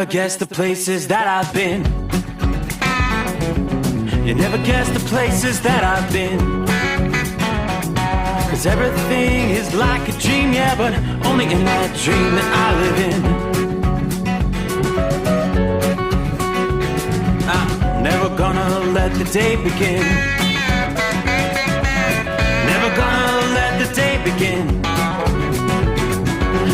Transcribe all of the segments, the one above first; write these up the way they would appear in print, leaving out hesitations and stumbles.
never guess the places that I've been. You never guess the places that I've been. 'Cause everything is like a dream, yeah, but only in that dream that I live in. I'm never gonna let the day begin. Never gonna let the day begin.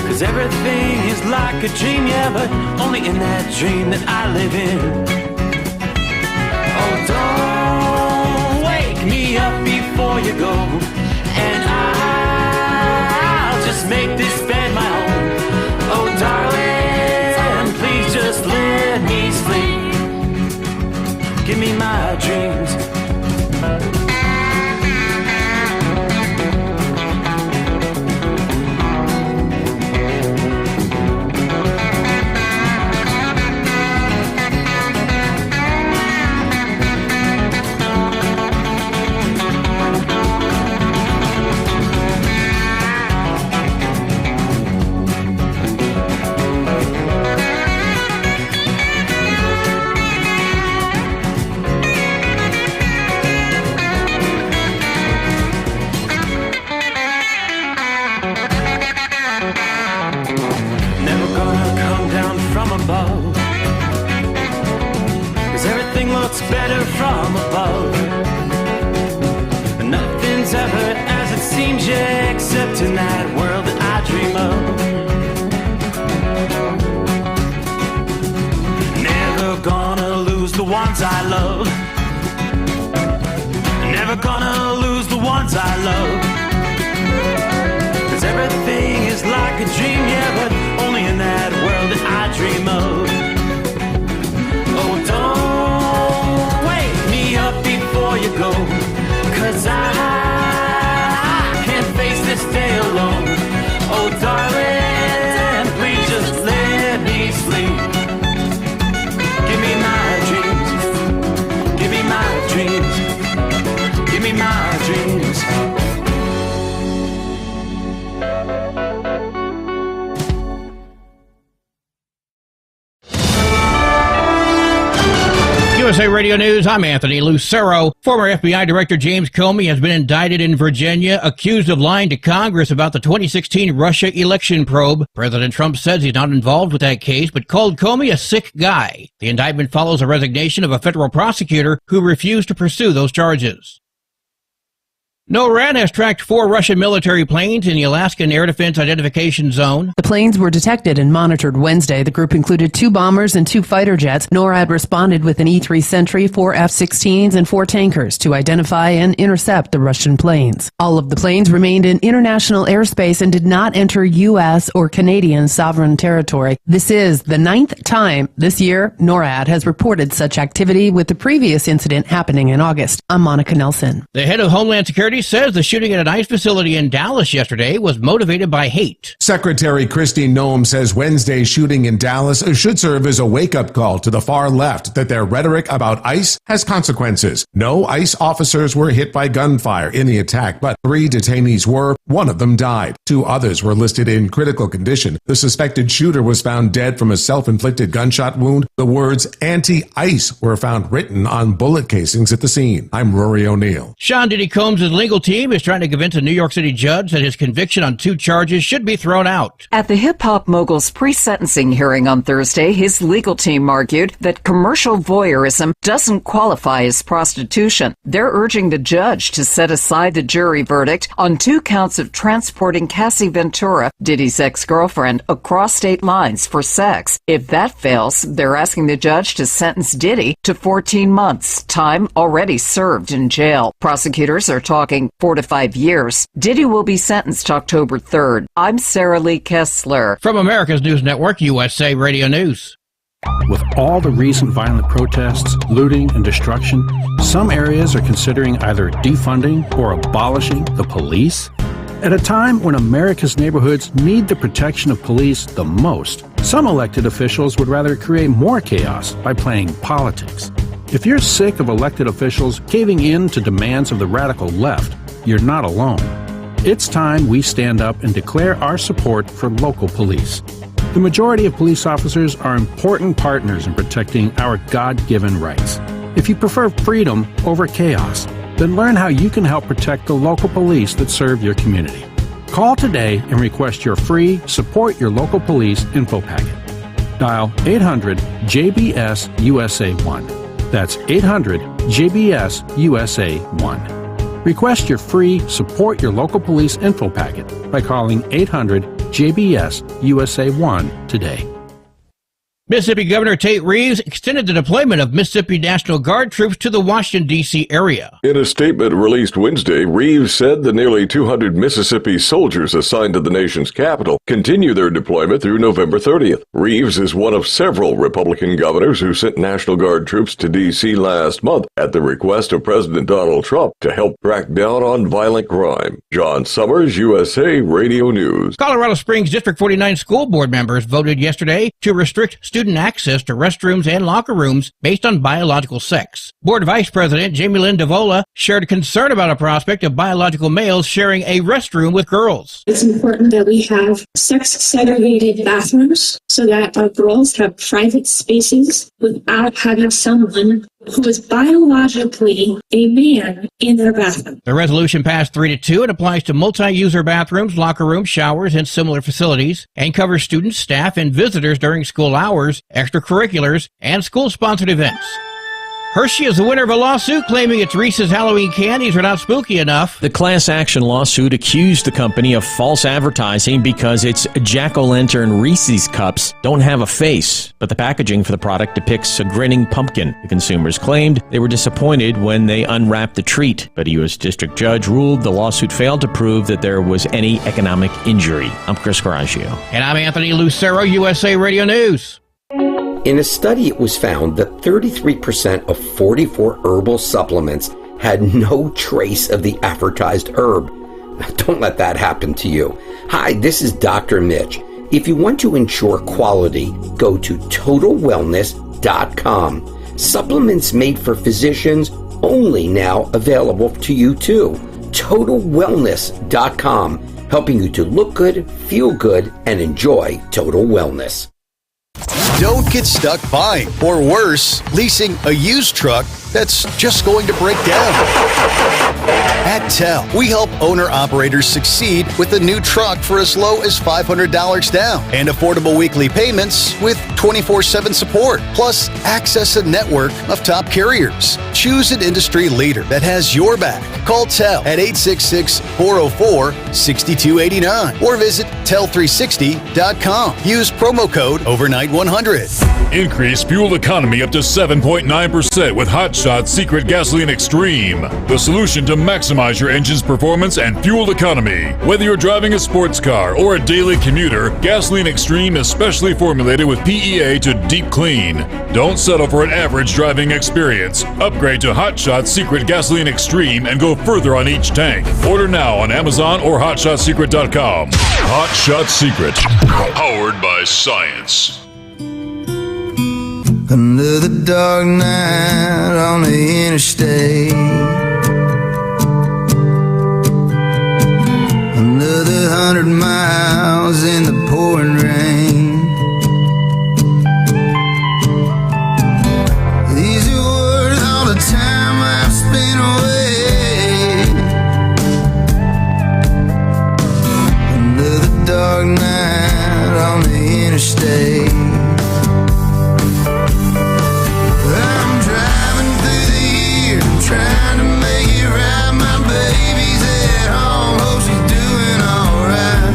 'Cause everything is like a dream, yeah, but only in that dream that I live in. Oh, don't wake me up before you go, and I'll just make this bed my home. Oh, darling, please just let me sleep. Give me my dreams. Better from above. Nothing's ever as it seems, yeah, except in that world that I dream of. Never gonna lose the ones I love. Never gonna lose the ones I love. 'Cause everything is like a dream, yeah, but only in that world that I dream of. Oh, don't up before you go, 'cause I can't face this day alone. Oh, darling, please just let me sleep. Give me my dreams. Give me my dreams. Give me my dreams. USA Radio News, I'm Anthony Lucero. Former FBI Director James Comey has been indicted in Virginia, accused of lying to Congress about the 2016 Russia election probe. President Trump says he's not involved with that case, but called Comey a sick guy. The indictment follows a resignation of a federal prosecutor who refused to pursue those charges. NORAD has tracked 4 Russian military planes in the Alaskan Air Defense Identification Zone. The planes were detected and monitored Wednesday. The group included 2 bombers and 2 fighter jets. NORAD responded with an E-3 Sentry, 4 F-16s, and 4 tankers to identify and intercept the Russian planes. All of the planes remained in international airspace and did not enter U.S. or Canadian sovereign territory. This is the 9th time this year NORAD has reported such activity, with the previous incident happening in August. I'm Monica Nelson. The head of Homeland Security says the shooting at an ICE facility in Dallas yesterday was motivated by hate. Secretary Kristi Noem says Wednesday's shooting in Dallas should serve as a wake-up call to the far left that their rhetoric about ICE has consequences. No ICE officers were hit by gunfire in the attack, but 3 detainees were. 1 of them died. 2 others were listed in critical condition. The suspected shooter was found dead from a self-inflicted gunshot wound. The words anti-ICE were found written on bullet casings at the scene. I'm Rory O'Neill. Sean Diddy Combs' legal team is trying to convince a New York City judge that his conviction on 2 charges should be thrown out. At the hip-hop mogul's pre-sentencing hearing on Thursday, his legal team argued that commercial voyeurism doesn't qualify as prostitution. They're urging the judge to set aside the jury verdict on 2 counts of transporting Cassie Ventura, Diddy's ex-girlfriend, across state lines for sex. If that fails, they're asking the judge to sentence Diddy to 14 months, time already served in jail. Prosecutors are talking 4 to 5 years. Diddy will be sentenced October 3rd. I'm Sarah Lee Kessler. From America's News Network, USA Radio News. With all the recent violent protests, looting, and destruction, some areas are considering either defunding or abolishing the police. At a time when America's neighborhoods need the protection of police the most, some elected officials would rather create more chaos by playing politics. If you're sick of elected officials caving in to demands of the radical left, you're not alone. It's time we stand up and declare our support for local police. The majority of police officers are important partners in protecting our God-given rights. If you prefer freedom over chaos, then learn how you can help protect the local police that serve your community. Call today and request your free Support Your Local Police info packet. Dial 800-JBS-USA-1. That's 800-JBS-USA-1. Request your free Support Your Local Police info packet by calling 800-JBS-USA-1 today. Mississippi Governor Tate Reeves extended the deployment of Mississippi National Guard troops to the Washington, D.C. area. In a statement released Wednesday, Reeves said the nearly 200 Mississippi soldiers assigned to the nation's capital continue their deployment through November 30th. Reeves is one of several Republican governors who sent National Guard troops to D.C. last month at the request of President Donald Trump to help crack down on violent crime. John Sommers, USA Radio News. Colorado Springs District 49 school board members voted yesterday to restrict student access to restrooms and locker rooms based on biological sex. Board Vice President Jamie Lynn DeVola shared concern about a prospect of biological males sharing a restroom with girls. It's important that we have sex-segregated bathrooms so that our girls have private spaces without having someone who is biologically a man in their bathroom. The resolution passed 3-2. It applies to multi-user bathrooms, locker rooms, showers, and similar facilities, and covers students, staff, and visitors during school hours, extracurriculars, and school-sponsored events. Hershey is the winner of a lawsuit claiming its Reese's Halloween candies are not spooky enough. The class action lawsuit accused the company of false advertising because its jack-o'-lantern Reese's cups don't have a face, but the packaging for the product depicts a grinning pumpkin. The consumers claimed they were disappointed when they unwrapped the treat, but a U.S. district judge ruled the lawsuit failed to prove that there was any economic injury. I'm Chris Coraggio. And I'm Anthony Lucero, USA Radio News. In a study, it was found that 33% of 44 herbal supplements had no trace of the advertised herb. Don't let that happen to you. Hi, this is Dr. Mitch. If you want to ensure quality, go to TotalWellness.com. Supplements made for physicians, only now available to you too. TotalWellness.com, helping you to look good, feel good, and enjoy total wellness. Don't get stuck buying, or worse, leasing a used truck that's just going to break down. At TEL, we help owner-operators succeed with a new truck for as low as $500 down and affordable weekly payments with 24/7 support, plus access a network of top carriers. Choose an industry leader that has your back. Call TEL at 866-404-6289 or visit tel360.com. Use promo code OVERNIGHT100. Increase fuel economy up to 7.9% with Hot Shot Secret Gasoline Extreme, the solution to maximize your engine's performance and fuel economy. Whether you're driving a sports car or a daily commuter, Gasoline Extreme is specially formulated with PEA to deep clean. Don't settle for an average driving experience. Upgrade to Hot Shot Secret Gasoline Extreme and go further on each tank. Order now on Amazon or HotShotSecret.com. Hot Shot Secret, powered by science. Another dark night on the interstate. Another 100 miles in the pouring rain. These are worth all the time I've spent away. Another dark night on the interstate. Trying to make it right, my baby's at home, hope she's doing alright.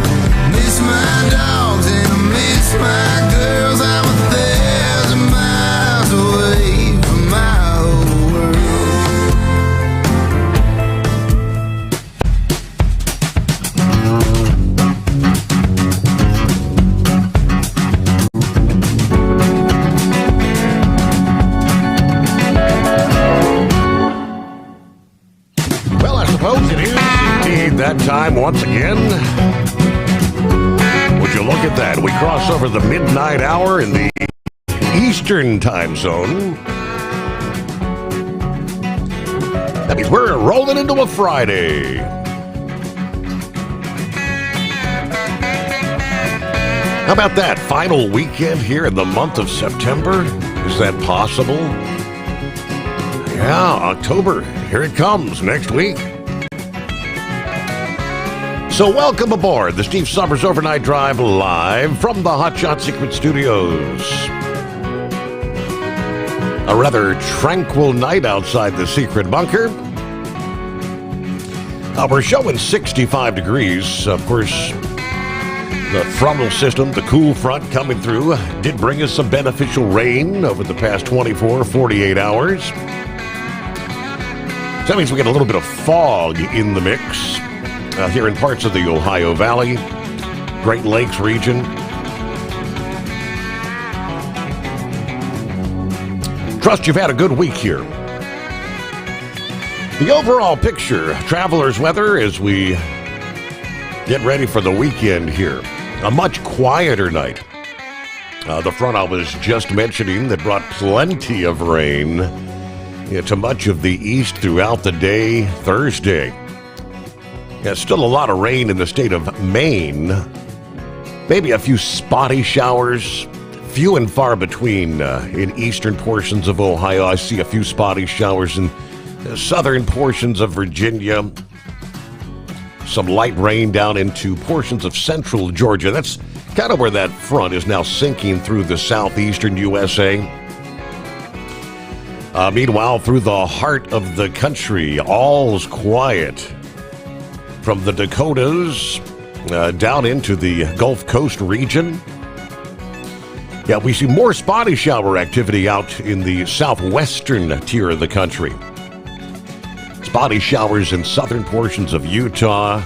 Miss my dogs and I miss my girls, I'm 1,000 miles away from my whole that time once again. Would you look at that? We cross over the midnight hour in the Eastern time zone. That means we're rolling into a Friday. How about that final weekend here in the month of September? Is that possible? Yeah, October. Here it comes next week. So welcome aboard the Steve Sommers Overnight Drive live from the Hot Shot Secret Studios. A rather tranquil night outside the secret bunker. We're showing 65 degrees. Of course, the frontal system, the cool front coming through, did bring us some beneficial rain over the past 24, 48 hours. So that means we get a little bit of fog in the mix here in parts of the Ohio Valley, Great Lakes region. Trust you've had a good week here. The overall picture, traveler's weather as we get ready for the weekend here. A much quieter night. The front I was just mentioning that brought plenty of rain to much of the east throughout the day Thursday. Yeah, still a lot of rain in the state of Maine. Maybe a few spotty showers. Few and far between in eastern portions of Ohio. I see a few spotty showers in southern portions of Virginia. Some light rain down into portions of central Georgia. That's kind of where that front is now sinking through the southeastern USA. Meanwhile, through the heart of the country, all's quiet. From the Dakotas down into the Gulf Coast region. Yeah, we see more spotty shower activity out in the southwestern tier of the country. Spotty showers in southern portions of Utah,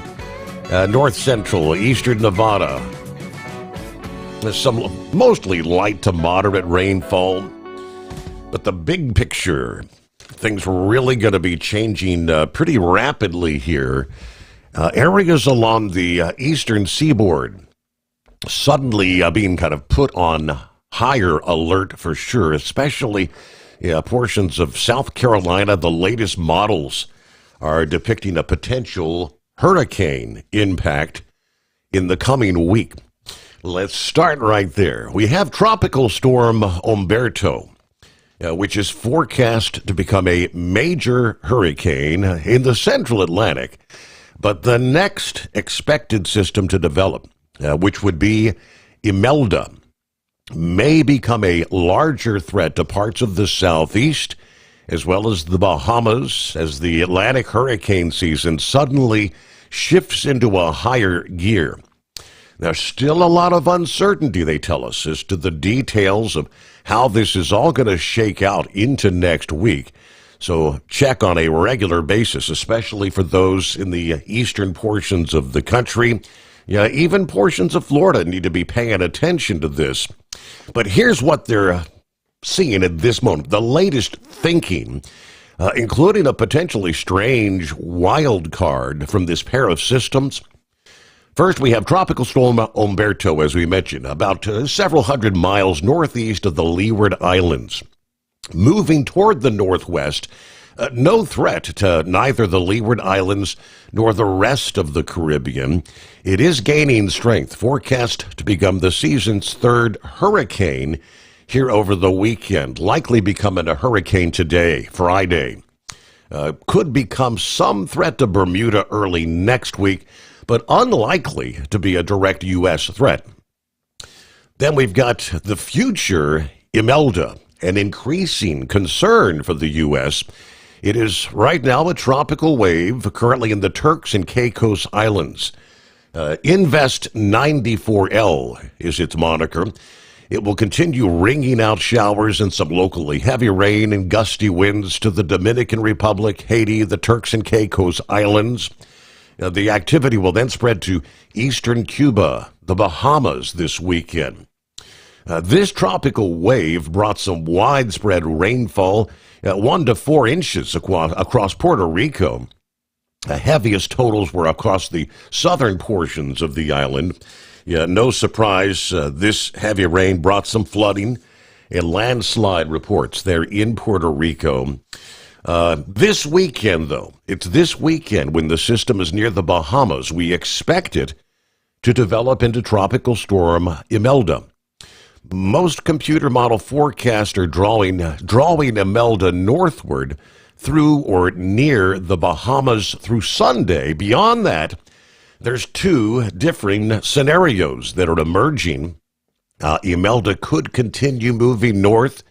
north central, eastern Nevada. There's some mostly light to moderate rainfall. But the big picture, things are really going to be changing pretty rapidly here. Areas along the eastern seaboard suddenly being kind of put on higher alert for sure, especially portions of South Carolina. The latest models are depicting a potential hurricane impact in the coming week. Let's start right there. We have Tropical Storm Umberto, which is forecast to become a major hurricane in the central Atlantic. But the next expected system to develop, which would be Imelda, may become a larger threat to parts of the southeast, as well as the Bahamas, as the Atlantic hurricane season suddenly shifts into a higher gear. There's still a lot of uncertainty, they tell us, as to the details of how this is all going to shake out into next week. So check on a regular basis, especially for those in the eastern portions of the country. Yeah, even portions of Florida need to be paying attention to this. But here's what they're seeing at this moment. The latest thinking, including a potentially strange wild card from this pair of systems. First, we have Tropical Storm Umberto, as we mentioned, about several hundred miles northeast of the Leeward Islands. Moving toward the northwest, no threat to neither the Leeward Islands nor the rest of the Caribbean. It is gaining strength, forecast to become the season's third hurricane here over the weekend, likely becoming a hurricane today, Friday. Could become some threat to Bermuda early next week, but unlikely to be a direct U.S. threat. Then we've got the future Imelda, an increasing concern for the U.S. It is right now a tropical wave currently in the Turks and Caicos Islands. Invest 94L is its moniker. It will continue wringing out showers and some locally heavy rain and gusty winds to the Dominican Republic, Haiti, the Turks and Caicos Islands. The activity will then spread to eastern Cuba, the Bahamas this weekend. This tropical wave brought some widespread rainfall, 1 to 4 inches across Puerto Rico. The heaviest totals were across the southern portions of the island. Yeah, no surprise, this heavy rain brought some flooding and landslide reports there in Puerto Rico. This weekend, though, it's this weekend when the system is near the Bahamas. We expect it to develop into Tropical Storm Imelda. Most computer model forecasts are drawing Imelda northward through or near the Bahamas through Sunday. Beyond that, there's two differing scenarios that are emerging. Imelda could continue moving north,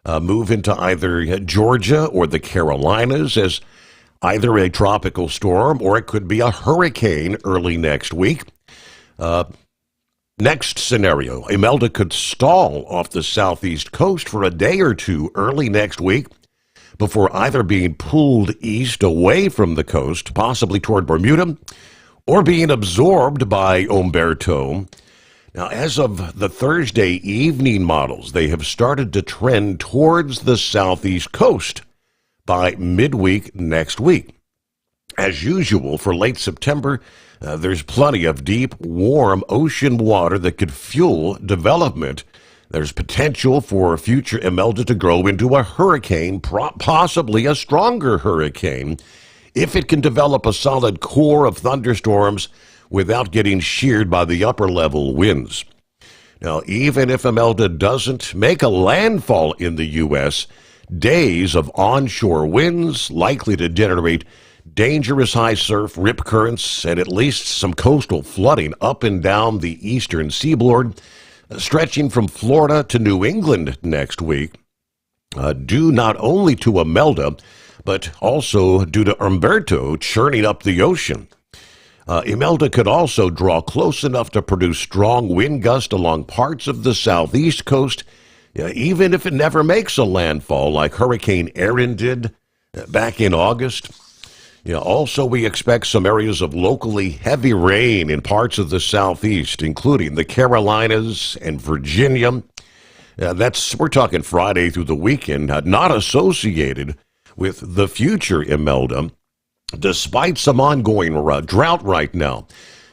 move into either Georgia or the Carolinas as either a tropical storm, or it could be a hurricane early next week. Next scenario, Imelda could stall off the southeast coast for a day or two early next week before either being pulled east away from the coast, possibly toward Bermuda, or being absorbed by Umberto. Now, as of the Thursday evening models, they have started to trend towards the southeast coast by midweek next week. As usual, for late September, there's plenty of deep, warm ocean water that could fuel development. There's potential for future Imelda to grow into a hurricane, possibly a stronger hurricane, if it can develop a solid core of thunderstorms without getting sheared by the upper-level winds. Now, even if Imelda doesn't make a landfall in the U.S., days of onshore winds likely to generate dangerous high surf, rip currents, and at least some coastal flooding up and down the eastern seaboard, stretching from Florida to New England next week, due not only to Imelda, but also due to Umberto churning up the ocean. Imelda could also draw close enough to produce strong wind gusts along parts of the southeast coast, even if it never makes a landfall like Hurricane Erin did back in August. Also, we expect some areas of locally heavy rain in parts of the southeast, including the Carolinas and Virginia. We're talking Friday through the weekend, not associated with the future Imelda. Despite some ongoing drought right now,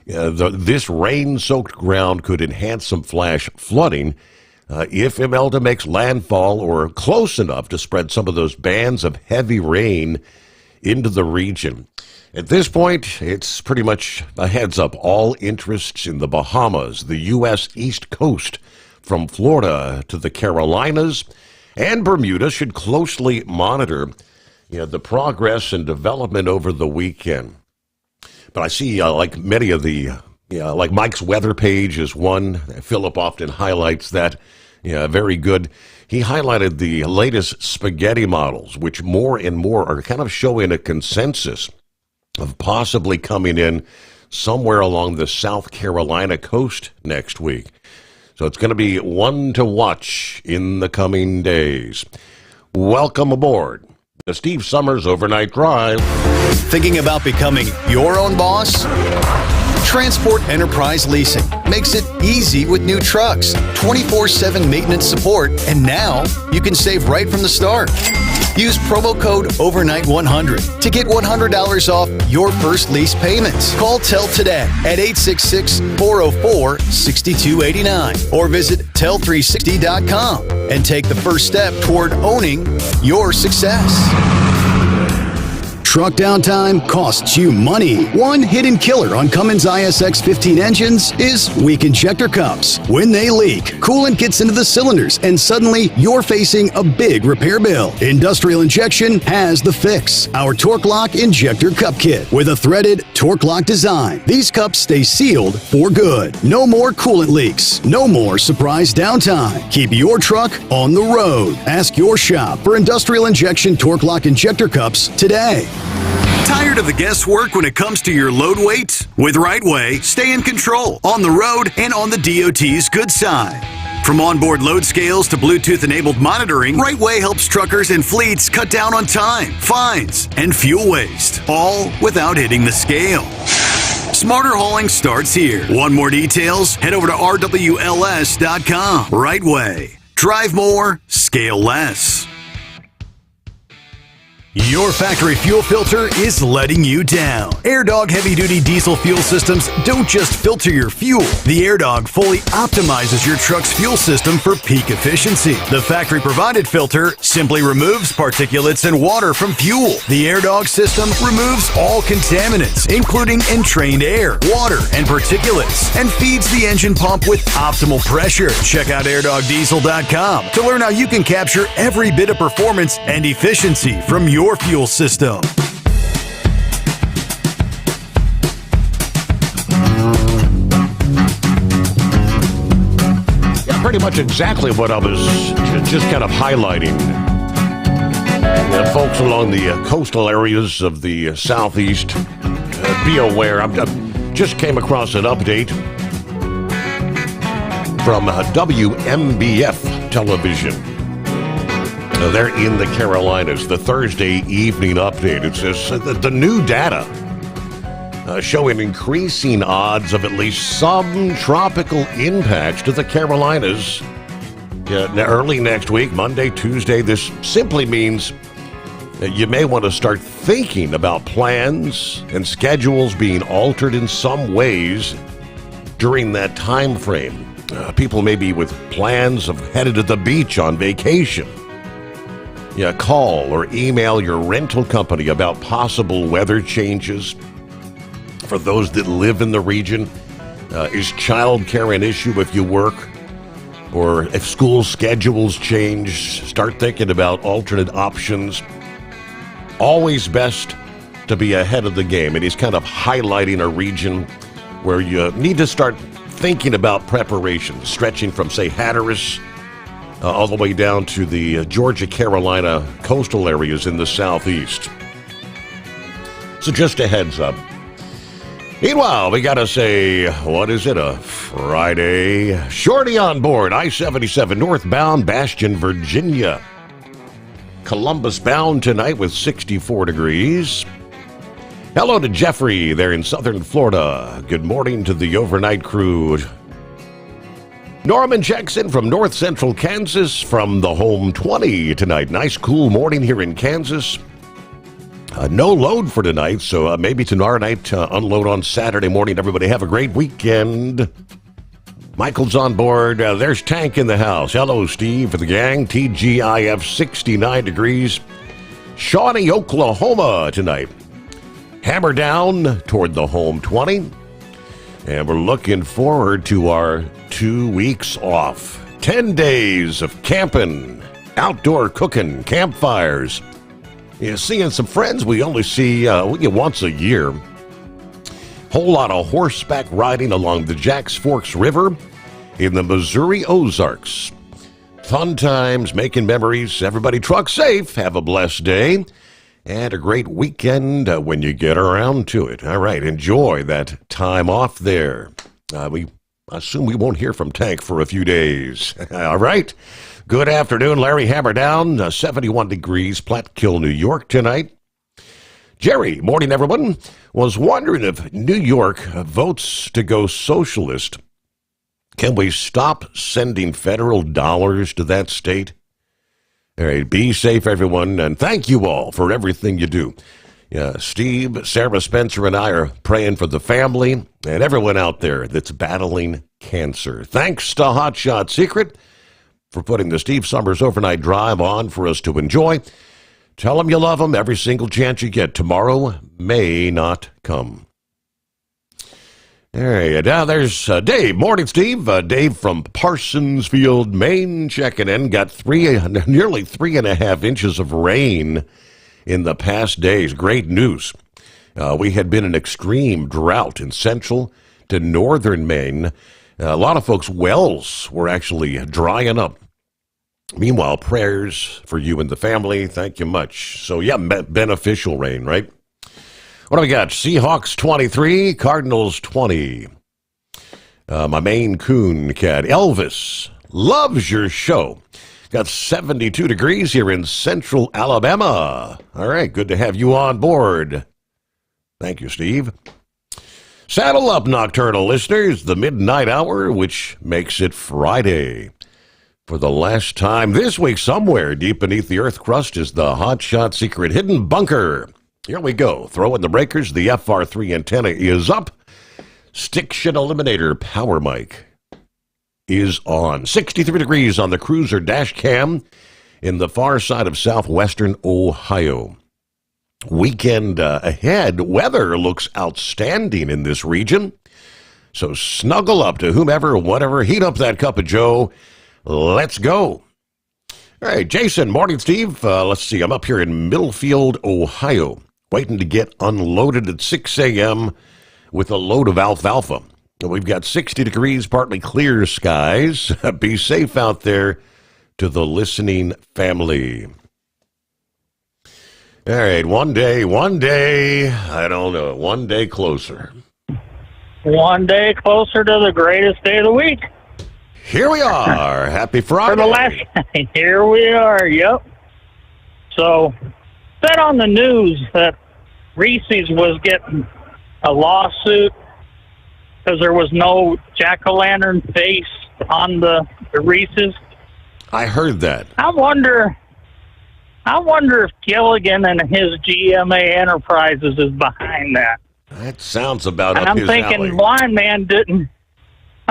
this rain-soaked ground could enhance some flash flooding if Imelda makes landfall or close enough to spread some of those bands of heavy rain into the region. At this point, it's pretty much a heads up. All interests in the Bahamas, the U.S. East Coast, from Florida to the Carolinas and Bermuda should closely monitor the progress and development over the weekend. But I see, like many of the, like Mike's weather page is one. Philip often highlights that. Very good. He highlighted the latest spaghetti models, which more and more are kind of showing a consensus of possibly coming in somewhere along the South Carolina coast next week. So it's going to be one to watch in the coming days. Welcome aboard the Steve Sommers Overnight Drive. Thinking about becoming your own boss? Transport Enterprise Leasing makes it easy with new trucks, 24/7 maintenance support, and now you can save right from the start. Use promo code OVERNIGHT100 to get $100 off your first lease payments. Call Tel today at 866-404-6289 or visit tel360.com and take the first step toward owning your success. Truck downtime costs you money. One hidden killer on Cummins ISX 15 engines is weak injector cups. When they leak, coolant gets into the cylinders and suddenly you're facing a big repair bill. Industrial Injection has the fix. Our Torque Lock Injector Cup Kit with a threaded Torque Lock design. These cups stay sealed for good. No more coolant leaks. No more surprise downtime. Keep your truck on the road. Ask your shop for Industrial Injection Torque Lock Injector Cups today. Tired of the guesswork when it comes to your load weight? With Rightway, stay in control on the road and on the DOT's good side. From onboard load scales to Bluetooth-enabled monitoring, Rightway helps truckers and fleets cut down on time, fines, and fuel waste, all without hitting the scale. Smarter hauling starts here. Want more details? Head over to rwls.com. Rightway. Drive more, scale less. Your factory fuel filter is letting you down. AirDog heavy-duty diesel fuel systems don't just filter your fuel. The AirDog fully optimizes your truck's fuel system for peak efficiency. The factory-provided filter simply removes particulates and water from fuel. The AirDog system removes all contaminants, including entrained air, water, and particulates, and feeds the engine pump with optimal pressure. Check out airdogdiesel.com to learn how you can capture every bit of performance and efficiency from your fuel system. Yeah, pretty much exactly what I was just kind of highlighting. Folks along the coastal areas of the southeast, be aware. I just came across an update from WMBF television. They're in the Carolinas. The Thursday evening update. It says that the new data showing increasing odds of at least some tropical impacts to the Carolinas early next week, Monday, Tuesday. This simply means that you may want to start thinking about plans and schedules being altered in some ways during that time frame. People may be with plans of headed to the beach on vacation. Call or email your rental company about possible weather changes. For those that live in the region, is childcare an issue if you work? Or if school schedules change, start thinking about alternate options. Always best to be ahead of the game. And he's kind of highlighting a region where you need to start thinking about preparation, stretching from, say, Hatteras all the way down to the Georgia, Carolina coastal areas in the southeast. So just a heads up. Meanwhile, we got to say, what is it, a Friday? Shorty on board, I-77 northbound, Bastion, Virginia. Columbus bound tonight with 64 degrees. Hello to Jeffrey there in southern Florida. Good morning to the overnight crew. Norman checks in from north central Kansas from the home 20 tonight. Nice cool morning here in Kansas. No load for tonight, so maybe tomorrow night unload on Saturday morning. Everybody have a great weekend. Michael's on board. There's Tank in the house. Hello, Steve, for the gang. TGIF 69 degrees. Shawnee, Oklahoma tonight. Hammer down toward the home 20. And we're looking forward to our 2 weeks off. 10 days of camping, outdoor cooking, campfires. Seeing some friends we only see once a year. Whole lot of horseback riding along the Jacks Forks River in the Missouri Ozarks. Fun times, making memories. Everybody truck safe. Have a blessed day. And a great weekend when you get around to it. All right, enjoy that time off there. We assume we won't hear from Tank for a few days. All right, good afternoon. Larry Hammer down, 71 degrees, Platkill, New York tonight. Jerry, morning everyone. Was wondering if New York votes to go socialist. Can we stop sending federal dollars to that state? All right, be safe, everyone, and thank you all for everything you do. Steve, Sarah, Spencer, and I are praying for the family and everyone out there that's battling cancer. Thanks to Hotshot Secret for putting the Steve Sommers Overnight Drive on for us to enjoy. Tell them you love them every single chance you get. Tomorrow may not come. All right, now there's Dave. Morning, Steve. Dave from Parsonsfield, Maine, checking in. Got nearly 3.5 inches of rain in the past days. Great news. We had been in extreme drought in central to northern Maine. A lot of folks' wells were actually drying up. Meanwhile, prayers for you and the family. Thank you much. So, yeah, beneficial rain, right? What do we got? Seahawks 23, Cardinals 20. My Maine Coon cat, Elvis, loves your show. Got 72 degrees here in central Alabama. All right, good to have you on board. Thank you, Steve. Saddle up, nocturnal listeners, the midnight hour, which makes it Friday. For the last time this week, somewhere deep beneath the earth crust is the hotshot secret hidden bunker. Here we go. Throw in the breakers. The FR3 antenna is up. Stiction Eliminator power mic is on. 63 degrees on the cruiser dash cam in the far side of southwestern Ohio. Weekend ahead. Weather looks outstanding in this region. So snuggle up to whomever, whatever. Heat up that cup of joe. Let's go. All right, Jason, morning, Steve. Let's see. I'm up here in Middlefield, Ohio, waiting to get unloaded at 6 a.m. with a load of alfalfa. We've got 60 degrees, partly clear skies. Be safe out there to the listening family. All right, one day, I don't know, one day closer. One day closer to the greatest day of the week. Here we are. Happy Friday. For the last, here we are, yep. So, said on the news that Reese's was getting a lawsuit because there was no jack-o'-lantern face on the Reese's. I heard that. I wonder if Gilligan and his GMA Enterprises is behind that. That sounds about and up his alley. I'm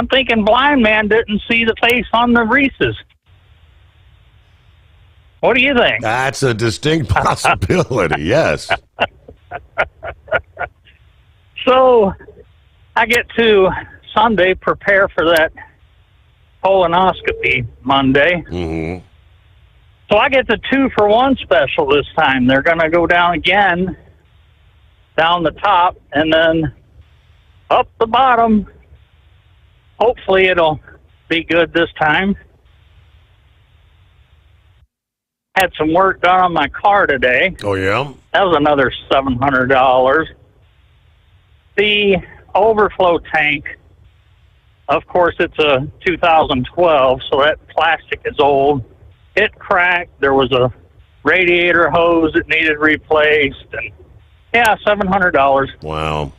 thinking Blind Man didn't see the face on the Reese's. What do you think? That's a distinct possibility, yes. So, I get to Sunday prepare for that colonoscopy Monday. Mm-hmm. So I get the 2-for-1 special this time. They're going to go down again, down the top, and then up the bottom. Hopefully it'll be good this time. Had some work done on my car today. Oh, yeah? That was another $700. The overflow tank, of course, it's a 2012, so that plastic is old. It cracked. There was a radiator hose that needed replaced. And yeah, $700. Wow.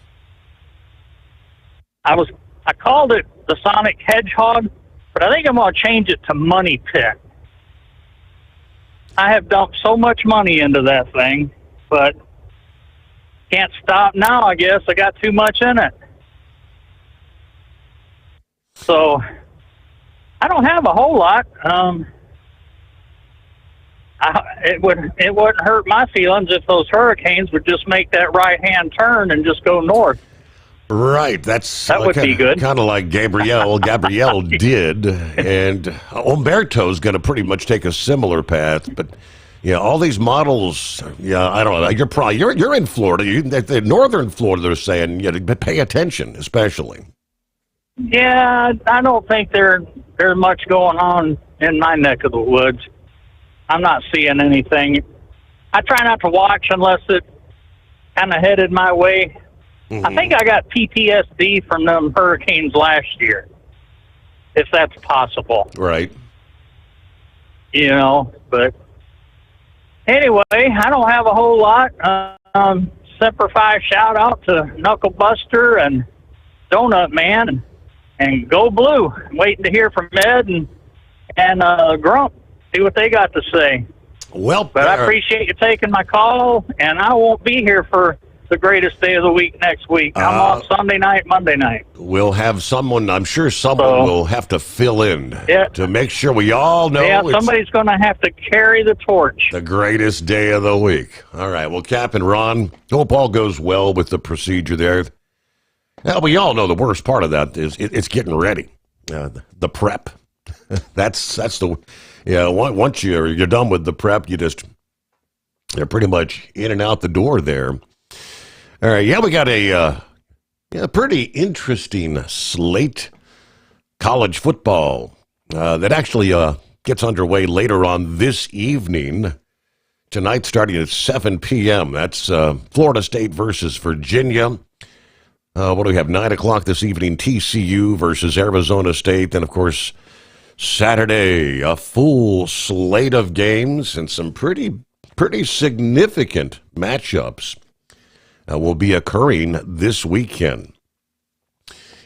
I called it the Sonic Hedgehog, but I think I'm going to change it to Money Pit. I have dumped so much money into that thing, but can't stop now, I guess. I got too much in it. So I don't have a whole lot. It wouldn't hurt my feelings if those hurricanes would just make that right-hand turn and just go north. Right, that would be good. Kind of like Gabrielle did, and Umberto's going to pretty much take a similar path. But yeah, all these models, yeah, I don't know. You're in Florida, the northern Florida. They're saying, yeah, pay attention, especially. Yeah, I don't think there's much going on in my neck of the woods. I'm not seeing anything. I try not to watch unless it kind of headed my way. Mm-hmm. I think I got PTSD from them hurricanes last year, if that's possible. Right. You know, but anyway, I don't have a whole lot. Semper shout out to Knuckle Buster and Donut Man and Go Blue. I'm waiting to hear from Ed and Grump, see what they got to say. Well, but I appreciate you taking my call, and I won't be here for the greatest day of the week next week. I'm off Sunday night, Monday night. We'll have someone, I'm sure someone will have to fill in to make sure we all know. Yeah, somebody's going to have to carry the torch. The greatest day of the week. All right, well, Cap and Ron, hope all goes well with the procedure there. Well, we all know the worst part of that is it's getting ready, the prep. That's the, once you're done with the prep, you're pretty much in and out the door there. All right, we got a pretty interesting slate. College football that actually gets underway later on this evening. Tonight, starting at 7 p.m. That's Florida State versus Virginia. What do we have? 9 o'clock this evening, TCU versus Arizona State. Then, of course, Saturday, a full slate of games and some pretty significant matchups will be occurring this weekend.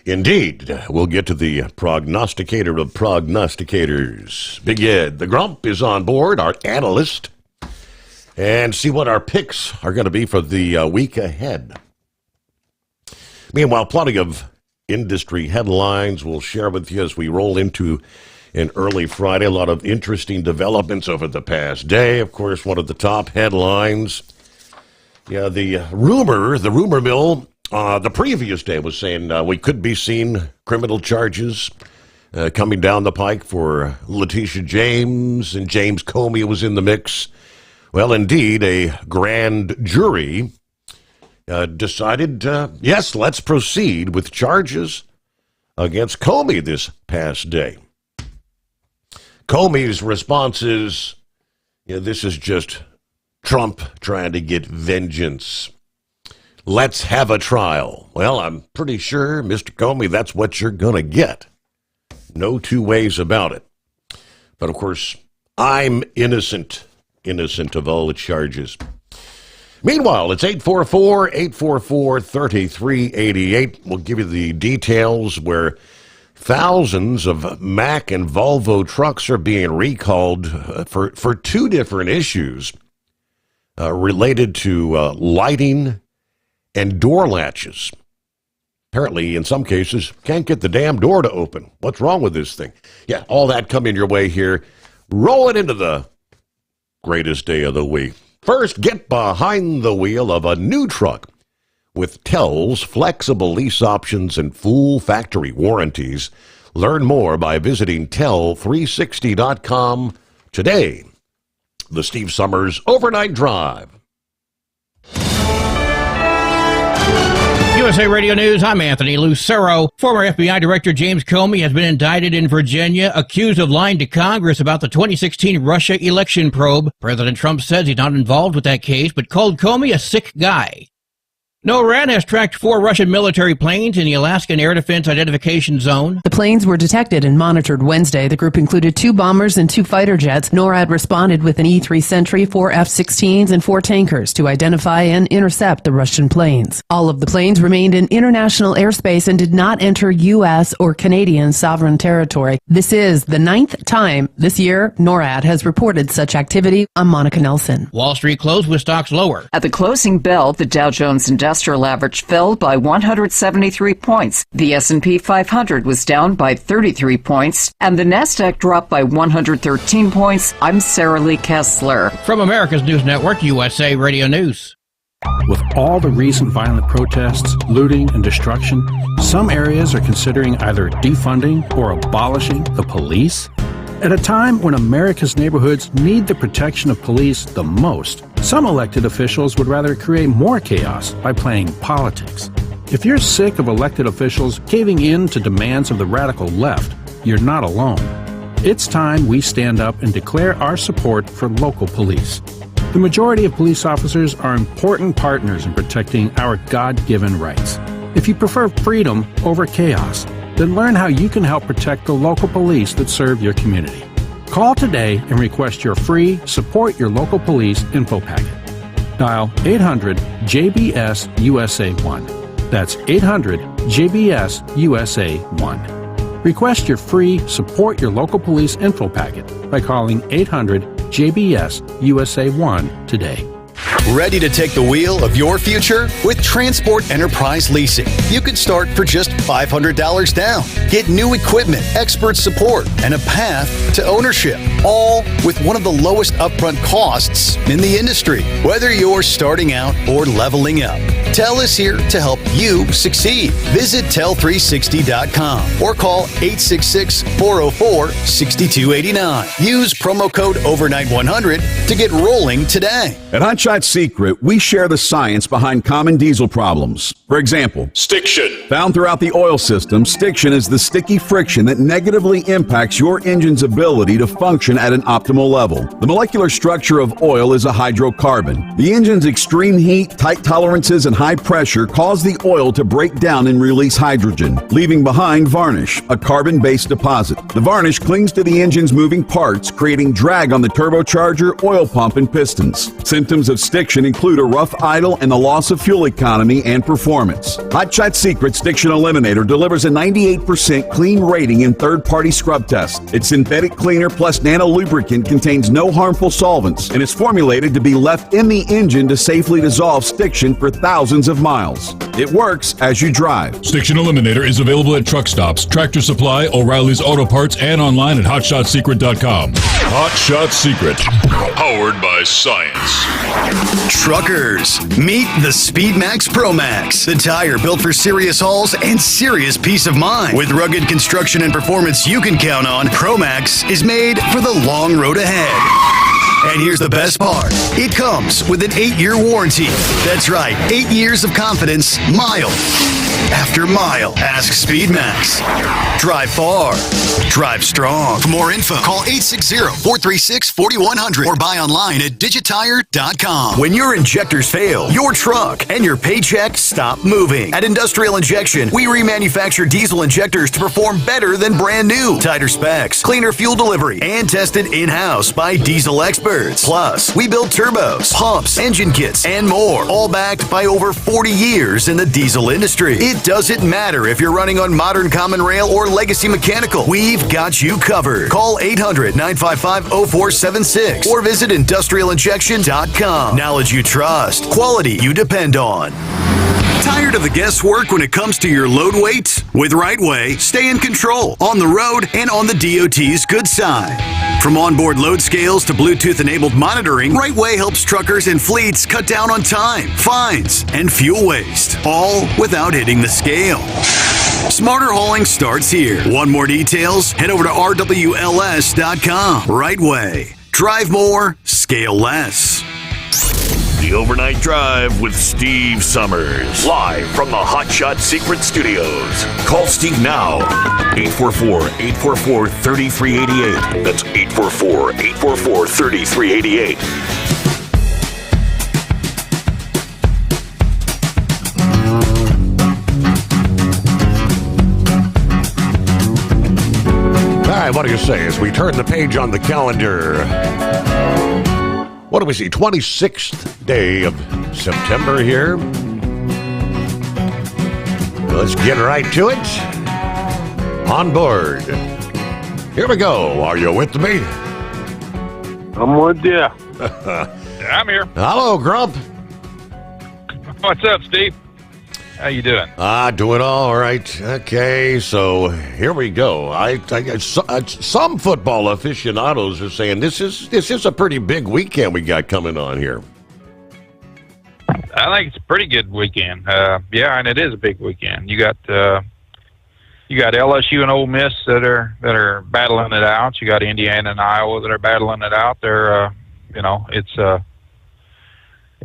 Indeed. We'll get to the prognosticator of prognosticators. Big Ed, the Grump, is on board, our analyst, and see what our picks are going to be for the week ahead. Meanwhile, plenty of industry headlines we'll share with you as we roll into an early Friday. A lot of interesting developments over the past day. Of course, one of the top headlines, the rumor mill, the previous day was saying we could be seeing criminal charges coming down the pike for Letitia James, and James Comey was in the mix. Well, indeed, a grand jury decided, yes, let's proceed with charges against Comey this past day. Comey's response is, this is just Trump trying to get vengeance. Let's have a trial. Well, I'm pretty sure, Mr. Comey, that's what you're going to get. No two ways about it. But, of course, I'm innocent of all the charges. Meanwhile, it's 844-844-3388. We'll give you the details where thousands of Mack and Volvo trucks are being recalled for two different issues related to lighting and door latches. Apparently, in some cases, can't get the damn door to open. What's wrong with this thing? Yeah, all that coming your way here. Roll it into the greatest day of the week. First, get behind the wheel of a new truck with Tell's flexible lease options and full factory warranties. Learn more by visiting Tell360.com today. The Steve Sommers Overnight Drive. USA Radio News, I'm Anthony Lucero. Former FBI Director James Comey has been indicted in Virginia, accused of lying to Congress about the 2016 Russia election probe. President Trump says he's not involved with that case, but called Comey a sick guy. NORAD has tracked 4 Russian military planes in the Alaskan Air Defense Identification Zone. The planes were detected and monitored Wednesday. The group included 2 bombers and 2 fighter jets. NORAD responded with an E-3 Sentry, 4 F-16s, and 4 tankers to identify and intercept the Russian planes. All of the planes remained in international airspace and did not enter U.S. or Canadian sovereign territory. This is the 9th time this year NORAD has reported such activity. I'm Monica Nelson. Wall Street closed with stocks lower. At the closing bell, the Dow Jones Industrial average fell by 173 points. The S&P 500 was down by 33 points, and the Nasdaq dropped by 113 points. I'm Sarah Lee Kessler. From America's News Network, USA Radio News. With all the recent violent protests, looting, and destruction, some areas are considering either defunding or abolishing the police. At a time when America's neighborhoods need the protection of police the most, some elected officials would rather create more chaos by playing politics. If you're sick of elected officials caving in to demands of the radical left, you're not alone. It's time we stand up and declare our support for local police. The majority of police officers are important partners in protecting our God-given rights. If you prefer freedom over chaos, then learn how you can help protect the local police that serve your community. Call today and request your free Support Your Local Police info packet. Dial 800-JBS-USA-1. That's 800-JBS-USA-1. Request your free Support Your Local Police info packet by calling 800-JBS-USA-1 today. Ready to take the wheel of your future? With Transport Enterprise Leasing, you can start for just $500 down. Get new equipment, expert support, and a path to ownership, all with one of the lowest upfront costs in the industry. Whether you're starting out or leveling up, Tell is here to help you succeed. Visit Tell360.com or call 866-404-6289. Use promo code OVERNIGHT100 to get rolling today. At Hotshot Secret, we share the science behind common diesel problems. For example, stiction. Found throughout the oil system, stiction is the sticky friction that negatively impacts your engine's ability to function at an optimal level. The molecular structure of oil is a hydrocarbon. The engine's extreme heat, tight tolerances, and high pressure cause the oil to break down and release hydrogen, leaving behind varnish, a carbon-based deposit. The varnish clings to the engine's moving parts, creating drag on the turbocharger, oil pump, and pistons. Symptoms of stiction stiction include a rough idle and the loss of fuel economy and performance. Hot Shot Secret Stiction Eliminator delivers a 98% clean rating in third-party scrub tests. Its synthetic cleaner plus nano lubricant contains no harmful solvents and is formulated to be left in the engine to safely dissolve stiction for thousands of miles. It works as you drive. Stiction Eliminator is available at truck stops, Tractor Supply, O'Reilly's Auto Parts, and online at HotShotSecret.com. Hot Shot Secret, powered by science. Truckers, meet the Speedmax Pro Max, the tire built for serious hauls and serious peace of mind. With rugged construction and performance you can count on, Pro Max is made for the long road ahead. And here's the best part. It comes with an 8-year warranty. That's right, 8 years of confidence, mile after mile. Ask Speedmax. Drive far. Drive strong. For more info, call 860-436-4100 or buy online at digitire.com. When your injectors fail, your truck and your paycheck stop moving. At Industrial Injection, we remanufacture diesel injectors to perform better than brand new. Tighter specs, cleaner fuel delivery, and tested in-house by diesel experts. Plus, we build turbos, pumps, engine kits, and more, all backed by over 40 years in the diesel industry. It doesn't matter if you're running on modern common rail or legacy mechanical. We've got you covered. Call 800-955-0476 or visit industrialinjection.com. Knowledge you trust. Quality you depend on. Tired of the guesswork when it comes to your load weight? With Rightway, stay in control on the road and on the DOT's good side. From onboard load scales to Bluetooth-enabled monitoring, Rightway helps truckers and fleets cut down on time, fines, and fuel waste, all without hitting the scale. Smarter hauling starts here. Want more details? Head over to rwls.com. Rightway. Drive more, scale less. The Overnight Drive with Steve Sommers. Live from the Hot Shot Secret Studios. Call Steve now. 844-844-3388. That's 844-844-3388. All right, what do you say as we turn the page on the calendar? What do we see? 26th day of September here. Let's get right to it. On board. Here we go. Are you with me? I'm with you. I'm here. Hello, Grump. What's up, Steve? How you doing? Doing all right. Okay, so here we go. Some football aficionados are saying this is a pretty big weekend we got coming on here. I think it's a pretty good weekend. Yeah, and it is a big weekend. You got LSU and Ole Miss that are battling it out. You got Indiana and Iowa that are battling it out. They're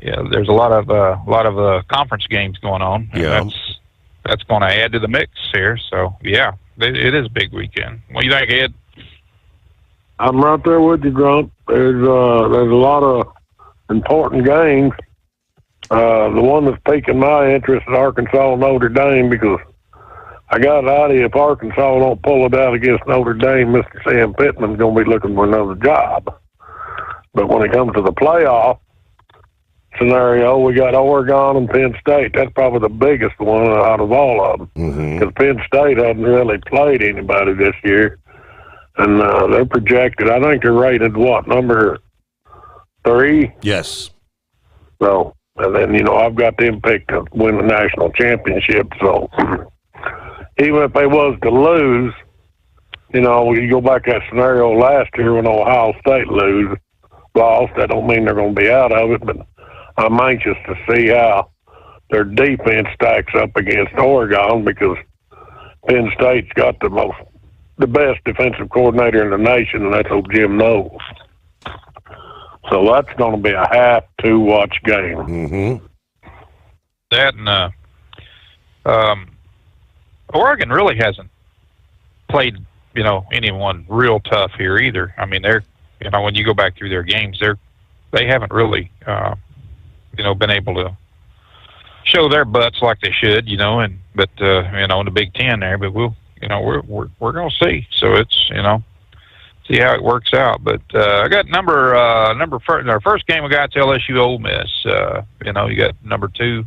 there's a lot of conference games going on. And that's going to add to the mix here. So yeah, it is a big weekend. What do you think, Ed? I'm right there with you, Grump. There's a lot of important games. The one that's piquing my interest is Arkansas and Notre Dame, because I got an idea if Arkansas don't pull it out against Notre Dame, Mr. Sam Pittman's going to be looking for another job. But when it comes to the playoff scenario, we got Oregon and Penn State. That's probably the biggest one out of all of them, because Penn State hadn't really played anybody this year, and they're projected. I think they're rated number 3. Yes. So, and then I've got them picked to win the national championship. So, even if they was to lose, you go back to that scenario last year when Ohio State lost. That don't mean they're going to be out of it, but I'm anxious to see how their defense stacks up against Oregon, because Penn State's got the best defensive coordinator in the nation, and that's old Jim Knowles. So that's going to be a have-to-watch game. Mm-hmm. That and Oregon really hasn't played, anyone real tough here either. I mean, they're, when you go back through their games, they haven't really, been able to show their butts like they should, in the Big Ten there. But we're going to see. So it's, see how it works out. But I got our first game we got LSU Ole Miss. You got number 2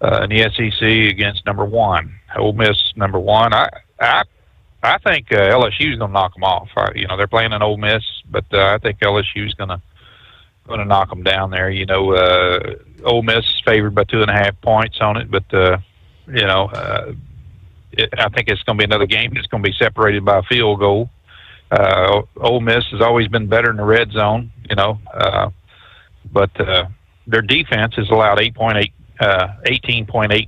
in the SEC against number 1. Ole Miss number 1. I think LSU's going to knock them off. They're playing in Ole Miss, but I think LSU's going to knock them down there. Ole Miss is favored by 2.5 points on it, but I think it's going to be another game that's going to be separated by a field goal. Ole Miss has always been better in the red zone, but their defense has allowed 18.8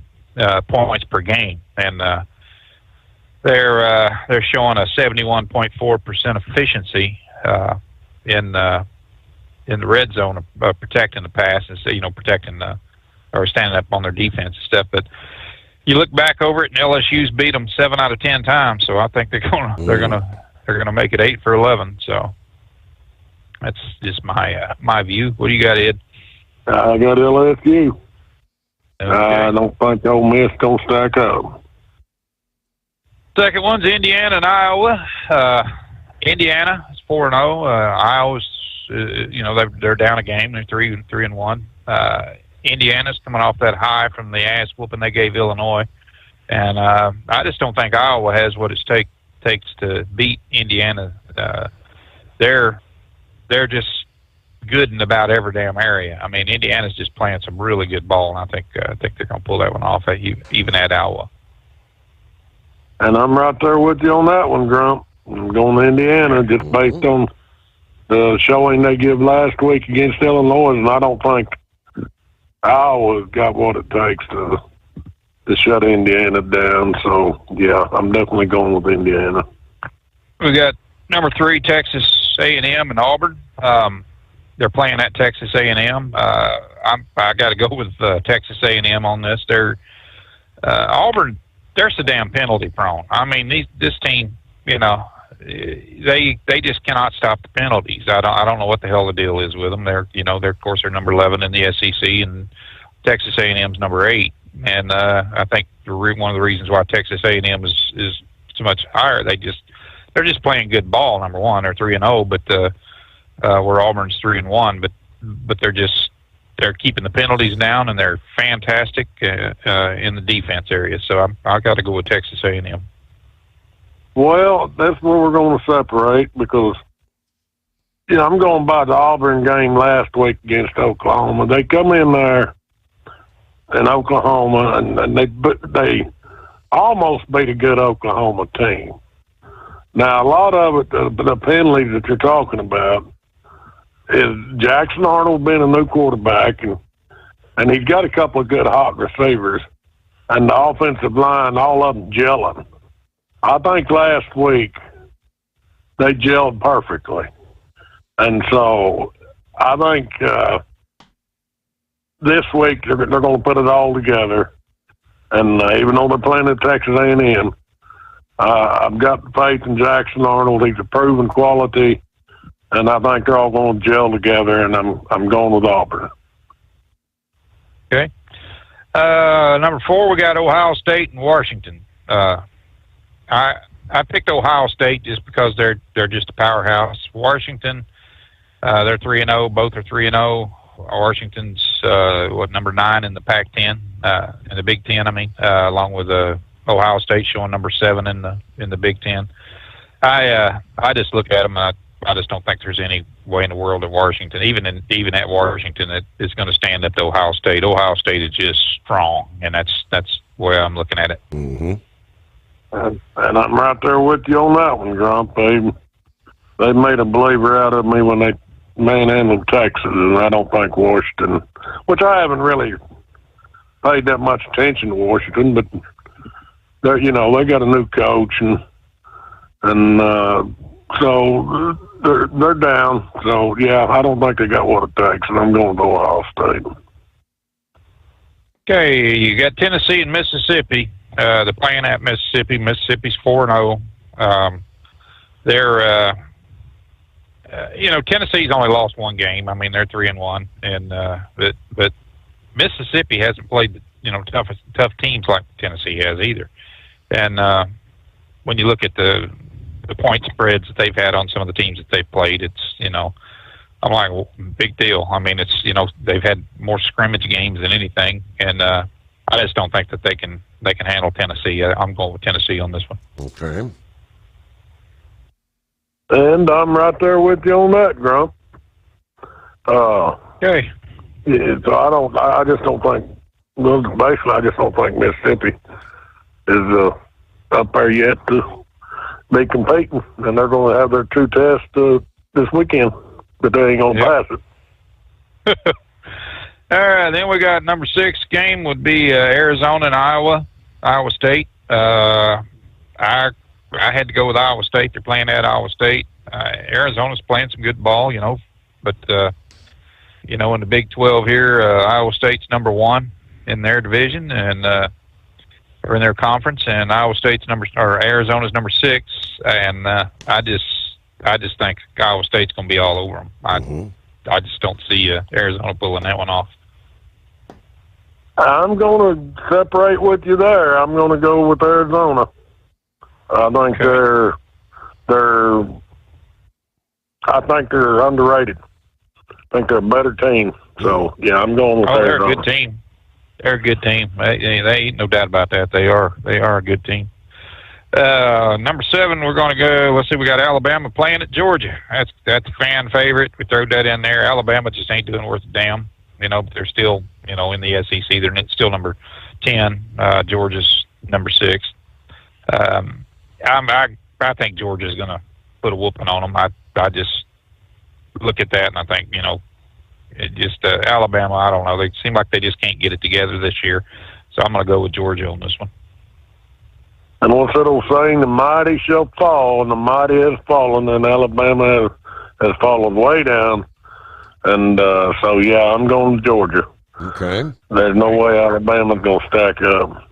points per game, and they're showing a 71.4% efficiency in the red zone of protecting the pass and protecting or standing up on their defense and stuff. But you look back over it, and LSU's beat them 7 out of 10 times. So I think they're gonna make it 8 for 11. So that's just my view. What do you got, Ed? I got LSU. Okay. I don't think Ole Miss gonna stack up. Second one's Indiana and Iowa. Indiana is 4-0. Iowa's, they're down a game. They're 3-1. Indiana's coming off that high from the ass whooping they gave Illinois, and I just don't think Iowa has what it takes to beat Indiana. They're just good in about every damn area. I mean, Indiana's just playing some really good ball, and I think they're going to pull that one off, even at Iowa. And I'm right there with you on that one, Grump. I'm going to Indiana just based on the showing they give last week against Illinois, and I don't think Iowa's got what it takes to shut Indiana down. So, yeah, I'm definitely going with Indiana. We got number 3, Texas A&M and Auburn. They're playing at Texas A&M. I got to go with Texas A&M on this. Auburn. They're so damn penalty prone. I mean, this team, they just cannot stop the penalties. I don't know what the hell the deal is with them. They're of course they're number 11 in the SEC, and Texas A&M's number 8. And I think one of the reasons why Texas A&M is so much higher, they're just playing good ball. Number 1, they're 3-0, but where Auburn's 3-1, but they're keeping the penalties down, and they're fantastic in the defense area. So I got to go with Texas A&M. Well, that's where we're going to separate because, I'm going by the Auburn game last week against Oklahoma. They come in there in Oklahoma, and they almost beat a good Oklahoma team. Now, a lot of it, the penalties that you're talking about, is Jackson Arnold being a new quarterback, and he's got a couple of good hot receivers, and the offensive line, all of them gelling. I think last week they gelled perfectly. And so I think this week they're going to put it all together. And even though they're playing at Texas A&M, I've got faith in Jackson Arnold. He's a proven quality. And I think they're all going to gel together, and I'm going with Auburn. Okay. Number 4, we got Ohio State and Washington. I picked Ohio State just because they're just a powerhouse. Washington, they're 3-0. Both are 3-0. Washington's number 9 in the Pac-10, in the Big Ten. Along with Ohio State showing number 7 in the Big Ten. I just look at them and I just don't think there's any way in the world that Washington, even at Washington, that is going to stand up to Ohio State. Ohio State is just strong, and that's the way I'm looking at it. Mm-hmm. And I'm right there with you on that one, Grump. They made a believer out of me when they manhandled Texas, and I don't think Washington, which I haven't really paid that much attention to Washington, but they got a new coach and so they're down. So yeah, I don't think they got what it takes, and I'm going to Ohio State. Okay, you got Tennessee and Mississippi. They're playing at Mississippi. Mississippi's 4-0. They're Tennessee's only lost one game. They're 3-1, and but Mississippi hasn't played tough teams like Tennessee has either. And when you look at the the point spreads that they've had on some of the teams that they've played. It's, I'm like, well, big deal. I mean, it's, they've had more scrimmage games than anything, and I just don't think that they can handle Tennessee. I'm going with Tennessee on this one. Okay. And I'm right there with you on that, Grump. Okay. So I just don't think, well, basically, I just don't think Mississippi is up there yet to be competing, and they're going to have their two tests this weekend, but they ain't going to pass it. All right, then we got number 6 game would be Arizona and Iowa State. I had to go with Iowa State. They're playing at Iowa State. Arizona's playing some good ball, but in the Big 12 here, Iowa State's number 1 in their division and or in their conference, and Arizona's number 6, and I just think Iowa State's going to be all over them. I just don't see Arizona pulling that one off. I'm going to separate with you there. I'm going to go with Arizona. I think they're underrated. I think they're a better team. So yeah, I'm going with Arizona. They're a good team. They're a good team. They ain't no doubt about that. They are a good team. Number 7, we're going to go. Let's see. We got Alabama playing at Georgia. That's a fan favorite. We throw that in there. Alabama just ain't doing worth a damn. But they're still, in the SEC. They're still number 10. Georgia's number 6. I think Georgia's going to put a whooping on them. I just look at that and I think, it just Alabama. I don't know. They seem like they just can't get it together this year. So I'm going to go with Georgia on this one. And what's that old saying? The mighty shall fall, and the mighty has fallen, and Alabama has fallen way down. And so, yeah, I'm going to Georgia. Okay. There's no way Alabama's going to stack up.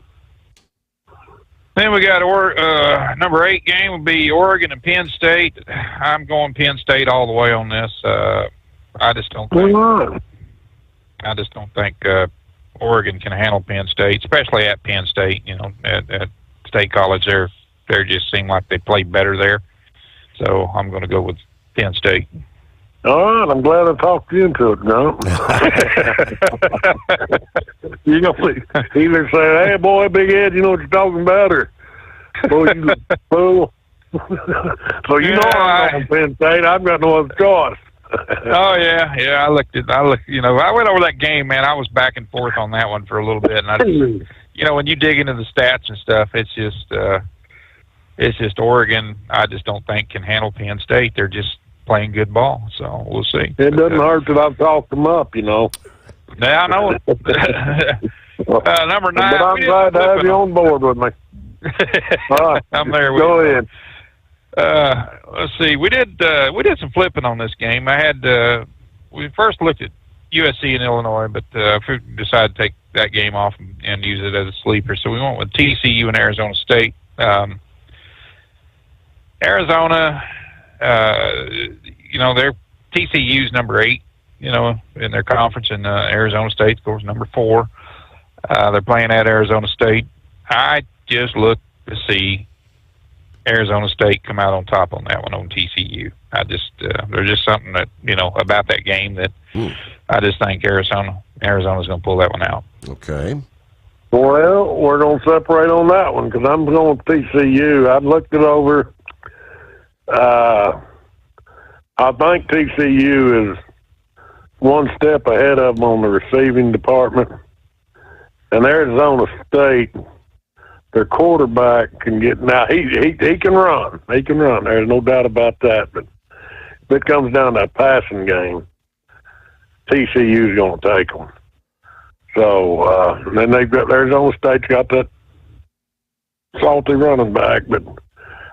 Then we got number 8 game would be Oregon and Penn State. I'm going Penn State all the way on this. I just don't think Oregon can handle Penn State, especially at Penn State. At State College, they just seem like they play better there. So I'm going to go with Penn State. All right, I'm glad I talked you into it, Grump. You're going to either say, hey, boy, big head, you know what you're talking about, or, boy, you fool. So I'm going Penn State. I've got no other choice. Oh, yeah. I went over that game, man. I was back and forth on that one for a little bit. And when you dig into the stats and stuff, it's just Oregon, I just don't think can handle Penn State. They're just playing good ball, so we'll see. It doesn't hurt that I've talked them up, Yeah, I know it. Number 9. But I'm glad to have you on board with me. All right, I'm there with go you. ahead. Let's see. We did some flipping on this game. We first looked at USC and Illinois, but we decided to take that game off and use it as a sleeper. So we went with TCU and Arizona State. Arizona. Their TCU's number 8, in their conference, and Arizona State, of course, number 4. They're playing at Arizona State. I just look to see Arizona State come out on top on that one on TCU. There's just something that, about that game that I just think Arizona's going to pull that one out. Okay. Well, we're going to separate on that one because I'm going with TCU. I've looked it over. I think TCU is one step ahead of them on the receiving department. And Arizona State, their quarterback can get, now he can run. He can run. There's no doubt about that. But if it comes down to a passing game, TCU's going to take them. So, then they've got, Arizona State's got that salty running back, but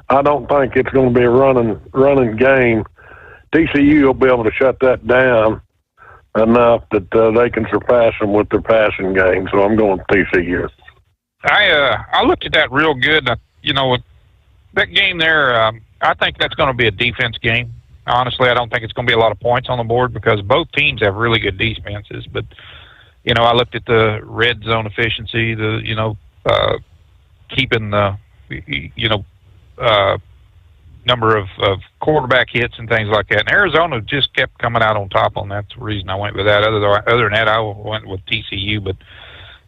I don't think it's going to be a running game. TCU will be able to shut that down enough that they can surpass them with their passing game. So I'm going TCU. I looked at that real good. That game there, I think that's going to be a defense game. Honestly, I don't think it's going to be a lot of points on the board because both teams have really good defenses. But, I looked at the red zone efficiency, keeping the, number of quarterback hits and things like that. And Arizona just kept coming out on top on that. That's the reason I went with that. Other than that, I went with TCU. But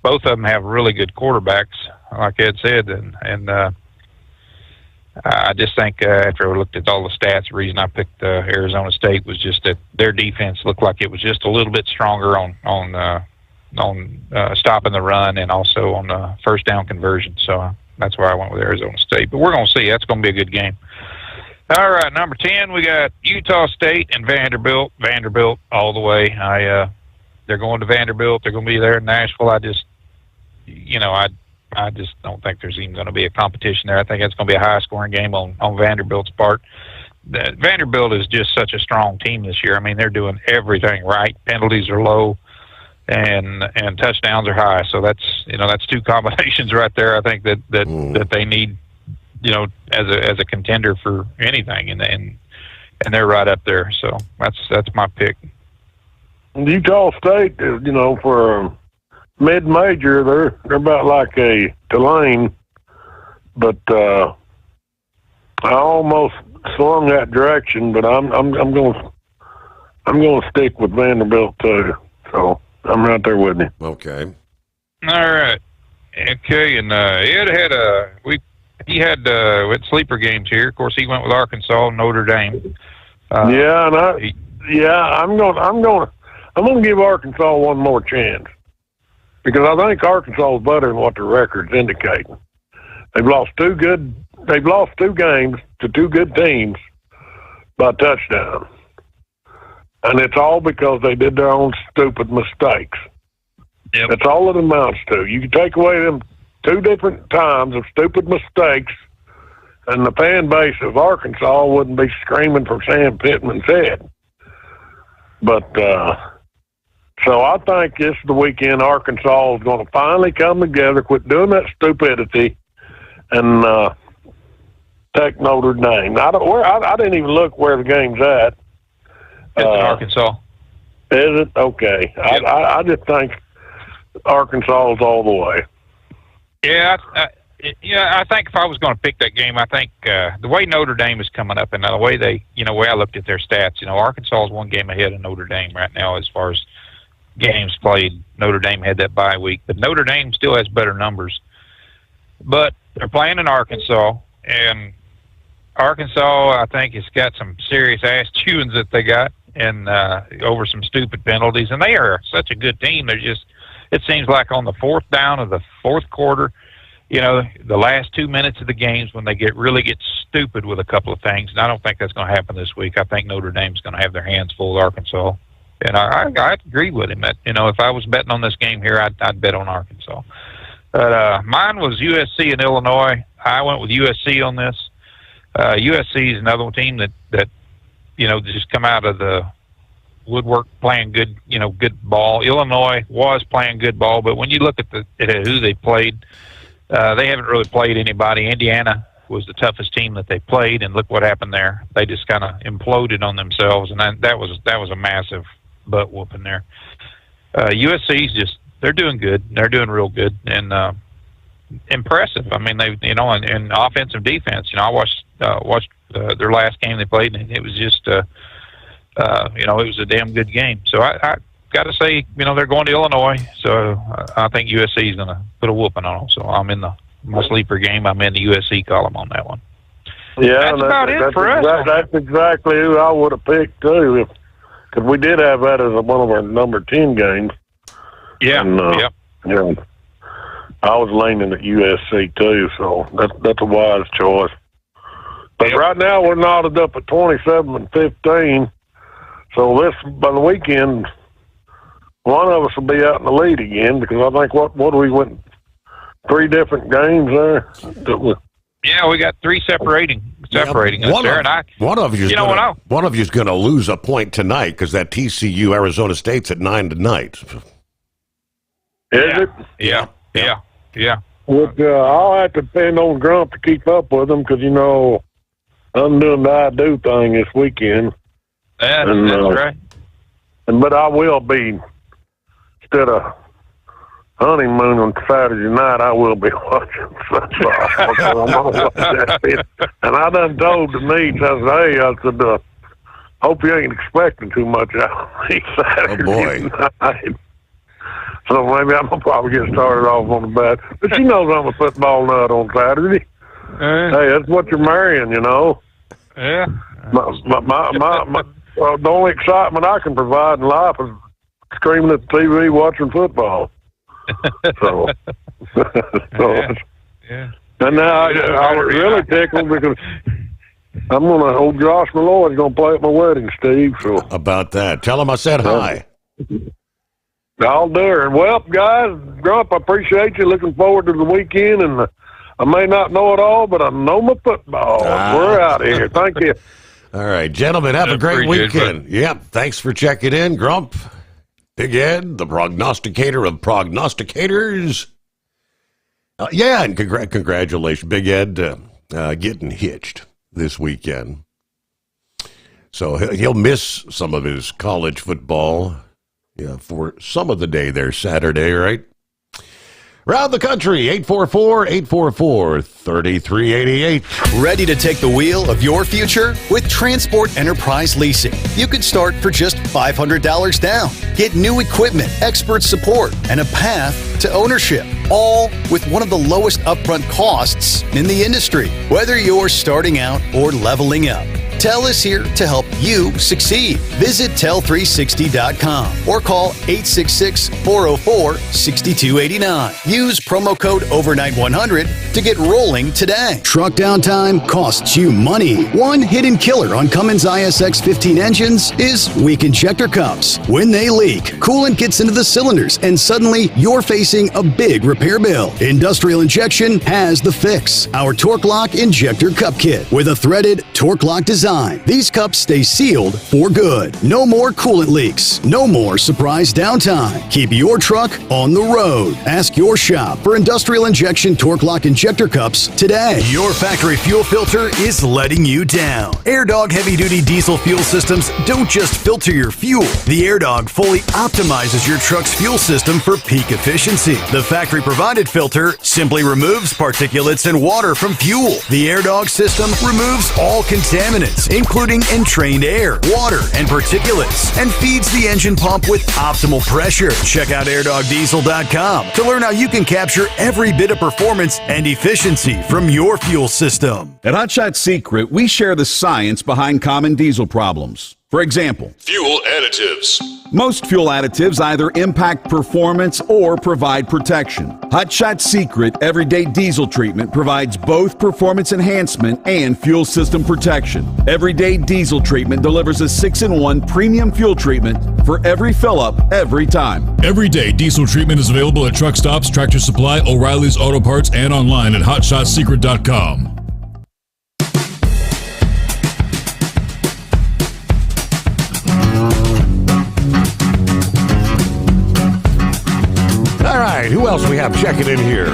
both of them have really good quarterbacks, like Ed said, and I just think after I looked at all the stats, the reason I picked Arizona State was just that their defense looked like it was just a little bit stronger on stopping the run and also on first down conversion. So that's why I went with Arizona State. But we're going to see. That's going to be a good game. All right, number 10, we got Utah State and Vanderbilt. Vanderbilt all the way. They're going to Vanderbilt. They're going to be there in Nashville. I just don't think there's even going to be a competition there. I think it's going to be a high-scoring game on Vanderbilt's part. Vanderbilt is just such a strong team this year. I mean, they're doing everything right. Penalties are low, and touchdowns are high. So that's two combinations right there. I think that they need, as a contender for anything, and they're right up there. So that's my pick. Utah State is, for mid-major, they're about like a Tulane, but I almost swung that direction. But I'm going to stick with Vanderbilt too. So I'm right there with you. Okay. All right. Okay, and Ed had with sleeper games here. Of course, he went with Arkansas and Notre Dame. I'm going to give Arkansas one more chance, because I think Arkansas is better than what the record's indicating. They've lost two games to two good teams by touchdown. And it's all because they did their own stupid mistakes. Yep. That's all it amounts to. You can take away them two different times of stupid mistakes, and the fan base of Arkansas wouldn't be screaming for Sam Pittman's head. But, so I think this is the weekend Arkansas is going to finally come together, quit doing that stupidity, and take Notre Dame. I didn't even look where the game's at. It's in Arkansas. Is it? Okay. Yep. I just think Arkansas is all the way. Yeah, I think if I was going to pick that game, I think the way Notre Dame is coming up and the way way I looked at their stats, Arkansas is one game ahead of Notre Dame right now as far as games played. Notre Dame had that bye week, but Notre Dame still has better numbers. But they're playing in Arkansas, and Arkansas, I think, has got some serious ass chewings that they got, and over some stupid penalties. And they are such a good team. They're just, it seems like on the fourth down of the fourth quarter, the last 2 minutes of the games when they really get stupid with a couple of things. And I don't think that's going to happen this week. I think Notre Dame's going to have their hands full with Arkansas. And I agree with him that, if I was betting on this game here, I'd bet on Arkansas. But mine was USC and Illinois. I went with USC on this. USC is another team that just come out of the woodwork playing good ball. Illinois was playing good ball, but when you look at who they played, they haven't really played anybody. Indiana was the toughest team that they played, and look what happened there. They just kind of imploded on themselves, and that was a massive butt whooping there. USC's they're doing good. They're doing real good and impressive. I mean, they in offensive defense. I watched their last game they played, and it was just it was a damn good game. So I got to say, they're going to Illinois, so I think USC is going to put a whooping on them. So I'm in my sleeper game. I'm in the USC column on that one. Yeah, that's about it for us. That's exactly who I would have picked too, because we did have that as one of our number 10 games. Yeah. And, yep. I was leaning at USC too, so that's a wise choice. But right now we're knotted up at 27-15. So by the weekend, one of us will be out in the lead again, because I think what we went 3 different games there. Yeah, we got 3 separating us there, and one of you's going to lose a point tonight because that TCU Arizona State's at 9 tonight. Is it? Yeah. I'll have to depend on Grump to keep up with them, because I'm doing the I do thing this weekend. That's right. But I will be, instead of honeymoon on Saturday night, I will be watching football. I'm gonna watch that bit. And I done told the niece, I said, hope you ain't expecting too much out of me Saturday night. So maybe I'm gonna probably get started off on the bat. But she knows I'm a football nut on Saturday. Hey, that's what you're marrying, you know. Yeah. The only excitement I can provide in life is screaming at the TV watching football. So, yeah. And now I was really tickled because old Josh Malloy's gonna play at my wedding, Steve. So about that, tell him I said hi. I'll do it. Well, guys, Grump, I appreciate you. Looking forward to the weekend, and I may not know it all, but I know my football. We're out of here. Thank you. All right, gentlemen, have a great weekend. Yep, thanks for checking in, Grump. Big Ed, the prognosticator of prognosticators. And congratulations, Big Ed, getting hitched this weekend. So he'll miss some of his college football for some of the day there Saturday, right? Around the country, 844-844-3388. Ready to take the wheel of your future? With Transport Enterprise Leasing, you can start for just $500 down. Get new equipment, expert support, and a path to ownership, all with one of the lowest upfront costs in the industry. Whether you're starting out or leveling up, TEL is here to help you succeed. Visit tel360.com or call 866-404-6289. Use promo code OVERNIGHT100 to get rolling today. Truck downtime costs you money. One hidden killer on Cummins ISX 15 engines is weak injector cups. When they leak, coolant gets into the cylinders and suddenly you're facing a big repair bill. Industrial Injection has the fix. Our Torque Lock Injector Cup Kit with a threaded Torque Lock design. These cups stay sealed for good. No more coolant leaks. No more surprise downtime. Keep your truck on the road. Ask your shop for Industrial Injection Torque Lock Injector Cups today. Your factory fuel filter is letting you down. AirDog heavy-duty diesel fuel systems don't just filter your fuel. The AirDog fully optimizes your truck's fuel system for peak efficiency. The factory-provided filter simply removes particulates and water from fuel. The AirDog system removes all contaminants, including entrained air, water, and particulates, and feeds the engine pump with optimal pressure. Check out airdogdiesel.com to learn how you can capture every bit of performance and efficiency from your fuel system. At Hot Shot Secret, we share the science behind common diesel problems. For example, fuel additives. Most fuel additives either impact performance or provide protection. Hot Shot Secret Everyday Diesel Treatment provides both performance enhancement and fuel system protection. Everyday Diesel Treatment delivers a 6-in-1 premium fuel treatment for every fill-up, every time. Everyday Diesel Treatment is available at truck stops, Tractor Supply, O'Reilly's Auto Parts, and online at HotShotSecret.com. All right, who else we have checking in here?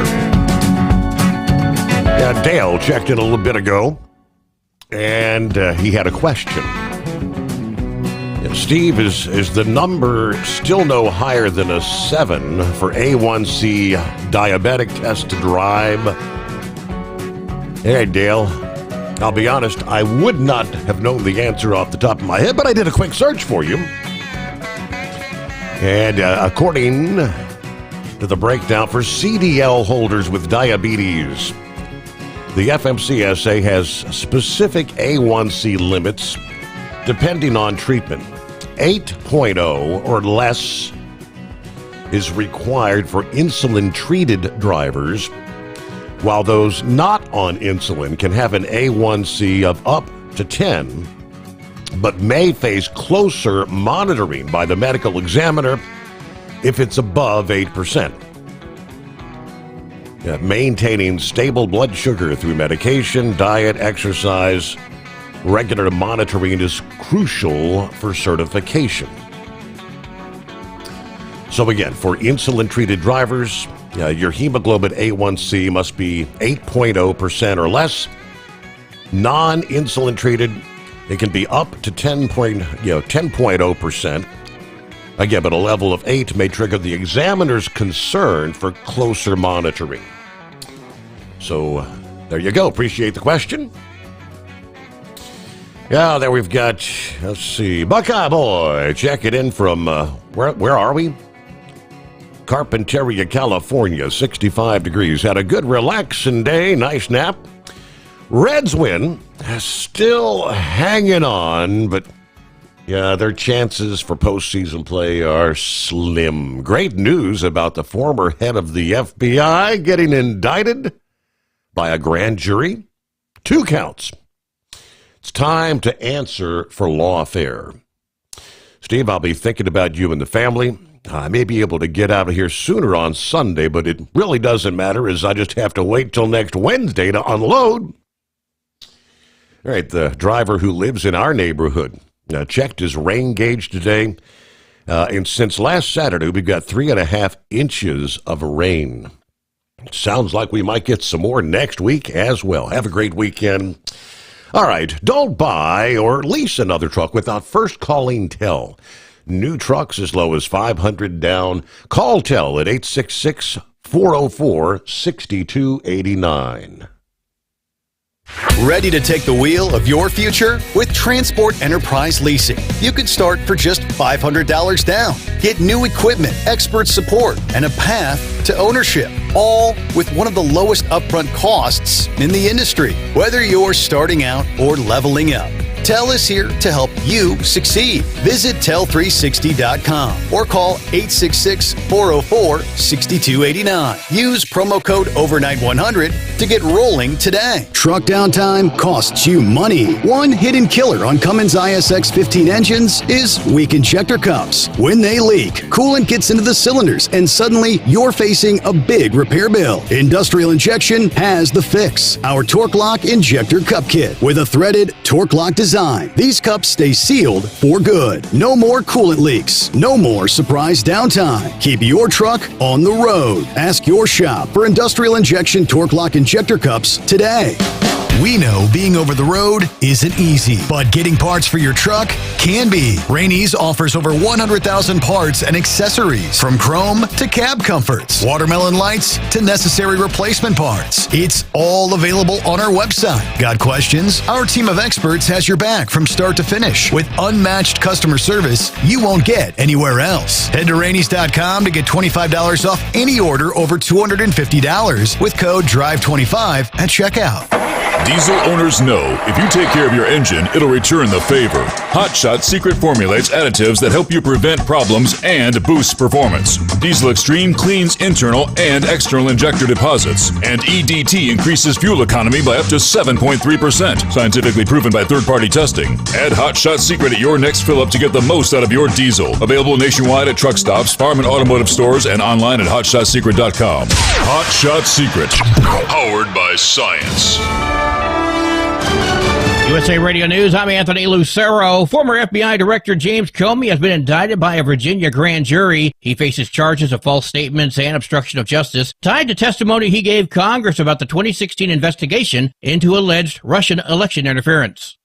Dale checked in a little bit ago, and he had a question. Steve, is the number still no higher than a 7 for A1C diabetic test to drive? Hey, Dale, I'll be honest, I would not have known the answer off the top of my head, but I did a quick search for you. And according to the breakdown for CDL holders with diabetes, the FMCSA has specific A1C limits depending on treatment. 8.0 or less is required for insulin-treated drivers, while those not on insulin can have an A1C of up to 10, but may face closer monitoring by the medical examiner if it's above 8%. Maintaining stable blood sugar through medication, diet, exercise, regular monitoring is crucial for certification. So again, for insulin-treated drivers, your hemoglobin A1C must be 8.0% or less. Non-insulin treated, it can be up to 10.0%. Again, but a level of 8 may trigger the examiner's concern for closer monitoring. So, there you go. Appreciate the question. Yeah, there we've got, let's see, Buckeye Boy. Check it in from, where are we? Carpinteria, California, 65 degrees. Had a good relaxing day, nice nap. Reds win, still hanging on, but yeah, their chances for postseason play are slim. Great news about the former head of the FBI getting indicted by a grand jury. 2 counts. It's time to answer for lawfare. Steve, I'll be thinking about you and the family. I may be able to get out of here sooner on Sunday, but it really doesn't matter as I just have to wait till next Wednesday to unload. All right, the driver who lives in our neighborhood checked his rain gauge today, and since last Saturday, we've got 3.5 inches of rain. Sounds like we might get some more next week as well. Have a great weekend. All right, don't buy or lease another truck without first calling Tell. New trucks as low as $500 down. Call Tell at 866-404-6289. Ready to take the wheel of your future? With Transport Enterprise Leasing, you can start for just $500 down. Get new equipment, expert support, and a path to ownership, all with one of the lowest upfront costs in the industry, whether you're starting out or leveling up. Tell is here to help you succeed. Visit Tell360.com or call 866-404-6289. Use promo code OVERNIGHT100 to get rolling today. Truck downtime costs you money. One hidden killer on Cummins ISX 15 engines is weak injector cups. When they leak, coolant gets into the cylinders and suddenly you're facing a big repair bill. Industrial Injection has the fix. Our Torque Lock Injector Cup Kit with a threaded Torque Lock design. These cups stay sealed for good. No more coolant leaks. No more surprise downtime. Keep your truck on the road. Ask your shop for Industrial Injection Torque Lock Injector Cups today. We know being over the road isn't easy, but getting parts for your truck can be. Rainey's offers over 100,000 parts and accessories, from chrome to cab comforts, watermelon lights to necessary replacement parts. It's all available on our website. Got questions? Our team of experts has your back from start to finish with unmatched customer service you won't get anywhere else. Head to Rainey's.com to get $25 off any order over $250 with code DRIVE25 at checkout. Diesel owners know if you take care of your engine, it'll return the favor. Hot Shot Secret formulates additives that help you prevent problems and boost performance. Diesel Extreme cleans internal and external injector deposits, and EDT increases fuel economy by up to 7.3%, scientifically proven by third-party testing. Add Hot Shot Secret at your next fill-up to get the most out of your diesel. Available nationwide at truck stops, farm and automotive stores, and online at hotshotsecret.com. Hot Shot Secret, powered by science. USA Radio News, I'm Anthony Lucero. Former FBI Director James Comey has been indicted by a Virginia grand jury. He faces charges of false statements and obstruction of justice tied to testimony he gave Congress about the 2016 investigation into alleged Russian election interference.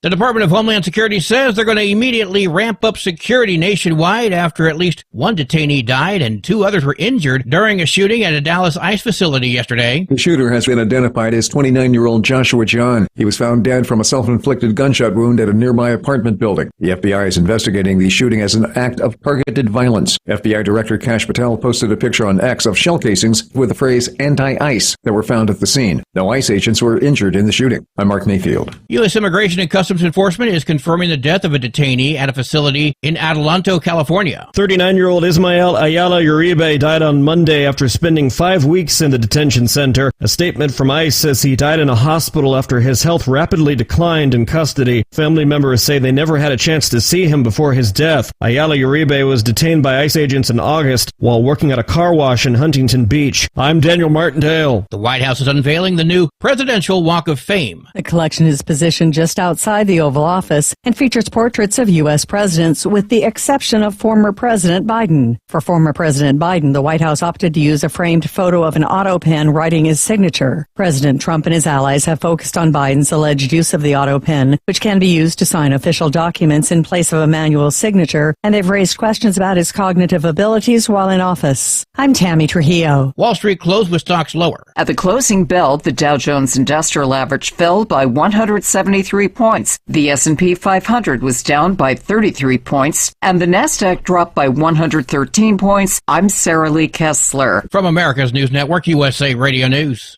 The Department of Homeland Security says they're going to immediately ramp up security nationwide after at least one detainee died and 2 others were injured during a shooting at a Dallas ICE facility yesterday. The shooter has been identified as 29-year-old Joshua John. He was found dead from a self-inflicted gunshot wound at a nearby apartment building. The FBI is investigating the shooting as an act of targeted violence. FBI Director Kash Patel posted a picture on X of shell casings with the phrase anti-ICE that were found at the scene. No ICE agents were injured in the shooting. I'm Mark Mayfield. U.S. Immigration and Customs Enforcement is confirming the death of a detainee at a facility in Adelanto, California. 39-year-old Ismael Ayala Uribe died on Monday after spending 5 weeks in the detention center. A statement from ICE says he died in a hospital after his health rapidly declined in custody. Family members say they never had a chance to see him before his death. Ayala Uribe was detained by ICE agents in August while working at a car wash in Huntington Beach. I'm Daniel Martindale. The White House is unveiling the new Presidential Walk of Fame. The collection is positioned just outside inside the Oval Office and features portraits of U.S. presidents, with the exception of former President Biden. For former President Biden, the White House opted to use a framed photo of an auto pen writing his signature. President Trump and his allies have focused on Biden's alleged use of the auto pen, which can be used to sign official documents in place of a manual signature, and they've raised questions about his cognitive abilities while in office. I'm Tammy Trujillo. Wall Street closed with stocks lower. At the closing bell, the Dow Jones Industrial Average fell by 173 points. The S&P 500 was down by 33 points, and the Nasdaq dropped by 113 points. I'm Sarah Lee Kessler. From America's News Network, USA Radio News.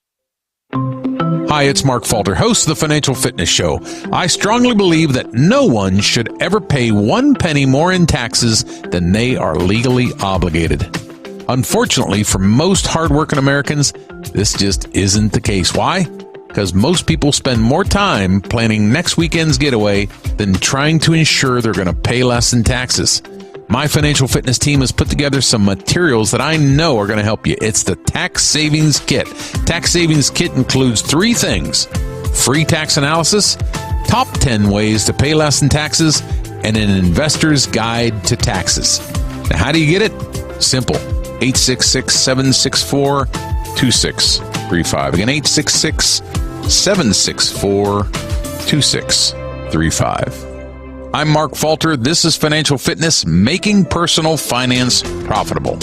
Hi, it's Mark Falter, host of the Financial Fitness Show. I strongly believe that no one should ever pay 1 penny more in taxes than they are legally obligated. Unfortunately, for most hardworking Americans, this just isn't the case. Why? Because most people spend more time planning next weekend's getaway than trying to ensure they're going to pay less in taxes. My financial fitness team has put together some materials that I know are going to help you. It's the Tax Savings Kit. Tax Savings Kit includes 3 things: free tax analysis, top 10 ways to pay less in taxes, and an investor's guide to taxes. Now, how do you get it? Simple. 866-764-2635. Again, 866-764-2635. I'm Mark Falter. This is Financial Fitness, making personal finance profitable.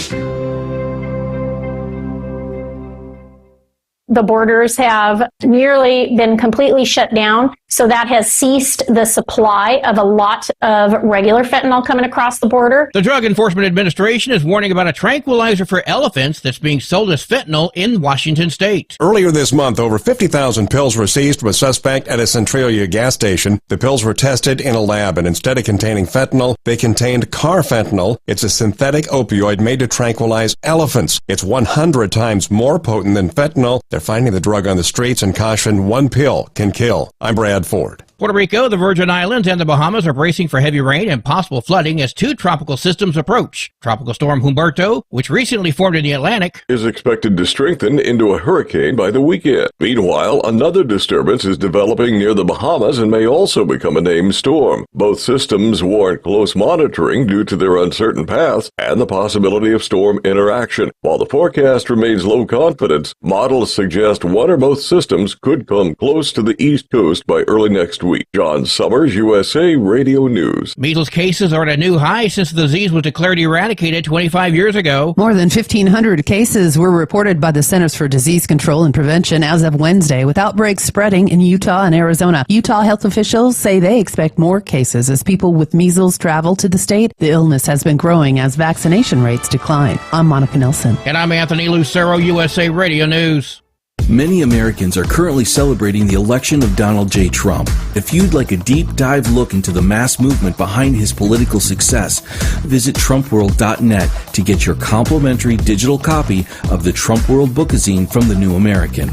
The borders have nearly been completely shut down, so that has ceased the supply of a lot of regular fentanyl coming across the border. The Drug Enforcement Administration is warning about a tranquilizer for elephants that's being sold as fentanyl in Washington state. Earlier this month, over 50,000 pills were seized from a suspect at a Centralia gas station. The pills were tested in a lab, and instead of containing fentanyl, they contained carfentanil. It's a synthetic opioid made to tranquilize elephants. It's 100 times more potent than fentanyl. They're finding the drug on the streets and caution 1 pill can kill. I'm Brad Ford. Puerto Rico, the Virgin Islands, and the Bahamas are bracing for heavy rain and possible flooding as 2 tropical systems approach. Tropical storm Humberto, which recently formed in the Atlantic, is expected to strengthen into a hurricane by the weekend. Meanwhile, another disturbance is developing near the Bahamas and may also become a named storm. Both systems warrant close monitoring due to their uncertain paths and the possibility of storm interaction. While the forecast remains low confidence, models suggest one or both systems could come close to the east coast by early next week. John Sommers, USA Radio News. Measles cases are at a new high since the disease was declared eradicated 25 years ago. More than 1,500 cases were reported by the Centers for Disease Control and Prevention as of Wednesday, with outbreaks spreading in Utah and Arizona. Utah health officials say they expect more cases as people with measles travel to the state. The illness has been growing as vaccination rates decline. I'm Monica Nelson. And I'm Anthony Lucero, USA Radio News. Many Americans are currently celebrating the election of Donald J. Trump. If you'd like a deep dive look into the mass movement behind his political success, visit TrumpWorld.net to get your complimentary digital copy of the Trump World Bookazine from the New American.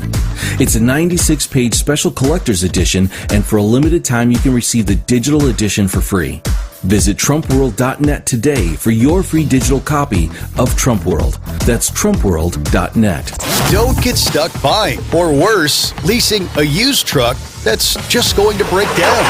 It's a 96-page special collector's edition, and for a limited time you can receive the digital edition for free. Visit TrumpWorld.net today for your free digital copy of Trump World. That's TrumpWorld.net. Don't get stuck buying, or worse, leasing a used truck that's just going to break down.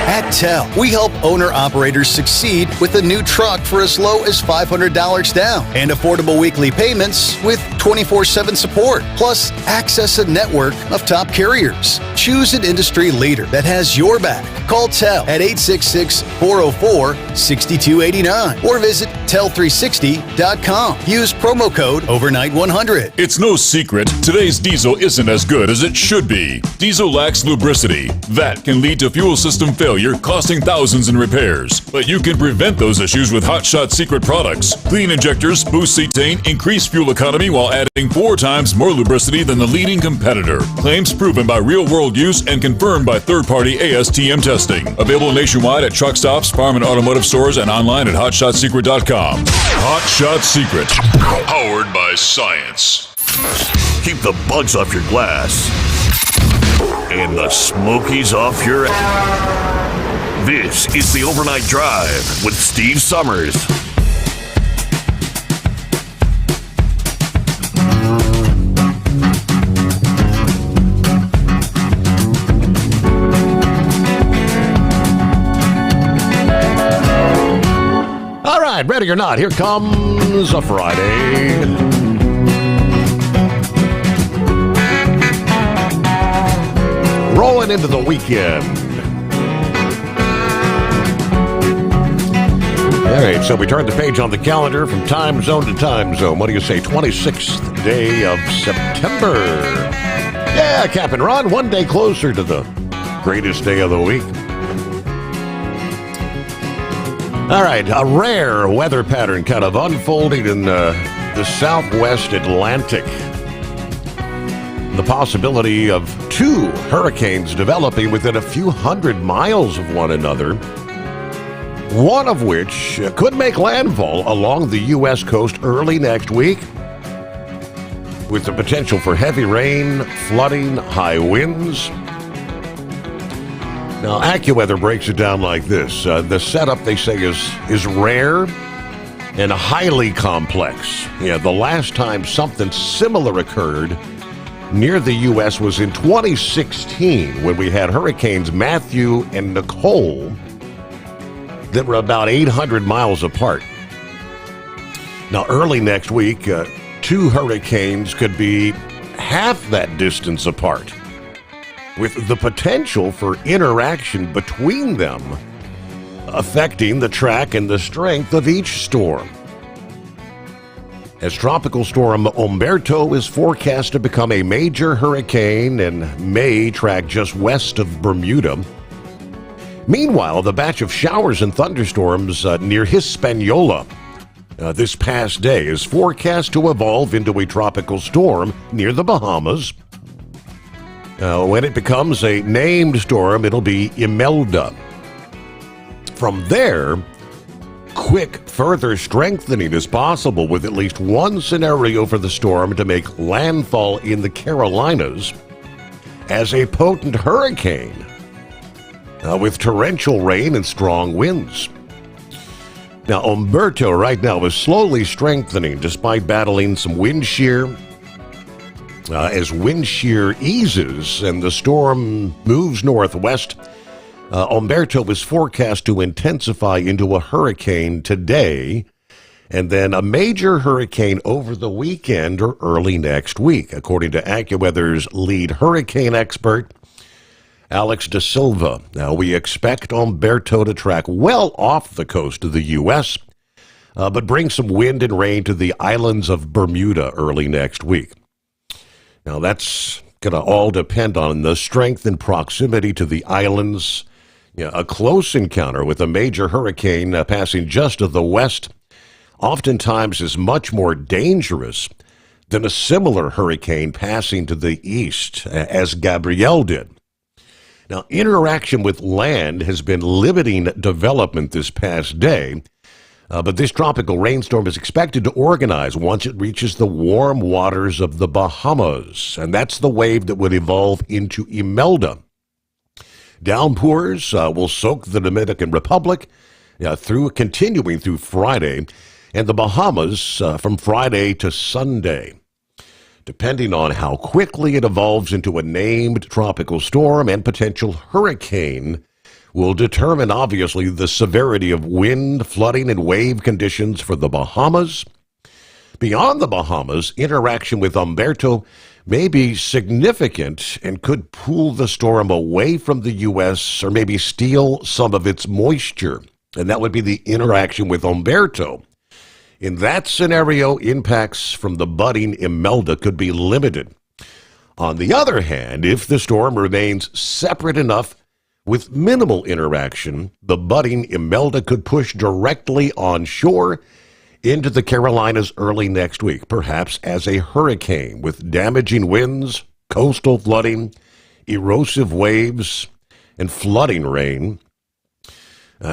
At TEL, we help owner-operators succeed with a new truck for as low as $500 down and affordable weekly payments with 24/7 support, plus access a network of top carriers. Choose an industry leader that has your back. Call TEL at 866-404-6289 or visit tel360.com. Use promo code overnight100. It's no secret, today's diesel isn't as good as it should be. Diesel lacks lubricity. That can lead to fuel system failure, costing thousands in repairs. But you can prevent those issues with Hot Shot Secret products. Clean injectors, boost cetane, increase fuel economy while adding 4 times more lubricity than the leading competitor. Claims proven by real-world use and confirmed by third-party ASTM testing. Available nationwide at truck stops, farm and automotive stores, and online at hotshotsecret.com. Hot Shot Secret. Powered by science. Keep the bugs off your glass and the smokies off your ass. This is the Overnight Drive with Steve Sommers. Ready or not, here comes a Friday. Rolling into the weekend. All right, so we turn the page on the calendar from time zone to time zone. What do you say, 26th day of September? Yeah, Cap and Ron, one day closer to the greatest day of the week. All right, a rare weather pattern kind of unfolding in the southwest Atlantic. The possibility of two hurricanes developing within a few hundred miles of one another, one of which could make landfall along the U.S. coast early next week, with the potential for heavy rain, flooding, high winds. Now, AccuWeather breaks it down like this. The setup, they say, is rare and highly complex. Yeah, the last time something similar occurred near the U.S. was in 2016, when we had hurricanes Matthew and Nicole that were about 800 miles apart. Now, early next week, two hurricanes could be half that distance apart, with the potential for interaction between them affecting the track and the strength of each storm. As Tropical Storm Umberto is forecast to become a major hurricane and may track just west of Bermuda. Meanwhile, the batch of showers and thunderstorms near Hispaniola this past day is forecast to evolve into a tropical storm near the Bahamas. When it becomes a named storm, it'll be Imelda. From there, quick further strengthening is possible, with at least one scenario for the storm to make landfall in the Carolinas as a potent hurricane, with torrential rain and strong winds. Now, Umberto right now is slowly strengthening despite battling some wind shear. As wind shear eases and the storm moves northwest, Umberto is forecast to intensify into a hurricane today, and then a major hurricane over the weekend or early next week, according to AccuWeather's lead hurricane expert, Alex Da Silva. Now, we expect Umberto to track well off the coast of the U.S., but bring some wind and rain to the islands of Bermuda early next week. Now, that's going to all depend on the strength and proximity to the islands. A close encounter with a major hurricane passing just to the west oftentimes is much more dangerous than a similar hurricane passing to the east, as Gabrielle did. Now, interaction with land has been limiting development this past day, but this tropical rainstorm is expected to organize once it reaches the warm waters of the Bahamas, and that's the wave that would evolve into Imelda. Downpours will soak the Dominican Republic continuing through Friday, and the Bahamas from Friday to Sunday. Depending on how quickly it evolves into a named tropical storm and potential hurricane, will determine, obviously, the severity of wind, flooding, and wave conditions for the Bahamas. Beyond the Bahamas, interaction with Umberto may be significant and could pull the storm away from the U.S. or maybe steal some of its moisture, and that would be the interaction with Umberto. In that scenario, impacts from the budding Imelda could be limited. On the other hand, if the storm remains separate enough with minimal interaction, the budding Imelda could push directly onshore into the Carolinas early next week, perhaps as a hurricane with damaging winds, coastal flooding, erosive waves, and flooding rain.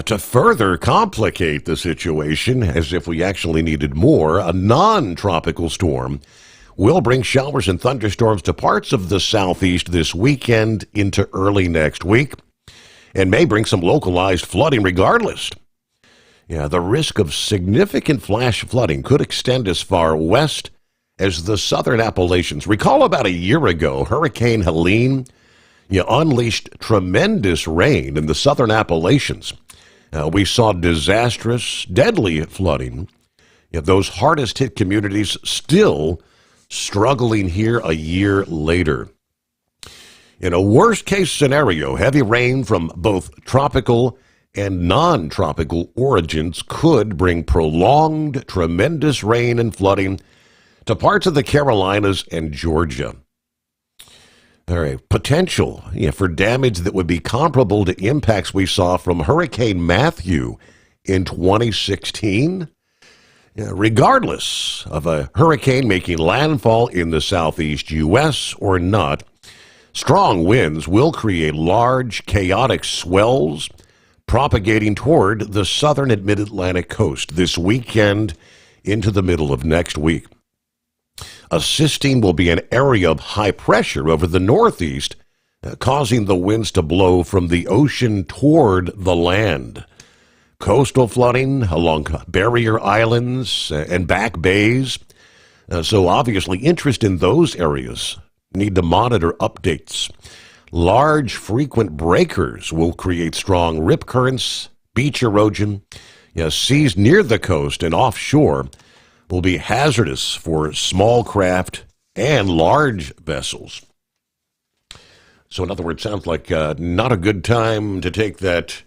To further complicate the situation, as if we actually needed more, a non-tropical storm will bring showers and thunderstorms to parts of the southeast this weekend into early next week, and may bring some localized flooding regardless. The risk of significant flash flooding could extend as far west as the southern Appalachians. Recall about a year ago, Hurricane Helene unleashed tremendous rain in the southern Appalachians. We saw disastrous, deadly flooding. Those hardest hit communities still struggling here a year later. In a worst case scenario, heavy rain from both tropical and non-tropical origins could bring prolonged, tremendous rain and flooding to parts of the Carolinas and Georgia. All right, potential for damage that would be comparable to impacts we saw from Hurricane Matthew in 2016. Regardless of a hurricane making landfall in the southeast U.S. or not, strong winds will create large, chaotic swells propagating toward the southern and mid-Atlantic coast this weekend into the middle of next week. Assisting will be an area of high pressure over the northeast, causing the winds to blow from the ocean toward the land. Coastal flooding along barrier islands and back bays. So obviously interest in those areas. Need to monitor updates. Large, frequent breakers will create strong rip currents, beach erosion. Seas near the coast and offshore will be hazardous for small craft and large vessels. So in other words, sounds like not a good time to take that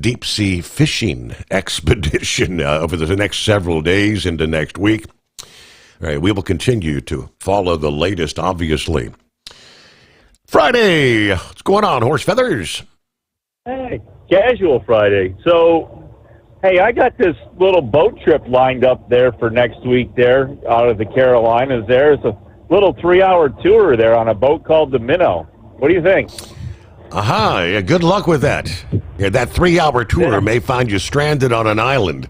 deep sea fishing expedition over the next several days into next week. All right, we will continue to follow the latest, obviously. Friday, what's going on, Horse Feathers? Hey, Casual Friday. So, hey, I got this little boat trip lined up there for next week there out of the Carolinas there. It's a little 3-hour tour there on a boat called the Minnow. What do you think? Aha, yeah, good luck with that. That 3-hour tour may find you stranded on an island.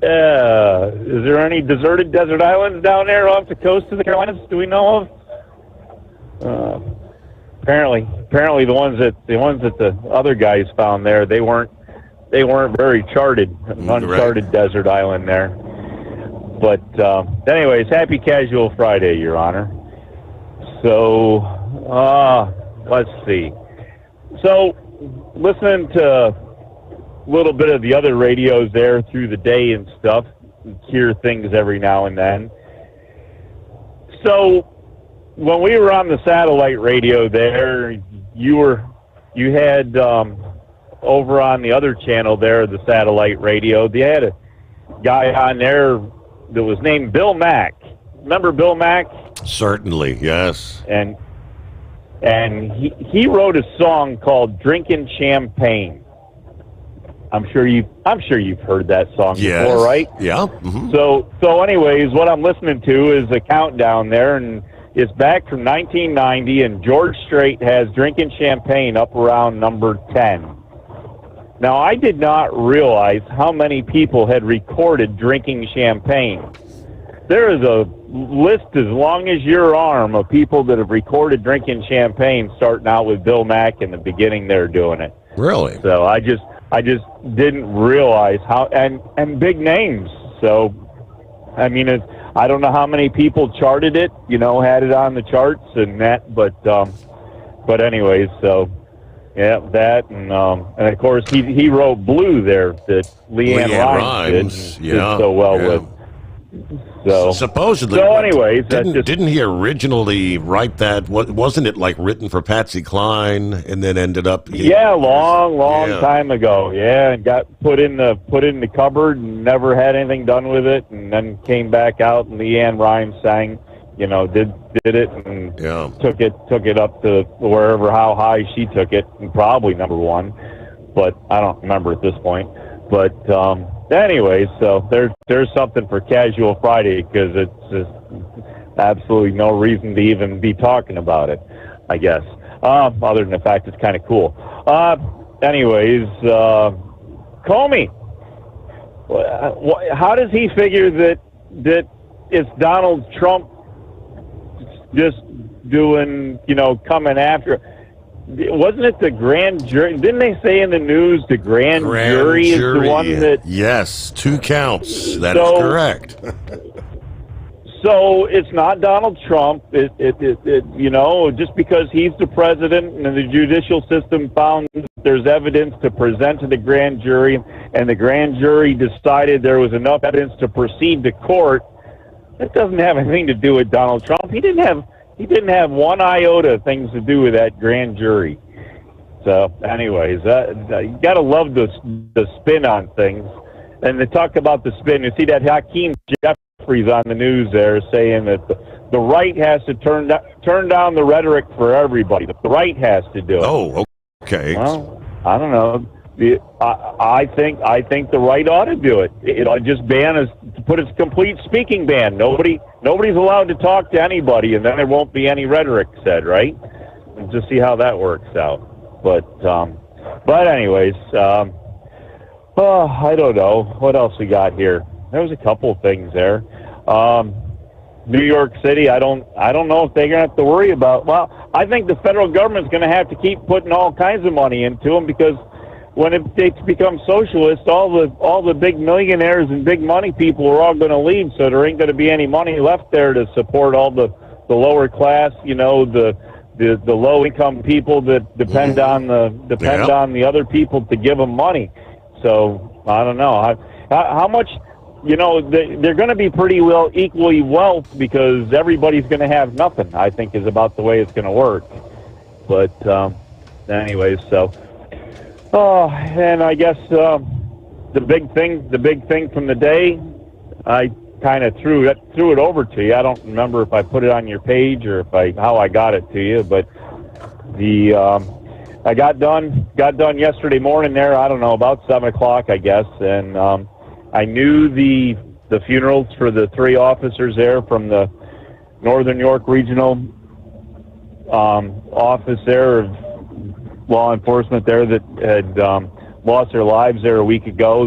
Is there any deserted desert islands down there off the coast of the Carolinas? Do we know of? Apparently, the ones that the other guys found there, they weren't very charted, uncharted desert island there. But anyways, happy Casual Friday, Your Honor. So let's see. So listening to a little bit of the other radios there through the day and stuff, hear things every now and then. So when we were on the satellite radio there, you had over on the other channel there, the satellite radio, they had a guy on there that was named Bill Mack. Remember Bill Mack? Certainly, yes. And he wrote a song called "Drinking Champagne." I'm sure you've heard that song before, right? Yeah. Mm-hmm. So anyways, what I'm listening to is a countdown there, and it's back from 1990, and George Strait has "Drinking Champagne" up around number 10. Now, I did not realize how many people had recorded "Drinking Champagne." There is a list as long as your arm of people that have recorded "Drinking Champagne," starting out with Bill Mack in the beginning there doing it. Really? So I just didn't realize how, and big names. So, I mean, I don't know how many people charted it, had it on the charts and that, but anyways, so yeah, that and of course he wrote "Blue" there that Leanne Rimes did so well with. So supposedly, so anyways, didn't he originally write that? Wasn't it like written for Patsy Cline and then ended up? Long time ago. Yeah, and got put in the cupboard and never had anything done with it, and then came back out and Leanne Rimes sang, did it and took it up to wherever, how high she took it, and probably number one, but I don't remember at this point. But anyways, so there's something for Casual Friday, because it's just absolutely no reason to even be talking about it, I guess, other than the fact it's kind of cool. Anyways, Comey, how does he figure that it's Donald Trump just doing, coming after? Wasn't it the grand jury? Didn't they say in the news the grand jury is the one that... Yes, 2 counts. That is correct. So it's not Donald Trump. You know, just because he's the president and the judicial system found there's evidence to present to the grand jury, and the grand jury decided there was enough evidence to proceed to court. That doesn't have anything to do with Donald Trump. He didn't have one iota of things to do with that grand jury. So, anyways, you gotta love the spin on things. And to talk about the spin, you see that Hakeem Jeffries on the news there saying that the right has to turn down the rhetoric for everybody. The right has to do it. Oh, okay. Well, I don't know. I think the right ought to do it. It ought to just put a complete speaking ban. Nobody's allowed to talk to anybody, and then there won't be any rhetoric said, right? And just see how that works out. But anyways, I don't know what else we got here. There was a couple of things there. New York City, I don't know if they're going to have to worry about. Well, I think the federal government's going to have to keep putting all kinds of money into them, because when it becomes socialist, all the big millionaires and big money people are all going to leave, so there ain't going to be any money left there to support all the lower class, you know, the low income people that depend on the other people to give them money. So I don't know how much. You know, they're going to be pretty well equally wealth, because everybody's going to have nothing, I think, is about the way it's going to work. But anyways, so and I guess the big thing from the day, I kind of threw it over to you. I don't remember if I put it on your page or how I got it to you, but I got done yesterday morning there. I don't know, about 7 o'clock, I guess, and I knew the funerals for the 3 officers there from the Northern York Regional office there of law enforcement there that had lost their lives there a week ago.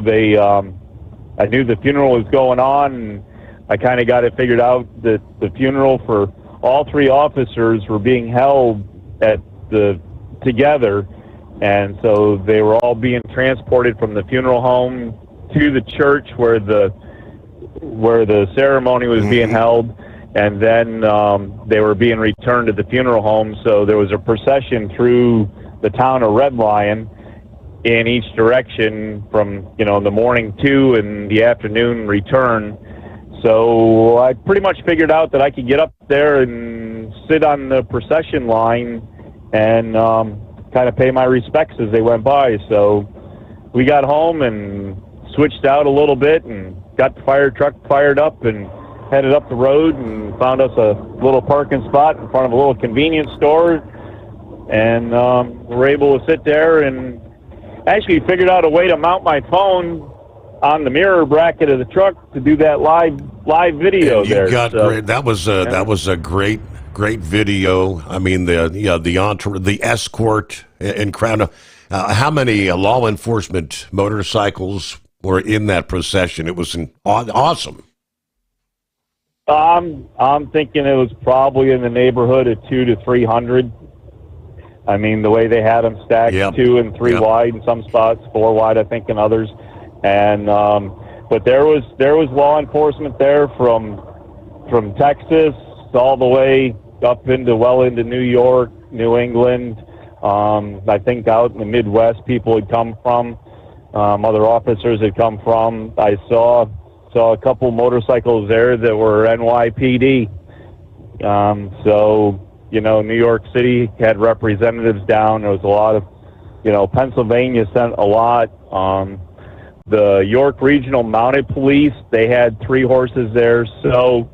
I knew the funeral was going on, and I kind of got it figured out that the funeral for all 3 officers were being held together, and so they were all being transported from the funeral home to the church where the ceremony was being held, and then they were being returned to the funeral home. So there was a procession through the town of Red Lion in each direction from, you know, the morning to and the afternoon return. So I pretty much figured out that I could get up there and sit on the procession line and kind of pay my respects as they went by. So we got home and switched out a little bit and got the fire truck fired up and headed up the road and found us a little parking spot in front of a little convenience store, and were able to sit there and actually figured out a way to mount my phone on the mirror bracket of the truck to do that live video. And you there. got great. That was a great video. I mean, the escort and crowd. How many law enforcement motorcycles were in that procession? It was awesome. I'm thinking it was probably in the neighborhood of 200 to 300. I mean, the way they had them stacked, 2 and 3 wide in some spots, 4 wide, I think, in others. And but there was law enforcement there from Texas all the way up into New York, New England. I think out in the Midwest, people had come from. Other officers had come from. I saw a couple motorcycles there that were NYPD. So, you know, New York City had representatives down. There was a lot of, you know, Pennsylvania sent a lot. The York Regional Mounted Police, they had 3 horses there. So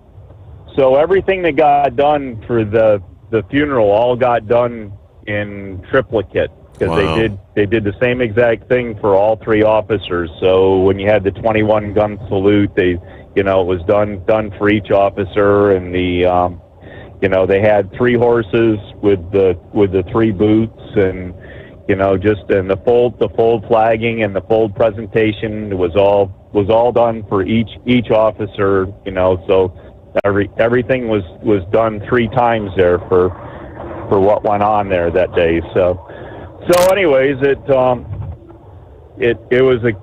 everything that got done for the funeral all got done in triplicate, because they did the same exact thing for all 3 officers. So when you had the 21 gun salute, it was done for each officer, and they had 3 horses with the 3 boots, and and the fold flagging and the fold presentation was all done for each officer. So everything was done 3 times there for what went on there that day. So anyways, it was a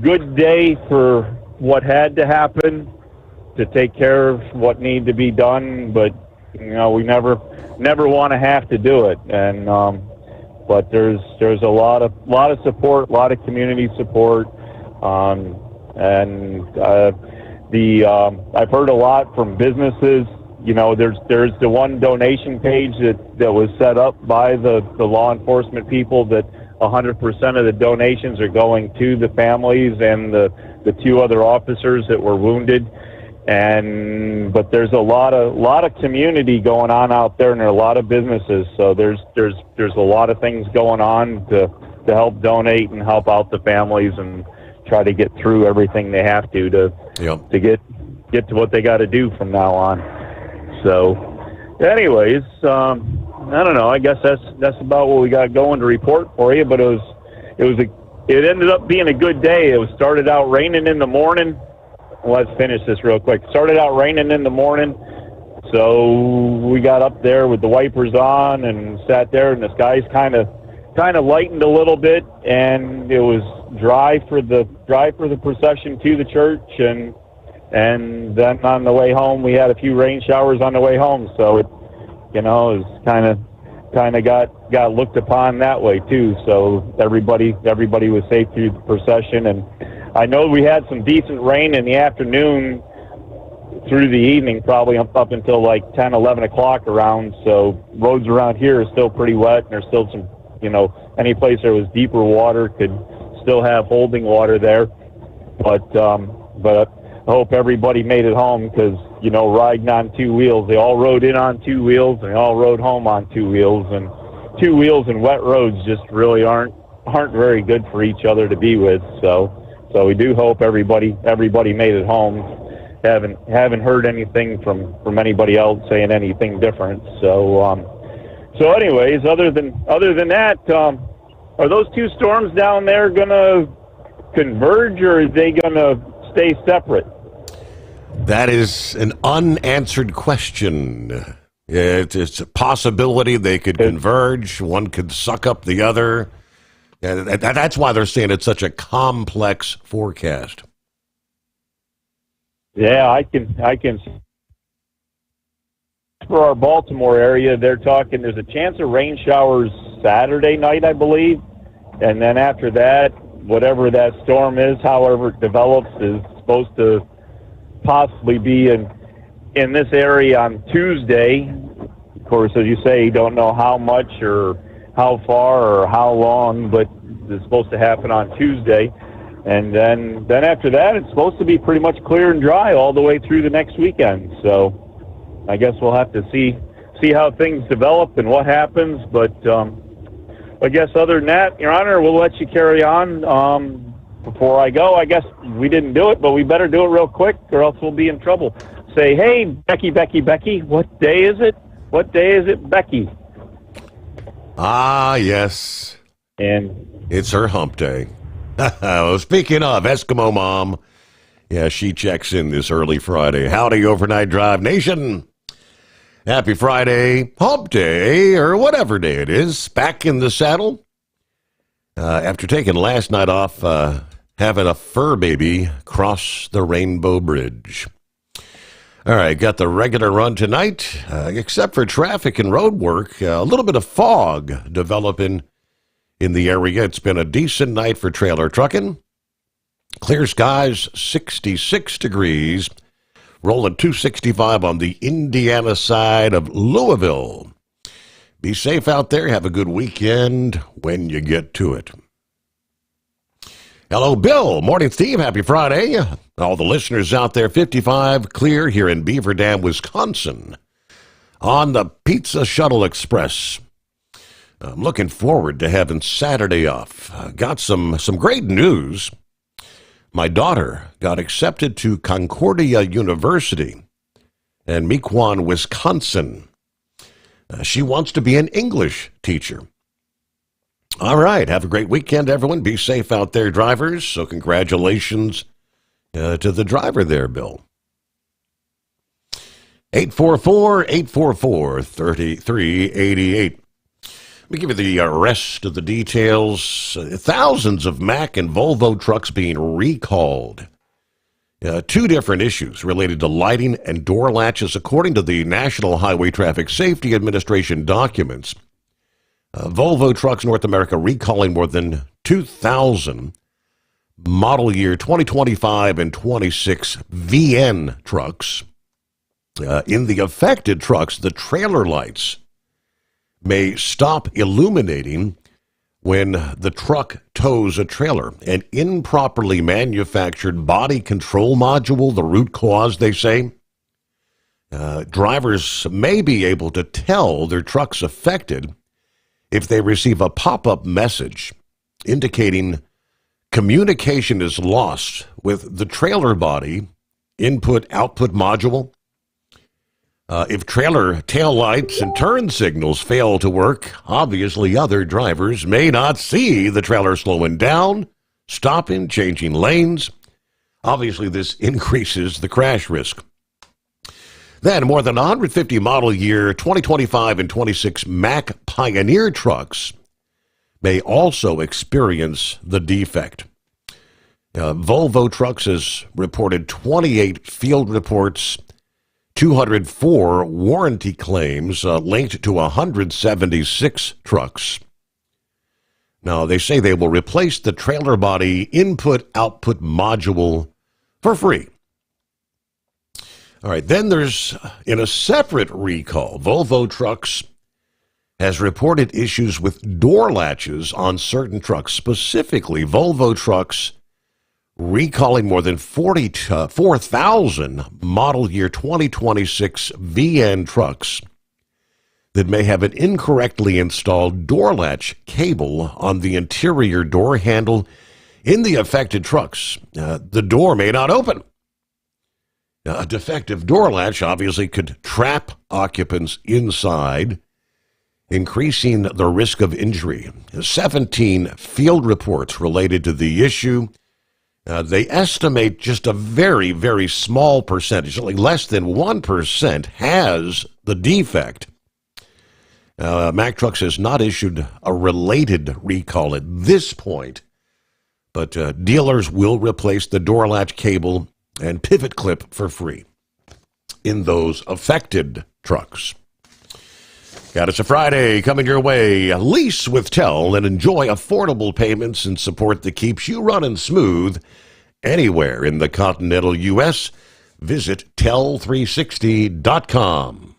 good day for what had to happen. to take care of what need to be done, but we never want to have to do it. And but there's a lot of support, a lot of community support, and I've heard a lot from businesses. There's the one donation page that was set up by the law enforcement people that 100% of the donations are going to the families and the 2 other officers that were wounded. But there's a lot of community going on out there, and there are a lot of businesses. So there's a lot of things going on to help donate and help out the families and try to get through everything they have to get to what they got to do from now on. So, anyways, I don't know. I guess that's about what we got going to report for you. But it ended up being a good day. It started out raining in the morning. Let's finish this real quick. Started out raining in the morning, so we got up there with the wipers on and sat there, and the skies kind of lightened a little bit, and it was dry for the procession to the church, and then on the way home we had a few rain showers on the way home, so it was kind of got looked upon that way too. So everybody was safe through the procession, and I know we had some decent rain in the afternoon through the evening, probably up until like 10, 11 o'clock around. So roads around here are still pretty wet, and there's still some, any place there was deeper water could still have holding water there. But I hope everybody made it home because, riding on 2 wheels, they all rode in on 2 wheels and they all rode home on 2 wheels. And 2 wheels and wet roads just really aren't very good for each other to be with. So we do hope everybody made it home. Haven't heard anything from anybody else saying anything different. So anyways, other than that, are those 2 storms down there gonna converge, or are they gonna stay separate? That is an unanswered question. It's a possibility they could converge. One could suck up the other. That's why they're saying it's such a complex forecast. Yeah, I can. For our Baltimore area, they're talking there's a chance of rain showers Saturday night, I believe. And then after that, whatever that storm is, however it develops, is supposed to possibly be in this area on Tuesday. Of course, as you say, you don't know how much or how far or how long, but it's supposed to happen on Tuesday. And then after that, it's supposed to be pretty much clear and dry all the way through the next weekend. So I guess we'll have to see how things develop and what happens. But I guess other than that, Your Honor, we'll let you carry on. Before I go, I guess we didn't do it, but we better do it real quick or else we'll be in trouble. Say, hey, Becky, what day is it? What day is it, Becky? Ah, yes. And it's her hump day. Speaking of Eskimo Mom, yeah, she checks in this early Friday. Howdy, Overnight Drive Nation. Happy Friday, hump day, or whatever day it is. Back in the saddle. After taking last night off, having a fur baby cross the Rainbow Bridge. All right, got the regular run tonight, except for traffic and road work. A little bit of fog developing in the area. It's been a decent night for trailer trucking. Clear skies, 66 degrees. Rolling 265 on the Indiana side of Louisville. Be safe out there. Have a good weekend when you get to it. Hello, Bill. Morning, Steve. Happy Friday. All the listeners out there, 55 clear here in Beaver Dam, Wisconsin, on the Pizza Shuttle Express. I'm looking forward to having Saturday off. Got some great news. My daughter got accepted to Concordia University in Mequon, Wisconsin. She wants to be an English teacher. All right. Have a great weekend, everyone. Be safe out there, drivers. So congratulations to the driver there, Bill. 844-844-3388. Let me give you the rest of the details. Thousands of Mack and Volvo trucks being recalled Two different issues related to lighting and door latches, according to the National Highway Traffic Safety Administration documents. Volvo Trucks North America recalling more than 2,000 model year 2025 and 26 VN trucks. In the affected trucks, the trailer lights may stop illuminating when the truck tows a trailer. An improperly manufactured body control module, the root cause, they say. Drivers may be able to tell their truck's affected if they receive a pop-up message indicating communication is lost with the trailer body input-output module. If trailer tail lights and turn signals fail to work, obviously other drivers may not see the trailer slowing down, stopping, changing lanes. Obviously, this increases the crash risk. Then, more than 150 model year 2025 and 26 Mack Pioneer trucks may also experience the defect. Volvo Trucks has reported 28 field reports, 204 warranty claims linked to 176 trucks. Now, they say they will replace the trailer body input-output module for free. All right, then there's, in a separate recall, Volvo Trucks has reported issues with door latches on certain trucks. Specifically, Volvo Trucks recalling more than 4,000 model year 2026 VN trucks that may have an incorrectly installed door latch cable on the interior door handle in the affected trucks. The door may not open. A defective door latch obviously could trap occupants inside, increasing the risk of injury. 17 field reports related to the issue. They estimate just a very, very small percentage, only less than 1%, has the defect. Mack Trucks has not issued a related recall at this point, but dealers will replace the door latch cable and pivot clip for free in those affected trucks. Got us a Friday coming your way. Lease with Tel and enjoy affordable payments and support that keeps you running smooth anywhere in the continental U.S. Visit tel360.com.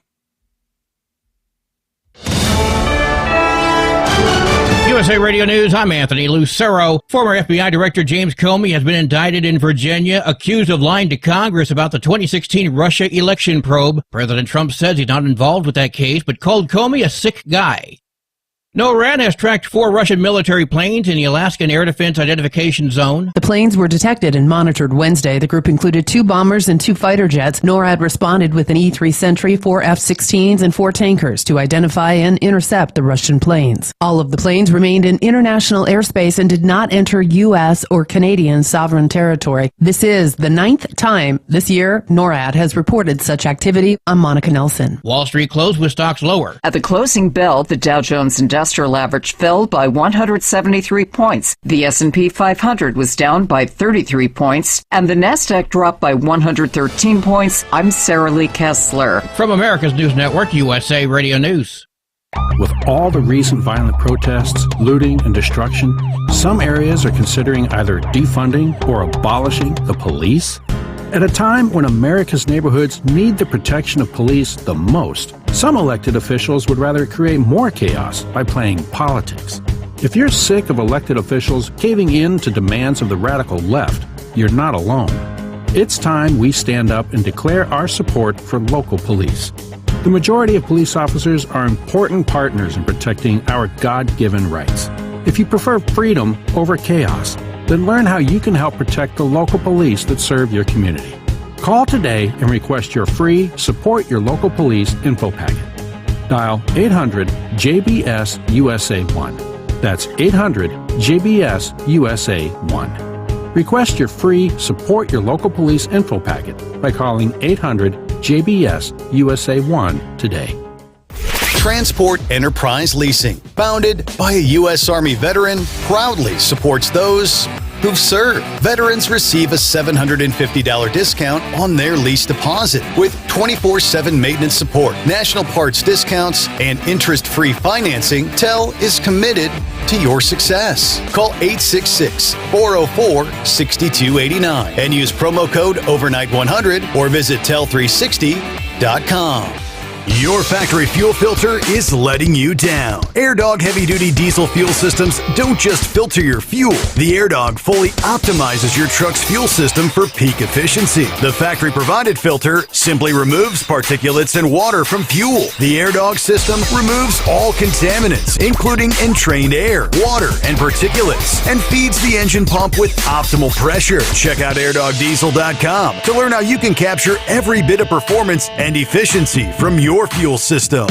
USA Radio News, I'm Anthony Lucero. Former FBI Director James Comey has been indicted in Virginia, accused of lying to Congress about the 2016 Russia election probe. President Trump says he's not involved with that case, but called Comey a sick guy. NORAD has tracked 4 Russian military planes in the Alaskan Air Defense Identification Zone. The planes were detected and monitored Wednesday. The group included 2 bombers and 2 fighter jets. NORAD responded with an E-3 Sentry, 4 F-16s, and 4 tankers to identify and intercept the Russian planes. All of the planes remained in international airspace and did not enter U.S. or Canadian sovereign territory. This is the 9th time this year NORAD has reported such activity. I'm Monica Nelson. Wall Street closed with stocks lower. At the closing bell, the Dow Jones Industrial average fell by 173 points. The S&P 500 was down by 33 points, and the Nasdaq dropped by 113 points. I'm Sarah Lee Kessler. From America's News Network, USA Radio News. With all the recent violent protests, looting, and destruction, some areas are considering either defunding or abolishing the police. At a time when America's neighborhoods need the protection of police the most, some elected officials would rather create more chaos by playing politics. If you're sick of elected officials caving in to demands of the radical left, you're not alone. It's time we stand up and declare our support for local police. The majority of police officers are important partners in protecting our God-given rights. If you prefer freedom over chaos, then learn how you can help protect the local police that serve your community. Call today and request your free Support Your Local Police info packet. Dial 800-JBS-USA-1. That's 800-JBS-USA-1. Request your free Support Your Local Police info packet by calling 800-JBS-USA-1 today. Transport Enterprise Leasing, founded by a U.S. Army veteran, proudly supports those who've served. Veterans receive a $750 discount on their lease deposit with 24/7 maintenance support, national parts discounts, and interest-free financing. TEL is committed to your success. Call 866-404-6289 and use promo code overnight100 or visit tel360.com. Your factory fuel filter is letting you down. AirDog heavy-duty diesel fuel systems don't just filter your fuel. The AirDog fully optimizes your truck's fuel system for peak efficiency. The factory-provided filter simply removes particulates and water from fuel. The AirDog system removes all contaminants, including entrained air, water, and particulates, and feeds the engine pump with optimal pressure. Check out airdogdiesel.com to learn how you can capture every bit of performance and efficiency from your fuel system.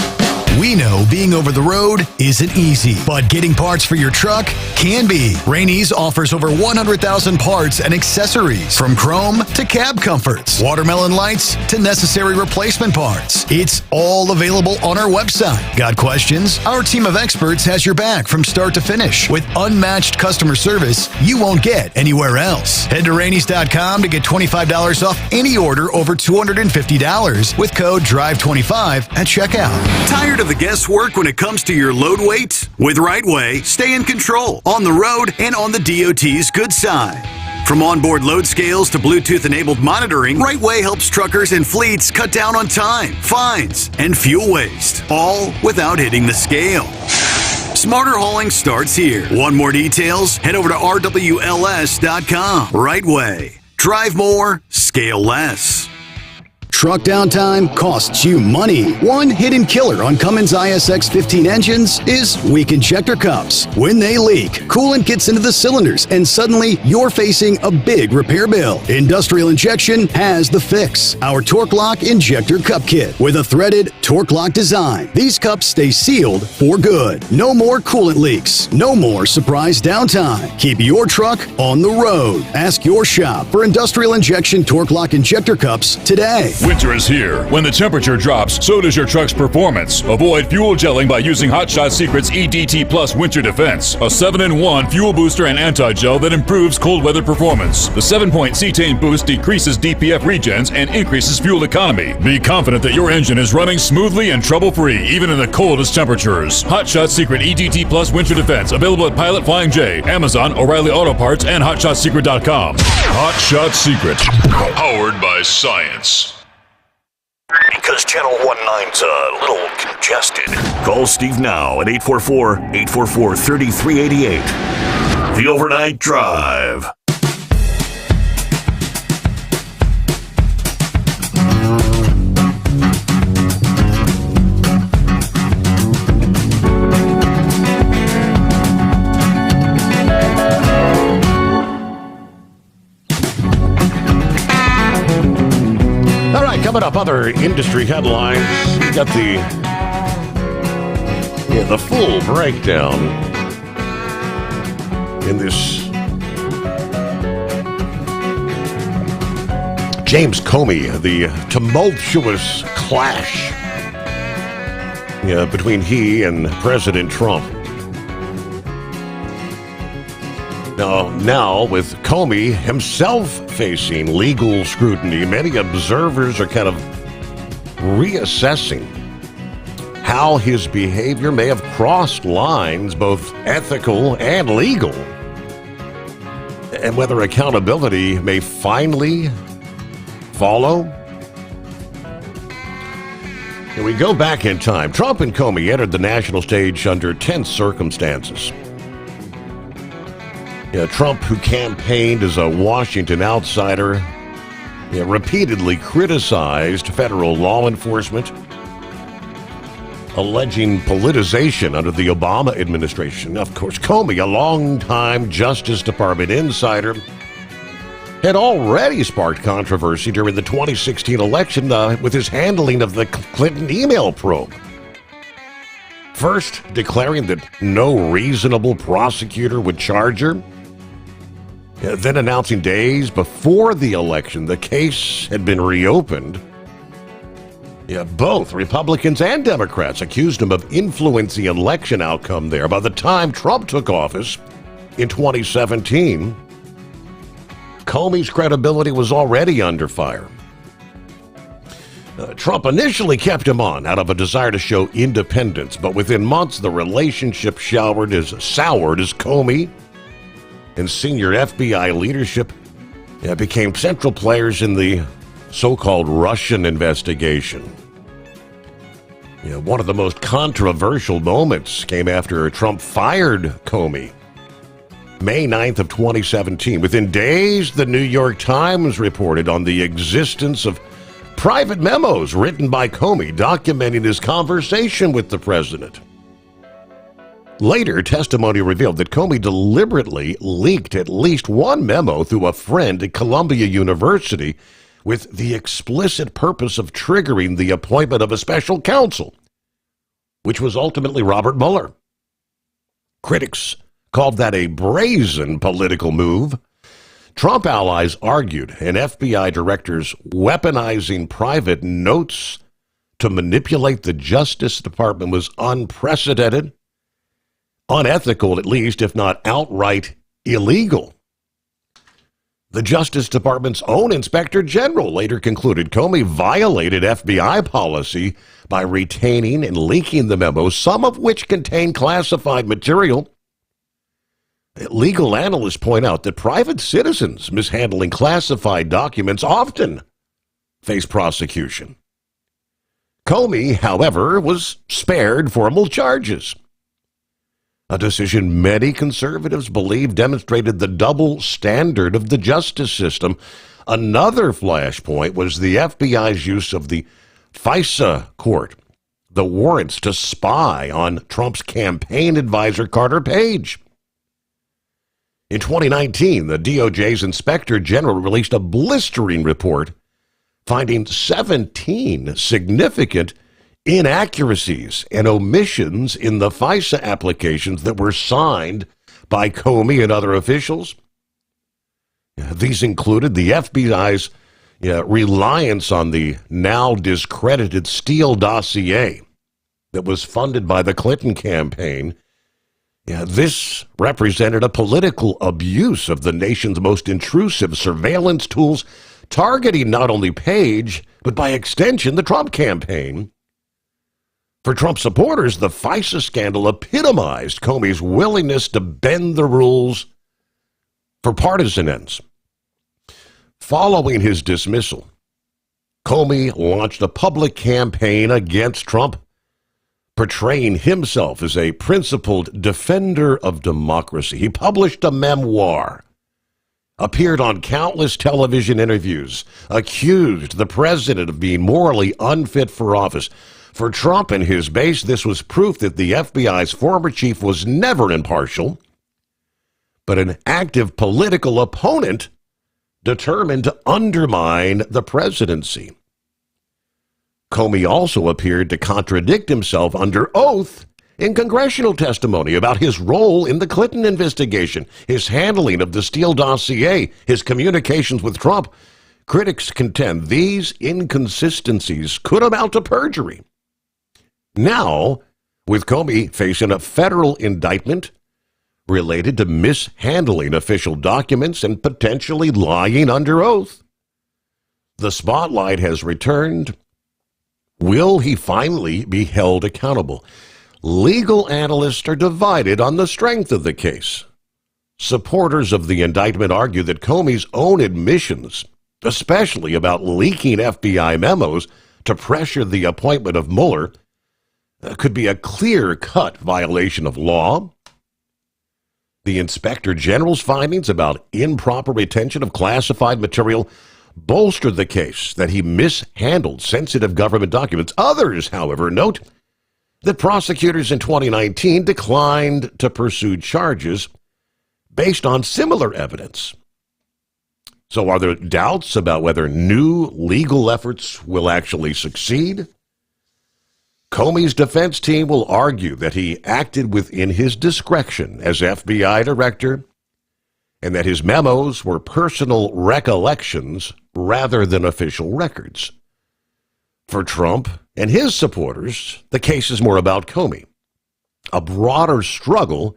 We know being over the road isn't easy, but getting parts for your truck can be. Rainey's offers over 100,000 parts and accessories, from chrome to cab comforts, watermelon lights to necessary replacement parts. It's all available on our website. Got questions? Our team of experts has your back from start to finish with unmatched customer service you won't get anywhere else. Head to Rainey's.com to get $25 off any order over $250 with code DRIVE25 at checkout. Tired of the guesswork when it comes to your load weight? With Rightway, stay in control on the road and on the DOT's good side. From onboard load scales to Bluetooth-enabled monitoring, Rightway helps truckers and fleets cut down on time, fines, and fuel waste, all without hitting the scale. Smarter hauling starts here. Want more details? Head over to rwls.com. Rightway. Drive more, scale less. Truck downtime costs you money. One hidden killer on Cummins ISX 15 engines is weak injector cups. When they leak, coolant gets into the cylinders and suddenly you're facing a big repair bill. Industrial Injection has the fix. Our Torque Lock Injector Cup Kit with a threaded Torque Lock design. These cups stay sealed for good. No more coolant leaks. No more surprise downtime. Keep your truck on the road. Ask your shop for Industrial Injection Torque Lock Injector Cups today. Winter is here. When the temperature drops, so does your truck's performance. Avoid fuel gelling by using Hot Shot Secret's EDT Plus Winter Defense, a 7-in-1 fuel booster and anti-gel that improves cold weather performance. The 7-point cetane boost decreases DPF regens and increases fuel economy. Be confident that your engine is running smoothly and trouble-free, even in the coldest temperatures. Hot Shot Secret EDT Plus Winter Defense, available at Pilot Flying J, Amazon, O'Reilly Auto Parts, and HotShotSecret.com. Hot Shot Secret, powered by science. Because Channel 19's a little congested. Call Steve now at 844-844-3388. The Overnight Drive. Coming up, other industry headlines. We got the full breakdown in this James Comey, the tumultuous clash between he and President Trump. Now, with Comey himself facing legal scrutiny, many observers are kind of reassessing how his behavior may have crossed lines, both ethical and legal, and whether accountability may finally follow. And we go back in time. Trump and Comey entered the national stage under tense circumstances. Trump, who campaigned as a Washington outsider, repeatedly criticized federal law enforcement, alleging politicization under the Obama administration. Of course, Comey, a longtime Justice Department insider, had already sparked controversy during the 2016 election with his handling of the Clinton email probe. First, declaring that no reasonable prosecutor would charge her. Then announcing days before the election the case had been reopened. Both Republicans and Democrats accused him of influencing the election outcome there. By the time Trump took office in 2017, Comey's credibility was already under fire. Trump initially kept him on out of a desire to show independence, but within months the relationship soured as Comey and senior FBI leadership became central players in the so-called Russian investigation. One of the most controversial moments came after Trump fired Comey. May 9th of 2017. Within days, the New York Times reported on the existence of private memos written by Comey documenting his conversation with the president. Later, testimony revealed that Comey deliberately leaked at least one memo through a friend at Columbia University with the explicit purpose of triggering the appointment of a special counsel, which was ultimately Robert Mueller. Critics called that a brazen political move. Trump allies argued an FBI director's weaponizing private notes to manipulate the Justice Department was unprecedented, unethical at least, if not outright illegal. The Justice Department's own Inspector General later concluded Comey violated FBI policy by retaining and leaking the memos, some of which contained classified material. Legal analysts point out that private citizens mishandling classified documents often face prosecution. Comey, however, was spared formal charges. A decision many conservatives believe demonstrated the double standard of the justice system. Another flashpoint was the FBI's use of the FISA court, the warrants to spy on Trump's campaign advisor Carter Page. In 2019, the DOJ's Inspector General released a blistering report finding 17 significant inaccuracies and omissions in the FISA applications that were signed by Comey and other officials. These included the FBI's reliance on the now discredited Steele dossier that was funded by the Clinton campaign. This represented a political abuse of the nation's most intrusive surveillance tools, targeting not only Page, but by extension, the Trump campaign. For Trump supporters, the FISA scandal epitomized Comey's willingness to bend the rules for partisan ends. Following his dismissal, Comey launched a public campaign against Trump, portraying himself as a principled defender of democracy. He published a memoir, appeared on countless television interviews, accused the president of being morally unfit for office. For Trump and his base, this was proof that the FBI's former chief was never impartial, but an active political opponent determined to undermine the presidency. Comey also appeared to contradict himself under oath in congressional testimony about his role in the Clinton investigation, his handling of the Steele dossier, his communications with Trump. Critics contend these inconsistencies could amount to perjury. Now, with Comey facing a federal indictment related to mishandling official documents and potentially lying under oath, the spotlight has returned. Will he finally be held accountable? Legal analysts are divided on the strength of the case. Supporters of the indictment argue that Comey's own admissions, especially about leaking FBI memos to pressure the appointment of Mueller, could be a clear-cut violation of law. The Inspector General's findings about improper retention of classified material bolstered the case that he mishandled sensitive government documents. Others, however, note that prosecutors in 2019 declined to pursue charges based on similar evidence. So are there doubts about whether new legal efforts will actually succeed? Comey's defense team will argue that he acted within his discretion as FBI director and that his memos were personal recollections rather than official records. For Trump and his supporters, the case is more about Comey. A broader struggle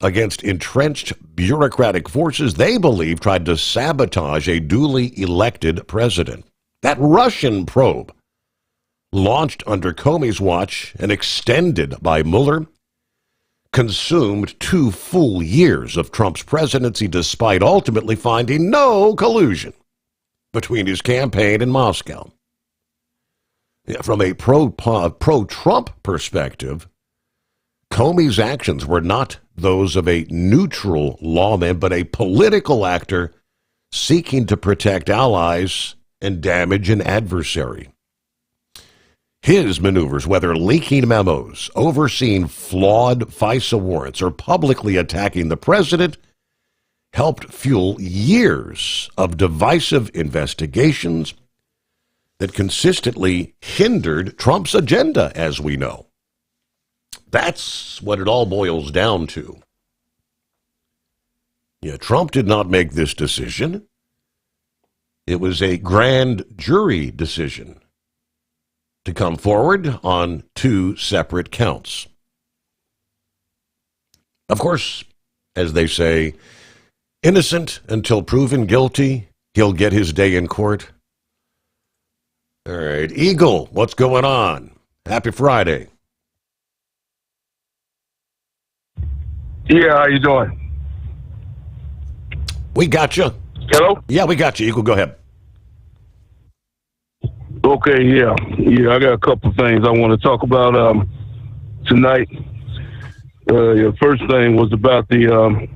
against entrenched bureaucratic forces they believe tried to sabotage a duly elected president. That Russian probe, launched under Comey's watch and extended by Mueller, consumed 2 full years of Trump's presidency despite ultimately finding no collusion between his campaign and Moscow. From a pro-Trump perspective, Comey's actions were not those of a neutral lawman, but a political actor seeking to protect allies and damage an adversary. His maneuvers, whether leaking memos, overseeing flawed FISA warrants, or publicly attacking the president, helped fuel years of divisive investigations that consistently hindered Trump's agenda, as we know. That's what it all boils down to. Yeah, Trump did not make this decision. It was a grand jury decision to come forward on 2 separate counts. Of course, as they say, innocent until proven guilty, he'll get his day in court. All right, Eagle, what's going on? Happy Friday. Yeah, how you doing? We got you. Hello? Yeah, we got you, Eagle. Go ahead. Okay, yeah. I got a couple things I want to talk about tonight. The first thing was about the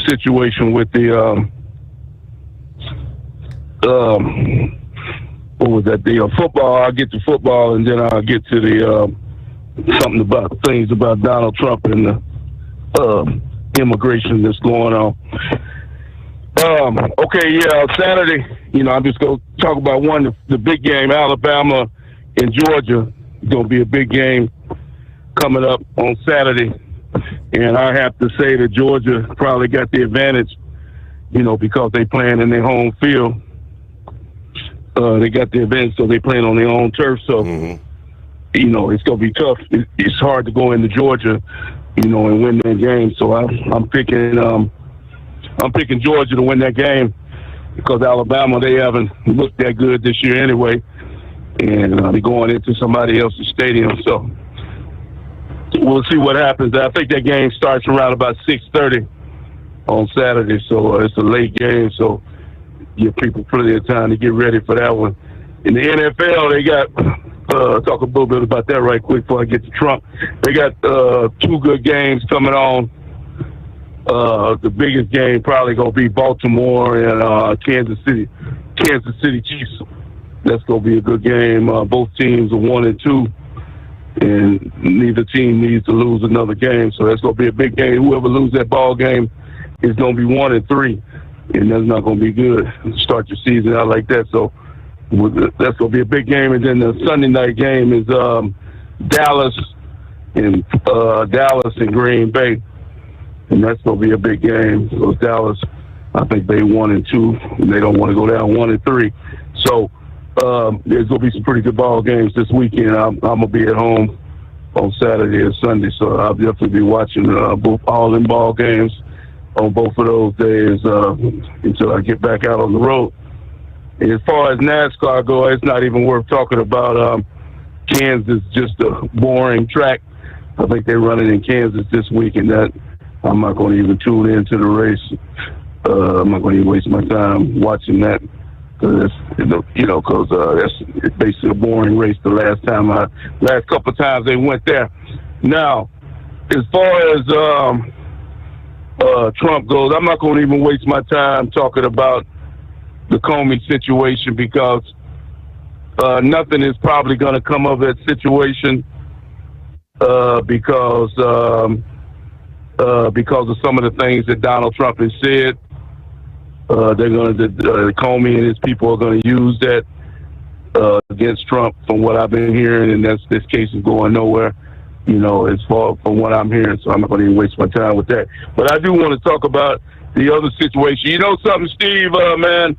situation with the what was that? The football. I'll get to football, and then I'll get to the something about things about Donald Trump and the immigration that's going on. Okay, yeah, Saturday, I'm just going to talk about the big game, Alabama and Georgia. It's going to be a big game coming up on Saturday. And I have to say that Georgia probably got the advantage, because they playing in their home field. They got the advantage, so they playing on their own turf. So, it's going to be tough. It's hard to go into Georgia, and win that game. So I'm picking Georgia to win that game because Alabama, they haven't looked that good this year anyway, and they're going into somebody else's stadium. So we'll see what happens. I think that game starts around about 6:30 on Saturday, so it's a late game. So give people plenty of time to get ready for that one. In the NFL, they got talk a little bit about that right quick before I get to Trump. They got 2 good games coming on. The biggest game probably going to be Baltimore and Kansas City Chiefs. That's going to be a good game. Both teams are 1-2, and neither team needs to lose another game. So that's going to be a big game. Whoever loses that ball game is going to be 1-3, and that's not going to be good. Start your season out like that. So that's going to be a big game. And then the Sunday night game is Dallas and Green Bay. And that's going to be a big game. So Dallas, I think they 1-2, and they don't want to go down 1-3. So there's going to be some pretty good ball games this weekend. I'm going to be at home on Saturday and Sunday, so I'll definitely be watching all them ball games on both of those days until I get back out on the road. And as far as NASCAR goes, it's not even worth talking about. Kansas, just a boring track. I think they're running in Kansas this week, and that I'm not going to even tune into the race. I'm not going to even waste my time watching that because that's basically a boring race. The last couple of times they went there. Now, as far as Trump goes, I'm not going to even waste my time talking about the Comey situation because nothing is probably going to come of that situation because of some of the things that Donald Trump has said. They're going to Comey and his people are going to use that against Trump, from what I've been hearing, and this case is going nowhere. As far from what I'm hearing, so I'm not going to even waste my time with that. But I do want to talk about the other situation. You know something, Steve, man?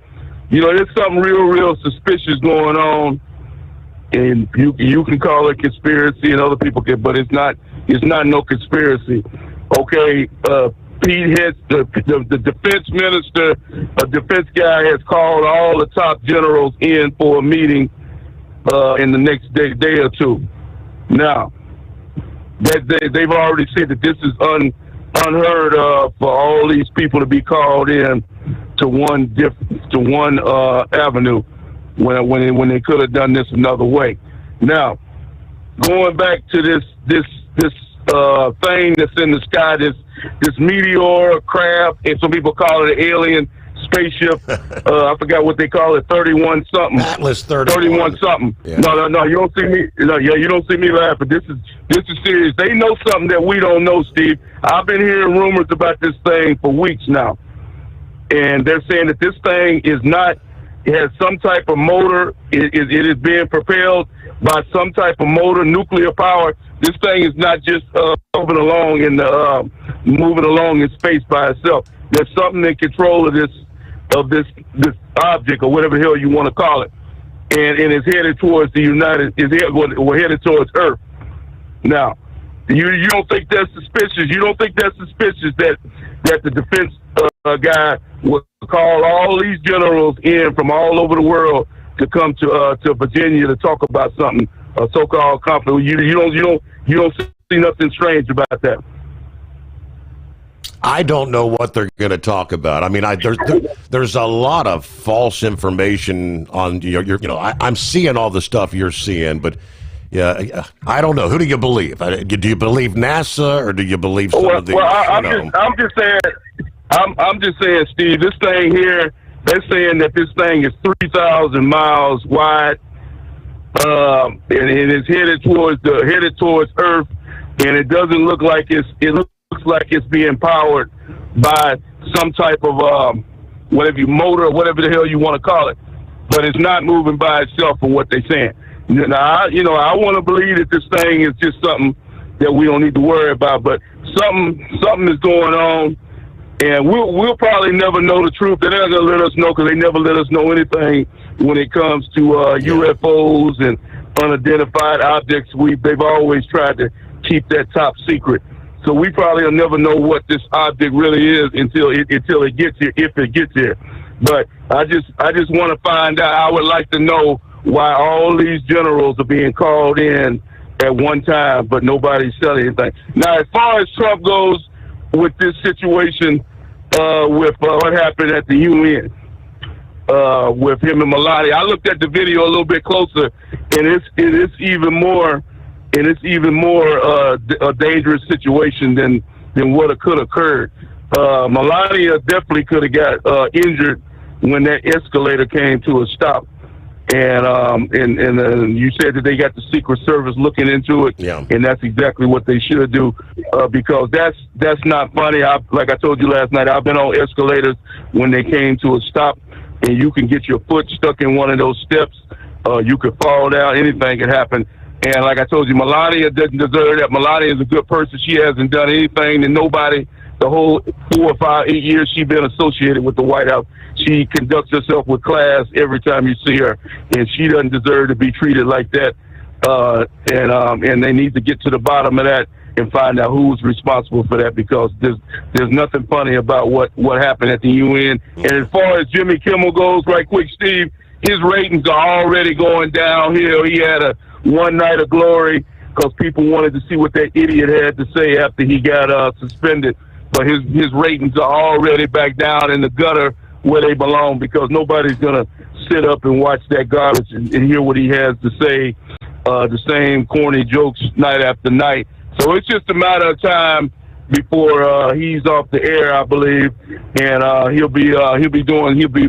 There's something real suspicious going on, and you can call it conspiracy, and other people can, but it's not no conspiracy. okay, Pete Hicks, the defense minister, a defense guy, has called all the top generals in for a meeting in the next day or two. Now, they've already said that this is unheard of for all these people to be called in to one avenue when they could have done this another way. Now, going back to this thing that's in the sky, this meteor craft, and some people call it an alien spaceship. I forgot what they call it, 31 something. Atlas 31 something. Yeah. No, you don't see me. You don't see me laughing. This is serious. They know something that we don't know, Steve. I've been hearing rumors about this thing for weeks now, and they're saying that this thing it has some type of motor. It is being propelled by some type of motor, nuclear power. This thing is not just moving along in space by itself. There's something in control of this object, or whatever the hell you want to call it, and it's headed towards we're headed towards Earth. Now, you don't think that's suspicious? You don't think that's suspicious that the defense guy would call all these generals in from all over the world to come to Virginia to talk about something, a so-called conflict? You don't see nothing strange about that. I don't know what they're going to talk about. I mean, there's a lot of false information on I'm seeing all the stuff you're seeing, but yeah, I don't know. Who do you believe? Do you believe NASA, or do you believe some of these? I'm just saying, Steve. This thing here, they're saying that this thing is 3,000 miles wide, and it's headed towards Earth, and it doesn't look like it looks like it's being powered by some type of motor, whatever the hell you want to call it, but it's not moving by itself from what they're saying. Now, I want to believe that this thing is just something that we don't need to worry about, but something is going on, and we'll probably never know the truth. They're not going to let us know, because they never let us know anything when it comes to UFOs and unidentified objects. They've always tried to keep that top secret. So we probably will never know what this object really is until it gets here, if it gets here. But I just want to find out. I would like to know why all these generals are being called in at one time, but nobody's selling anything. Now, as far as Trump goes with this situation, with what happened at the UN, with him and Melania, I looked at the video a little bit closer, and it's even more. And it's even more a dangerous situation than what could have occurred. Melania definitely could have got injured when that escalator came to a stop. And you said that they got the Secret Service looking into it, and that's exactly what they should do, because that's not funny. Like I told you last night, I've been on escalators when they came to a stop, and you can get your foot stuck in one of those steps. You could fall down. Anything could happen. And like I told you, Melania doesn't deserve that. Melania is a good person. She hasn't done anything to nobody the whole 4 or 5, 8 years she's been associated with the White House. She conducts herself with class every time you see her, and she doesn't deserve to be treated like that. And they need to get to the bottom of that and find out who's responsible for that, because there's nothing funny about what happened at the UN. And as far as Jimmy Kimmel goes, right quick, Steve, his ratings are already going downhill. He had a one night of glory because people wanted to see what that idiot had to say after he got suspended. But his ratings are already back down in the gutter where they belong, because nobody's going to sit up and watch that garbage and hear what he has to say, the same corny jokes night after night. So it's just a matter of time before he's off the air, I believe, and he'll be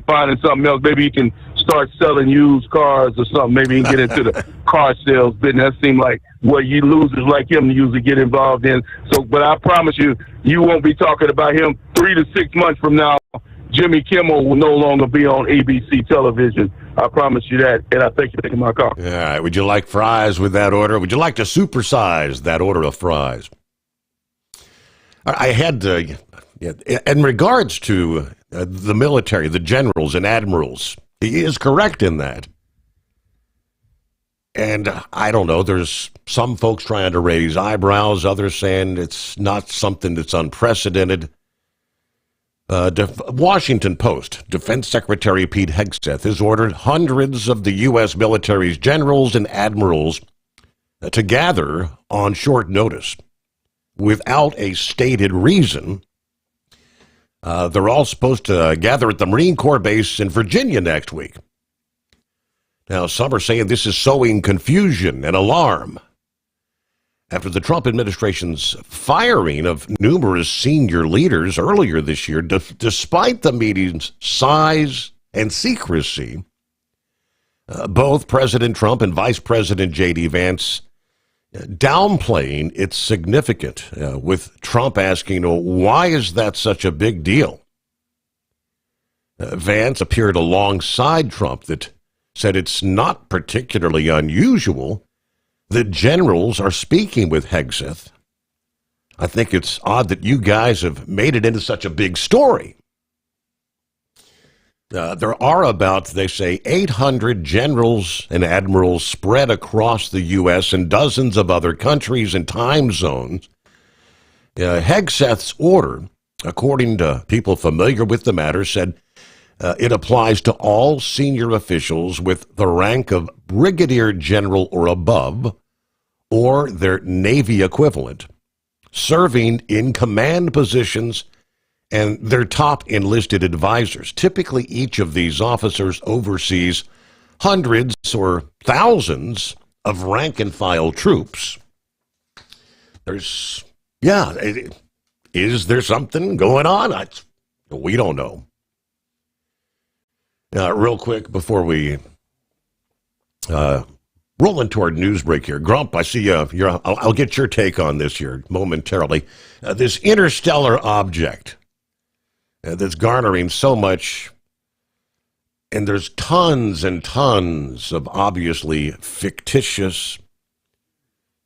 finding something else. Maybe he can start selling used cars or something. Maybe he can get into the car sales business. That seems like what you losers like him usually get involved in. So, but I promise you, you won't be talking about him 3 to 6 months from now. Jimmy Kimmel will no longer be on ABC television. I promise you that, and I thank you for taking my call. All right. Would you like fries with that order? Would you like to supersize that order of fries? I had to, in regards to the military, the generals and admirals, he is correct in that. And I don't know, there's some folks trying to raise eyebrows, others saying it's not something that's unprecedented. Washington Post, Defense Secretary Pete Hegseth has ordered hundreds of the U.S. military's generals and admirals to gather on short notice without a stated reason. They're all supposed to gather at the Marine Corps base in Virginia next week. Now, some are saying this is sowing confusion and alarm after the Trump administration's firing of numerous senior leaders earlier this year. Despite the meeting's size and secrecy, both President Trump and Vice President J.D. Vance downplaying its significance, with Trump asking, why is that such a big deal? Vance appeared alongside Trump that said it's not particularly unusual that generals are speaking with Hegseth. I think it's odd that you guys have made it into such a big story. There are about, they say, 800 generals and admirals spread across the U.S. and dozens of other countries and time zones. Hegseth's order, according to people familiar with the matter, said it applies to all senior officials with the rank of brigadier general or above, or their Navy equivalent, serving in command positions and their top enlisted advisors. Typically, each of these officers oversees hundreds or thousands of rank-and-file troops. Is there something going on? We don't know. Real quick, before we roll into our news break here. Grump, I see I'll get your take on this here momentarily. This interstellar object that's garnering so much, and there's tons and tons of obviously fictitious,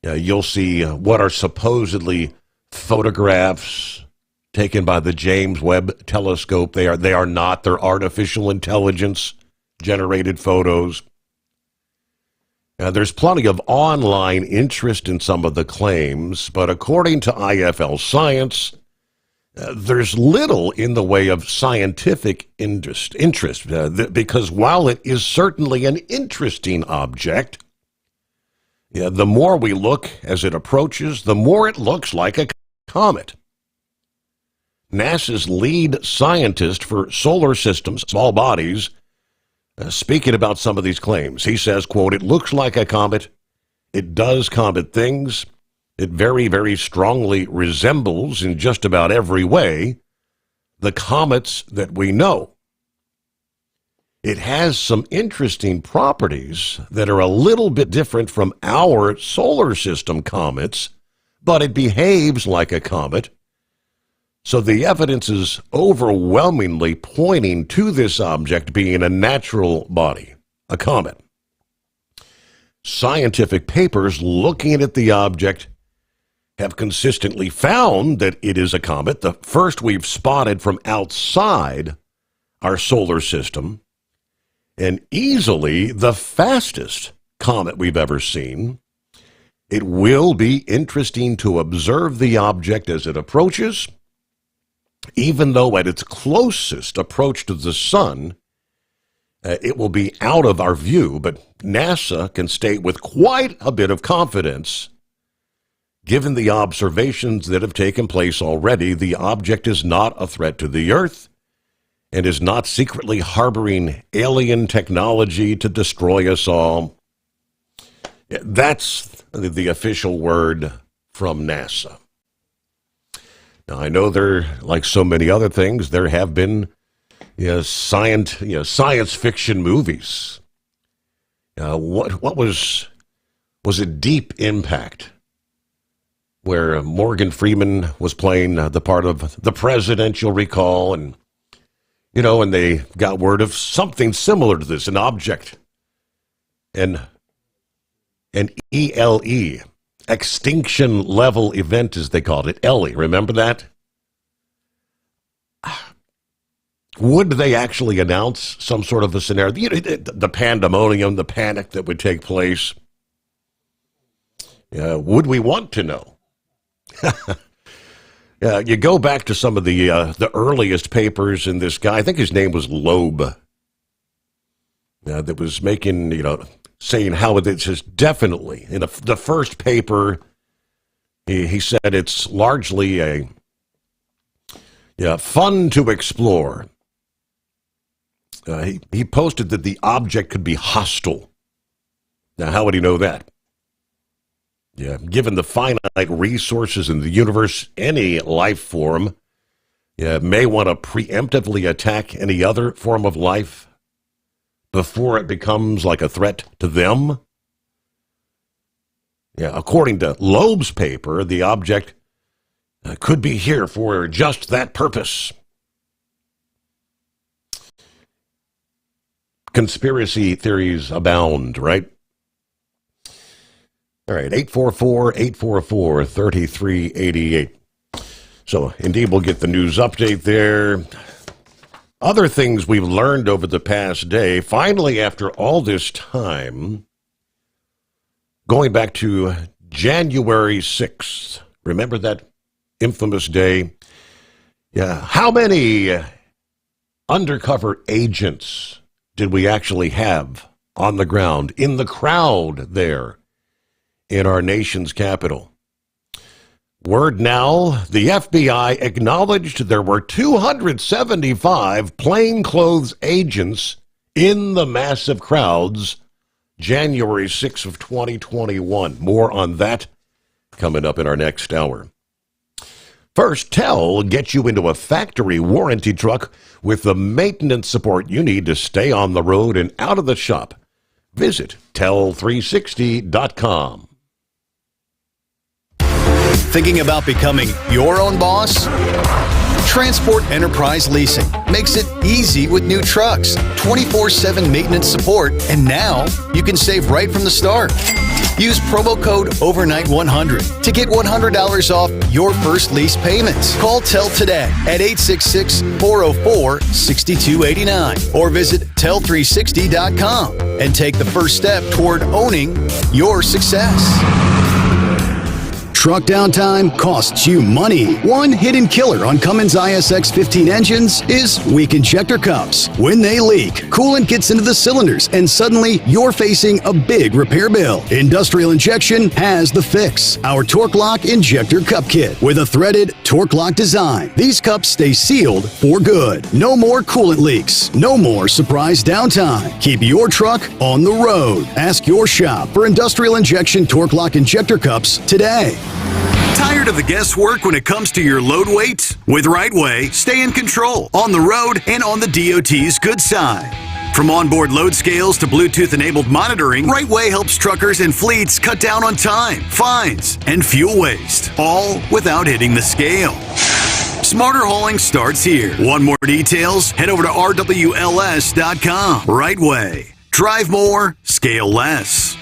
you'll see what are supposedly photographs taken by the James Webb Telescope. They are not. They're artificial intelligence generated photos. There's plenty of online interest in some of the claims, but according to IFL Science, there's little in the way of scientific interest because while it is certainly an interesting object, the more we look as it approaches, the more it looks like a comet. NASA's lead scientist for solar systems, small bodies, speaking about some of these claims, he says, quote, "It looks like a comet. It does comet things. It very, very strongly resembles in just about every way the comets that we know. It has some interesting properties that are a little bit different from our solar system comets, but it behaves like a comet. So the evidence is overwhelmingly pointing to this object being a natural body, a comet. Scientific papers looking at the object have consistently found that it is a comet, the first we've spotted from outside our solar system, and easily the fastest comet we've ever seen. It will be interesting to observe the object as it approaches, even though at its closest approach to the sun, it will be out of our view, but NASA can state with quite a bit of confidence, given the observations that have taken place already, the object is not a threat to the Earth and is not secretly harboring alien technology to destroy us all. That's the official word from NASA. Now, I know there, like so many other things, there have been science fiction movies. What was it Deep Impact, where Morgan Freeman was playing the part of the president, you'll recall, and they got word of something similar to this, an object, an ELE, extinction level event, as they called it, ELE. Remember that? Would they actually announce some sort of a scenario? The pandemonium, the panic that would take place. Would we want to know? You go back to some of the earliest papers in this guy. I think his name was Loeb. That was making, saying how it's just definitely in the first paper. He said it's largely a fun to explore. He posted that the object could be hostile. Now, how would he know that? Given the finite resources in the universe, any life form may want to preemptively attack any other form of life before it becomes like a threat to them. According to Loeb's paper, the object could be here for just that purpose. Conspiracy theories abound, right? All right, 844-844-3388. So, indeed, we'll get the news update there. Other things we've learned over the past day, finally, after all this time, going back to January 6th. Remember that infamous day? How many undercover agents did we actually have on the ground, in the crowd there in our nation's capital? Word now, the FBI acknowledged there were 275 plainclothes agents in the massive crowds January 6th of 2021. More on that coming up in our next hour. First, TEL gets you into a factory warranty truck with the maintenance support you need to stay on the road and out of the shop. Visit tel360.com. Thinking about becoming your own boss? Transport Enterprise Leasing makes it easy with new trucks, 24/7 maintenance support, and now you can save right from the start. Use promo code OVERNIGHT100 to get $100 off your first lease payments. Call TEL today at 866-404-6289 or visit tel360.com and take the first step toward owning your success. Truck downtime costs you money. One hidden killer on Cummins ISX-15 engines is weak injector cups. When they leak, coolant gets into the cylinders and suddenly you're facing a big repair bill. Industrial Injection has the fix. Our Torque Lock Injector Cup Kit with a threaded Torque Lock design. These cups stay sealed for good. No more coolant leaks. No more surprise downtime. Keep your truck on the road. Ask your shop for Industrial Injection Torque Lock Injector Cups today. Tired of the guesswork when it comes to your load weight? With Rightway, stay in control on the road and on the DOT's good side. From onboard load scales to Bluetooth-enabled monitoring, Rightway helps truckers and fleets cut down on time, fines, and fuel waste, all without hitting the scale. Smarter hauling starts here. Want more details? Head over to rwls.com. Rightway. Drive more, scale less.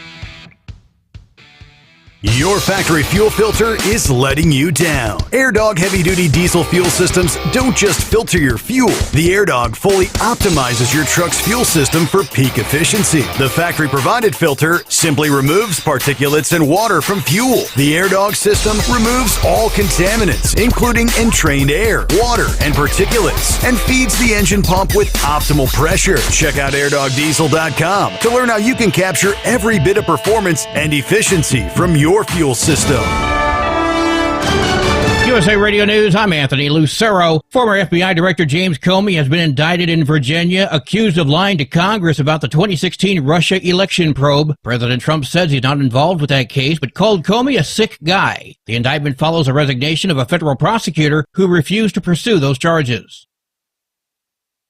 Your factory fuel filter is letting you down. AirDog heavy-duty diesel fuel systems don't just filter your fuel. The AirDog fully optimizes your truck's fuel system for peak efficiency. The factory-provided filter simply removes particulates and water from fuel. The AirDog system removes all contaminants, including entrained air, water, and particulates, and feeds the engine pump with optimal pressure. Check out airdogdiesel.com to learn how you can capture every bit of performance and efficiency from your fuel system. USA Radio News, I'm Anthony Lucero. Former FBI Director James Comey has been indicted in Virginia, accused of lying to Congress about the 2016 Russia election probe. President Trump says he's not involved with that case, but called Comey a sick guy. The indictment follows a resignation of a federal prosecutor who refused to pursue those charges.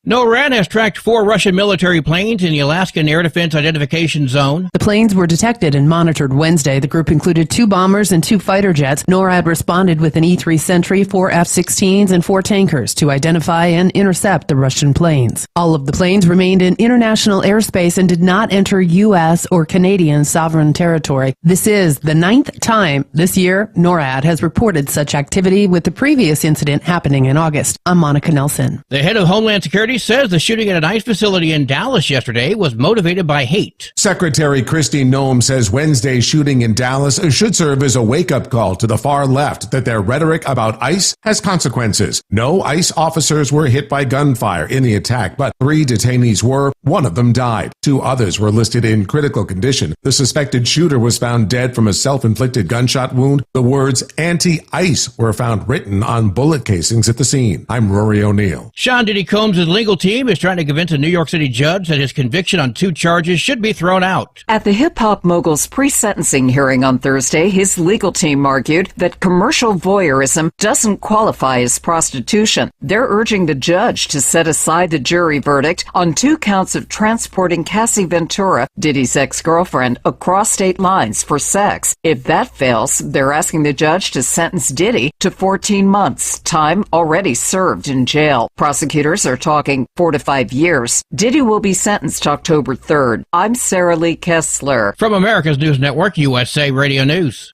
NORAD has tracked 4 Russian military planes in the Alaska Air Defense Identification Zone. The planes were detected and monitored Wednesday. The group included 2 bombers and 2 fighter jets. NORAD responded with an E-3 Sentry, 4 F-16s, and 4 tankers to identify and intercept the Russian planes. All of the planes remained in international airspace and did not enter U.S. or Canadian sovereign territory. This is the 9th time this year NORAD has reported such activity, with the previous incident happening in August. I'm Monica Nelson. The head of Homeland Security authority says the shooting at an ICE facility in Dallas yesterday was motivated by hate. Secretary Kristi Noem says Wednesday's shooting in Dallas should serve as a wake-up call to the far left that their rhetoric about ICE has consequences. No ICE officers were hit by gunfire in the attack, but 3 detainees were. One of them died. 2 others were listed in critical condition. The suspected shooter was found dead from a self-inflicted gunshot wound. The words anti-ICE were found written on bullet casings at the scene. I'm Rory O'Neill. Sean Diddy Combs' legal team is trying to convince a New York City judge that his conviction on 2 charges should be thrown out. At the hip-hop mogul's pre-sentencing hearing on Thursday, his legal team argued that commercial voyeurism doesn't qualify as prostitution. They're urging the judge to set aside the jury verdict on 2 counts of transporting Cassie Ventura, Diddy's ex-girlfriend, across state lines for sex. If that fails, they're asking the judge to sentence Diddy to 14 months, time already served in jail. Prosecutors are talking 4 to 5 years. Diddy will be sentenced October 3rd. I'm Sarah Lee Kessler. From America's News Network, USA Radio News.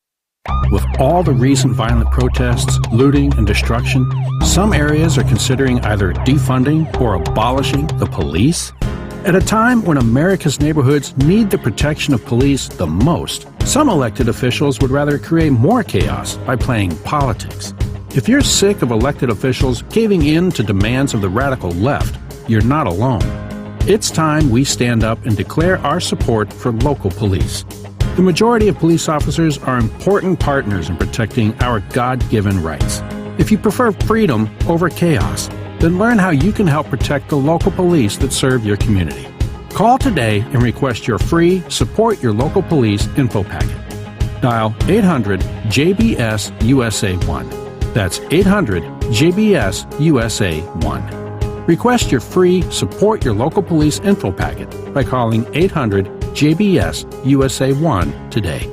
With all the recent violent protests, looting, and destruction, some areas are considering either defunding or abolishing the police. At a time when America's neighborhoods need the protection of police the most, some elected officials would rather create more chaos by playing politics. If you're sick of elected officials caving in to demands of the radical left, you're not alone. It's time we stand up and declare our support for local police. The majority of police officers are important partners in protecting our God-given rights. If you prefer freedom over chaos, then learn how you can help protect the local police that serve your community. Call today and request your free Support Your Local Police info packet. Dial 800-JBS-USA-1. That's 800-JBS-USA-1. Request your free Support Your Local Police info packet by calling 800-JBS-USA-1 today.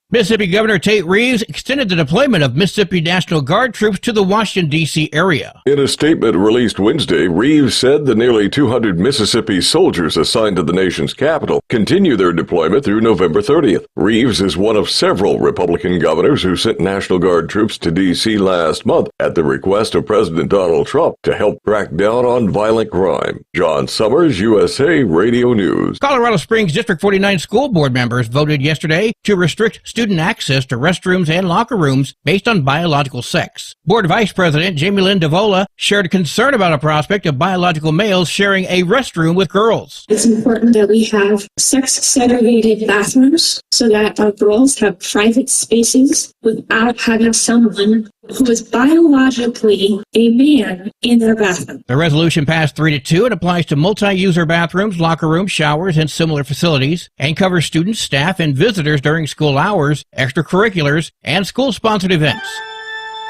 Mississippi Governor Tate Reeves extended the deployment of Mississippi National Guard troops to the Washington, D.C. area. In a statement released Wednesday, Reeves said the nearly 200 Mississippi soldiers assigned to the nation's capital continue their deployment through November 30th. Reeves is one of several Republican governors who sent National Guard troops to D.C. last month at the request of President Donald Trump to help crack down on violent crime. John Sommers, USA Radio News. Colorado Springs District 49 school board members voted yesterday to restrict student access to restrooms and locker rooms based on biological sex. Board Vice President Jamie Lynn DeVola shared concern about a prospect of biological males sharing a restroom with girls. It's important that we have sex-segregated bathrooms so that our girls have private spaces without having someone who is biologically a man in their bathroom. The resolution passed 3-2 and applies to multi-user bathrooms, locker rooms, showers, and similar facilities, and covers students, staff, and visitors during school hours, extracurriculars, and school-sponsored events.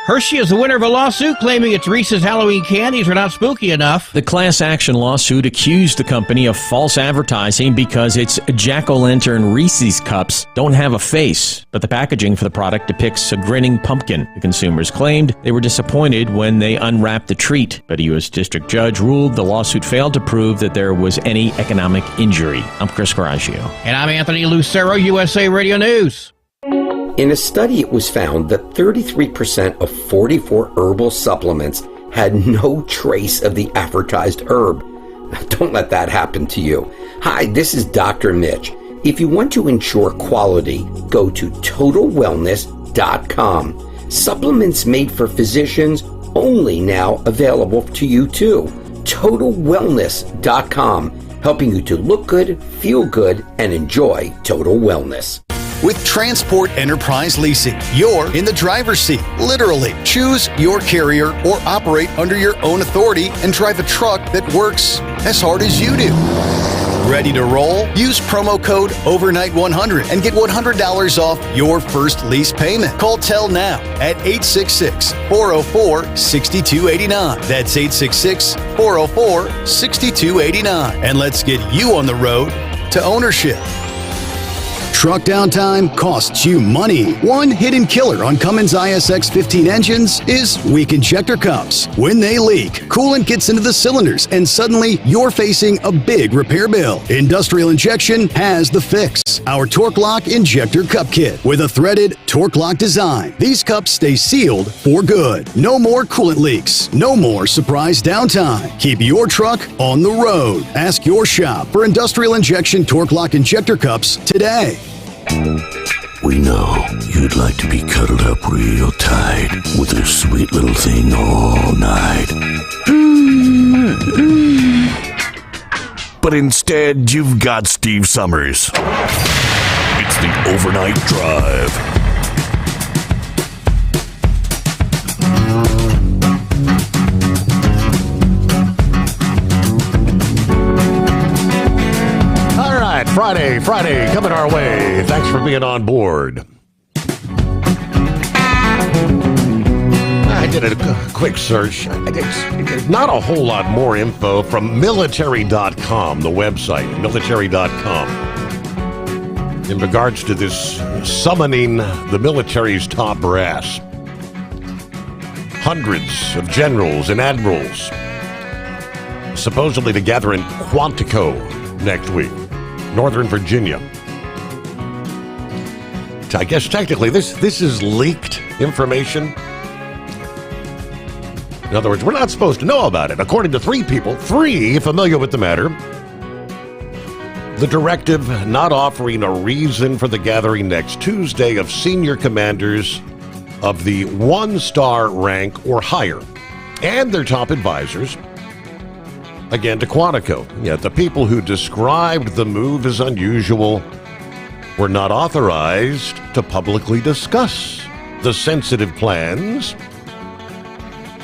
Hershey is the winner of a lawsuit claiming its Reese's Halloween candies are not spooky enough. The class action lawsuit accused the company of false advertising because its jack-o'-lantern Reese's cups don't have a face, but the packaging for the product depicts a grinning pumpkin. The consumers claimed they were disappointed when they unwrapped the treat, but a U.S. district judge ruled the lawsuit failed to prove that there was any economic injury. I'm Chris Coraggio. And I'm Anthony Lucero, USA Radio News. In a study, it was found that 33% of 44 herbal supplements had no trace of the advertised herb. Now, don't let that happen to you. Hi, this is Dr. Mitch. If you want to ensure quality, go to TotalWellness.com. Supplements made for physicians only now available to you too. TotalWellness.com, helping you to look good, feel good, and enjoy total wellness. With Transport Enterprise Leasing, you're in the driver's seat, literally. Choose your carrier or operate under your own authority and drive a truck that works as hard as you do. Ready to roll? Use promo code OVERNIGHT100 and get $100 off your first lease payment. Call Tell now at 866-404-6289. That's 866-404-6289. And let's get you on the road to ownership. truck downtime costs you money. One hidden killer on Cummins ISX 15 engines is weak injector cups. When they leak, coolant gets into the cylinders and suddenly you're facing a big repair bill. Industrial Injection has the fix. Our Torque Lock Injector Cup Kit with a threaded Torque Lock design. These cups stay sealed for good. No more coolant leaks. No more surprise downtime. Keep your truck on the road. Ask your shop for Industrial Injection Torque Lock Injector Cups today. We know you'd like to be cuddled up real tight with a sweet little thing all night. But instead, you've got Steve Sommers. It's the Overnight Drive. Friday coming our way. Thanks for being on board. I did a quick search. It's not a whole lot more info from military.com, the website, military.com, in regards to this summoning the military's top brass. Hundreds of generals and admirals supposedly to gather in Quantico next week, Northern Virginia. I guess technically this is leaked information. In other words, we're not supposed to know about it. According to three familiar with the matter, the directive not offering a reason for the gathering next Tuesday of senior commanders of the 1-star rank or higher and their top advisors, again to Quantico. Yet the people who described the move as unusual were not authorized to publicly discuss the sensitive plans,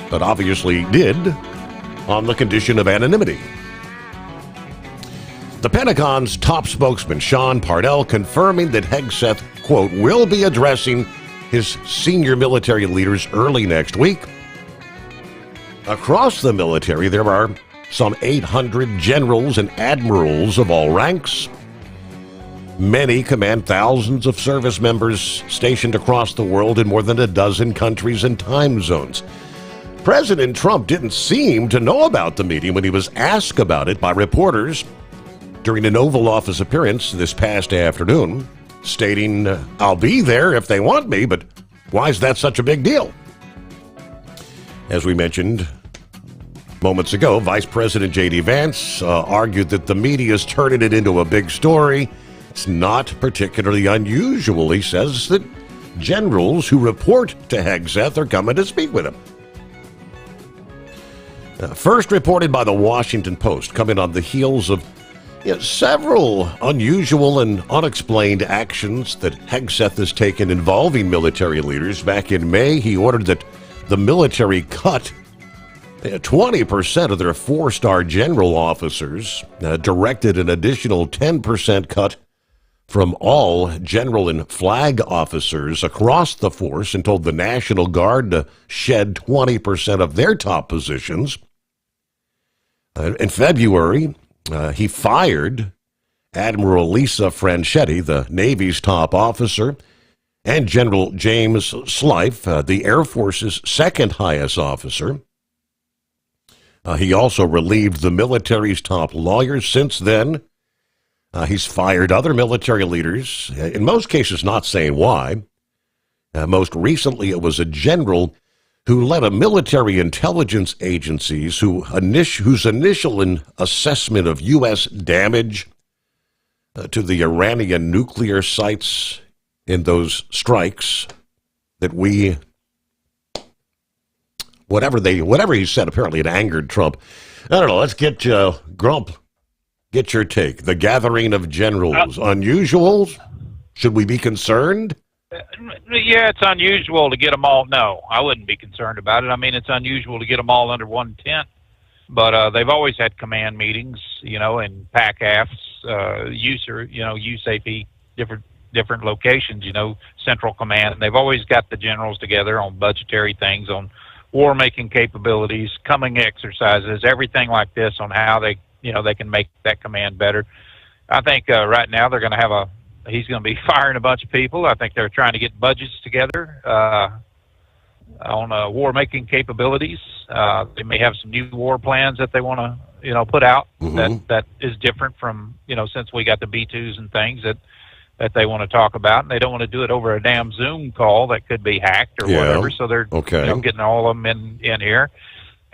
but obviously did on the condition of anonymity. The Pentagon's top spokesman, Sean Parnell, confirming that Hegseth, quote, will be addressing his senior military leaders early next week. Across the military, there are some 800 generals and admirals of all ranks. Many command thousands of service members stationed across the world in more than a dozen countries and time zones. President Trump didn't seem to know about the meeting when he was asked about it by reporters during an Oval Office appearance this past afternoon, stating, I'll be there if they want me, but why is that such a big deal? As we mentioned moments ago, Vice President J.D. Vance argued that the media is turning it into a big story. It's not particularly unusual, he says, that generals who report to Hegseth are coming to speak with him. First reported by the Washington Post, coming on the heels of several unusual and unexplained actions that Hegseth has taken involving military leaders. Back in May, he ordered that the military cut 20% of their 4-star general officers, directed an additional 10% cut from all general and flag officers across the force, and told the National Guard to shed 20% of their top positions. In February, he fired Admiral Lisa Franchetti, the Navy's top officer, and General James Slife, the Air Force's second highest officer. He also relieved the military's top lawyers. Since then, he's fired other military leaders, in most cases not saying why. Most recently, it was a general who led a military intelligence agency whose initial assessment of U.S. damage to the Iranian nuclear sites in those strikes that whatever he said, apparently it angered Trump. I don't know. Let's get Grump. Get your take. The gathering of generals. Unusual? Should we be concerned? Yeah, it's unusual to get them all. No, I wouldn't be concerned about it. I mean, it's unusual to get them all under one tent. But they've always had command meetings, in PACAFs, USAP, different locations, Central Command. They've always got the generals together on budgetary things, on war-making capabilities, coming exercises, everything like this on how they can make that command better. I think right now they're going to have he's going to be firing a bunch of people. I think they're trying to get budgets together on war-making capabilities. They may have some new war plans that they want to, put out that is different from, since we got the B-2s and things that they want to talk about, and they don't want to do it over a damn Zoom call that could be hacked or whatever. So they're getting all of them in here.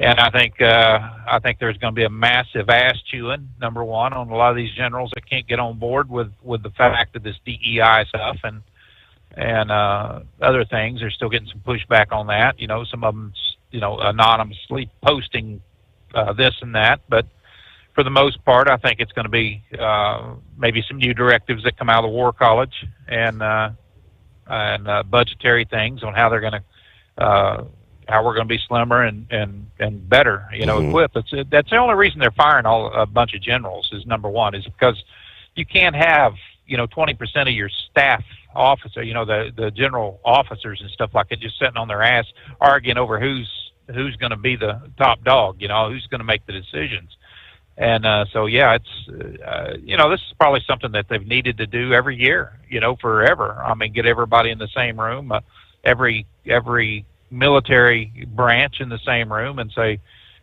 And I think there's going to be a massive ass chewing, number one, on a lot of these generals that can't get on board with the fact of this DEI stuff and other things. They're still getting some pushback on that. Some of them, anonymously posting this and that. But for the most part, I think it's going to be maybe some new directives that come out of the War College and budgetary things on how they're going to. How we're going to be slimmer and better, equipped. That's the only reason they're firing a bunch of generals is, number one, is because you can't have, 20% of your staff officer, the general officers and stuff like that, just sitting on their ass arguing over who's going to be the top dog, who's going to make the decisions. And so, yeah, it's, this is probably something that they've needed to do every year, forever. I mean, get everybody in the same room, every military branch in the same room and say,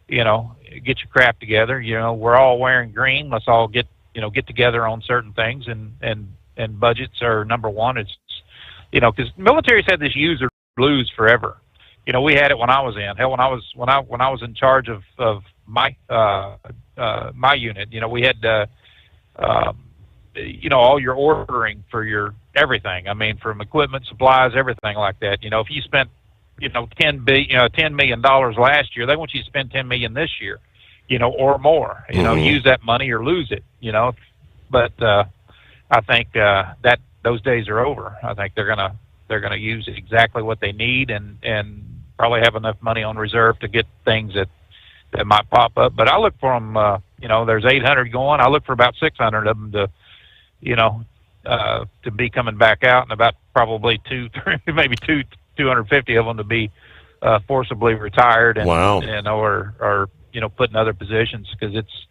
get your crap together. We're all wearing green. Let's all get together on certain things and budgets are number one. It's, because military's had this use or lose forever. We had it when I was in. Hell, when I was in charge of my my unit, we had all your ordering for your everything. I mean, from equipment, supplies, everything like that. If you spent $10 million last year, they want you to spend $10 million this year, or more. Use that money or lose it. But I think that those days are over. I think they're gonna use exactly what they need and probably have enough money on reserve to get things that might pop up. But I look for them. There's 800 going. I look for about 600 of them to be coming back out, and about probably 250 of them to be forcibly retired and or put in other positions, because it's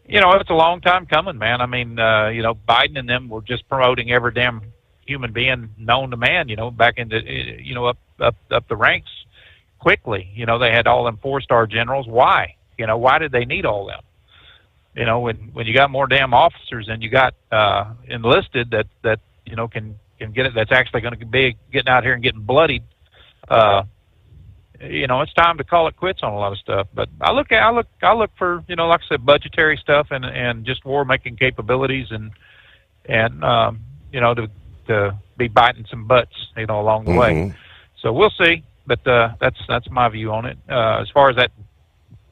it's a long time coming, man. I mean, Biden and them were just promoting every damn human being known to man, back into up the ranks quickly. They had all them 4-star generals. Why? Why did they need all them? When you got more damn officers and you got enlisted that can get it, that's actually going to be getting out here and getting bloodied. It's time to call it quits on a lot of stuff. But I look for, like I said, budgetary stuff and just war making capabilities and to be biting some butts, along the way. So we'll see. But that's my view on it. As far as that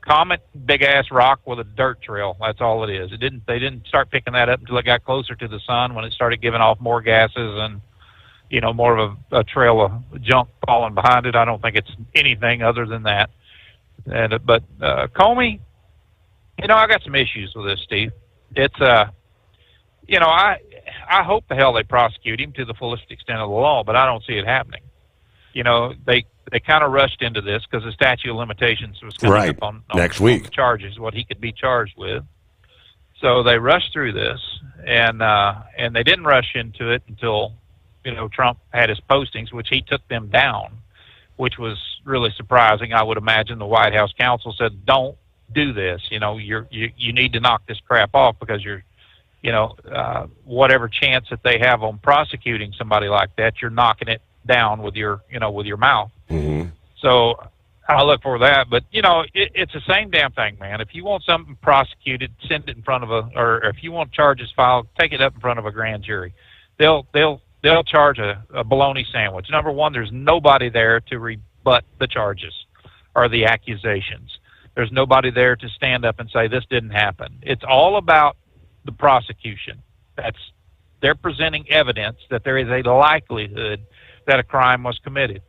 comet, big ass rock with a dirt trail, that's all it is. They didn't start picking that up until it got closer to the sun, when it started giving off more gases and more of a trail of junk falling behind it. I don't think it's anything other than that. But Comey, I got some issues with this, Steve. It's I hope the hell they prosecute him to the fullest extent of the law, but I don't see it happening. They kind of rushed into this because the statute of limitations was coming up on next week. On charges, what he could be charged with. So they rushed through this, and they didn't rush into it until Trump had his postings, which he took them down, which was really surprising. I would imagine the White House counsel said, "Don't do this. You need to knock this crap off, because you're, whatever chance that they have on prosecuting somebody like that, you're knocking it down with your mouth." So I look for that. But it's the same damn thing, man. If you want something prosecuted, send it in front of or if you want charges filed, take it up in front of a grand jury. They'll charge a bologna sandwich. Number one, there's nobody there to rebut the charges or the accusations. There's nobody there to stand up and say this didn't happen. It's all about the prosecution. They're presenting evidence that there is a likelihood that a crime was committed.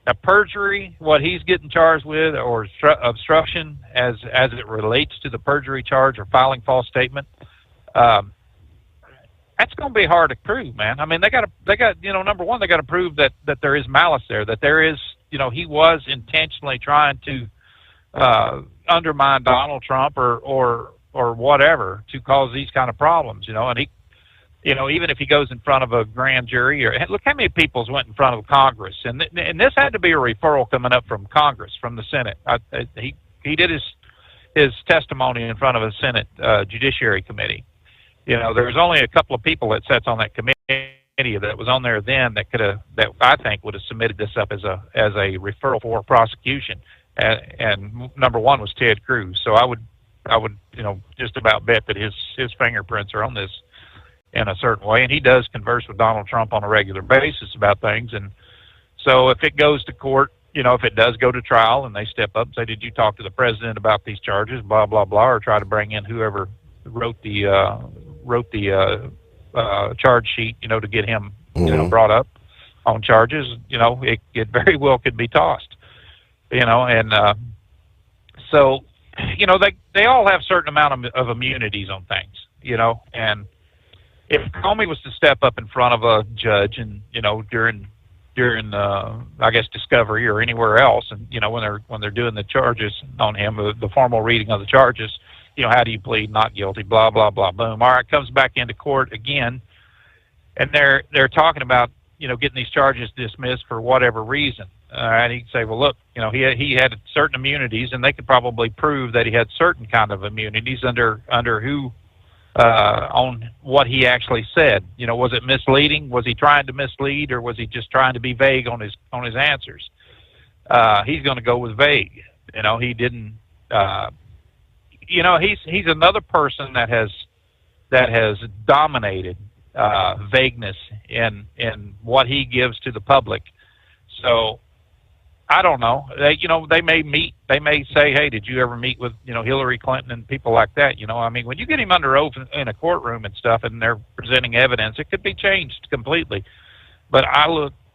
Now, perjury, what he's getting charged with, or obstruction as it relates to the perjury charge or filing false statement, that's going to be hard to prove, man. I mean, they got number one, they got to prove that there is malice there, that there is, he was intentionally trying to undermine Donald Trump or whatever to cause these kind of problems, and even if he goes in front of a grand jury, or look how many people's went in front of Congress, and this had to be a referral coming up from Congress, from the Senate. He did his testimony in front of a Senate Judiciary Committee. There's only a couple of people that sits on that committee that was on there then that I think would have submitted this up as a referral for prosecution, and number one was Ted Cruz. So I would just about bet that his fingerprints are on this in a certain way, and he does converse with Donald Trump on a regular basis about things. And so if it goes to court, if it does go to trial and they step up and say, did you talk to the president about these charges, blah blah blah, or try to bring in whoever wrote the charge sheet, to get him, brought up on charges, it very well could be tossed, and so, they all have certain amount of immunities on things, and if Comey was to step up in front of a judge and, during I guess discovery or anywhere else, and when they're doing the charges on him, the formal reading of the charges, how do you plead not guilty, blah blah blah, boom, all right, comes back into court again, and they're talking about getting these charges dismissed for whatever reason. And he can say, well, look, he had certain immunities, and they could probably prove that he had certain kind of immunities under who, on what he actually said. Was it misleading? Was he trying to mislead, or was he just trying to be vague on his answers? He's going to go with vague. He didn't. He's another person that has dominated vagueness in what he gives to the public. So I don't know. They may meet. They may say, "Hey, did you ever meet with Hillary Clinton and people like that?" When you get him under oath in a courtroom and stuff, and they're presenting evidence, it could be changed completely. But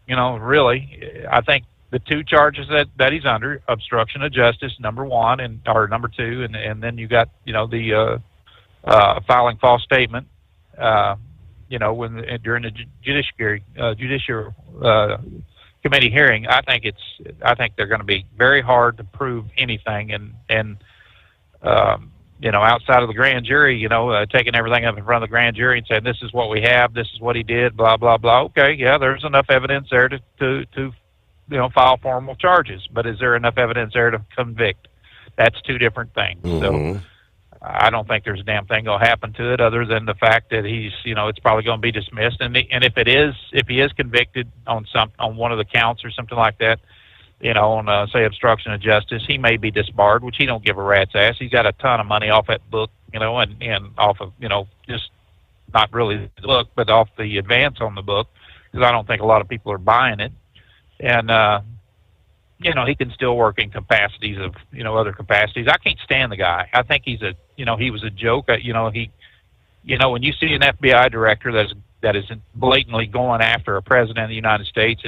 really, I think the two charges that he's under: obstruction of justice, number one, or number two, and then you got the filing false statement. During the judicial committee hearing, I think they're going to be very hard to prove anything, and outside of the grand jury, taking everything up in front of the grand jury and saying this is what we have, this is what he did, blah blah blah. Okay, yeah, there's enough evidence there to file formal charges, but is there enough evidence there to convict? That's two different things. So I don't think there's a damn thing going to happen to it, other than the fact that he's, it's probably going to be dismissed. And if he is convicted on one of the counts or something like that, on say obstruction of justice, he may be disbarred, which he don't give a rat's ass. He's got a ton of money off that book, and off of just not really the book, but off the advance on the book, because I don't think a lot of people are buying it. And he can still work in capacities of, other capacities. I can't stand the guy. I think he's he was a joke. When you see an FBI director that is blatantly going after a president of the United States,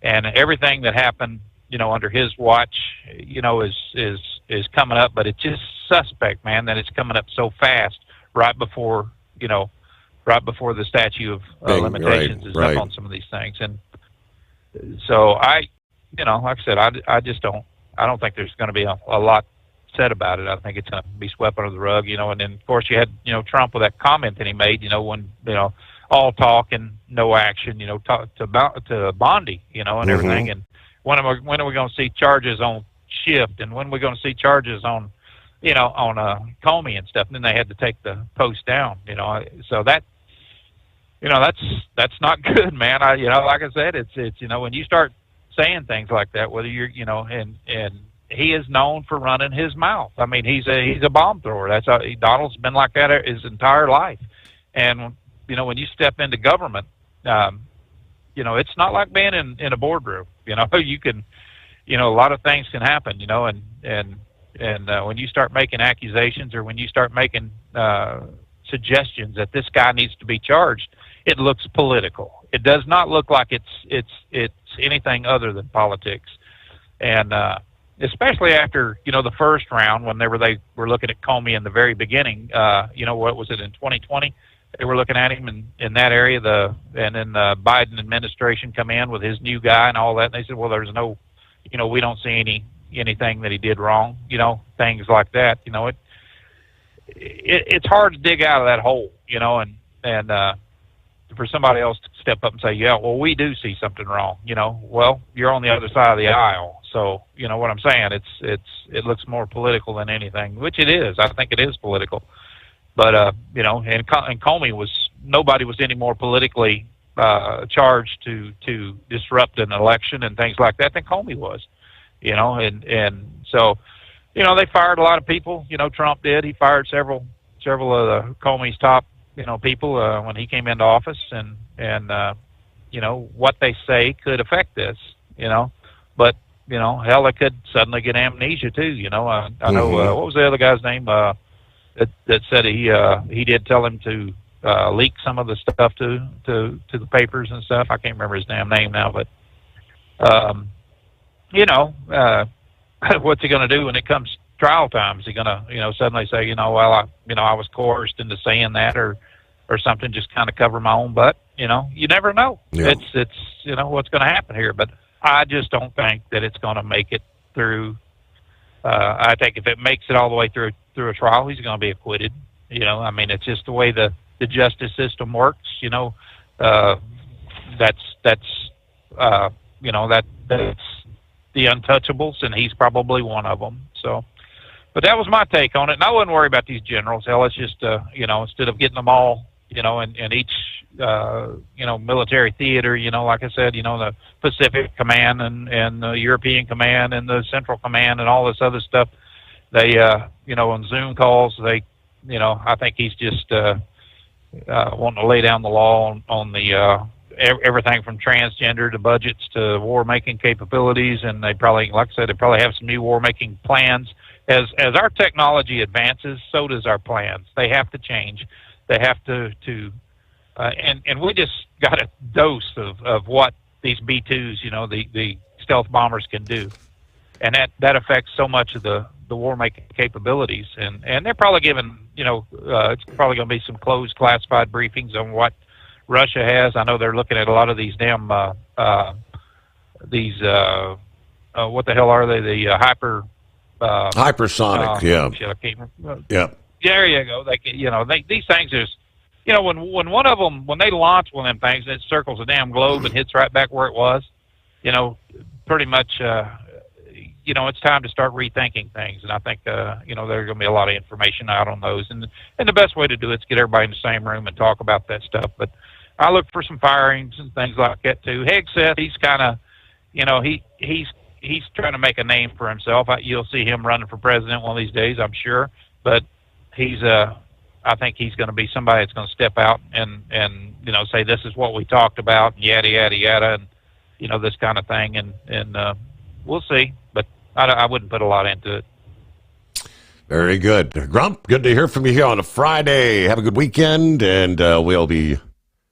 and everything that happened, under his watch, is coming up, but it's just suspect, man, that it's coming up so fast right before the statute of limitations is up on some of these things. And so like I said, I don't think there's going to be a lot said about it. I think it's going to be swept under the rug, and then of course you had, Trump with that comment that he made, when, all talk and no action, talk to Bondi, and everything. And when are we going to see charges on Shift, and when are we going to see charges on, on Comey and stuff? And then they had to take the post down, so that, that's not good, man. Like I said, it's when you start saying things like that, whether you're, and he is known for running his mouth. I mean, he's a bomb thrower. That's how Donald's been like that his entire life. And when you step into government, it's not like being in a boardroom. You can, a lot of things can happen. And when you start making accusations, or when you start making suggestions that this guy needs to be charged, it looks political. It does not look like it's anything other than politics. And especially after the first round, when they were looking at Comey in the very beginning. What was it, in 2020? They were looking at him in that area. And then the Biden administration come in with his new guy and all that. And they said, well, there's no, we don't see anything that he did wrong. Things like that. It's hard to dig out of that hole. And for somebody else to step up and say, yeah, well, we do see something wrong. Well, you're on the other side of the aisle. So, you know what I'm saying? It looks more political than anything, which it is. I think it is political. But, and Comey nobody was any more politically charged to disrupt an election and things like that than Comey was, and so, they fired a lot of people. Trump did. He fired several of Comey's top, people when he came into office, and what they say could affect this, but hell, they could suddenly get amnesia too. I know what was the other guy's name that said he did tell him to leak some of the stuff to the papers and stuff. I can't remember his damn name now, but what's he going to do when it comes trial time? Is he going to suddenly say, well, I was coerced into saying that or something, just kind of cover my own butt? You never know. Yeah. It's what's going to happen here, but I just don't think that it's going to make it through. I think if it makes it all the way through a trial, he's going to be acquitted. It's just the way the justice system works. That's the untouchables, and he's probably one of them. So, but that was my take on it. And I wouldn't worry about these generals. Hell, it's just instead of getting them all, in each military theater, like I said, the Pacific Command and the European Command and the Central Command and all this other stuff. They on Zoom calls, I think he's just wanting to lay down the law on the everything from transgender to budgets to war-making capabilities, and they probably, like I said, they probably have some new war-making plans. As our technology advances, so does our plans. They have to change. They have to and we just got a dose of what these B-2s, the stealth bombers can do, and that affects so much of the war-making capabilities, and they're probably given, it's probably going to be some closed classified briefings on what Russia has. I know they're looking at a lot of these damn what the hell are they? The hypersonic, yeah. Shit, I can't remember. Yeah. There you go. These things are, when one of them, when they launch one of them things, it circles the damn globe and hits right back where it was. Pretty much. It's time to start rethinking things, and I think there's going to be a lot of information out on those, and the best way to do it is get everybody in the same room and talk about that stuff. But I look for some firings and things like that too. Hegseth, he's kind of, he's trying to make a name for himself. You'll see him running for president one of these days, I'm sure. But I think he's going to be somebody that's going to step out and say this is what we talked about, and yada yada yada, and this kind of thing, and we'll see. But I wouldn't put a lot into it. Very good. Grump, good to hear from you here on a Friday. Have a good weekend, and we'll be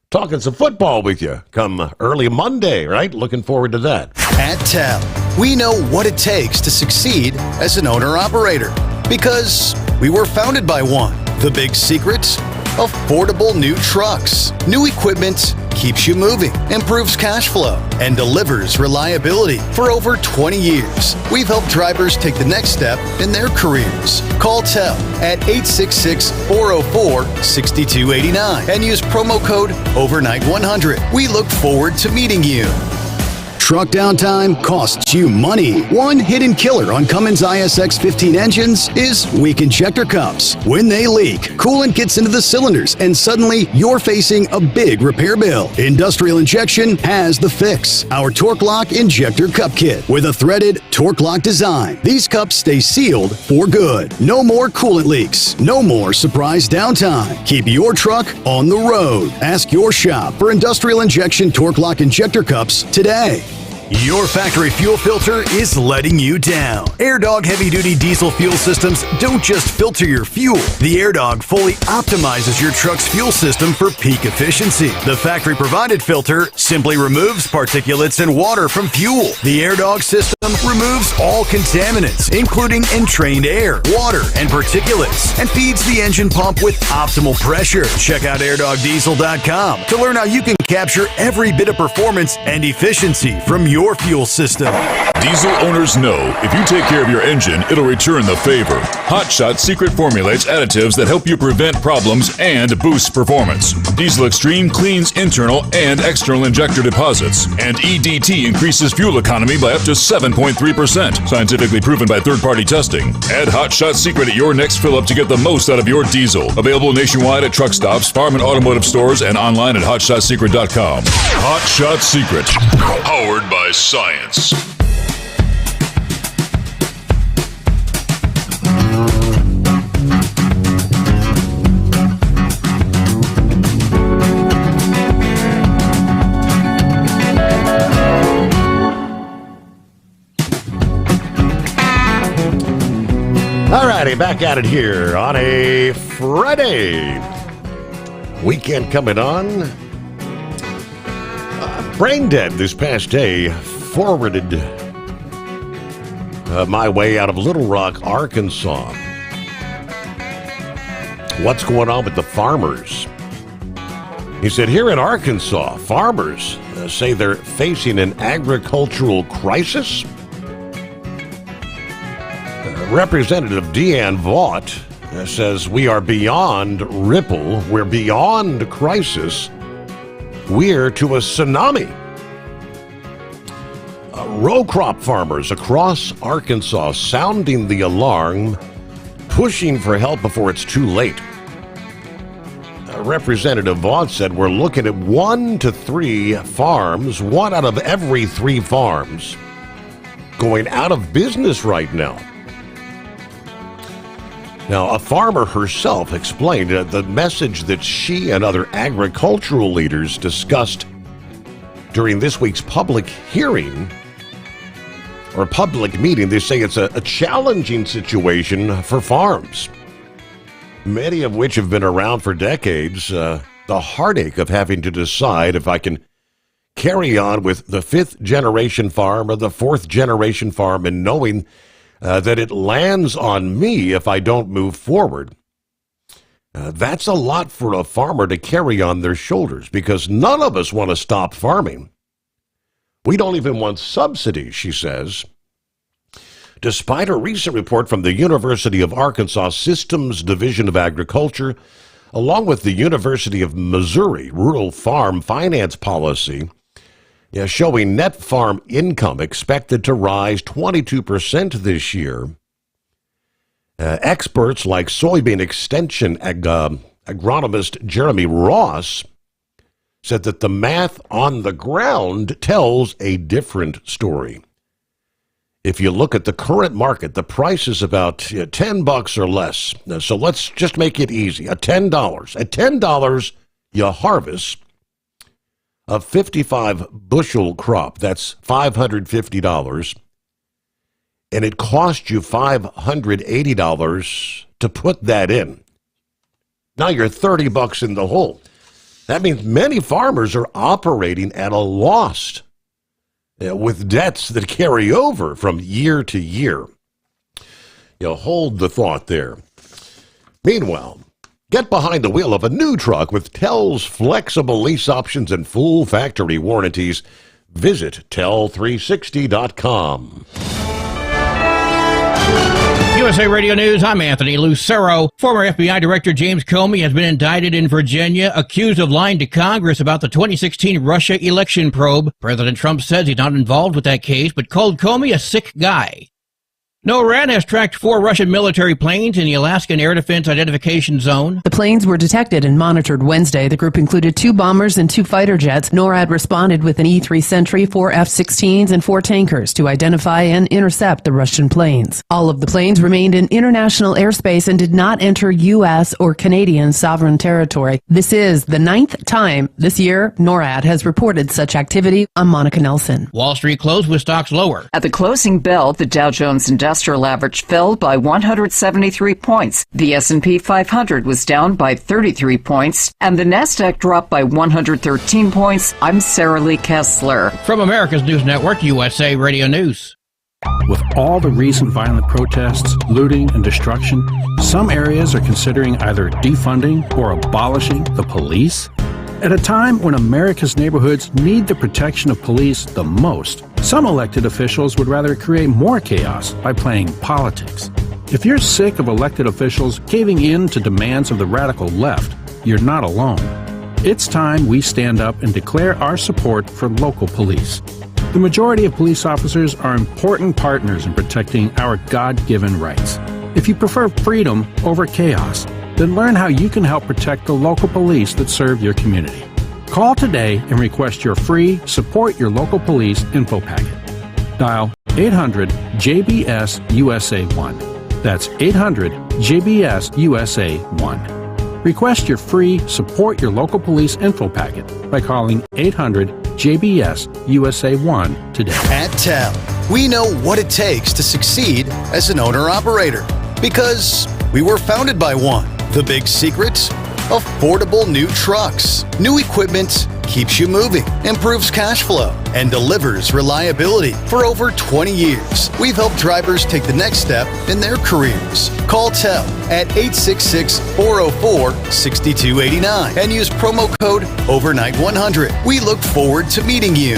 talking some football with you come early Monday, right? Looking forward to that. At TEL, we know what it takes to succeed as an owner-operator because we were founded by one. The big secret? Affordable new trucks. New equipment keeps you moving, improves cash flow, and delivers reliability. For over 20 years, we've helped drivers take the next step in their careers. Call TEL at 866-404-6289 and use promo code OVERNIGHT100. We look forward to meeting you. Truck downtime costs you money. One hidden killer on Cummins ISX 15 engines is weak injector cups. When they leak, coolant gets into the cylinders and suddenly you're facing a big repair bill. Industrial Injection has the fix. Our Torque Lock Injector Cup Kit with a threaded Torque Lock design. These cups stay sealed for good. No more coolant leaks. No more surprise downtime. Keep your truck on the road. Ask your shop for Industrial Injection Torque Lock Injector Cups today. Your factory fuel filter is letting you down. AirDog heavy-duty diesel fuel systems don't just filter your fuel. The AirDog fully optimizes your truck's fuel system for peak efficiency. The factory-provided filter simply removes particulates and water from fuel. The AirDog system system removes all contaminants, including entrained air, water, and particulates, and feeds the engine pump with optimal pressure. Check out airdogdiesel.com to learn how you can capture every bit of performance and efficiency from your fuel system. Diesel owners know if you take care of your engine, it'll return the favor. Hot Shot Secret formulates additives that help you prevent problems and boost performance. Diesel Extreme cleans internal and external injector deposits, and EDT increases fuel economy by up to 7.3%, scientifically proven by third-party testing. Add Hot Shot Secret at your next fill-up to get the most out of your diesel. Available nationwide at truck stops, farm and automotive stores, and online at hotshotsecret.com. Hot Shot Secret, powered by science. Alrighty, back at it here on a Friday. Weekend coming on. Brain dead this past day forwarded my way out of Little Rock, Arkansas. What's going on with the farmers? He said, here in Arkansas, farmers say they're facing an agricultural crisis. Representative Deanne Vaught says we are beyond ripple, we're beyond crisis, we're to a tsunami. Row crop farmers across Arkansas sounding the alarm, pushing for help before it's too late. Representative Vaught said we're looking at 1 to 3 farms, 1 out of every 3 farms, going out of business right now. Now, a farmer herself explained the message that she and other agricultural leaders discussed during this week's public hearing or public meeting. They say it's a challenging situation for farms, many of which have been around for decades. The heartache of having to decide if I can carry on with the 5th generation farm or the 4th generation farm, and knowing that it lands on me if I don't move forward. That's a lot for a farmer to carry on their shoulders, because none of us want to stop farming. We don't even want subsidies, she says. Despite a recent report from the University of Arkansas Systems Division of Agriculture, along with the University of Missouri Rural Farm Finance Policy, showing net farm income expected to rise 22% this year. Experts like soybean extension agronomist Jeremy Ross said that the math on the ground tells a different story. If you look at the current market, the price is about $10 or less. So let's just make it easy. At $10. At $10, you harvest a 55 bushel crop. That's $550. And it cost you $580 to put that in. Now you're $30 in the hole. That means many farmers are operating at a loss with debts that carry over from year to year. Hold the thought there. Meanwhile, get behind the wheel of a new truck with TEL's flexible lease options and full factory warranties. Visit tel360.com. USA Radio News, I'm Anthony Lucero. Former FBI Director James Comey has been indicted in Virginia, accused of lying to Congress about the 2016 Russia election probe. President Trump says he's not involved with that case, but called Comey a sick guy. NORAD has tracked 4 Russian military planes in the Alaskan Air Defense Identification Zone. The planes were detected and monitored Wednesday. The group included 2 bombers and 2 fighter jets. NORAD responded with an E-3 Sentry, 4 F-16s, and 4 tankers to identify and intercept the Russian planes. All of the planes remained in international airspace and did not enter U.S. or Canadian sovereign territory. This is the 9th time this year NORAD has reported such activity. I'm Monica Nelson. Wall Street closed with stocks lower. At the closing bell, the Dow Jones Industrial average fell by 173 points. The S&P 500 was down by 33 points, and the Nasdaq dropped by 113 points. I'm Sarah Lee Kessler. From America's News Network, USA Radio News. With all the recent violent protests, looting, and destruction, some areas are considering either defunding or abolishing the police. At a time when America's neighborhoods need the protection of police the most, some elected officials would rather create more chaos by playing politics. If you're sick of elected officials caving in to demands of the radical left, you're not alone. It's time we stand up and declare our support for local police. The majority of police officers are important partners in protecting our God-given rights. If you prefer freedom over chaos, then learn how you can help protect the local police that serve your community. Call today and request your free Support Your Local Police info packet. Dial 800-JBS-USA-1. That's 800-JBS-USA-1. Request your free Support Your Local Police info packet by calling 800-JBS-USA-1 today. At TEL, we know what it takes to succeed as an owner-operator because we were founded by one. The big secret? Affordable new trucks. New equipment keeps you moving, improves cash flow, and delivers reliability. For over 20 years, we've helped drivers take the next step in their careers. Call TEL at 866-404-6289 and use promo code OVERNIGHT100. We look forward to meeting you.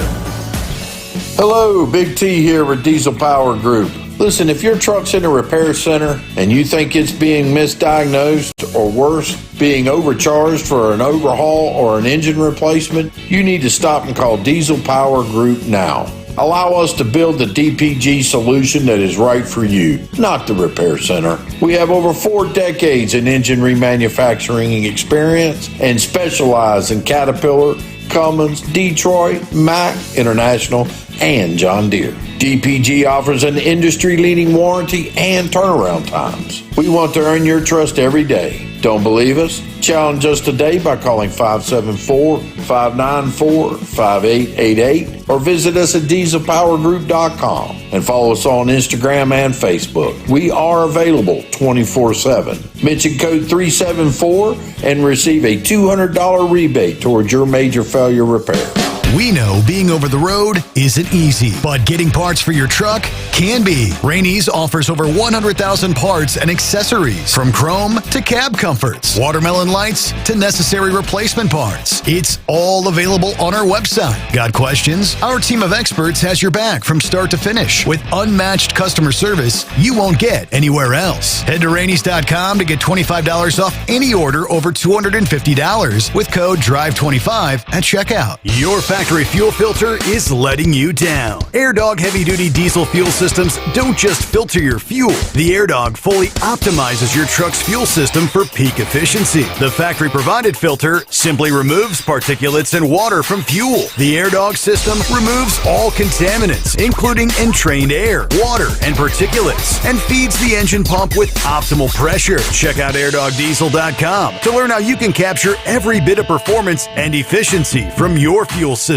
Hello, Big T here with Diesel Power Group. Listen, if your truck's in a repair center and you think it's being misdiagnosed or worse, being overcharged for an overhaul or an engine replacement, you need to stop and call Diesel Power Group now. Allow us to build the DPG solution that is right for you, not the repair center. We have over 4 decades in engine remanufacturing experience and specialize in Caterpillar, Cummins, Detroit, Mack, International, and John Deere. DPG offers an industry-leading warranty and turnaround times. We want to earn your trust every day. Don't believe us? Challenge us today by calling 574-594-5888 or visit us at dieselpowergroup.com and follow us on Instagram and Facebook. We are available 24/7. Mention code 374 and receive a $200 rebate towards your major failure repair. We know being over the road isn't easy, but getting parts for your truck can be. Rainey's offers over 100,000 parts and accessories, from chrome to cab comforts, watermelon lights to necessary replacement parts. It's all available on our website. Got questions? Our team of experts has your back from start to finish with unmatched customer service you won't get anywhere else. Head to Rainey's.com to get $25 off any order over $250 with code DRIVE25 at checkout. Your factory fuel filter is letting you down. AirDog heavy-duty diesel fuel systems don't just filter your fuel. The AirDog fully optimizes your truck's fuel system for peak efficiency. The factory-provided filter simply removes particulates and water from fuel. The AirDog system removes all contaminants, including entrained air, water, and particulates, and feeds the engine pump with optimal pressure. Check out airdogdiesel.com to learn how you can capture every bit of performance and efficiency from your fuel system.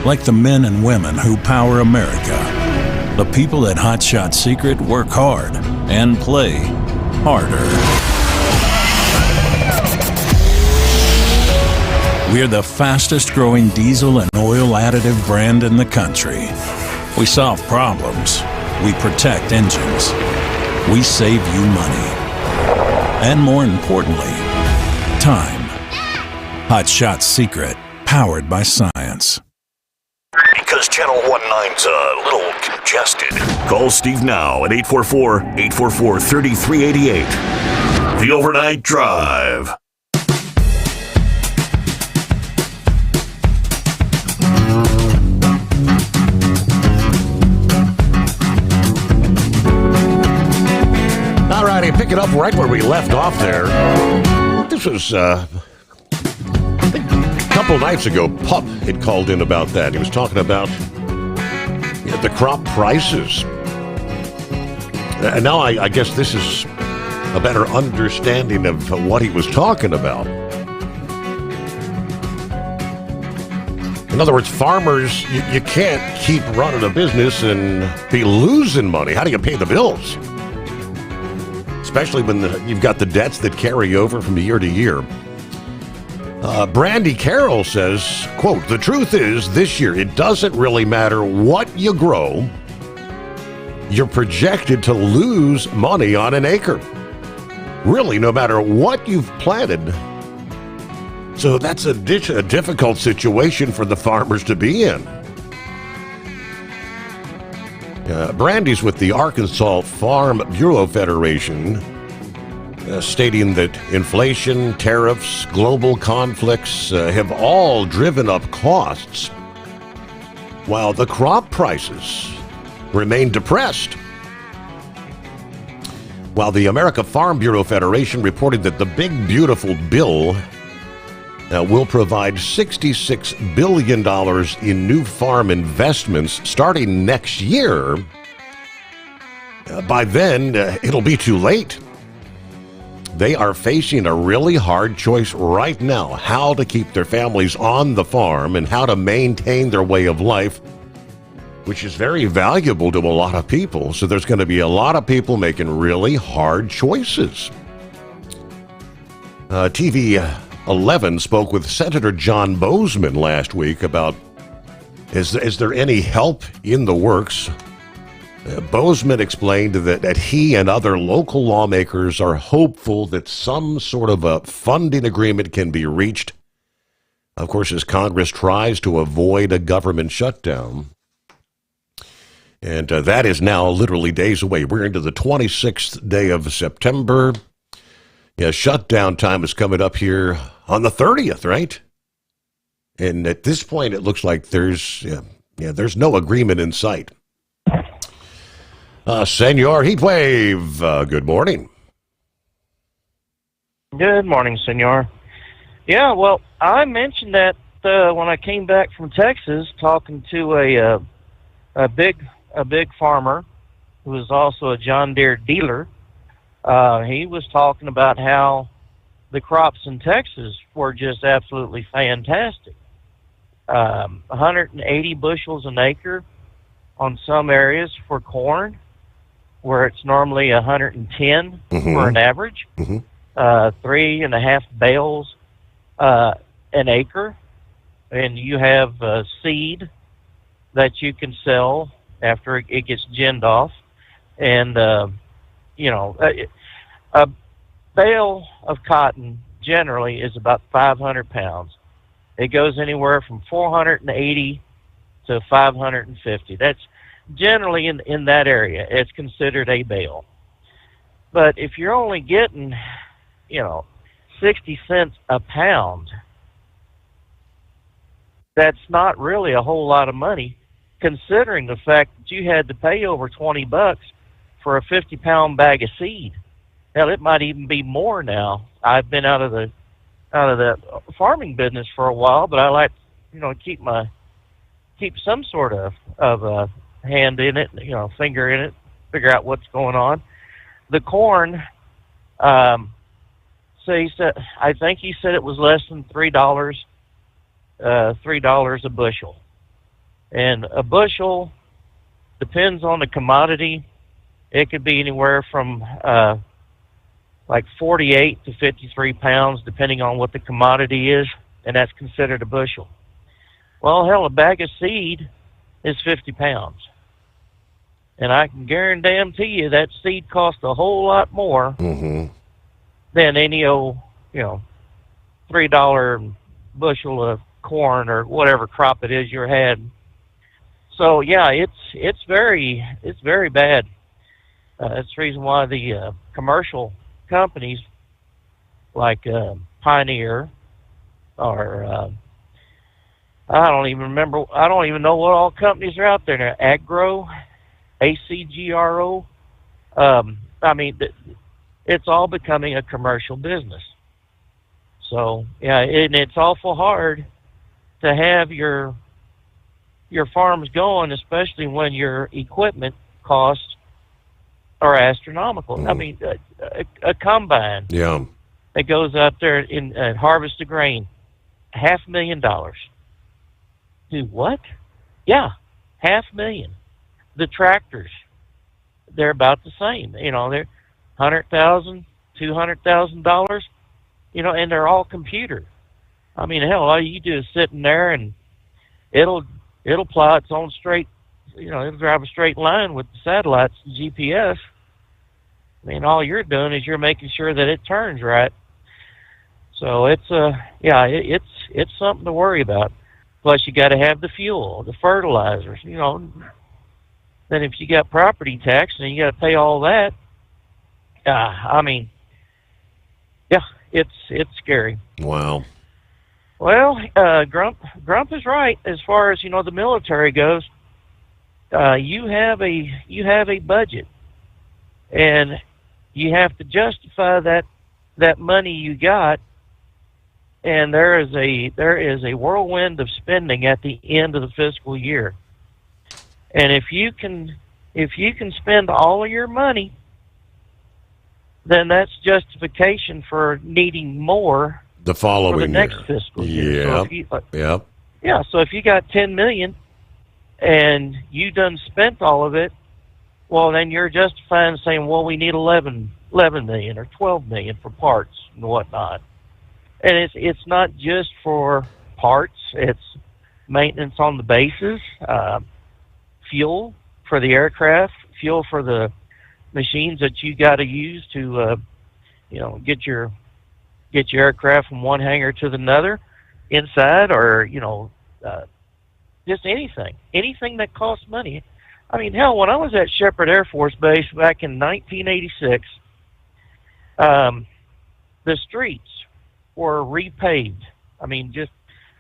Like the men and women who power America, the people at Hot Shot Secret work hard and play harder. We're the fastest growing diesel and oil additive brand in the country. We solve problems. We protect engines. We save you money. And more importantly, time. Hot Shot Secret. Powered by science. Because Channel 19's a little congested. Call Steve now at 844-844-3388. The Overnight Drive. All righty, pick it up right where we left off there. This was, a couple nights ago, Pup had called in about that. He was talking about the crop prices. And now I guess this is a better understanding of what he was talking about. In other words, farmers, you can't keep running a business and be losing money. How do you pay the bills? Especially when you've got the debts that carry over from year to year. Brandy Carroll says, quote, "The truth is, this year, it doesn't really matter what you grow you're projected to lose money on an acre. Really, no matter what you've planted. So that's a difficult situation for the farmers to be in. Brandy's with the Arkansas Farm Bureau Federation, stating that inflation, tariffs, global conflicts have all driven up costs, while the crop prices remain depressed. While the America Farm Bureau Federation reported that the Big Beautiful Bill will provide $66 billion in new farm investments starting next year. By then, it'll be too late. They are facing a really hard choice right now, how to keep their families on the farm and how to maintain their way of life, which is very valuable to a lot of people. So there's going to be a lot of people making really hard choices. TV 11 spoke with Senator John Boozman last week about is there any help in the works? Boozman explained that he and other local lawmakers are hopeful that some sort of a funding agreement can be reached. Of course, as Congress tries to avoid a government shutdown. And that is now literally days away. We're into the 26th day of September. Yeah, shutdown time is coming up here on the 30th, right? And at this point, it looks like there's no agreement in sight. Senor Heatwave, good morning. Good morning, Senor. Yeah, well, I mentioned that when I came back from Texas, talking to a big farmer who was also a John Deere dealer. He was talking about how the crops in Texas were just absolutely fantastic. 180 bushels an acre on some areas for corn, where it's normally 110 for an average. 3.5 bales an acre, and you have seed that you can sell after it gets ginned off, and a bale of cotton generally is about 500 pounds. It goes anywhere from 480 to 550. That's generally in that area. It's considered a bale. But if you're only getting, 60 cents a pound, that's not really a whole lot of money, considering the fact that you had to pay over $20 for a 50-pound bag of seed. Hell, it might even be more now. I've been out of the farming business for a while, but I like, keep some sort of hand in it, finger in it, figure out what's going on. The corn, so he said, I think he said it was less than $3 a bushel. And a bushel depends on the commodity. It could be anywhere from like 48 to 53 pounds, depending on what the commodity is, and that's considered a bushel. Well, hell, a bag of seed is 50 pounds. And I can guarantee you that seed costs a whole lot more than any old, $3 bushel of corn or whatever crop it is you're had. So yeah, it's very bad. That's the reason why the commercial companies like Pioneer or I don't even know what all companies are out there now. Agro, ACGRO. It's all becoming a commercial business. So yeah, and it's awful hard to have your farms going, especially when your equipment costs are astronomical. I mean, a combine that goes out there and harvest the grain, $500,000. Do what? Yeah, $500,000. The tractors, they're about the same. They're $100,000, $200,000. And they're all computer. I mean, hell, all you do is sit in there and it'll plow its own straight it'll drive a straight line with the satellites and GPS. I mean, all you're doing is you're making sure that it turns right. So it's something to worry about. Plus, you got to have the fuel, the fertilizers. Then if you got property tax and you got to pay all that, I mean, yeah, it's scary. Wow. Well, Grump is right as far as the military goes. You have a budget, and you have to justify that money you got. And there is a whirlwind of spending at the end of the fiscal year. And if you can spend all of your money, then that's justification for needing more the following for the next year. fiscal year. So if you got $10 million and you done spent all of it, well, then you're justifying saying, well, we need 11 million or 12 million for parts and whatnot. And it's not just for parts; it's maintenance on the bases, fuel for the aircraft, fuel for the machines that you got to use to, get your aircraft from one hangar to another, inside, or just anything that costs money. I mean, hell, when I was at Shepherd Air Force Base back in 1986, the streets were repaved. I mean,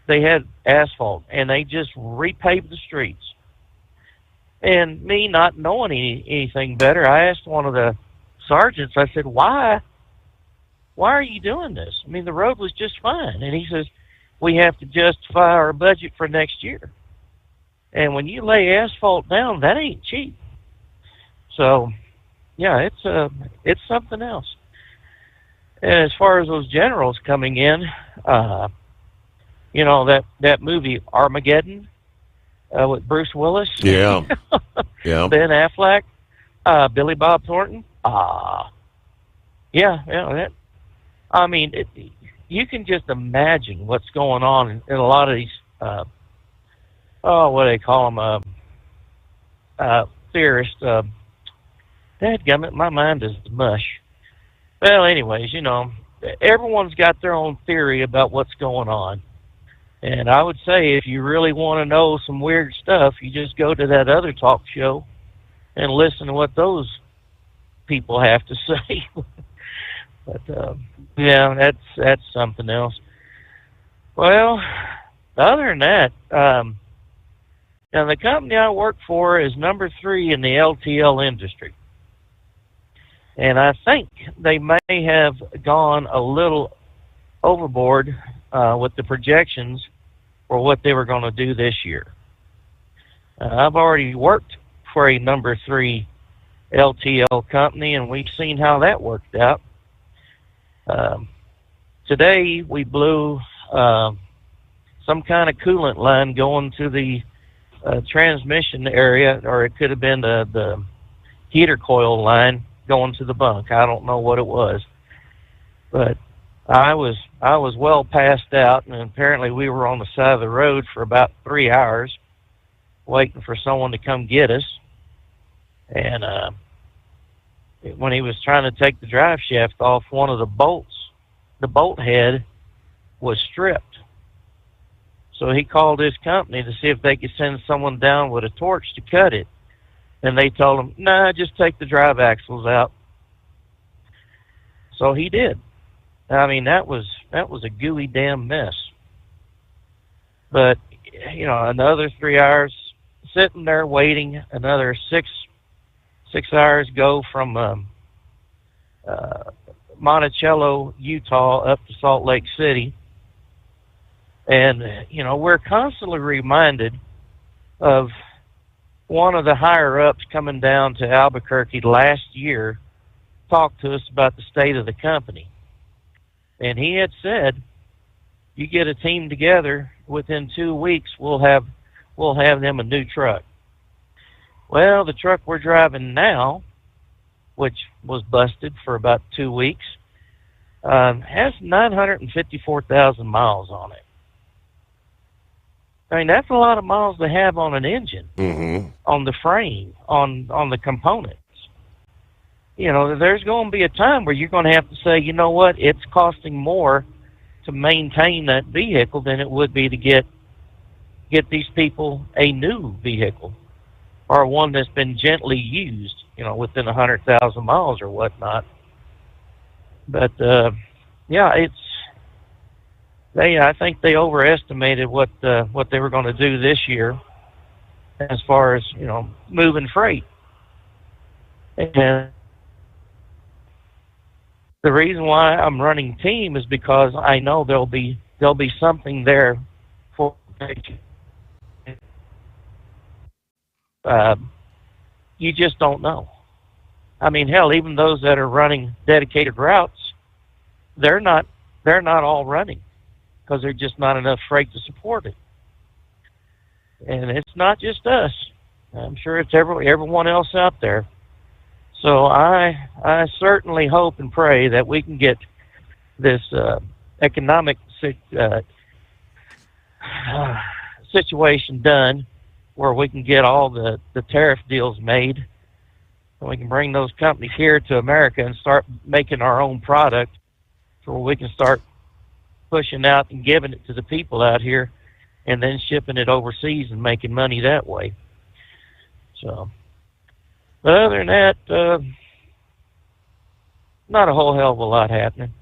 they had asphalt, and they just repaved the streets. And me not knowing anything better, I asked one of the sergeants, I said, why are you doing this? I mean, the road was just fine. And he says, we have to justify our budget for next year. And when you lay asphalt down, that ain't cheap. So, yeah, it's something else. And as far as those generals coming in, that movie Armageddon with Bruce Willis, yeah, Ben Affleck, Billy Bob Thornton, I mean, you can just imagine what's going on in a lot of these, what do they call them, theorists. Dadgummit, my mind is mush. Well, anyways, everyone's got their own theory about what's going on. And I would say if you really want to know some weird stuff, you just go to that other talk show and listen to what those people have to say. But, that's something else. Well, other than that, now the company I work for is number 3 in the LTL industry. And I think they may have gone a little overboard with the projections for what they were going to do this year. I've already worked for a number 3 LTL company, and we've seen how that worked out. Today, we blew some kind of coolant line going to the transmission area, or it could have been the heater coil line going to the bunk. I don't know what it was, but I was well passed out, and apparently we were on the side of the road for about 3 hours waiting for someone to come get us. And when he was trying to take the drive shaft off one of the bolts, the bolt head was stripped. So he called his company to see if they could send someone down with a torch to cut it. And they told him, nah, just take the drive axles out. So he did. I mean, that was a gooey damn mess. But, another 3 hours sitting there waiting, another six hours go from Monticello, Utah, up to Salt Lake City. And, we're constantly reminded of one of the higher-ups coming down to Albuquerque last year talked to us about the state of the company. And he had said, you get a team together, within 2 weeks, we'll have them a new truck. Well, the truck we're driving now, which was busted for about 2 weeks, has 954,000 miles on it. I mean, that's a lot of miles to have on an engine, Mm-hmm. on the frame, on the components. You know, there's going to be a time where you're going to have to say, you know what, it's costing more to maintain that vehicle than it would be to get these people a new vehicle or one that's been gently used, you know, within 100,000 miles or whatnot. But yeah, I think they overestimated what they were going to do this year as far as, you know, moving freight. And the reason why I'm running team is because I know there'll be something there for you just don't know. I mean, hell, even those that are running dedicated routes, they're not all running because there's just not enough freight to support it. And it's not just us. I'm sure it's everyone else out there. So I certainly hope and pray that we can get this economic situation done where we can get all the tariff deals made and we can bring those companies here to America and start making our own product so we can start pushing out and giving it to the people out here and then shipping it overseas and making money that way. So, but other than that, not a whole hell of a lot happening.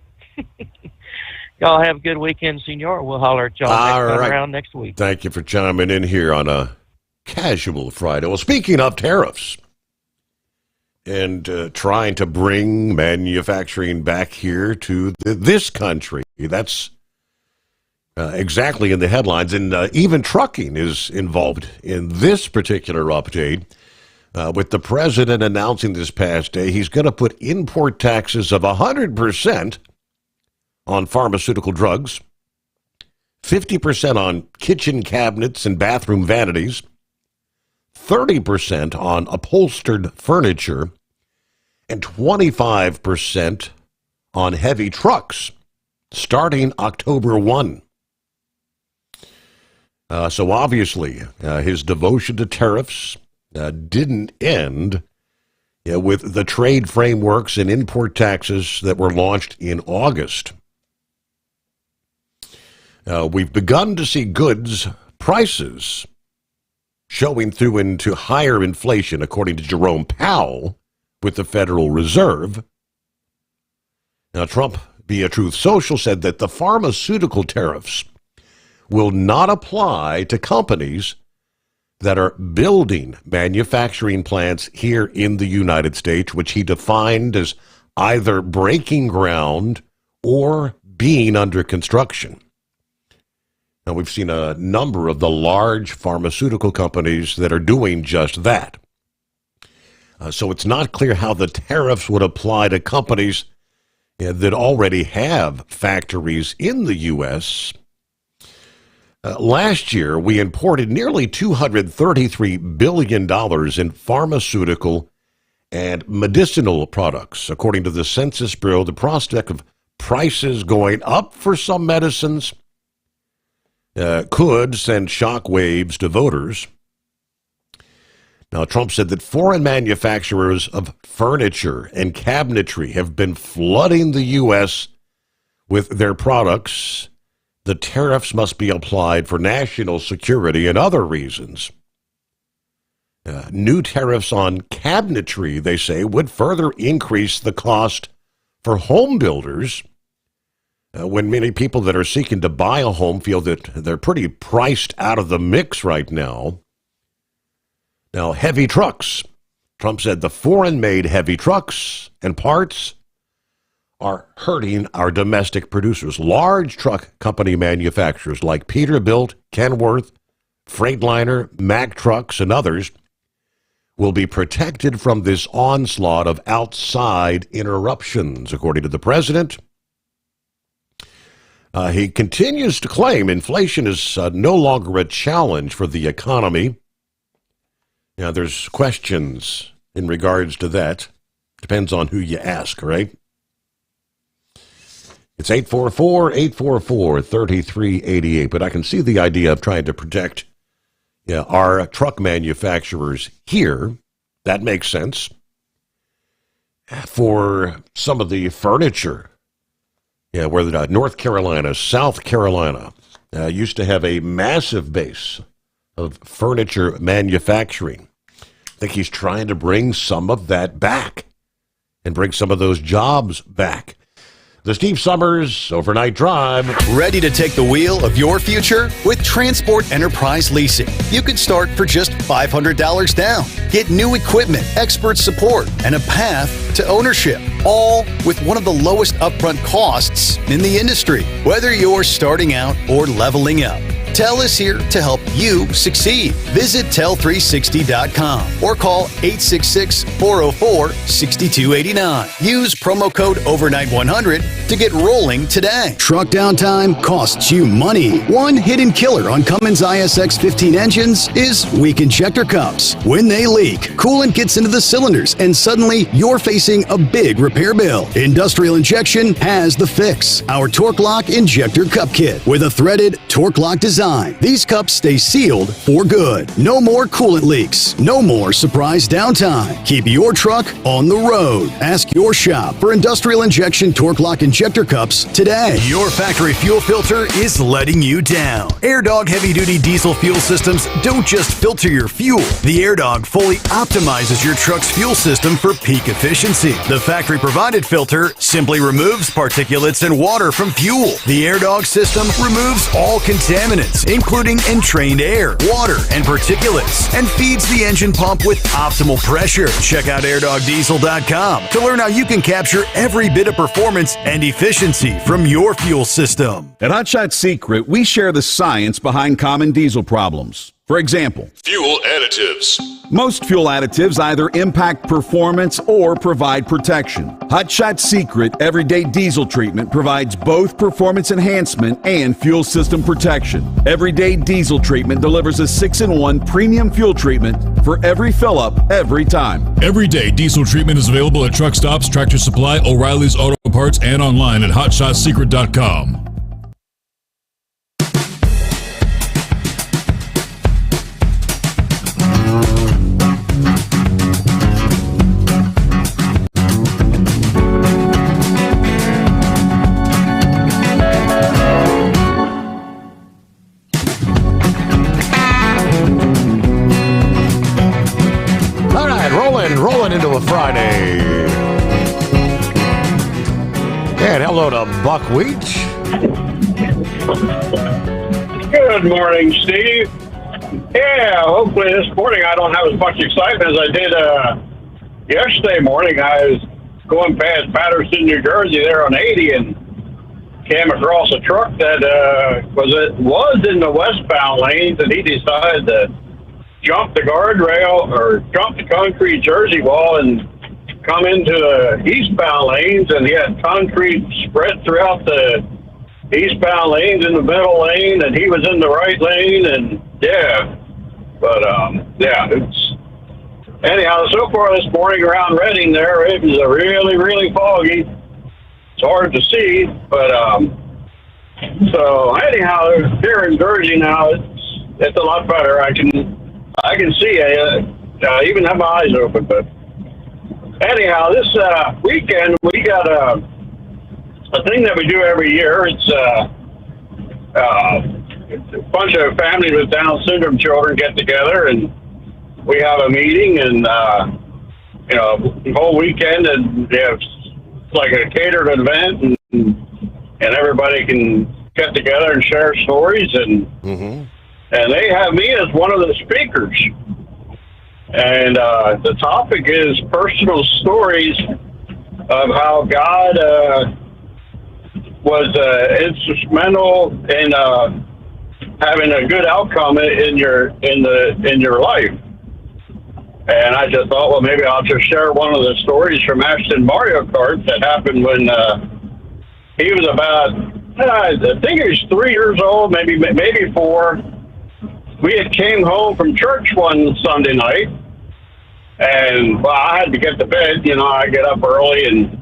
Y'all have a good weekend, Senor. We'll holler at y'all around next week. Thank you for chiming in here on a casual Friday. Well, speaking of tariffs and trying to bring manufacturing back here to this country, that's exactly in the headlines. And even trucking is involved in this particular update. With the president announcing this past day, he's going to put import taxes of 100% on pharmaceutical drugs, 50% on kitchen cabinets and bathroom vanities, 30% on upholstered furniture, and 25% on heavy trucks starting October 1. So obviously, his devotion to tariffs didn't end with the trade frameworks and import taxes that were launched in August. We've begun to see goods prices showing through into higher inflation, according to Jerome Powell with the Federal Reserve. Now, Trump, via Truth Social, said that the pharmaceutical tariffs will not apply to companies that are building manufacturing plants here in the United States, which he defined as either breaking ground or being under construction. Now, we've seen a number of the large pharmaceutical companies that are doing just that. So it's not clear how the tariffs would apply to companies that already have factories in the U.S. Last year, we imported nearly $233 billion in pharmaceutical and medicinal products. According to the Census Bureau, the prospect of prices going up for some medicines could send shockwaves to voters. Now, Trump said that foreign manufacturers of furniture and cabinetry have been flooding the U.S. with their products. The tariffs must be applied for national security and other reasons. New tariffs on cabinetry, they say, would further increase the cost for home builders when many people that are seeking to buy a home feel that they're pretty priced out of the mix right now. Now, heavy trucks. Trump said the foreign-made heavy trucks and parts are hurting our domestic producers. Large truck company manufacturers like Peterbilt, Kenworth, Freightliner, Mack Trucks, and others will be protected from this onslaught of outside interruptions, according to the president. He continues to claim inflation is no longer a challenge for the economy. Now, there's questions in regards to that. Depends on who you ask, right? It's 844-844-3388. But I can see the idea of trying to protect our truck manufacturers here. That makes sense. For some of the furniture, where North Carolina, South Carolina used to have a massive base of furniture manufacturing. I think he's trying to bring some of that back and bring some of those jobs back. The Steve Sommers Overnight Drive. Ready to take the wheel of your future? With Transport Enterprise Leasing, you can start for just $500 down. Get new equipment, expert support, and a path to ownership, all with one of the lowest upfront costs in the industry. Whether you're starting out or leveling up, TEL is here to help you succeed. Visit tel360.com or call 866-404-6289. Use promo code OVERNIGHT100 to get rolling today. Truck downtime costs you money. One hidden killer on Cummins ISX 15 engines is weak injector cups. When they leak, coolant gets into the cylinders and suddenly you're facing a big repair bill. Industrial Injection has the fix. Our Torque Lock Injector Cup Kit with a threaded Torque Lock design. These cups stay sealed for good. No more coolant leaks. No more surprise downtime. Keep your truck on the road. Ask your shop for Industrial Injection Torque Lock Injector Cups today. Your factory fuel filter is letting you down. AirDog heavy-duty diesel fuel systems don't just filter your fuel. The AirDog fully optimizes your truck's fuel system for peak efficiency. The factory-provided filter simply removes particulates and water from fuel. The AirDog system removes all contaminants, including entrained air, water, and particulates, and feeds the engine pump with optimal pressure. Check out airdogdiesel.com to learn how you can capture every bit of performance and efficiency from your fuel system. At Hot Shot Secret, we share the science behind common diesel problems. For example, fuel additives. Most fuel additives either impact performance or provide protection. Hot Shot Secret Everyday Diesel Treatment provides both performance enhancement and fuel system protection. Everyday Diesel Treatment delivers a 6-in-1 premium fuel treatment for every fill-up, every time. Everyday Diesel Treatment is available at truck stops, Tractor Supply, O'Reilly's Auto Parts, and online at hotshotsecret.com. Rolling into a Friday. And hello to Buckwheat. Good morning, Steve. Yeah, hopefully this morning I don't have as much excitement as I did yesterday morning. I was going past Patterson, New Jersey there on 80 and came across a truck that was in the westbound lanes, and he decided to jump the guardrail or jump the concrete jersey wall and come into the eastbound lanes, and he had concrete spread throughout the eastbound lanes in the middle lane, and he was in the right lane, and it's anyhow, so far this morning around Reading there, it was a really, really foggy. It's hard to see, but so anyhow, here in Jersey now, it's a lot better. I can see I even have my eyes open. But anyhow, this weekend we got a thing that we do every year. It's a bunch of families with Down syndrome children get together, and we have a meeting, and the whole weekend, and they have like a catered event, and everybody can get together and share stories, and and they have me as one of the speakers. And the topic is personal stories of how God was instrumental in having a good outcome in your life. And I just thought, well, maybe I'll just share one of the stories from Ashton Mario Kart that happened when he was about, I think he was 3 years old, maybe 4. We had came home from church one Sunday night, and I had to get to bed. I get up early, and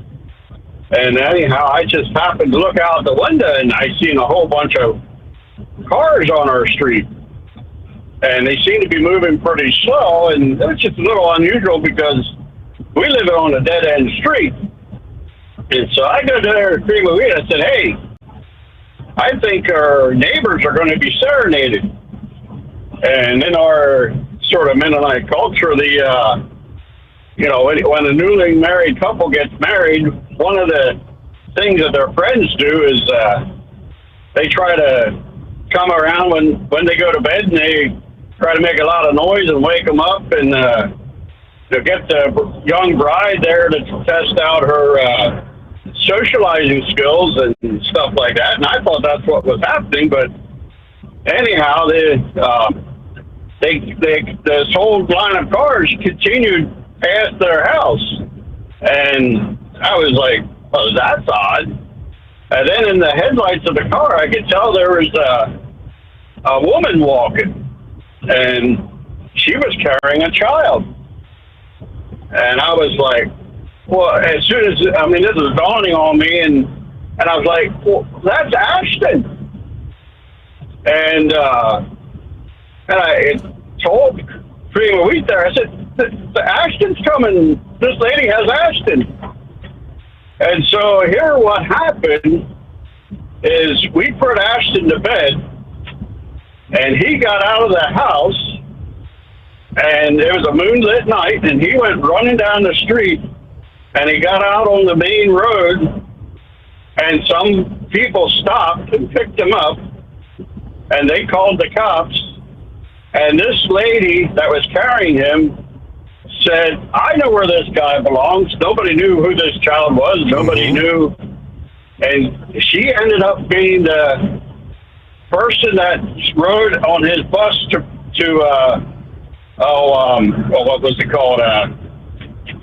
And anyhow, I just happened to look out the window, and I seen a whole bunch of cars on our street. And they seem to be moving pretty slow, and it's just a little unusual because we live on a dead-end street. And so I go there and agree with me. I said, hey, I think our neighbors are going to be serenaded. And in our sort of Mennonite culture, when a newly married couple gets married, one of the things that their friends do is they try to come around when they go to bed, and they try to make a lot of noise and wake them up, and to get the young bride there to test out her socializing skills and stuff like that. And I thought that's what was happening, but anyhow, this whole line of cars continued past their house, and I was like, "Oh, that's odd." And then in the headlights of the car, I could tell there was a woman walking, and she was carrying a child. And I was like, well, as soon as, this was dawning on me, and I was like, well, that's Ashton. And I told Freeman Wheat there, I said, the Ashton's coming. This lady has Ashton. And so here what happened is we put Ashton to bed, and he got out of the house, and it was a moonlit night, and he went running down the street, and he got out on the main road, and some people stopped and picked him up, and they called the cops. And this lady that was carrying him said, I know where this guy belongs. Nobody knew who this child was. Nobody knew. And she ended up being the person that rode on his bus to what was it called?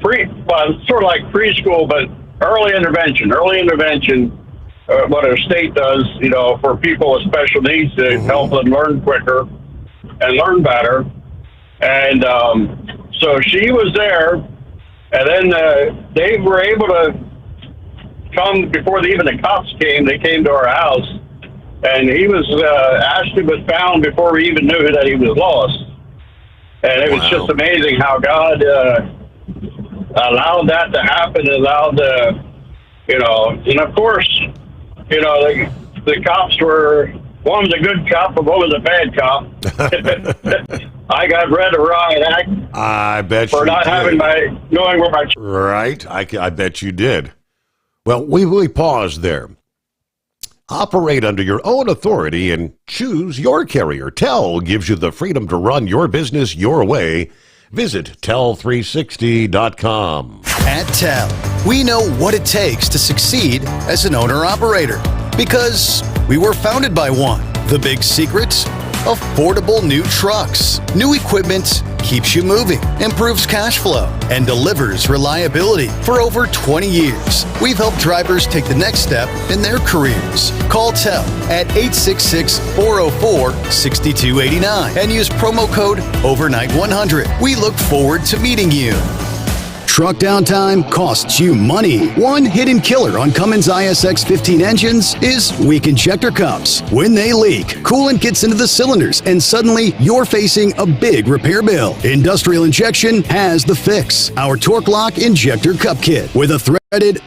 Sort of like preschool, but early intervention. What our state does, for people with special needs to help them learn quicker and learn better. And so she was there, and then they were able to come before even the cops came. They came to our house, and he was Ashton was found before we even knew that he was lost. And it was just amazing how God allowed that to happen, allowed and of course, the cops were, one was a good cop and one was a bad cop. I got read a riot act. I bet for you not did. having knowing where my right. I bet you did. Well, we pause there. Operate under your own authority and choose your carrier. TEL gives you the freedom to run your business your way. Visit tel360.com. At TEL, we know what it takes to succeed as an owner-operator because we were founded by one. The big secret? Affordable new trucks. New equipment keeps you moving, improves cash flow, and delivers reliability. For over 20 years, we've helped drivers take the next step in their careers. Call TEL at 866-404-6289 and use promo code OVERNIGHT100. We look forward to meeting you. Truck downtime costs you money. One hidden killer on Cummins ISX-15 engines is weak injector cups. When they leak, coolant gets into the cylinders, and suddenly you're facing a big repair bill. Industrial Injection has the fix. Our Torque Lock Injector Cup Kit with a threaded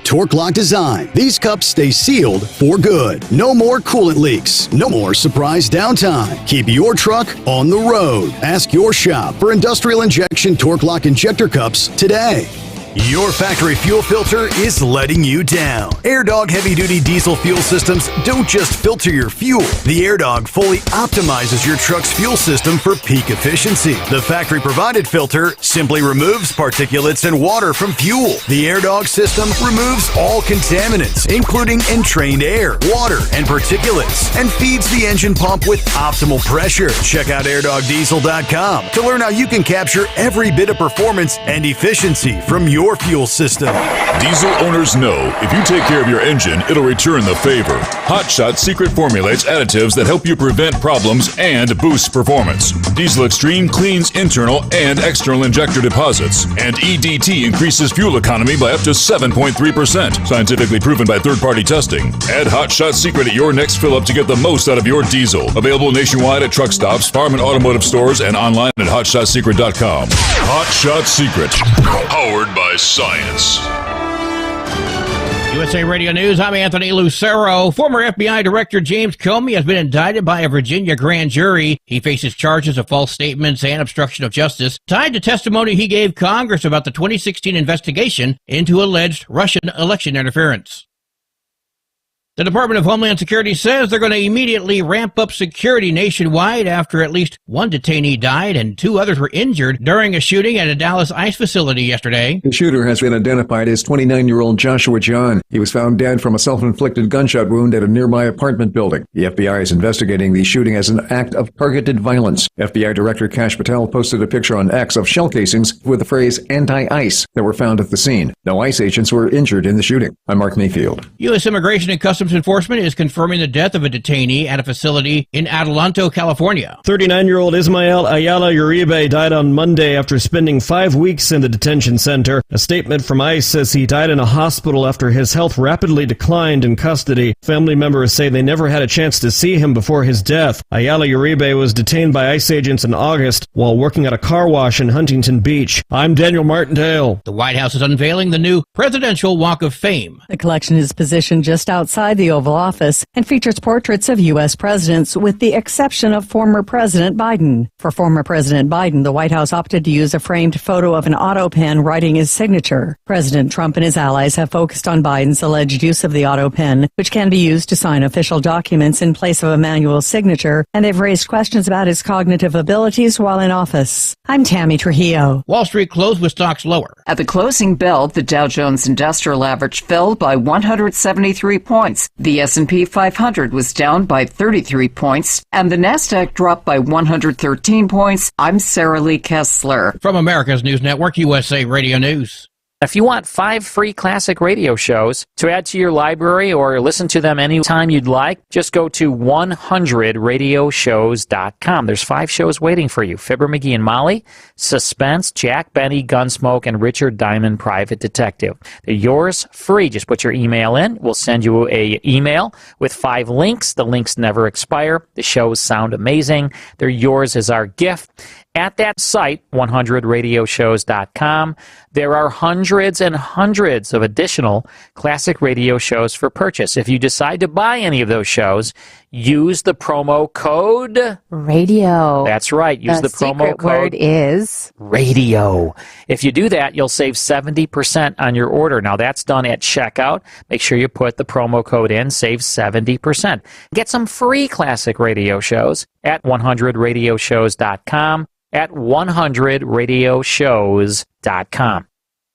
Torque Lock design. These cups stay sealed for good. No more coolant leaks. No more surprise downtime. Keep your truck on the road. Ask your shop for Industrial Injection Torque Lock Injector Cups today. Your factory fuel filter is letting you down. AirDog heavy-duty diesel fuel systems don't just filter your fuel. The AirDog fully optimizes your truck's fuel system for peak efficiency. The factory-provided filter simply removes particulates and water from fuel. The AirDog system removes all contaminants, including entrained air, water, and particulates, and feeds the engine pump with optimal pressure. Check out airdogdiesel.com to learn how you can capture every bit of performance and efficiency from your fuel system. Diesel owners know if you take care of your engine, it'll return the favor. Hot Shot Secret formulates additives that help you prevent problems and boost performance. Diesel Extreme cleans internal and external injector deposits, and EDT increases fuel economy by up to 7.3%, scientifically proven by third-party testing. Add Hot Shot Secret at your next fill-up to get the most out of your diesel. Available nationwide at truck stops, farm and automotive stores, and online at hotshotsecret.com. Hot Shot Secret, powered by science. USA Radio News, I'm Anthony Lucero. Former FBI Director James Comey has been indicted by a Virginia grand jury. He faces charges of false statements and obstruction of justice tied to testimony he gave Congress about the 2016 investigation into alleged Russian election interference. The Department of Homeland Security says they're going to immediately ramp up security nationwide after at least one detainee died and 2 others were injured during a shooting at a Dallas ICE facility yesterday. The shooter has been identified as 29-year-old Joshua John. He was found dead from a self-inflicted gunshot wound at a nearby apartment building. The FBI is investigating the shooting as an act of targeted violence. FBI Director Kash Patel posted a picture on X of shell casings with the phrase anti-ICE that were found at the scene. No ICE agents were injured in the shooting. I'm Mark Mayfield. U.S. Immigration and Customs Enforcement is confirming the death of a detainee at a facility in Adelanto, California. 39-year-old Ismael Ayala Uribe died on Monday after spending 5 weeks in the detention center. A statement from ICE says he died in a hospital after his health rapidly declined in custody. Family members say they never had a chance to see him before his death. Ayala Uribe was detained by ICE agents in August while working at a car wash in Huntington Beach. I'm Daniel Martindale. The White House is unveiling the new Presidential Walk of Fame. The collection is positioned just outside the Oval Office and features portraits of U.S. presidents with the exception of former President Biden. For former President Biden, the White House opted to use a framed photo of an auto pen writing his signature. President Trump and his allies have focused on Biden's alleged use of the auto pen, which can be used to sign official documents in place of a manual signature, and they've raised questions about his cognitive abilities while in office. I'm Tammy Trujillo. Wall Street closed with stocks lower. At the closing bell, the Dow Jones Industrial Average fell by 173 points. The S&P 500 was down by 33 points, and the Nasdaq dropped by 113 points. I'm Sarah Lee Kessler. From America's News Network, USA Radio News. If you want 5 free classic radio shows to add to your library or listen to them anytime you'd like, just go to 100radioshows.com. There's 5 shows waiting for you. Fibber, McGee and Molly, Suspense, Jack Benny, Gunsmoke, and Richard Diamond, Private Detective. They're yours free. Just put your email in. We'll send you an email with 5 links. The links never expire. The shows sound amazing. They're yours as our gift. At that site, 100radioshows.com, there are hundreds and hundreds of additional classic radio shows for purchase. If you decide to buy any of those shows, use the promo code radio. That's right. Use the promo code. Word is radio. If you do that, you'll save 70% on your order. Now, that's done at checkout. Make sure you put the promo code in, save 70%. Get some free classic radio shows at 100radioshows.com. at 100radioshows.com.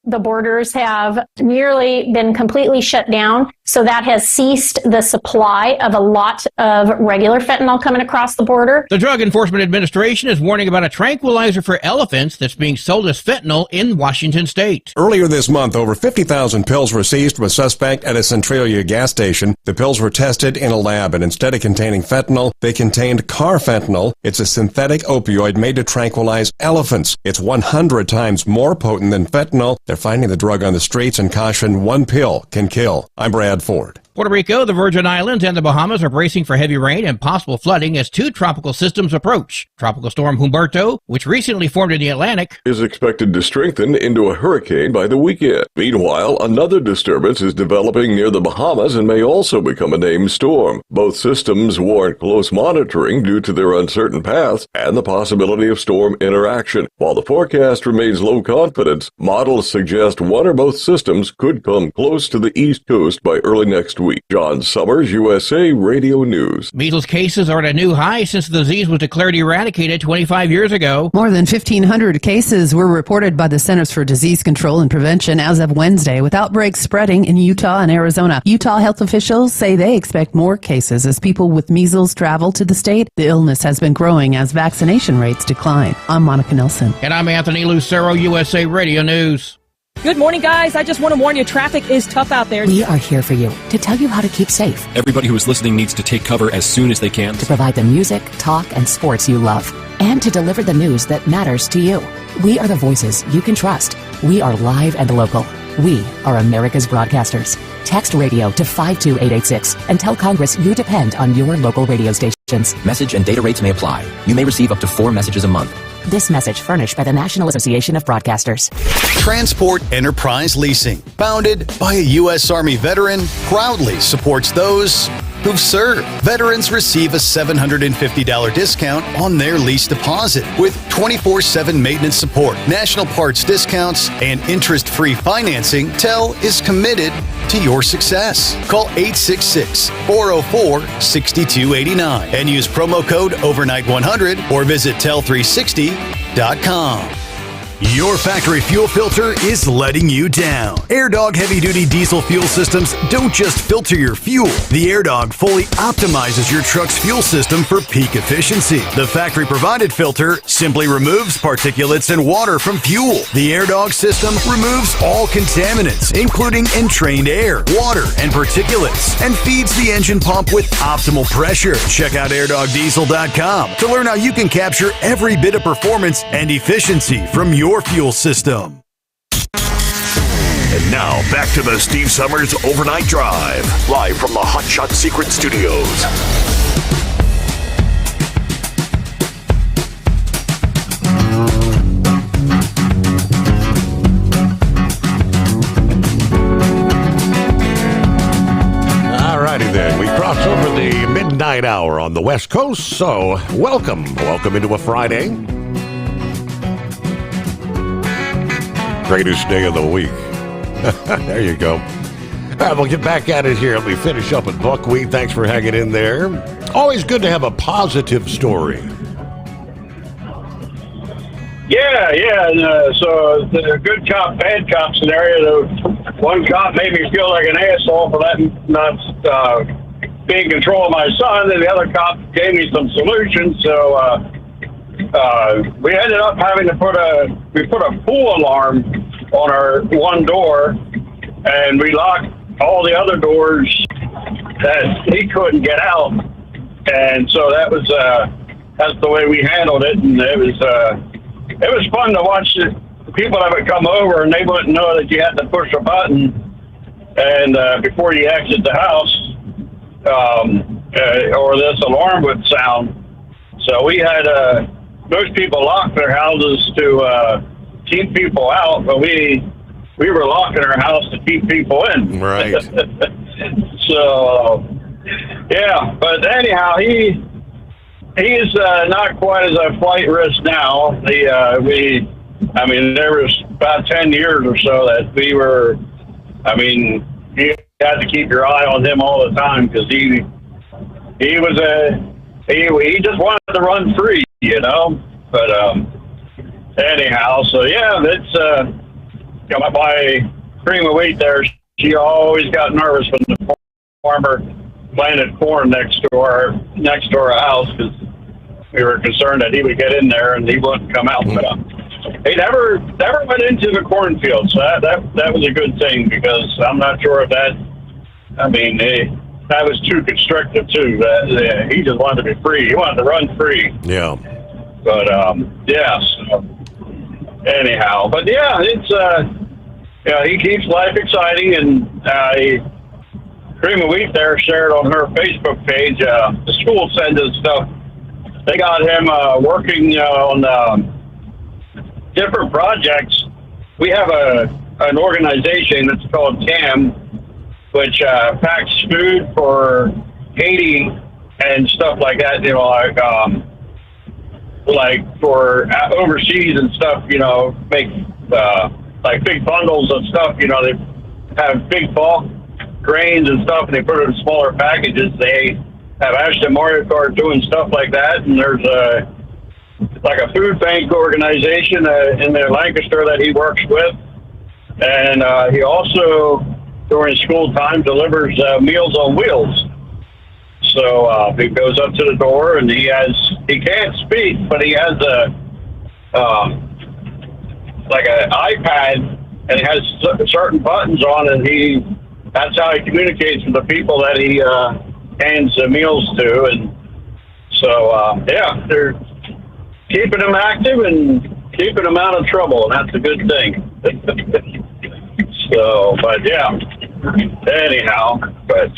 The borders have nearly been completely shut down, so that has ceased the supply of a lot of regular fentanyl coming across the border. The Drug Enforcement Administration is warning about a tranquilizer for elephants that's being sold as fentanyl in Washington state. Earlier this month, over 50,000 pills were seized from a suspect at a Centralia gas station. The pills were tested in a lab, and instead of containing fentanyl, they contained carfentanil. It's a synthetic opioid made to tranquilize elephants. It's 100 times more potent than fentanyl. They're finding the drug on the streets and caution one pill can kill. I'm Brad Ford. Puerto Rico, the Virgin Islands, and the Bahamas are bracing for heavy rain and possible flooding as 2 tropical systems approach. Tropical storm Humberto, which recently formed in the Atlantic, is expected to strengthen into a hurricane by the weekend. Meanwhile, another disturbance is developing near the Bahamas and may also become a named storm. Both systems warrant close monitoring due to their uncertain paths and the possibility of storm interaction. While the forecast remains low confidence, models suggest one or both systems could come close to the East Coast by early next week. John Sommers, USA Radio News. Measles cases are at a new high since the disease was declared eradicated 25 years ago. More than 1,500 cases were reported by the Centers for Disease Control and Prevention as of Wednesday, with outbreaks spreading in Utah and Arizona. Utah health officials say they expect more cases as people with measles travel to the state. The illness has been growing as vaccination rates decline. I'm Monica Nelson. And I'm Anthony Lucero, USA Radio News. Good morning, guys. I just want to warn you, traffic is tough out there. We are here for you to tell you how to keep safe. Everybody who is listening needs to take cover as soon as they can. To provide the music, talk, and sports you love. And to deliver the news that matters to you. We are the voices you can trust. We are live and local. We are America's broadcasters. Text radio to 52886 and tell Congress you depend on your local radio stations. Message and data rates may apply. You may receive up to 4 messages a month. This message furnished by the National Association of Broadcasters. Transport Enterprise Leasing, founded by a U.S. Army veteran, proudly supports those who've served. Veterans receive a $750 discount on their lease deposit with 24/7 maintenance support, national parts discounts, and interest-free financing. TEL is committed to your success. Call 866-404-6289 and use promo code overnight100 or visit tel360.com. Your factory fuel filter is letting you down. AirDog heavy-duty diesel fuel systems don't just filter your fuel. The AirDog fully optimizes your truck's fuel system for peak efficiency. The factory-provided filter simply removes particulates and water from fuel. The AirDog system removes all contaminants, including entrained air, water, and particulates, and feeds the engine pump with optimal pressure. Check out airdogdiesel.com to learn how you can capture every bit of performance and efficiency from your fuel system. And now, back to the Steve Sommers Overnight Drive, live from the Hot Shot Secret Studios. All righty then, we cross over the midnight hour on the West Coast, so welcome into a Friday. Greatest day of the week. There you go. All right, we'll get back at it here. Let me finish up at Buckwheat. Thanks for hanging in there. Always good to have a positive story. Yeah. And, so the good cop, bad cop scenario, the one cop made me feel like an asshole for not being in control of my son, and the other cop gave me some solutions. So we ended up having to put a pool alarm on our one door, and we locked all the other doors that he couldn't get out. And so that's the way we handled it. And it was fun to watch the people that would come over, and they wouldn't know that you had to push a button and before you exit the house, or this alarm would sound. So we had most people locked their houses to keep people out, but we were locking our house to keep people in. Right. So, yeah. But anyhow, he's not quite as a flight risk now. There was about 10 years or so that we were. You had to keep your eye on him all the time because he just wanted to run free, you know. But anyhow, so yeah, it's my cream of wheat there. She always got nervous when the farmer planted corn next to our house because we were concerned that he would get in there and he wouldn't come out. But he never went into the cornfield, so that was a good thing because I'm not sure if that was too constrictive too. He just wanted to be free. He wanted to run free. Yeah. But so anyhow, but yeah, it's he keeps life exciting, and Cream of Wheat there shared on her Facebook page. The school sends us stuff. They got him working on different projects. We have an organization that's called CAM, which packs food for Haiti and stuff like that. You know, like for overseas and stuff, you know, make like big bundles of stuff, you know, they have big bulk grains and stuff, and they put it in smaller packages. They have Ashton Mario Kart doing stuff like that, and there's like a food bank organization in Lancaster that he works with, and he also, during school time, delivers Meals on Wheels. So he goes up to the door, and he can't speak, but he has like an iPad and he has certain buttons on, and that's how he communicates with the people that he hands the meals to. And so, they're keeping him active and keeping him out of trouble, and that's a good thing. So, but yeah, anyhow, but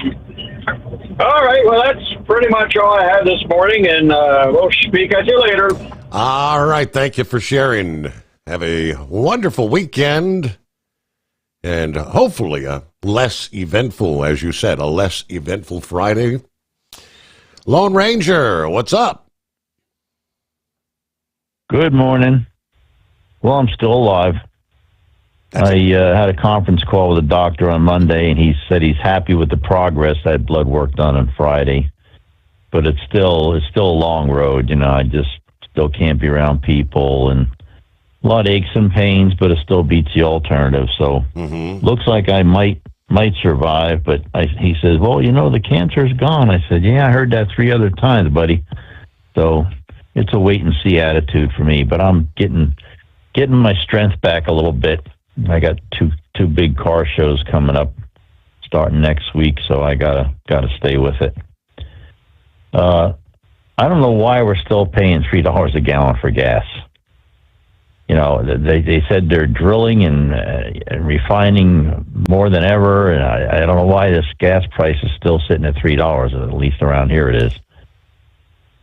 all right, well, that's pretty much all I have this morning, and we'll speak at you later. All right, thank you for sharing. Have a wonderful weekend, and hopefully a less eventful, as you said, a less eventful Friday. Lone Ranger, what's up? Good morning. Well, I'm still alive. I had a conference call with a doctor on Monday, and he said he's happy with the progress. I had blood work done on Friday, but it's still a long road. I just still can't be around people, and a lot of aches and pains, but it still beats the alternative. So looks like I might survive. But he says, well, the cancer's gone. I said, yeah, I heard that 3 other times, buddy. So it's a wait and see attitude for me. But I'm getting my strength back a little bit. I got two big car shows coming up starting next week, so I gotta stay with it. I don't know why we're still paying $3 a gallon for gas. They said they're drilling and refining more than ever, and I don't know why this gas price is still sitting at $3. At least around here it is.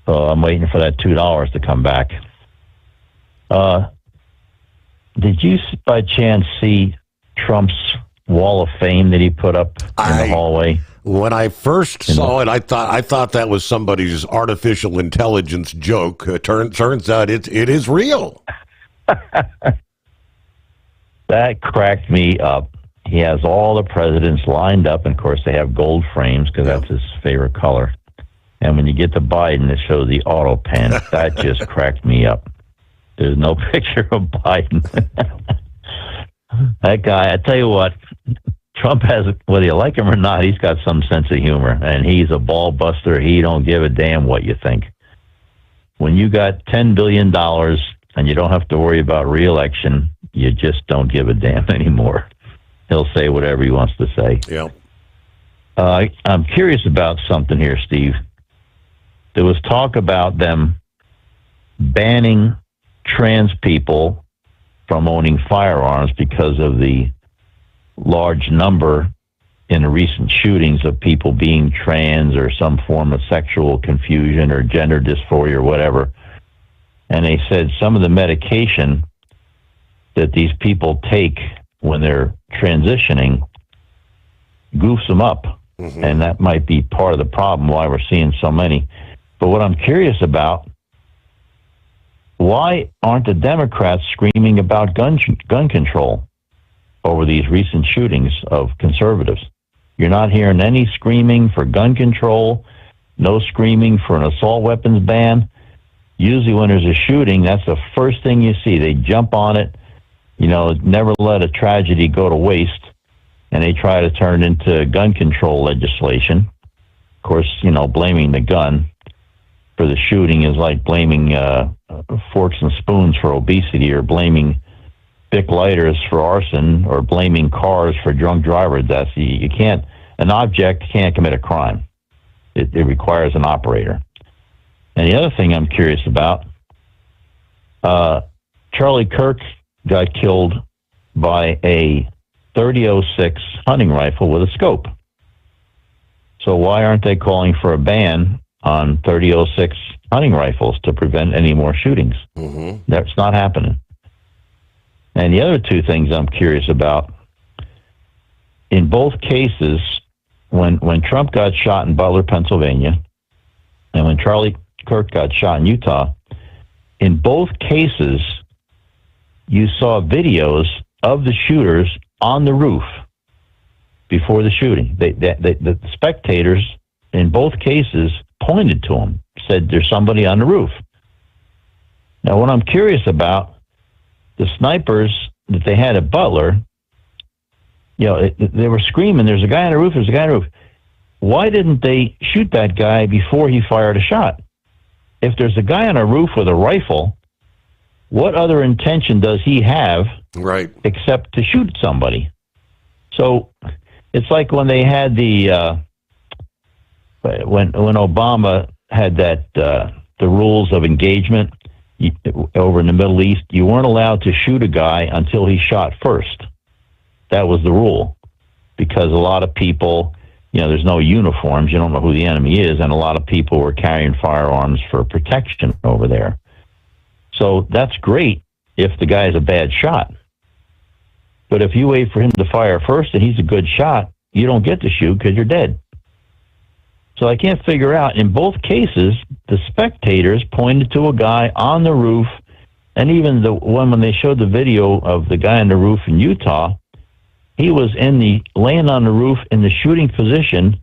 So I'm waiting for that $2 to come back. Did you, by chance, see Trump's wall of fame that he put up in the hallway? When I first saw it, I thought that was somebody's artificial intelligence joke. Turns out it is real. That cracked me up. He has all the presidents lined up, and of course they have gold frames because that's his favorite color. And when you get to Biden, it shows the auto pen. That just cracked me up. There's no picture of Biden. That guy, I tell you what, Trump has, whether you like him or not, he's got some sense of humor, and he's a ball buster. He don't give a damn what you think. When you got $10 billion and you don't have to worry about re-election, you just don't give a damn anymore. He'll say whatever he wants to say. Yeah. I'm curious about something here, Steve. There was talk about them banning trans people from owning firearms because of the large number in the recent shootings of people being trans or some form of sexual confusion or gender dysphoria or whatever. And they said some of the medication that these people take when they're transitioning goofs them up. And that might be part of the problem why we're seeing so many. But what I'm curious about, why aren't the Democrats screaming about gun control over these recent shootings of conservatives? You're not hearing any screaming for gun control, no screaming for an assault weapons ban. Usually when there's a shooting, that's the first thing you see. They jump on it, never let a tragedy go to waste, and they try to turn it into gun control legislation. Of course, blaming the gun for the shooting is like blaming forks and spoons for obesity, or blaming Bic lighters for arson, or blaming cars for drunk driver deaths. You can't, an object can't commit a crime. It requires an operator. And the other thing I'm curious about, Charlie Kirk got killed by a .30-06 hunting rifle with a scope. So why aren't they calling for a ban on .30-06 hunting rifles to prevent any more shootings? That's not happening. And the other two things I'm curious about, in both cases, when Trump got shot in Butler, Pennsylvania, and when Charlie Kirk got shot in Utah, in both cases, you saw videos of the shooters on the roof before the shooting. The spectators in both cases pointed to them, said there's somebody on the roof. Now, what I'm curious about, the snipers that they had at Butler, they were screaming, there's a guy on the roof, there's a guy on the roof. Why didn't they shoot that guy before he fired a shot? If there's a guy on a roof with a rifle, what other intention does he have, right, except to shoot somebody? So it's like when they had the when Obama had that the rules of engagement over in the Middle East. You weren't allowed to shoot a guy until he shot first. That was the rule, because a lot of people, there's no uniforms. You don't know who the enemy is, and a lot of people were carrying firearms for protection over there. So that's great if the guy's a bad shot. But if you wait for him to fire first and he's a good shot, you don't get to shoot because you're dead. So I can't figure out. In both cases, the spectators pointed to a guy on the roof, and even the one when they showed the video of the guy on the roof in Utah, he was laying on the roof in the shooting position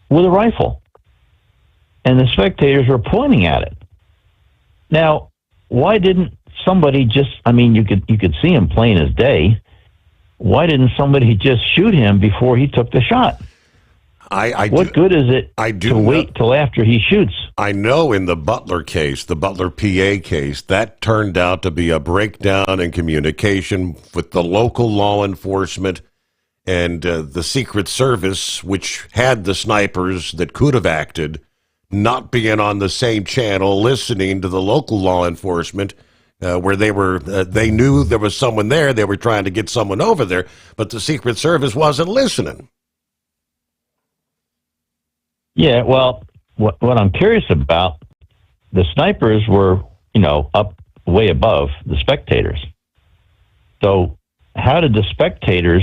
with a rifle. And the spectators were pointing at it. Now, why didn't somebody just, you could see him plain as day. Why didn't somebody just shoot him before he took the shot? What good is it to wait till after he shoots? I know in the Butler case, the Butler PA case, that turned out to be a breakdown in communication with the local law enforcement and the Secret Service, which had the snipers that could have acted, not being on the same channel, listening to the local law enforcement, where they knew there was someone there. They were trying to get someone over there, but the Secret Service wasn't listening. Yeah, well, what I'm curious about, the snipers were, up way above the spectators. So how did the spectators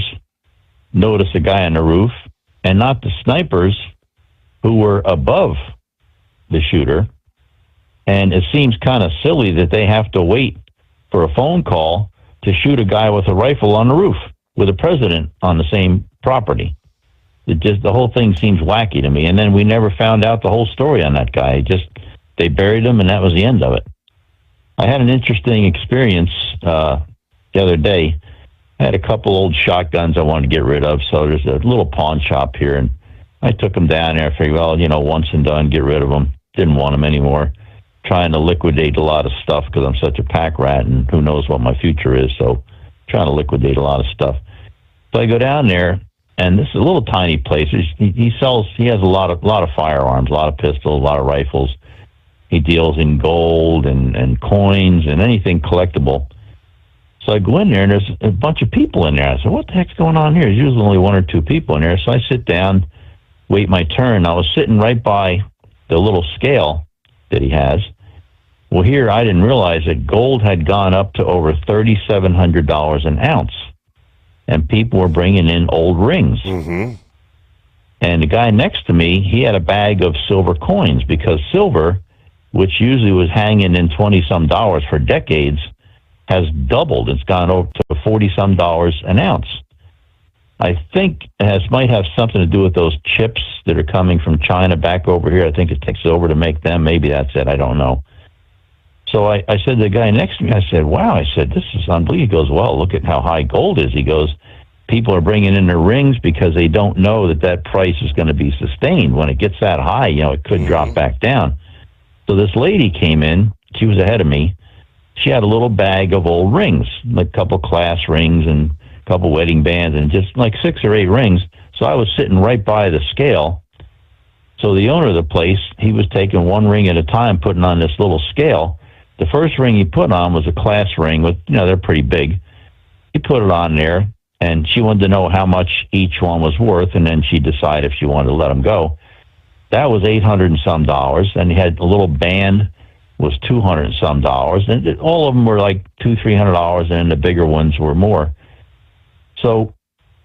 notice a guy on the roof and not the snipers who were above the shooter? And it seems kind of silly that they have to wait for a phone call to shoot a guy with a rifle on the roof with a president on the same property. The whole thing seems wacky to me. And then we never found out the whole story on that guy. They buried him, and that was the end of it. I had an interesting experience the other day. I had a couple old shotguns I wanted to get rid of, so there's a little pawn shop here, and I took them down there. I figured, once and done, get rid of them. Didn't want them anymore. Trying to liquidate a lot of stuff because I'm such a pack rat, and who knows what my future is, so trying to liquidate a lot of stuff. So I go down there, and this is a little tiny place. He has a lot of firearms, a lot of pistols, a lot of rifles. He deals in gold and coins and anything collectible. So I go in there, and there's a bunch of people in there. I said, what the heck's going on here? There's usually only one or two people in there. So I sit down, wait my turn. I was sitting right by the little scale that he has. Well, here I didn't realize that gold had gone up to over $3,700 an ounce. And people were bringing in old rings. Mm-hmm. And the guy next to me, he had a bag of silver coins, because silver, which usually was hanging in $20-some for decades, has doubled. It's gone over to $40-some an ounce. I think it might have something to do with those chips that are coming from China back over here. I think it takes over to make them. Maybe that's it. I don't know. So I said to the guy next to me, I said, wow, this is unbelievable. He goes, well, look at how high gold is. He goes, people are bringing in their rings because they don't know that price is going to be sustained. When it gets that high, it could drop back down. So this lady came in. She was ahead of me. She had a little bag of old rings, like a couple class rings and a couple wedding bands and just like 6 or 8 rings. So I was sitting right by the scale. So the owner of the place, he was taking one ring at a time, putting on this little scale. The first ring he put on was a class ring with, they're pretty big. He put it on there, and she wanted to know how much each one was worth, and then she'd decide if she wanted to let them go. That was $800 and some. And he had a little band, was $200 and some. And all of them were like $200-$300, and then the bigger ones were more. So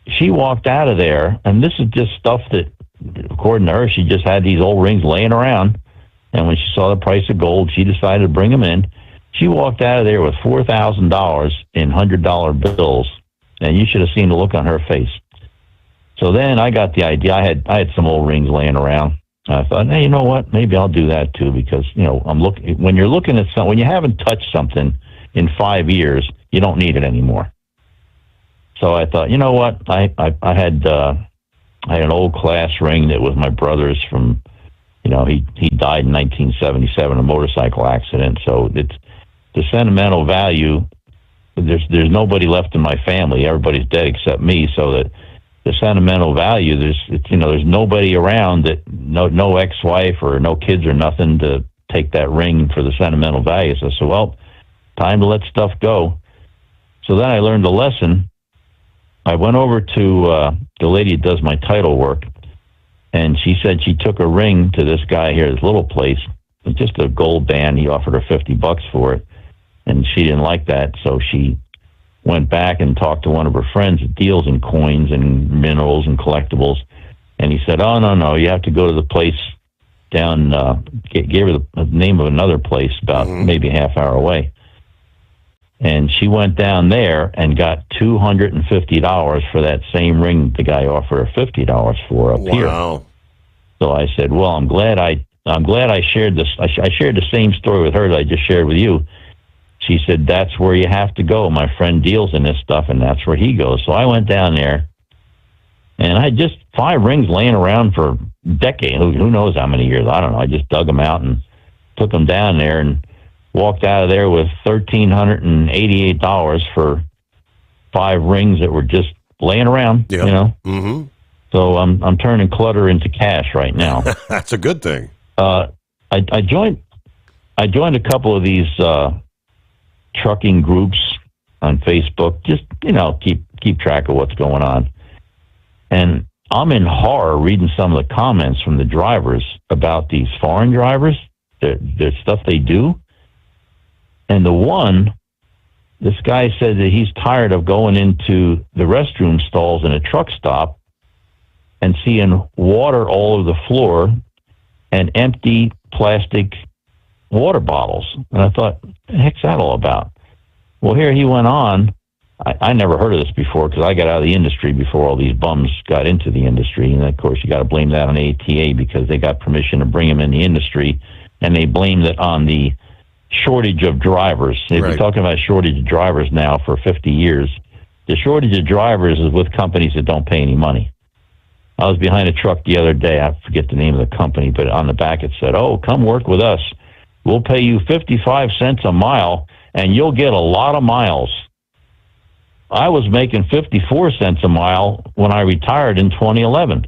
she walked out of there, and this is just stuff that, according to her, she just had these old rings laying around. And when she saw the price of gold, she decided to bring them in. She walked out of there with $4,000 in $100 bills, and you should have seen the look on her face. So then I got the idea. I had some old rings laying around. I thought, hey, you know what? Maybe I'll do that too, because I'm looking. When you're looking at when you haven't touched something in 5 years, you don't need it anymore. So I thought, you know what? I had an old class ring that was my brother's from. He died in 1977 in a motorcycle accident. So the sentimental value, there's nobody left in my family. Everybody's dead except me. So that the sentimental value, there's nobody around, that no ex-wife or no kids or nothing to take that ring for the sentimental value. So I said, well, time to let stuff go. So then I learned a lesson. I went over to the lady that does my title work, and she said she took a ring to this guy here, this little place. It was just a gold band. He offered her $50 for it, and she didn't like that, so she went back and talked to one of her friends that deals in coins and minerals and collectibles, and he said, oh, no, you have to go to the place down, gave her the name of another place about maybe a half hour away. And she went down there and got $250 for that same ring the guy offered her $50 for up here. So I said, well, I'm glad I shared this. I shared the same story with her that I just shared with you. She said, that's where you have to go. My friend deals in this stuff, and that's where he goes. So I went down there, and I had just 5 rings laying around for decades. Who knows how many years? I don't know. I just dug them out and took them down there and walked out of there with $1,388 for 5 rings that were just laying around, you know. Mm-hmm. So I'm turning clutter into cash right now. That's a good thing. I joined a couple of these trucking groups on Facebook, just keep track of what's going on. And I'm in horror reading some of the comments from the drivers about these foreign drivers, the stuff they do. And this guy said that he's tired of going into the restroom stalls in a truck stop and seeing water all over the floor and empty plastic water bottles. And I thought, what the heck's that all about? Well, here he went on. I never heard of this before because I got out of the industry before all these bums got into the industry. And, of course, you got to blame that on ATA because they got permission to bring them in the industry, and they blamed it on the shortage of drivers. They've been talking about shortage of drivers now for 50 years. The shortage of drivers is with companies that don't pay any money. I was behind a truck the other day. I forget the name of the company, but on the back it said, oh, come work with us. We'll pay you 55 cents a mile, and you'll get a lot of miles. I was making 54 cents a mile when I retired in 2011.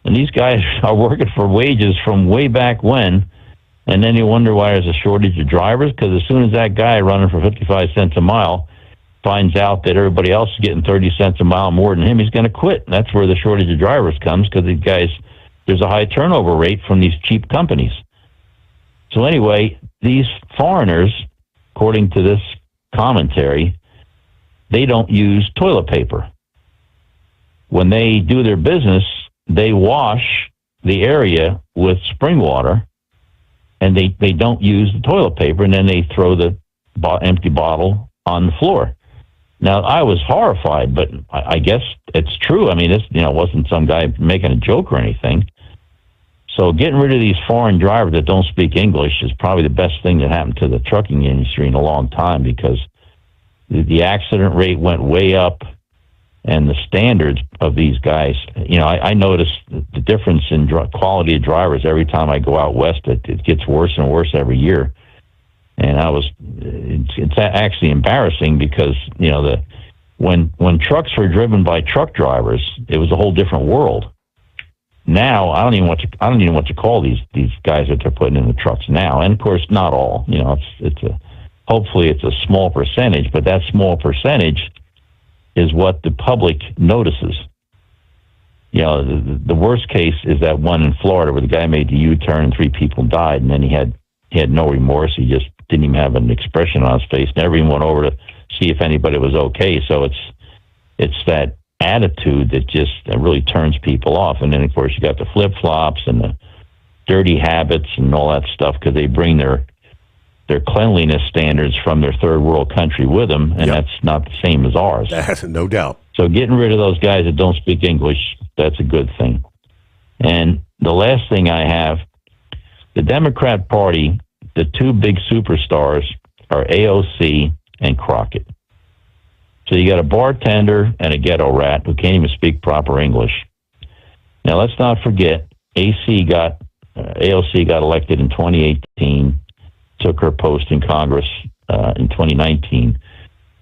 And these guys are working for wages from way back when. And then you wonder why there's a shortage of drivers, because as soon as that guy running for 55 cents a mile finds out that everybody else is getting 30 cents a mile more than him, he's going to quit. And that's where the shortage of drivers comes, because these guys, there's a high turnover rate from these cheap companies. So anyway, these foreigners, according to this commentary, they don't use toilet paper. When they do their business, they wash the area with spring water, and they don't use the toilet paper, and then they throw the empty bottle on the floor. Now, I was horrified, but I guess it's true. I mean, this wasn't some guy making a joke or anything. So getting rid of these foreign drivers that don't speak English is probably the best thing that happened to the trucking industry in a long time, because the accident rate went way up, and the standards of these guys, I notice the difference in quality of drivers every time I go out west. It gets worse and worse every year. And it's actually embarrassing because, when trucks were driven by truck drivers, it was a whole different world. Now, I don't even know what to call these guys that they're putting in the trucks now. And of course, not all, hopefully it's a small percentage, but that small percentage is what the public notices. The worst case is that one in Florida where the guy made the U-turn and 3 people died, and then he had no remorse. He just didn't even have an expression on his face. Never even went over to see if anybody was okay. So it's that attitude that just really turns people off. And then, of course, you got the flip-flops and the dirty habits and all that stuff, because they bring their cleanliness standards from their third world country with them, and that's not the same as ours. No doubt. So getting rid of those guys that don't speak English, that's a good thing. And the last thing I have, the Democrat Party, the 2 big superstars are AOC and Crockett. So you got a bartender and a ghetto rat who can't even speak proper English. Now let's not forget, AOC got elected in 2018, took her post in Congress in 2019.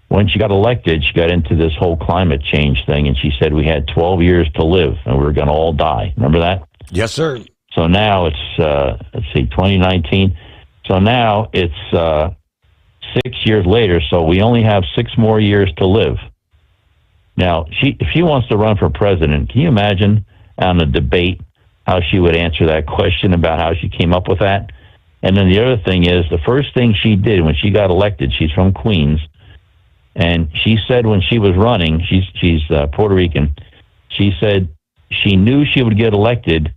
When she got elected, she got into this whole climate change thing, and she said we had 12 years to live and we were going to all die. Remember that? Yes, sir. So now it's, 2019. So now it's 6 years later, so we only have 6 more years to live. Now, if she wants to run for president, can you imagine on a debate how she would answer that question about how she came up with that? And then the other thing is, the first thing she did when she got elected, she's from Queens, and she said when she was running, she's Puerto Rican, she said she knew she would get elected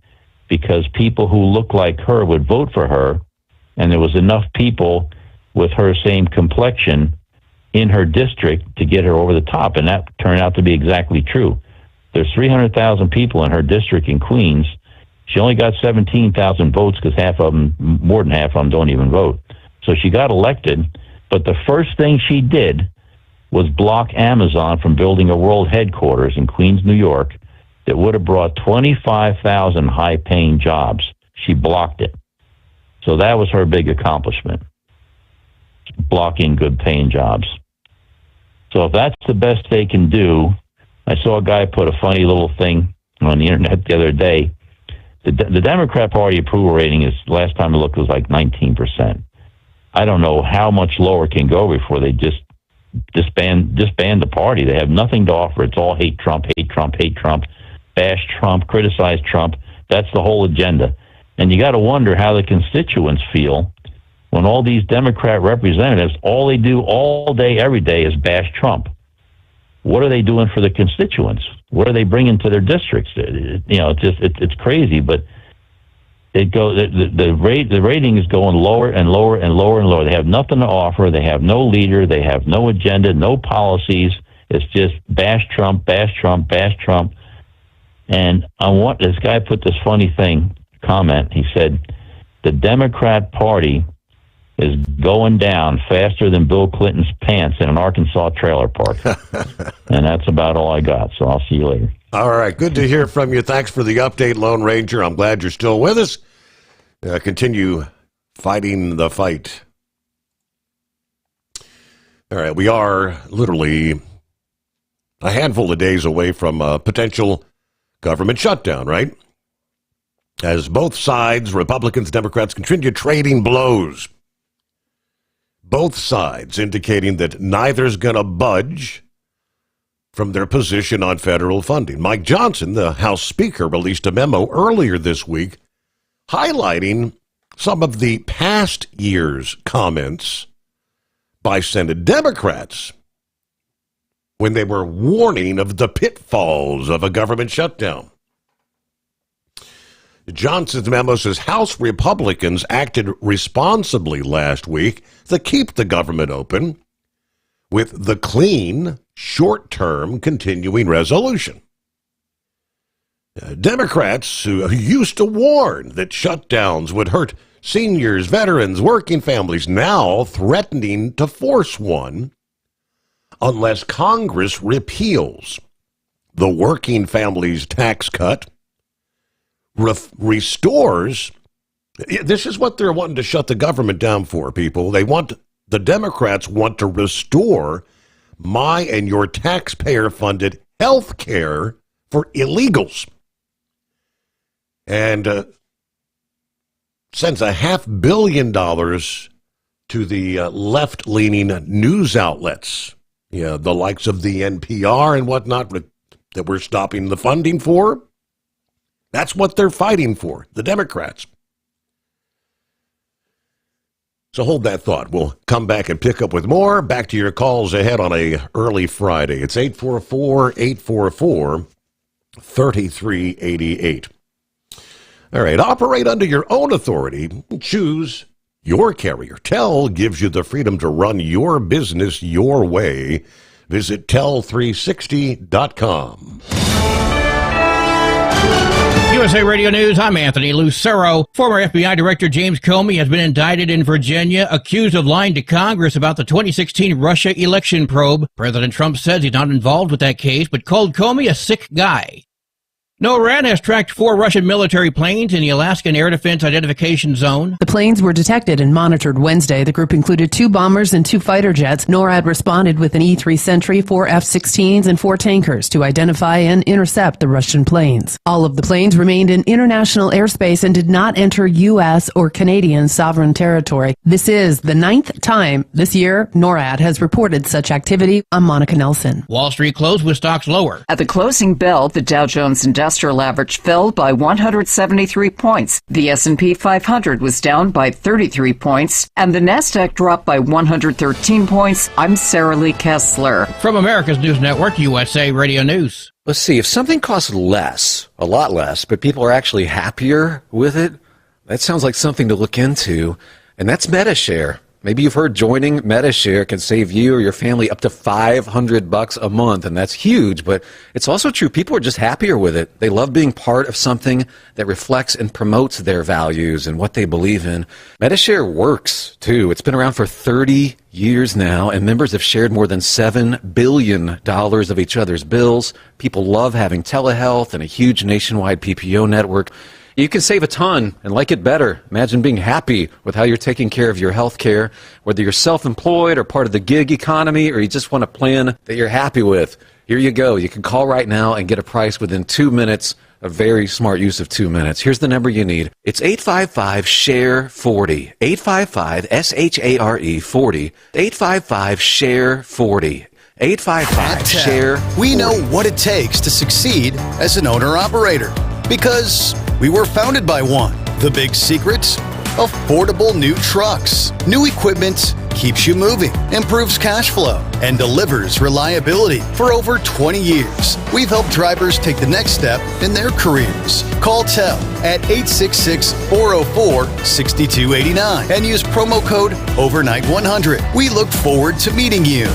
because people who looked like her would vote for her, and there was enough people with her same complexion in her district to get her over the top, and that turned out to be exactly true. There's 300,000 people in her district in Queens. She only got 17,000 votes because more than half of them don't even vote. So she got elected, but the first thing she did was block Amazon from building a world headquarters in Queens, New York, that would have brought 25,000 high-paying jobs. She blocked it. So that was her big accomplishment, blocking good-paying jobs. So if that's the best they can do, I saw a guy put a funny little thing on the internet the other day. The Democrat Party approval rating is, last time I looked, was like 19%. I don't know how much lower it can go before they just disband the party. They have nothing to offer. It's all hate Trump, hate Trump, hate Trump, bash Trump, criticize Trump. That's the whole agenda. And you got to wonder how the constituents feel when all these Democrat representatives, all they do all day, every day is bash Trump. What are they doing for the constituents? What are they bringing to their districts? It's crazy, but the rating is going lower and lower and lower and lower. They have nothing to offer. They have no leader. They have no agenda, no policies. It's just bash Trump, bash Trump, bash Trump. And this guy put this funny comment. He said, the Democrat Party is going down faster than Bill Clinton's pants in an Arkansas trailer park. And that's about all I got. So I'll see you later. All right. Good to hear from you. Thanks for the update, Lone Ranger. I'm glad you're still with us. Continue fighting the fight. All right. We are literally a handful of days away from a potential government shutdown, right? As both sides, Republicans, Democrats, continue trading blows. Both sides indicating that neither's going to budge from their position on federal funding. Mike Johnson, the House Speaker, released a memo earlier this week highlighting some of the past year's comments by Senate Democrats when they were warning of the pitfalls of a government shutdown. Johnson's memo says House Republicans acted responsibly last week to keep the government open with the clean, short-term continuing resolution. Democrats who used to warn that shutdowns would hurt seniors, veterans, working families, now threatening to force one unless Congress repeals the working families tax cut, restores. This is what they're wanting to shut the government down for, people. The Democrats want to restore my and your taxpayer-funded health care for illegals. And sends $500 million to the left-leaning news outlets, the likes of the NPR and whatnot, that we're stopping the funding for. That's what they're fighting for, the Democrats. So hold that thought. We'll come back and pick up with more. Back to your calls ahead on a early Friday. It's 844-844-3388. All right, operate under your own authority. Choose your carrier. Tel gives you the freedom to run your business your way. Visit tel360.com. USA Radio News, I'm Anthony Lucero. Former FBI Director James Comey has been indicted in Virginia, accused of lying to Congress about the 2016 Russia election probe. President Trump says he's not involved with that case, but called Comey a sick guy. NORAD has tracked 4 Russian military planes in the Alaskan Air Defense Identification Zone. The planes were detected and monitored Wednesday. The group included 2 bombers and 2 fighter jets. NORAD responded with an E-3 Sentry, 4 F-16s, and 4 tankers to identify and intercept the Russian planes. All of the planes remained in international airspace and did not enter U.S. or Canadian sovereign territory. This is the 9th time this year NORAD has reported such activity. I'm Monica Nelson. Wall Street closed with stocks lower. At the closing bell, the Dow Jones Industrial Average fell by 173 points. The S&P 500 was down by 33 points, and the Nasdaq dropped by 113 points. I'm Sarah Lee Kessler. From America's News Network, USA Radio News. Let's see, if something costs less, a lot less, but people are actually happier with it, that sounds like something to look into, and that's MetaShare. Maybe you've heard joining MetaShare can save you or your family up to $500 a month, and that's huge, but it's also true. People are just happier with it. They love being part of something that reflects and promotes their values and what they believe in. MetaShare works, too. It's been around for 30 years now, and members have shared more than $7 billion of each other's bills. People love having telehealth and a huge nationwide PPO network. You can save a ton and like it better. Imagine being happy with how you're taking care of your health care, whether you're self-employed or part of the gig economy, or you just want a plan that you're happy with. Here you go. You can call right now and get a price within 2 minutes. A very smart use of 2 minutes. Here's the number you need. It's 855-SHARE-40. 855-SHARE-40. 855-SHARE-40. 855-SHARE. We know what it takes to succeed as an owner-operator because we were founded by one. The big secret? Affordable new trucks. New equipment keeps you moving, improves cash flow, and delivers reliability. For over 20 years, we've helped drivers take the next step in their careers. Call TEL at 866-404-6289 and use promo code OVERNIGHT100. We look forward to meeting you.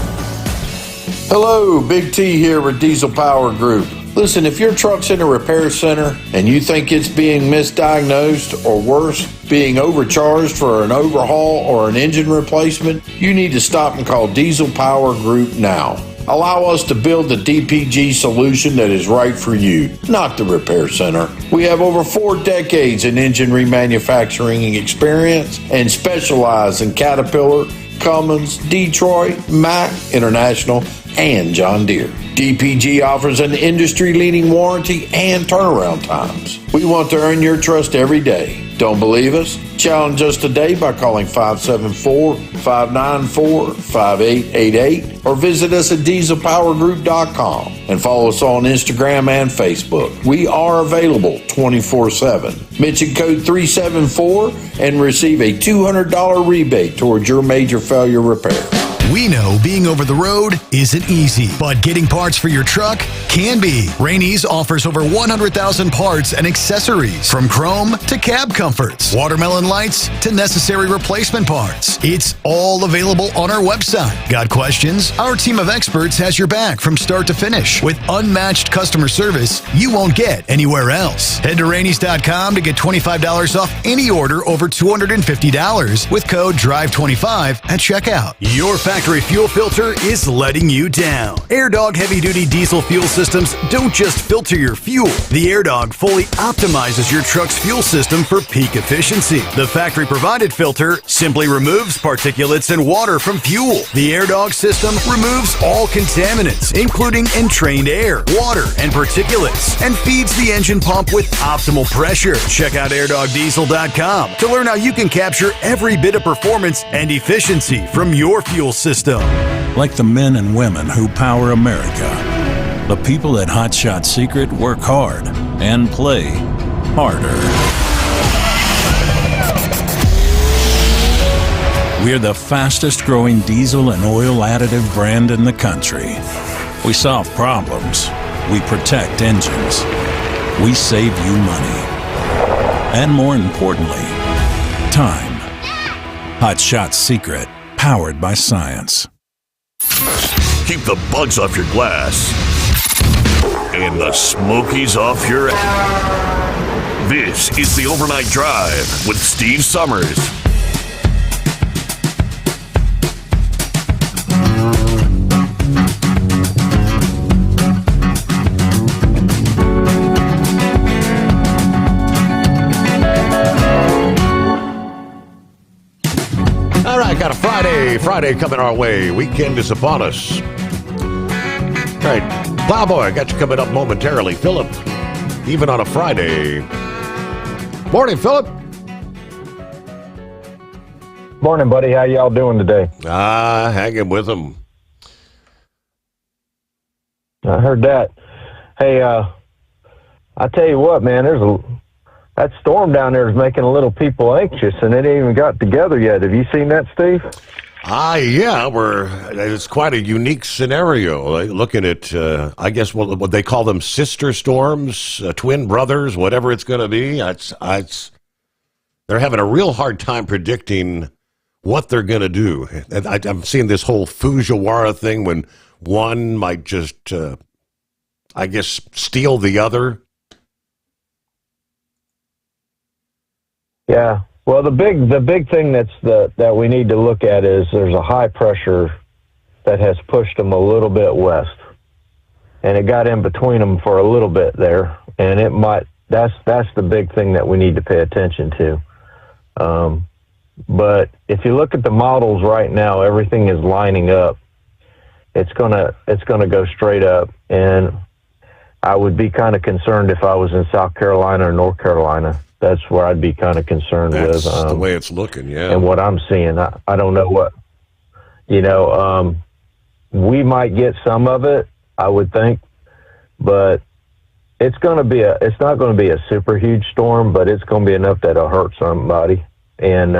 Hello, Big T here with Diesel Power Group. Listen, if your truck's in a repair center and you think it's being misdiagnosed or worse, being overcharged for an overhaul or an engine replacement, you need to stop and call Diesel Power Group now. Allow us to build the DPG solution that is right for you, not the repair center. We have over 4 decades in engine remanufacturing experience and specialize in Caterpillar, Cummins, Detroit, Mack, International, and John Deere. DPG offers an industry-leading warranty and turnaround times. We want to earn your trust every day. Don't believe us? Challenge us today by calling 574-594-5888 or visit us at dieselpowergroup.com and follow us on Instagram and Facebook. We are available 24/7. Mention code 374 and receive a $200 rebate towards your major failure repair. We know being over the road isn't easy, but getting parts for your truck can be. Rainey's offers over 100,000 parts and accessories, from chrome to cab comforts, watermelon lights to necessary replacement parts. It's all available on our website. Got questions? Our team of experts has your back from start to finish with unmatched customer service you won't get anywhere else. Head to Rainey's.com to get $25 off any order over $250 with code DRIVE25 at checkout. Your factory fuel filter is letting you down. AirDog heavy-duty diesel fuel systems don't just filter your fuel. The AirDog fully optimizes your truck's fuel system for peak efficiency. The factory-provided filter simply removes particulates and water from fuel. The AirDog system removes all contaminants, including entrained air, water, and particulates, and feeds the engine pump with optimal pressure. Check out AirDogDiesel.com to learn how you can capture every bit of performance and efficiency from your fuel system. Like the men and women who power America, the people at Hot Shot Secret work hard and play harder. We're the fastest growing diesel and oil additive brand in the country. We solve problems. We protect engines. We save you money. And more importantly, time. Hot Shot Secret. Powered by science. Keep the bugs off your glass and the smokies off your ass. This is the Overnight Drive with Steve Sommers. Friday coming our way. Weekend is upon us. All right, Plowboy, got you coming up momentarily. Philip, even on a Friday. Morning, Philip. Morning, buddy. How y'all doing today? Hanging with them. I heard that. Hey, I tell you what, man, that storm down there is making a little people anxious, and it ain't even got together yet. Have you seen that, Steve? Yeah, it's quite a unique scenario. Like, looking at, I guess, what they call them, sister storms, twin brothers, whatever it's going to be. They're having a real hard time predicting what they're going to do. And I'm seeing this whole Fujiwara thing when one might just, I guess, steal the other. Yeah. Well, the big thing that we need to look at is there's a high pressure that has pushed them a little bit west, and it got in between them for a little bit there, and that's the big thing that we need to pay attention to. But if you look at the models right now, everything is lining up. It's gonna go straight up, and I would be kind of concerned if I was in South Carolina or North Carolina. That's where I'd be kind of concerned with. That's the way it's looking, yeah. And what I'm seeing, I don't know what, we might get some of it, I would think, but it's not going to be a super huge storm, but it's going to be enough that'll hurt somebody. And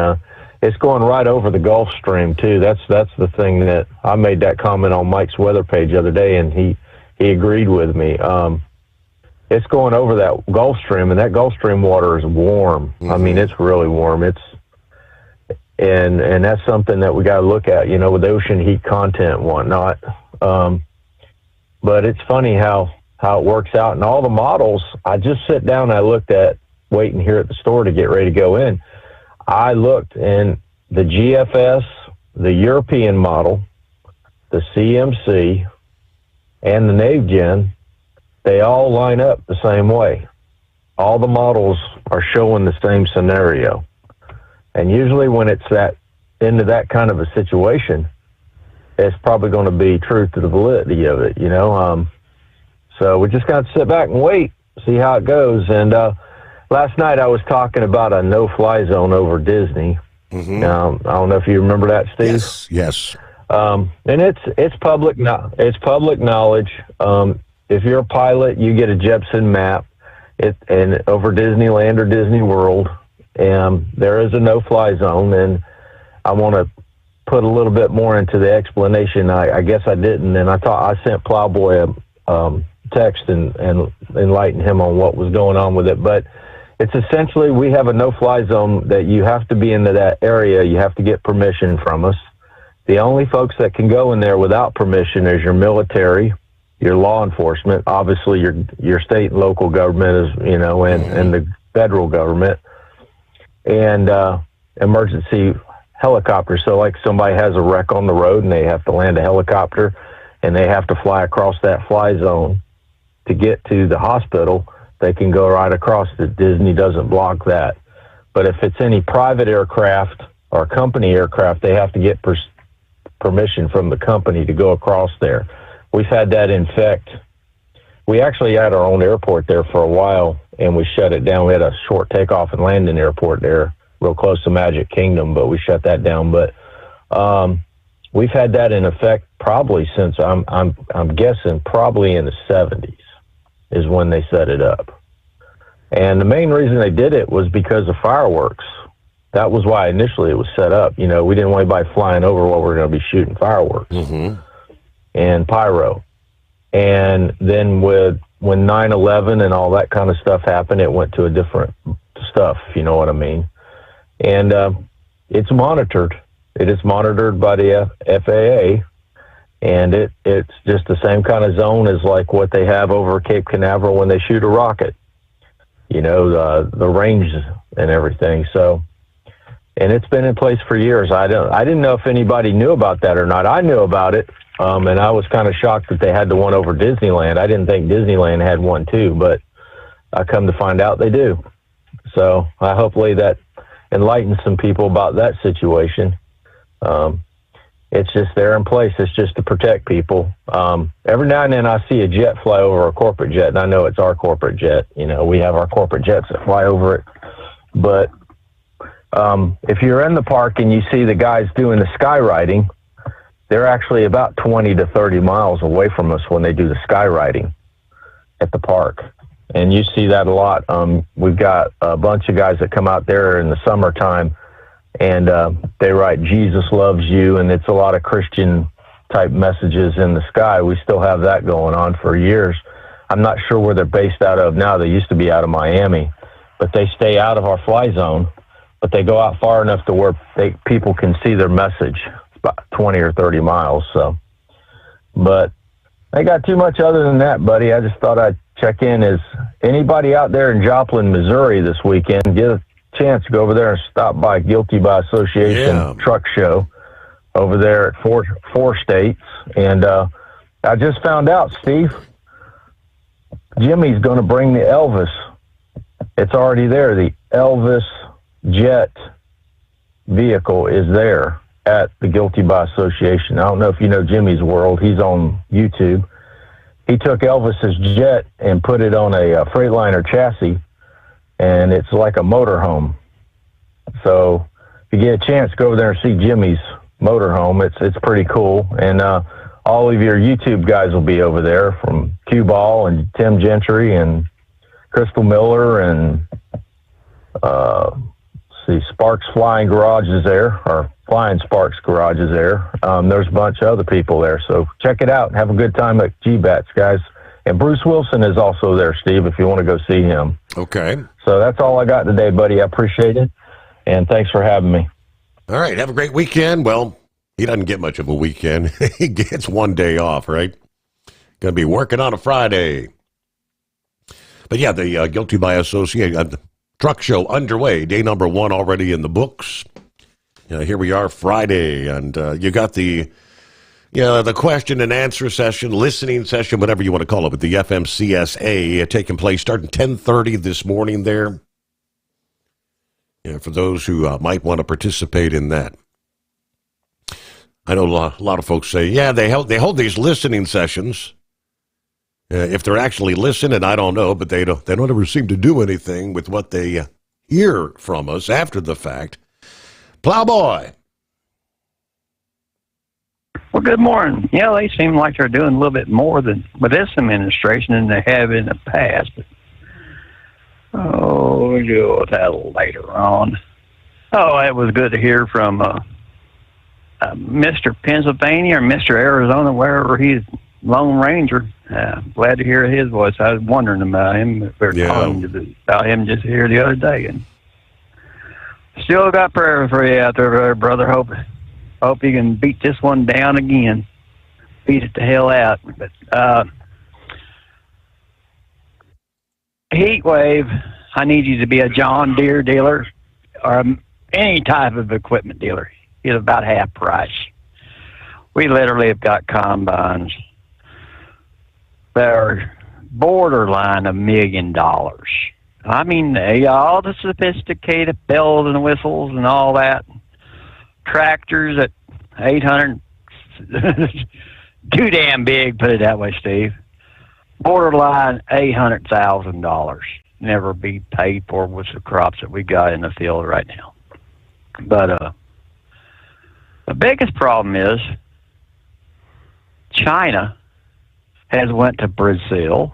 it's going right over the Gulf Stream too. That's the thing that I made that comment on Mike's weather page the other day, and he agreed with me. It's going over that Gulf Stream, and that Gulf Stream water is warm. Mm-hmm. I mean, it's really warm. And that's something that we got to look at, with ocean heat content and whatnot. But it's funny how it works out. And all the models, I just sit down and I looked at, waiting here at the store to get ready to go in. I looked, and the GFS, the European model, the CMC, and the NavGen, they all line up the same way. All the models are showing the same scenario. And usually when it's into that kind of a situation, it's probably going to be true to the validity of it, So we just got to sit back and wait, see how it goes. And last night I was talking about a no-fly zone over Disney. Mm-hmm. I don't know if you remember that, Steve. Yes. And it's public knowledge. If you're a pilot, you get a Jepson map, and over Disneyland or Disney World, there is a no-fly zone. And I want to put a little bit more into the explanation. I guess I didn't, and I sent Plowboy a text and enlightened him on what was going on with it. But it's essentially, we have a no-fly zone that you have to be into that area. You have to get permission from us. The only folks that can go in there without permission is your military, your law enforcement, obviously your state and local government is, and the federal government, and emergency helicopters. So like somebody has a wreck on the road and they have to land a helicopter and they have to fly across that fly zone to get to the hospital, they can go right across it. Disney doesn't block that. But if it's any private aircraft or company aircraft, they have to get permission from the company to go across there. We've had that infect. We actually had our own airport there for a while, and we shut it down. We had a short takeoff and landing airport there, real close to Magic Kingdom, but we shut that down. But we've had that in effect probably since I'm guessing probably in the 70s is when they set it up. And the main reason they did it was because of fireworks. That was why initially it was set up. We didn't want anybody flying over while we were going to be shooting fireworks. Mm-hmm. And pyro. And then when 9/11 and all that kind of stuff happened, it went to a different stuff, you know what I mean? And it's monitored. It is monitored by the FAA, and it's just the same kind of zone as like what they have over Cape Canaveral when they shoot a rocket, the range and everything. So, and it's been in place for years. I didn't know if anybody knew about that or not. I knew about it. And I was kind of shocked that they had the one over Disneyland. I didn't think Disneyland had one too, but I come to find out they do. So hopefully that enlightens some people about that situation. It's just there in place. It's just to protect people. Every now and then I see a jet fly over a corporate jet, and I know it's our corporate jet. You know, we have our corporate jets that fly over it. But if you're in the park and you see the guys doing the skywriting, they're actually about 20 to 30 miles away from us when they do the skywriting at the park. And you see that a lot. We've got a bunch of guys that come out there in the summertime, and they write Jesus loves you, and it's a lot of Christian type messages in the sky. We still have that going on for years. I'm not sure where they're based out of now. They used to be out of Miami, but they stay out of our fly zone, but they go out far enough to where people can see their message. It's about 20 or 30 miles. So, but I got too much other than that, buddy. I just thought I'd check in. Is anybody out there in Joplin, Missouri this weekend? Get a chance to go over there and stop by Guilty by Association truck show over there at four states. And I just found out, Steve, Jimmy's going to bring the Elvis. It's already there. The Elvis jet vehicle is there at the Guilty by Association. I don't know if you know Jimmy's World. He's on YouTube. He took Elvis's jet and put it on a Freightliner chassis, and it's like a motorhome. So if you get a chance, go over there and see Jimmy's motorhome. It's pretty cool. And all of your YouTube guys will be over there, from Cue Ball and Tim Gentry and Crystal Miller and Sparks Flying Garage is there, or Flying Sparks Garage is there. There's a bunch of other people there. So check it out. Have a good time at G-Bats, guys. And Bruce Wilson is also there, Steve, if you want to go see him. Okay. So that's all I got today, buddy. I appreciate it. And thanks for having me. All right. Have a great weekend. Well, he doesn't get much of a weekend. He gets one day off, right? Going to be working on a Friday. But yeah, the Guilty by Association truck show underway. Day number 1 already in the books. Here we are Friday, and you got the question and answer session, listening session, whatever you want to call it, with the FMCSA taking place starting 10:30 this morning there. For those who might want to participate in that. I know a lot of folks say, they hold these listening sessions. If they're actually listening, I don't know, but they don't ever seem to do anything with what they hear from us after the fact. Plowboy. Well, good morning. Yeah, they seem like they're doing a little bit more with this administration than they have in the past. But, we'll do that later on. Oh, it was good to hear from Mr. Pennsylvania or Mr. Arizona, wherever he's Lone Ranger. Glad to hear his voice. I was wondering about him. We were talking about him just here the other day, and still got prayers for you out there, brother. Hope you can beat this one down again. Beat it the hell out. But heat wave, I need you to be a John Deere dealer or any type of equipment dealer. It's about half price. We literally have got combines that are borderline $1 million. I mean, all the sophisticated bells and whistles and all that. Tractors at 800, too damn big, put it that way, Steve. Borderline $800,000. Never be paid for with the crops that we got in the field right now. But the biggest problem is China has went to Brazil,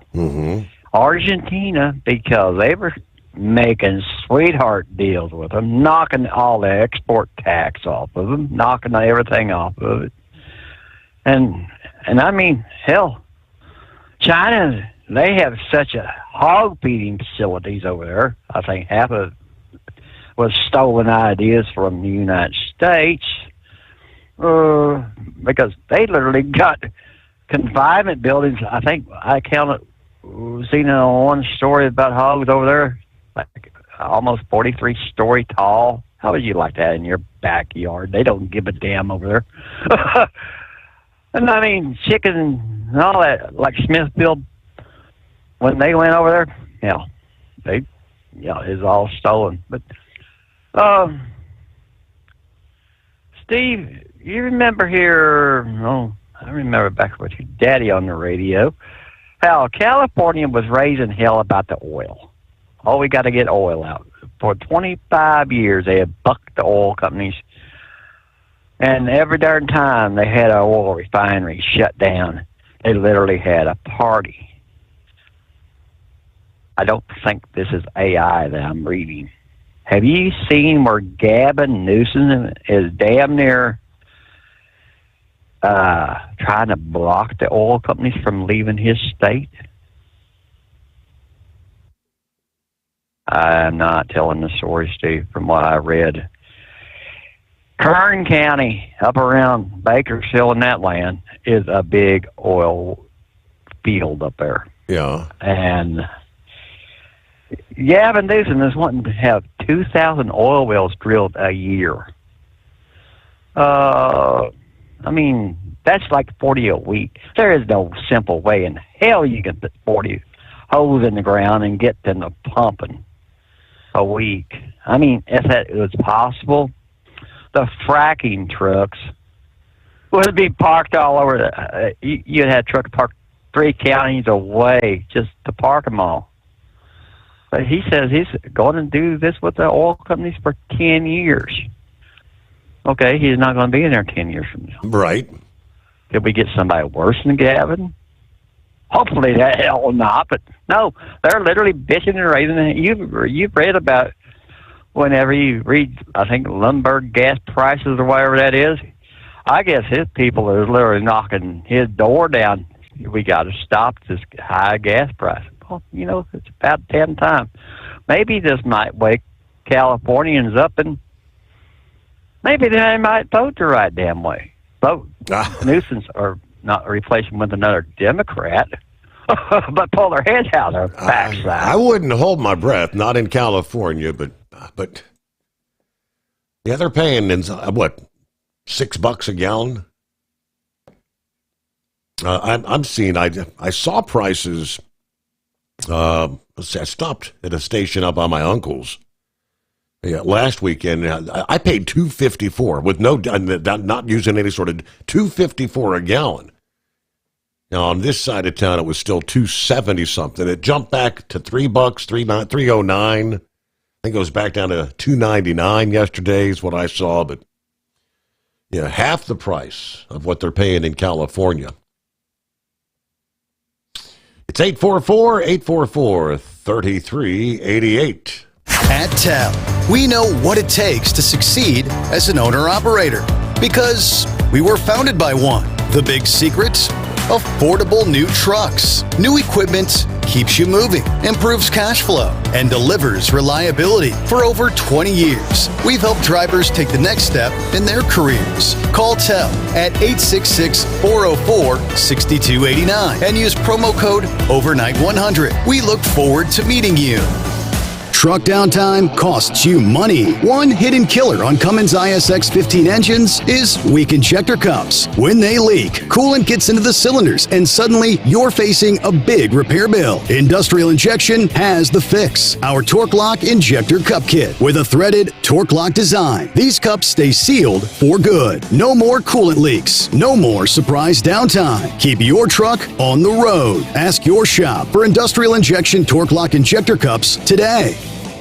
Argentina, because they were making sweetheart deals with them, knocking all the export tax off of them, knocking everything off of it. And I mean, hell, China, they have such a hog feeding facilities over there. I think half of it was stolen ideas from the United States, because they literally got confinement buildings. I think I counted, seen on one story about hogs over there, like almost 43-story tall. How would you like that in your backyard? They don't give a damn over there. And I mean, chicken and all that, like Smithfield, when they went over there, it's all stolen. But Steve, you remember here, I remember back with your daddy on the radio, how California was raising hell about the oil. Oh, we got to get oil out. For 25 years, they had bucked the oil companies. And every darn time they had an oil refinery shut down, they literally had a party. I don't think this is AI that I'm reading. Have you seen where Gavin Newsom is damn near trying to block the oil companies from leaving his state? I'm not telling the story, Steve, from what I read. Kern County, up around Bakersfield and that land, is a big oil field up there. Yeah. And Gavin Newsom is wanting to have 2,000 oil wells drilled a year. I mean, that's like 40 a week. There is no simple way in hell you can put 40 holes in the ground and get them to pumping a week. I mean, if that was possible, the fracking trucks would be parked all over. You'd have trucks parked 3 counties away just to park them all. But he says he's going to do this with the oil companies for 10 years. Okay, he's not going to be in there 10 years from now. Right. Could we get somebody worse than Gavin? Hopefully that hell not, but no, they're literally bitching and raising it. You've read about whenever you read, I think, Lumberg gas prices or whatever that is. I guess his people are literally knocking his door down. We got to stop this high gas price. Well, it's about damn time. Maybe this might wake Californians up and maybe they might vote the right damn way. Vote nuisance or not replace him with another Democrat, but pull their heads out their backside. I wouldn't hold my breath, not in California, but yeah, they're paying what, $6 a gallon. I'm seeing. I saw prices. I stopped at a station up on my uncle's. Yeah, last weekend I paid $2.54 with not using any sort of $2.54 a gallon. Now on this side of town it was still $2.70 something. It jumped back to $3, $3.09. I think it was back down to $2.99 yesterday is what I saw, but yeah, half the price of what they're paying in California. It's 844-3388. At TEL, we know what it takes to succeed as an owner-operator because we were founded by one. The big secret? Affordable new trucks. New equipment keeps you moving, improves cash flow, and delivers reliability. For over 20 years, we've helped drivers take the next step in their careers. Call TEL at 866-404-6289 and use promo code OVERNIGHT100. We look forward to meeting you. Truck downtime costs you money. One hidden killer on Cummins ISX 15 engines is weak injector cups. When they leak, coolant gets into the cylinders and suddenly you're facing a big repair bill. Industrial Injection has the fix. Our Torque Lock Injector Cup Kit with a threaded Torque Lock design. These cups stay sealed for good. No more coolant leaks. No more surprise downtime. Keep your truck on the road. Ask your shop for Industrial Injection Torque Lock Injector Cups today.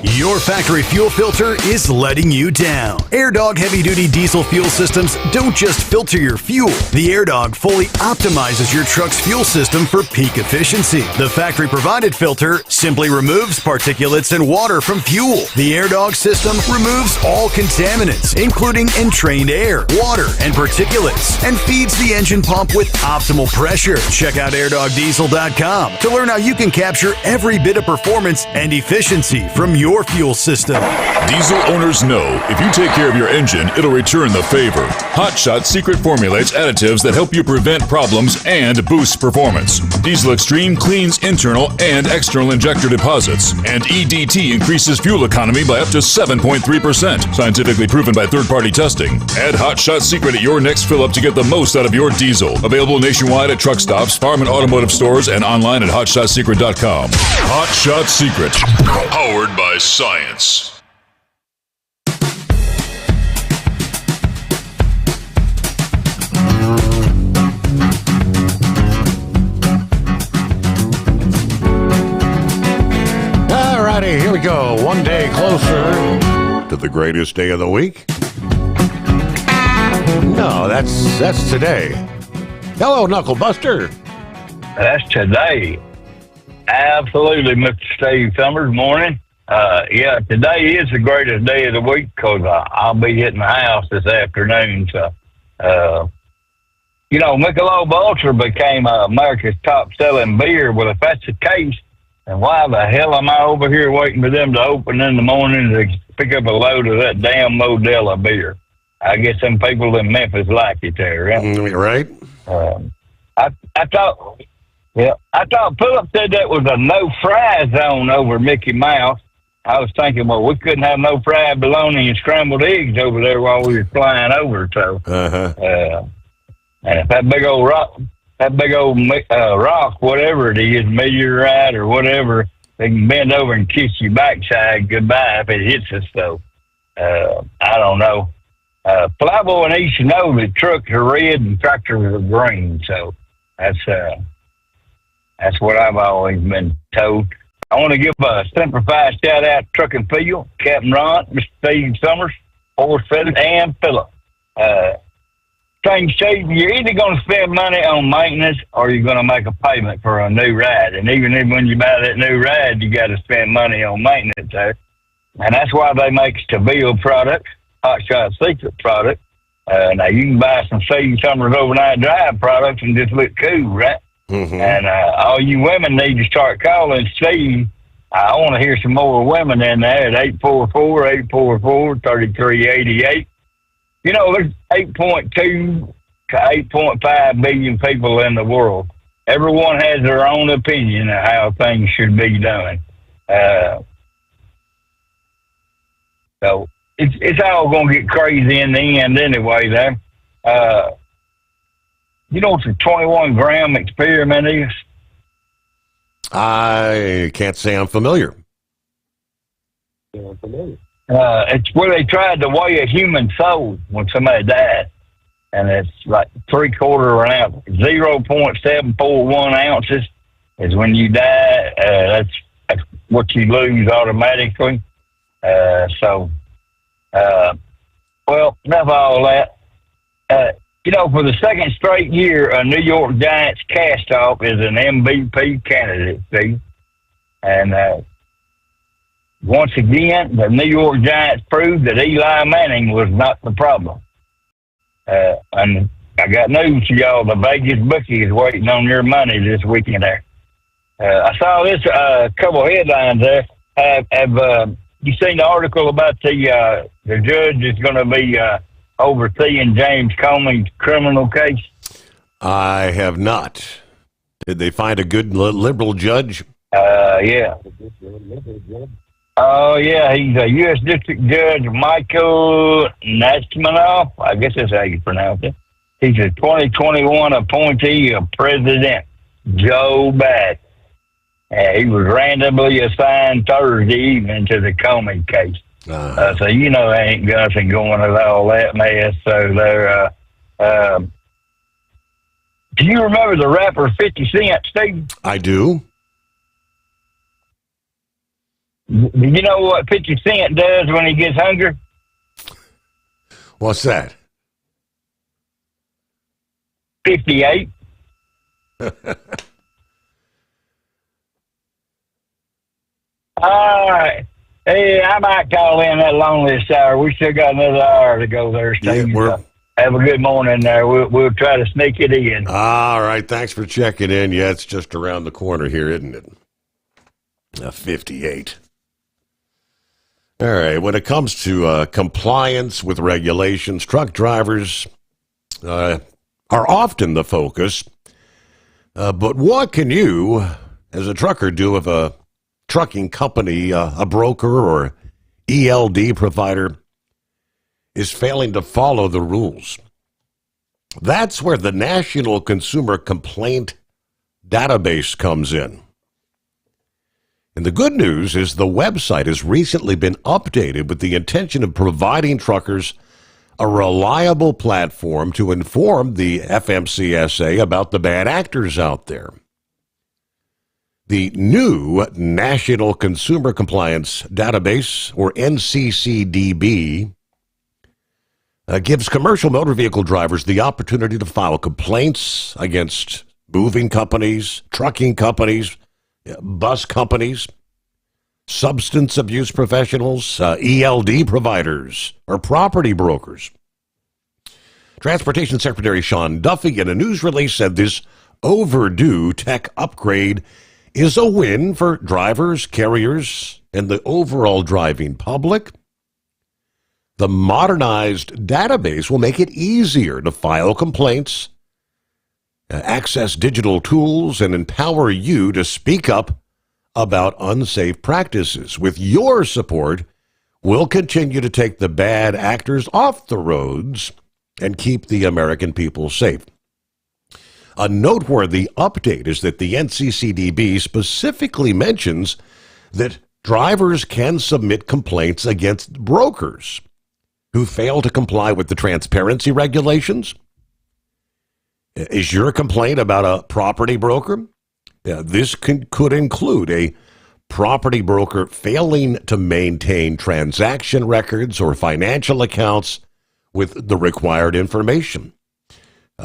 Your factory fuel filter is letting you down. AirDog heavy-duty diesel fuel systems don't just filter your fuel. The AirDog fully optimizes your truck's fuel system for peak efficiency. The factory-provided filter simply removes particulates and water from fuel. The AirDog system removes all contaminants, including entrained air, water, and particulates, and feeds the engine pump with optimal pressure. Check out airdogdiesel.com to learn how you can capture every bit of performance and efficiency from your fuel system. Diesel owners know if you take care of your engine, it'll return the favor. Hot Shot secret formulates additives that help you prevent problems and boost performance. Diesel Extreme cleans internal and external injector deposits, and EDT increases fuel economy by up to 7.3%. Scientifically proven by third-party testing. Add Hot Shot secret at your next fill-up to get the most out of your diesel. Available nationwide at truck stops, farm and automotive stores, and online at hotshotsecret.com. Hot Shot Secret, powered by science. we go. One day closer to the greatest day of the week. No, that's today. Hello, Knuckle Buster. That's today. Absolutely, Mr. Steve Summers. Morning. Yeah, today is the greatest day of the week because I'll be hitting the house this afternoon. So, Michelob Ultra became America's top-selling beer. Well, if that's the case, then why the hell am I over here waiting for them to open in the morning to pick up a load of that damn Modelo beer? I guess some people in Memphis like it there, right? Right. I thought Philip said that was a no-fry zone over Mickey Mouse. I was thinking, well, we couldn't have no fried bologna and scrambled eggs over there while we were flying over. So, and if that big old rock, whatever it is, meteorite or whatever, they can bend over and kiss your backside goodbye if it hits us. So, I don't know. Flyboy needs to know that trucks are red and tractors are green. So that's what I've always been told. I want to give a simplified shout out to Truck and Field, Captain Ron, Mr. Steve Summers, Forrest Feathers, and Phillip. Steve, you're either going to spend money on maintenance or you're going to make a payment for a new ride. And even when you buy that new ride, you got to spend money on maintenance there. And that's why they make Seville products, Hot Shot Secret product. Now, you can buy some Steve Summers Overnight Drive products and just look cool, right? Mm-hmm. And all you women need to start calling Steve. I want to hear some more women in there at 844-844-3388. You know, there's 8.2 to 8.5 billion people in the world. Everyone has their own opinion of how things should be done. So it's all going to get crazy in the end anyway there. You know what the 21-gram experiment is? I can't say I'm familiar. It's where they tried to weigh a human soul when somebody died. And it's like 3/4 of an ounce. 0.741 ounces is when you die. That's what you lose automatically. Well, enough of all that. For the second straight year, a New York Giants cast-off is an MVP candidate, see? And once again, the New York Giants proved that Eli Manning was not the problem. And I got news for y'all. The Vegas bookie is waiting on your money this weekend there. I saw this couple headlines there. Have you seen the article about the judge is going to be overseeing James Comey's criminal case? I have not. Did they find a good liberal judge? Yeah. Oh, yeah, he's a U.S. District Judge Michael Nachmanoff. I guess that's how you pronounce it. He's a 2021 appointee of President Joe Biden. He was randomly assigned Thursday evening to the Comey case. So you know there ain't nothing going with all that mess. So there. Do you remember the rapper 50 Cent, Steve? I do. You know what 50 Cent does when he gets hungry? What's that? 58. All right. Hey, I might call in that loneliest hour. We still got another hour to go there, Steve. Yeah, have a good morning there. We'll try to sneak it in. All right. Thanks for checking in. Yeah, it's just around the corner here, isn't it? 58. All right. When it comes to compliance with regulations, truck drivers are often the focus. But what can you, as a trucker, do if a trucking company, a broker or ELD provider, is failing to follow the rules? That's where the National Consumer Complaint Database comes in. And the good news is the website has recently been updated with the intention of providing truckers a reliable platform to inform the FMCSA about the bad actors out there. The new National Consumer Compliance Database, or NCCDB, gives commercial motor vehicle drivers the opportunity to file complaints against moving companies, trucking companies, bus companies, substance abuse professionals, ELD providers, or property brokers. Transportation Secretary Sean Duffy, in a news release, said this overdue tech upgrade is a win for drivers, carriers, and the overall driving public. The modernized database will make it easier to file complaints, access digital tools, and empower you to speak up about unsafe practices. With your support, we'll continue to take the bad actors off the roads and keep the American people safe. A noteworthy update is that the NCCDB specifically mentions that drivers can submit complaints against brokers who fail to comply with the transparency regulations. Is your complaint about a property broker? This could include a property broker failing to maintain transaction records or financial accounts with the required information.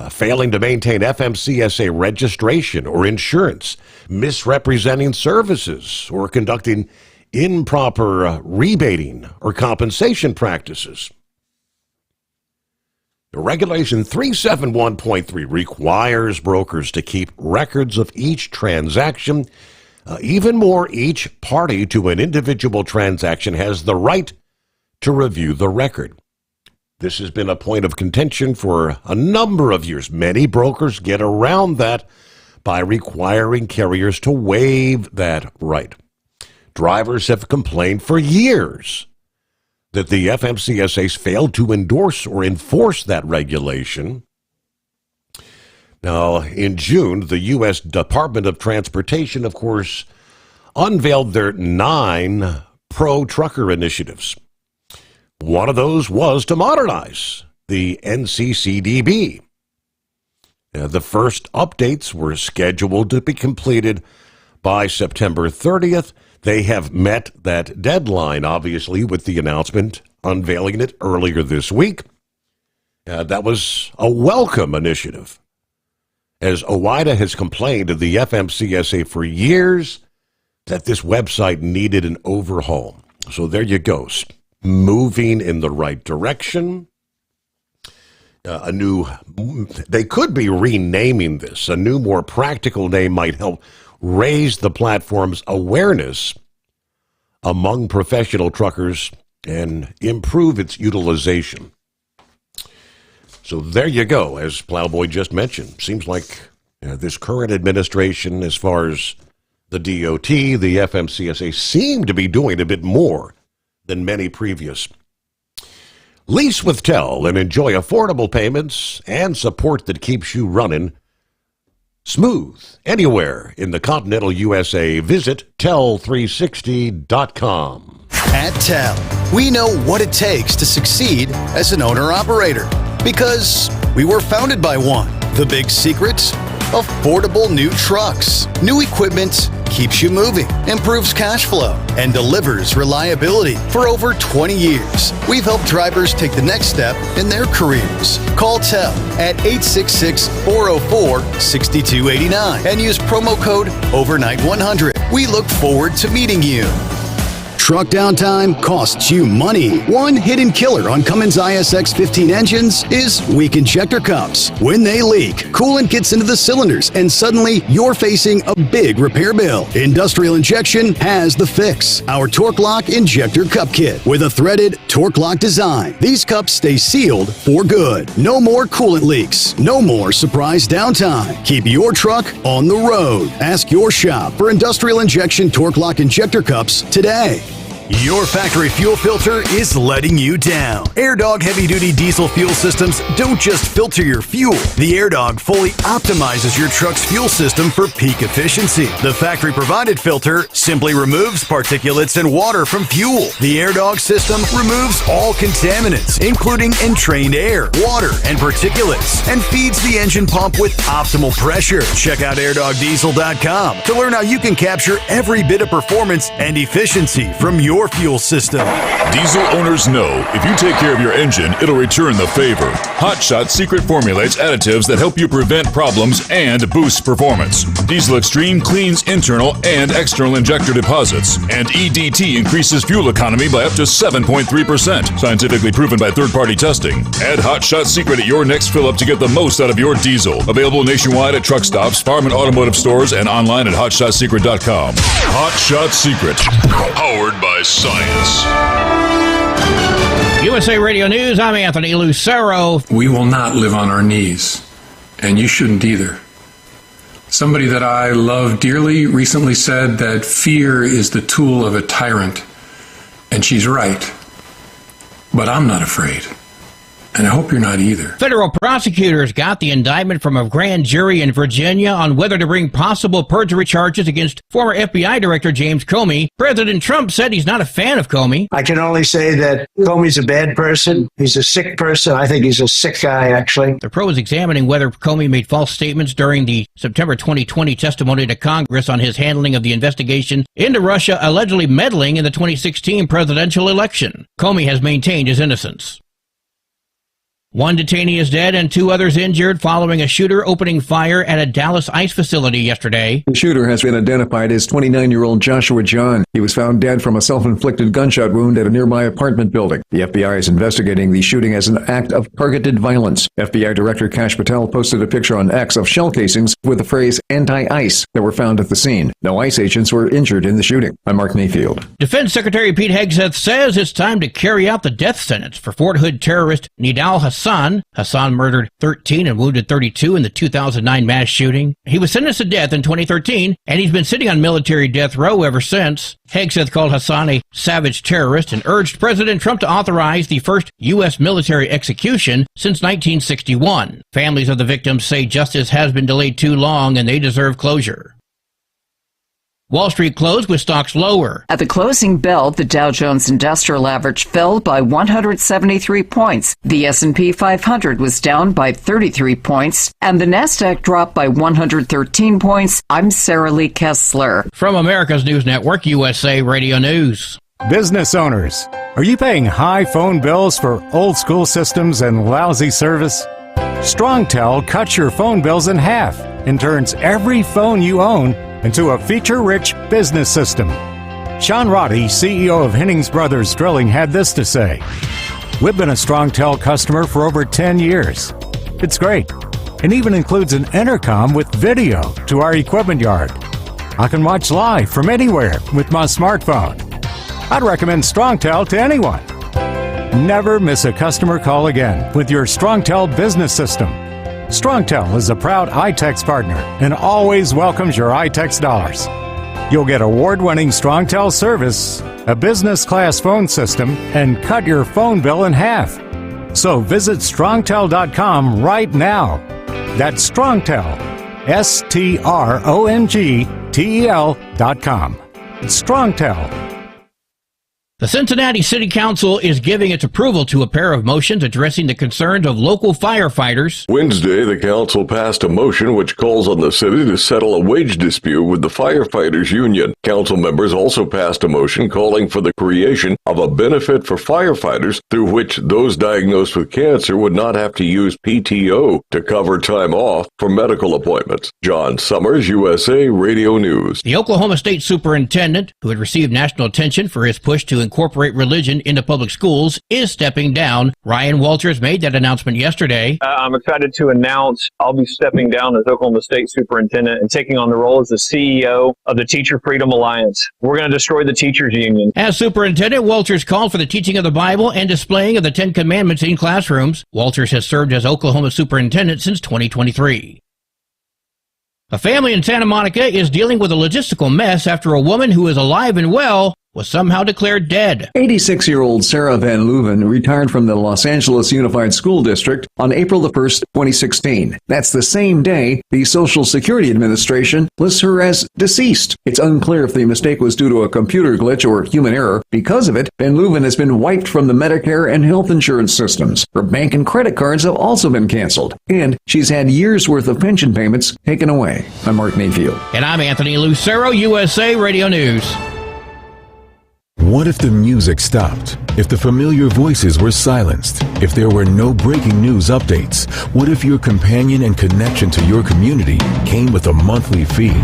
Failing to maintain FMCSA registration or insurance, misrepresenting services, or conducting improper rebating or compensation practices. Regulation 371.3 requires brokers to keep records of each transaction. Even more, each party to an individual transaction has the right to review the record. This has been a point of contention for a number of years. Many brokers get around that by requiring carriers to waive that right. Drivers have complained for years that the FMCSA's failed to endorse or enforce that regulation. Now, in June, the U.S. Department of Transportation, of course, unveiled their 9 pro-trucker initiatives. One of those was to modernize the NCCDB. The first updates were scheduled to be completed by September 30th. They have met that deadline, obviously, with the announcement unveiling it earlier this week. That was a welcome initiative, as OOIDA has complained to the FMCSA for years that this website needed an overhaul. So there you go. Moving in the right direction. They could be renaming this. A new, more practical name might help raise the platform's awareness among professional truckers and improve its utilization. So there you go, as Plowboy just mentioned. Seems like this current administration, as far as the DOT, the FMCSA, seem to be doing a bit more than many previous. Lease with Tel and enjoy affordable payments and support that keeps you running smooth anywhere in the continental USA. Visit tel360.com. At Tel, we know what it takes to succeed as an owner-operator because we were founded by one. The big secret? Affordable new trucks. New equipment keeps you moving, improves cash flow, and delivers reliability. For over 20 years, we've helped drivers take the next step in their careers. Call Tel at 866-404-6289 and use promo code OVERNIGHT100. We look forward to meeting you. Truck downtime costs you money. One hidden killer on Cummins ISX 15 engines is weak injector cups. When they leak, coolant gets into the cylinders and suddenly you're facing a big repair bill. Industrial Injection has the fix. Our Torque Lock Injector Cup Kit with a threaded Torque Lock design. These cups stay sealed for good. No more coolant leaks. No more surprise downtime. Keep your truck on the road. Ask your shop for Industrial Injection Torque Lock Injector Cups today. Your factory fuel filter is letting you down. AirDog heavy-duty diesel fuel systems don't just filter your fuel. The AirDog fully optimizes your truck's fuel system for peak efficiency. The factory-provided filter simply removes particulates and water from fuel. The AirDog system removes all contaminants, including entrained air, water, and particulates, and feeds the engine pump with optimal pressure. Check out airdogdiesel.com to learn how you can capture every bit of performance and efficiency from your fuel system. Diesel owners know if you take care of your engine, it'll return the favor. Hot Shot secret formulates additives that help you prevent problems and boost performance. Diesel Extreme cleans internal and external injector deposits, and EDT increases fuel economy by up to 7.3%, scientifically proven by third-party testing. Add Hot Shot secret at your next fill-up to get the most out of your diesel. Available nationwide at truck stops, farm and automotive stores, and online at hotshotsecret.com. Hot Shot Secret, powered by science. USA Radio News, I'm Anthony Lucero. We will not live on our knees, and you shouldn't either. Somebody that I love dearly recently said that fear is the tool of a tyrant, and she's right. But I'm not afraid. And I hope you're not either. Federal prosecutors got the indictment from a grand jury in Virginia on whether to bring possible perjury charges against former FBI Director James Comey. President Trump said he's not a fan of Comey. I can only say that Comey's a bad person. He's a sick person. I think he's a sick guy, actually. The probe is examining whether Comey made false statements during the September 2020 testimony to Congress on his handling of the investigation into Russia allegedly meddling in the 2016 presidential election. Comey has maintained his innocence. One detainee is dead and 2 others injured following a shooter opening fire at a Dallas ICE facility yesterday. The shooter has been identified as 29-year-old Joshua John. He was found dead from a self-inflicted gunshot wound at a nearby apartment building. The FBI is investigating the shooting as an act of targeted violence. FBI Director Kash Patel posted a picture on X of shell casings with the phrase anti-ICE that were found at the scene. No ICE agents were injured in the shooting. I'm Mark Mayfield. Defense Secretary Pete Hegseth says it's time to carry out the death sentence for Fort Hood terrorist Nidal Hassan. Hassan murdered 13 and wounded 32 in the 2009 mass shooting. He was sentenced to death in 2013, and he's been sitting on military death row ever since. Hegseth called Hassan a savage terrorist and urged President Trump to authorize the first U.S. military execution since 1961. Families of the victims say justice has been delayed too long and they deserve closure. Wall Street closed with stocks lower. At the closing bell, the Dow Jones Industrial Average fell by 173 points. The S&P 500 was down by 33 points, and the Nasdaq dropped by 113 points. I'm Sarah Lee Kessler. From America's News Network, USA Radio News. Business owners, are you paying high phone bills for old school systems and lousy service? StrongTel cuts your phone bills in half and turns every phone you own into a feature-rich business system. Sean Roddy, CEO of Hennings Brothers Drilling, had this to say: "We've been a StrongTel customer for over 10 years. It's great. It even includes an intercom with video to our equipment yard. I can watch live from anywhere with my smartphone. I'd recommend StrongTel to anyone. Never miss a customer call again with your StrongTel business system. StrongTel is a proud iTex partner and always welcomes your iTex dollars. You'll get award-winning StrongTel service, a business-class phone system, and cut your phone bill in half. So visit StrongTel.com right now. That's StrongTel, StrongTel.com. StrongTel. The Cincinnati City Council is giving its approval to a pair of motions addressing the concerns of local firefighters. Wednesday, the council passed a motion which calls on the city to settle a wage dispute with the firefighters union. Council members also passed a motion calling for the creation of a benefit for firefighters through which those diagnosed with cancer would not have to use PTO to cover time off for medical appointments. John Sommers, USA Radio News. The Oklahoma State Superintendent, who had received national attention for his push to incorporate religion into public schools, is stepping down. Ryan Walters made that announcement yesterday. I'm excited to announce I'll be stepping down as Oklahoma State Superintendent and taking on the role as the CEO of the Teacher Freedom Alliance. We're going to destroy the teachers union. As superintendent, Walters called for the teaching of the Bible and displaying of the Ten Commandments in classrooms. Walters has served as Oklahoma Superintendent since 2023. A family in Santa Monica is dealing with a logistical mess after a woman who is alive and well was somehow declared dead. 86-year-old Sarah Van Leuven retired from the Los Angeles Unified School District on April the 1st, 2016. That's the same day the Social Security Administration lists her as deceased. It's unclear if the mistake was due to a computer glitch or human error. Because of it, Van Leuven has been wiped from the Medicare and health insurance systems. Her bank and credit cards have also been canceled, and she's had years' worth of pension payments taken away. I'm Mark Mayfield. And I'm Anthony Lucero, USA Radio News. What if the music stopped? If the familiar voices were silenced? If there were no breaking news updates? What if your companion and connection to your community came with a monthly fee?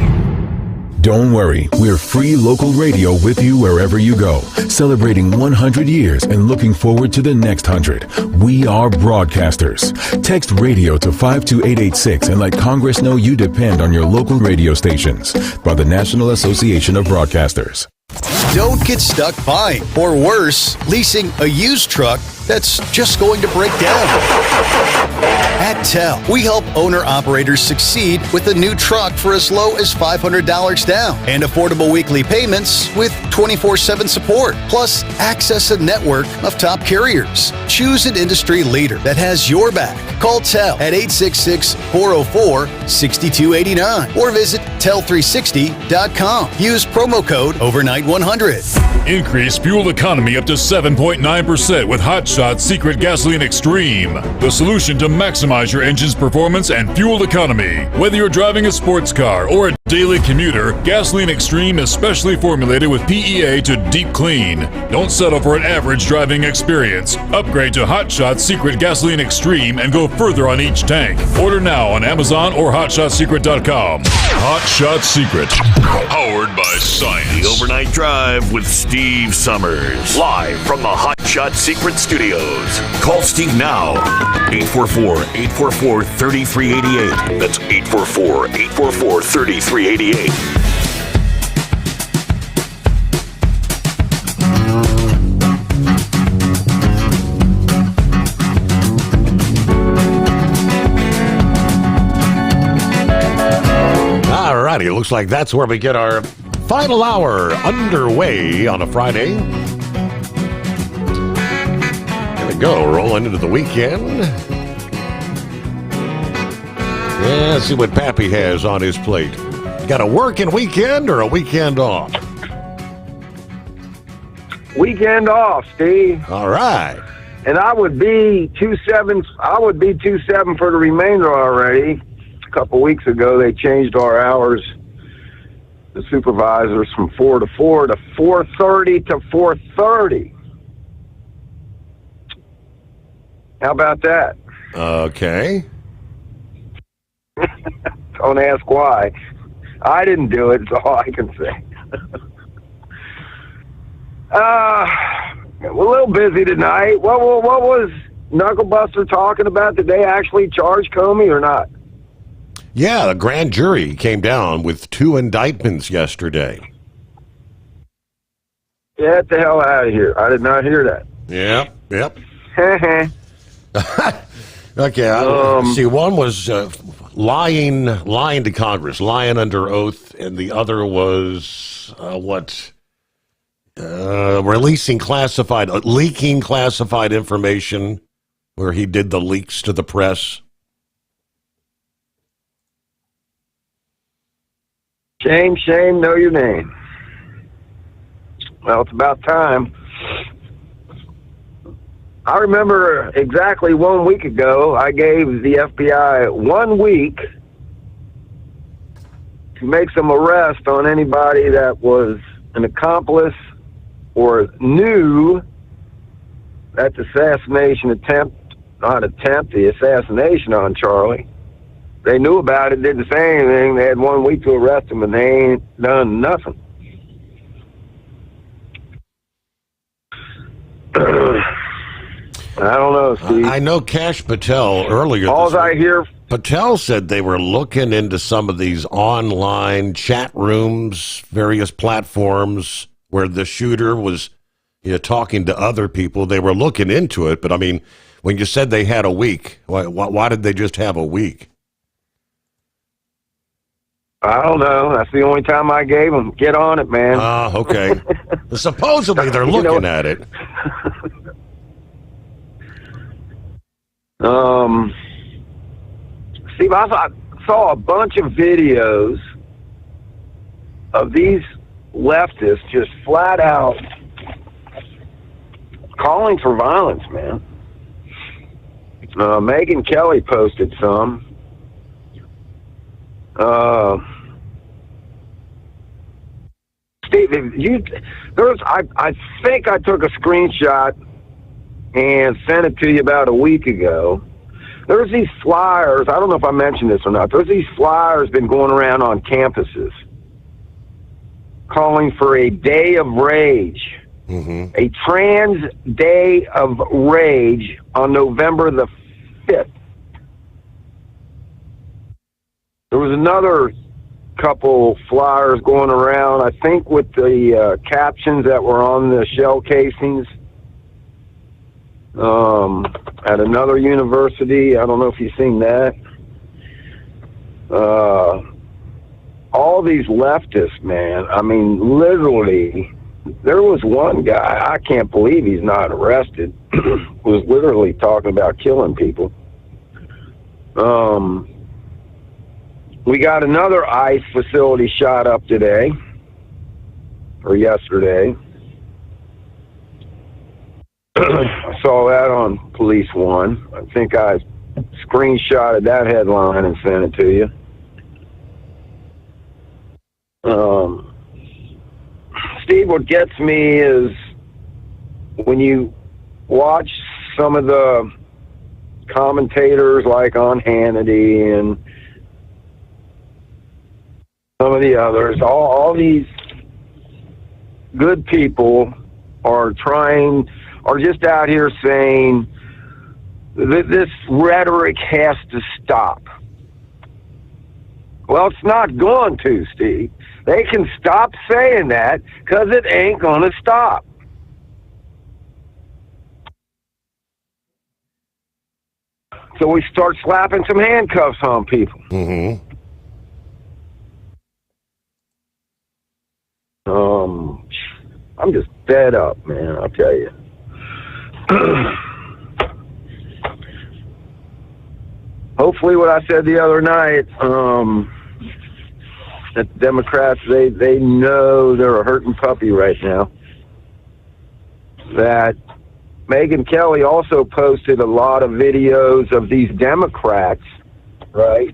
Don't worry, we're free local radio with you wherever you go, celebrating 100 years and looking forward to the next 100. We are broadcasters. Text radio to 52886 and let Congress know you depend on your local radio stations. By the National Association of Broadcasters. Don't get stuck buying, or worse, leasing a used truck that's just going to break down. At TEL, we help owner-operators succeed with a new truck for as low as $500 down and affordable weekly payments with 24/7 support, plus access a network of top carriers. Choose an industry leader that has your back. Call TEL at 866-404-6289 or visit tel360.com. Use promo code OVERNIGHT100. Increase fuel economy up to 7.9% with Hot Shot Secret Gasoline Extreme. The solution to maximize your engine's performance and fuel economy. Whether you're driving a sports car or a daily commuter, Gasoline Extreme is specially formulated with PEA to deep clean. Don't settle for an average driving experience. Upgrade to Hot Shot Secret Gasoline Extreme and go further on each tank. Order now on Amazon or HotShotSecret.com. Hot Shot Secret. Powered by science. The Overnight Drive with Steve Summers. Live from the Hot Shot Secret Studios. Call Steve now. 844-844-3388. That's 844-844-3388. All righty, it looks like that's where we get our final hour underway on a Friday. Here we go, rolling into the weekend. Yeah, let's see what Pappy has on his plate. You got a working weekend or a weekend off? Weekend off, Steve. All right. And I would be 2-7. I would be 2-7 for the remainder already. A couple weeks ago, they changed our hours. The supervisors from 4 to 4 to 4:30 to 4:30. How about that? Okay. Don't ask why. I didn't do it. It's all I can say. We're a little busy tonight. What was Knucklebuster talking about? Did they actually charge Comey or not? Yeah, the grand jury came down with 2 indictments yesterday. Get the hell out of here. I did not hear that. Yep. Okay, see, one was lying to Congress, lying under oath, and the other was leaking classified information, where he did the leaks to the press. Shame, shame, know your name. Well, it's about time. I remember exactly 1 week ago, I gave the FBI 1 week to make some arrest on anybody that was an accomplice or knew that the assassination on Charlie. They knew about it, didn't say anything. They had 1 week to arrest him, and they ain't done nothing. I don't know, Steve. I know Kash Patel earlier. Patel said they were looking into some of these online chat rooms, various platforms where the shooter was talking to other people. They were looking into it, but I mean, when you said they had a week, why did they just have a week? I don't know. That's the only time I gave them. Get on it, man. Okay. Supposedly they're looking at it. Steve, I saw a bunch of videos of these leftists just flat out calling for violence, man. Megyn Kelly posted some. Steve, I think I took a screenshot and sent it to you about a week ago. There's these flyers. I don't know if I mentioned this or not. There's these flyers been going around on campuses calling for a day of rage, a trans day of rage on November the 5th. There was another couple flyers going around, I think with the captions that were on the shell casings at another university. I don't know if you've seen that. All these leftists, man, I mean, literally, there was one guy, I can't believe he's not arrested, was literally talking about killing people. We got another ICE facility shot up today, or yesterday. I saw that on Police One. I think I screenshotted that headline and sent it to you. Steve, what gets me is when you watch some of the commentators like on Hannity and some of the others, all these good people are just out here saying that this rhetoric has to stop. Well, it's not going to, Steve. They can stop saying that because it ain't going to stop. So we start slapping some handcuffs on people. I'm just fed up, man, I'll tell you. Hopefully what I said the other night, that the Democrats, they know they're a hurting puppy right now. That Megyn Kelly also posted a lot of videos of these Democrats, right?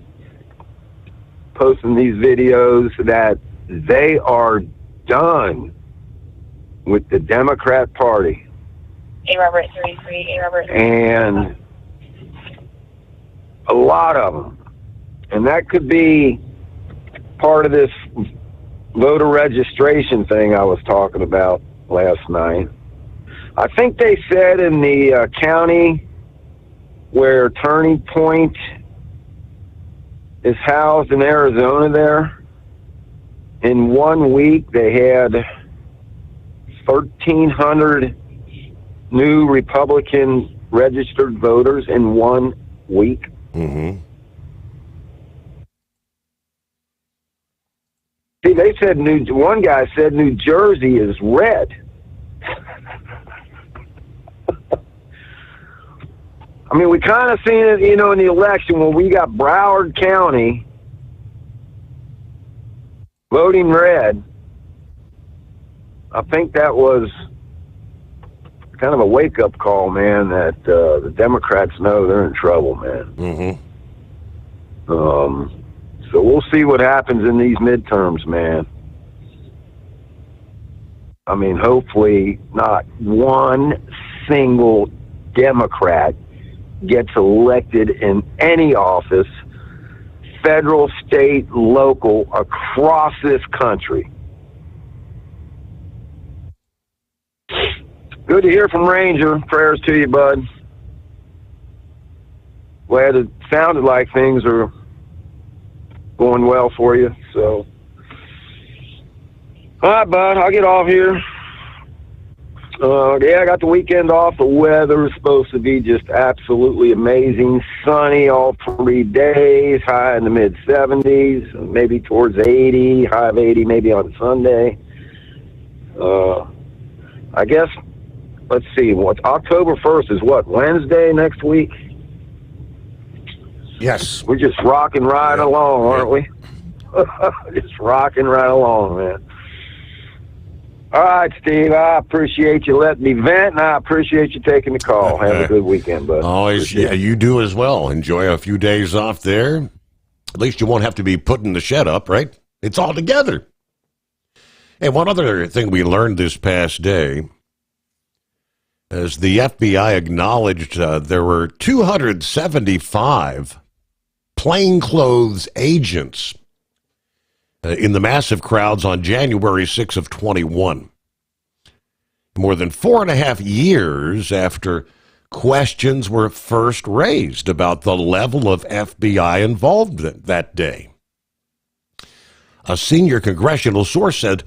Posting these videos that they are done with the Democrat Party. A Robert 33, A Robert 33. And a lot of them. And that could be part of this voter registration thing I was talking about last night. I think they said in the county where Turning Point is housed in Arizona there, in 1 week they had 1,300 new Republican registered voters in 1 week. See, they said one guy said New Jersey is red. I mean, we kind of seen it, in the election when we got Broward County voting red. I think that was kind of a wake-up call, man, that the Democrats know they're in trouble, man. So we'll see what happens in these midterms, man. I mean, hopefully not one single Democrat gets elected in any office, federal, state, local, across this country. Good to hear from Ranger. Prayers to you, bud. Glad it sounded like things are going well for you. So, all right, bud, I'll get off here. Yeah, I got the weekend off. The weather is supposed to be just absolutely amazing. Sunny all 3 days, high in the mid-70s, maybe towards 80, high of 80 maybe on Sunday. I guess, let's see, October 1st is what, Wednesday next week? Yes. We're just rocking right along, aren't we? Just rocking right along, man. All right, Steve, I appreciate you letting me vent, and I appreciate you taking the call. Have a good weekend, bud. Always, yeah, you do as well. Enjoy a few days off there. At least you won't have to be putting the shed up, right? It's all together. Hey, one other thing we learned this past day is the FBI acknowledged there were 275 plainclothes agents in the massive crowds on January 6 of 21. More than 4.5 years after questions were first raised about the level of FBI involvement that day. A senior congressional source said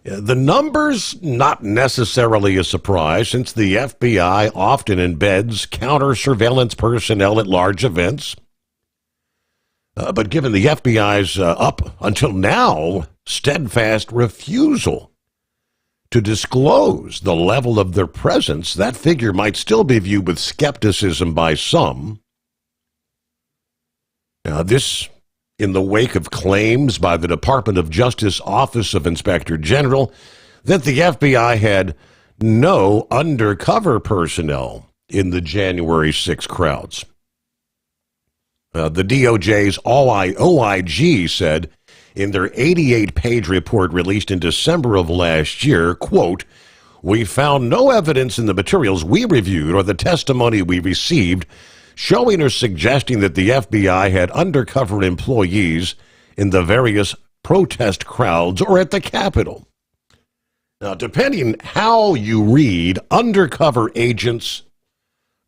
the number's not necessarily a surprise since the FBI often embeds counter-surveillance personnel at large events. But given the FBI's up until now steadfast refusal to disclose the level of their presence, that figure might still be viewed with skepticism by some. This in the wake of claims by the Department of Justice Office of Inspector General that the FBI had no undercover personnel in the January 6 crowds. The DOJ's OIG said in their 88-page report released in December of last year, quote, "We found no evidence in the materials we reviewed or the testimony we received showing or suggesting that the FBI had undercover employees in the various protest crowds or at the Capitol." Now, depending how you read undercover agents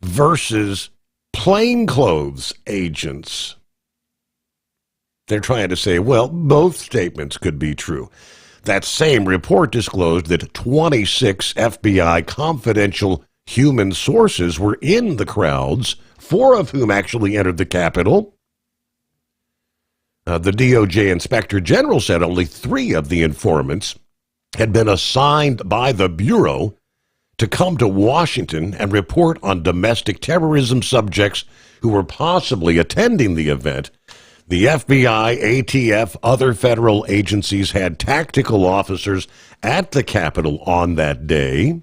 versus plainclothes agents, they're trying to say, well, both statements could be true. That same report disclosed that 26 FBI confidential human sources were in the crowds, 4 of whom actually entered the Capitol. The DOJ Inspector General said only 3 of the informants had been assigned by the Bureau to come to Washington and report on domestic terrorism subjects who were possibly attending the event. The FBI, ATF, other federal agencies had tactical officers at the Capitol on that day.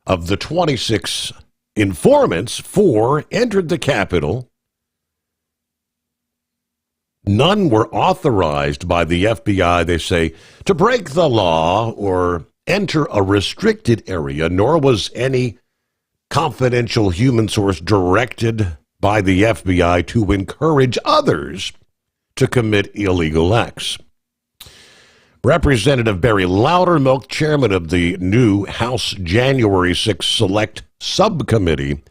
Of the 26 informants, 4 entered the Capitol. None were authorized by the FBI, they say, to break the law or enter a restricted area, nor was any confidential human source directed by the FBI to encourage others to commit illegal acts. Representative Barry Loudermilk, chairman of the new House January 6 Select Subcommittee,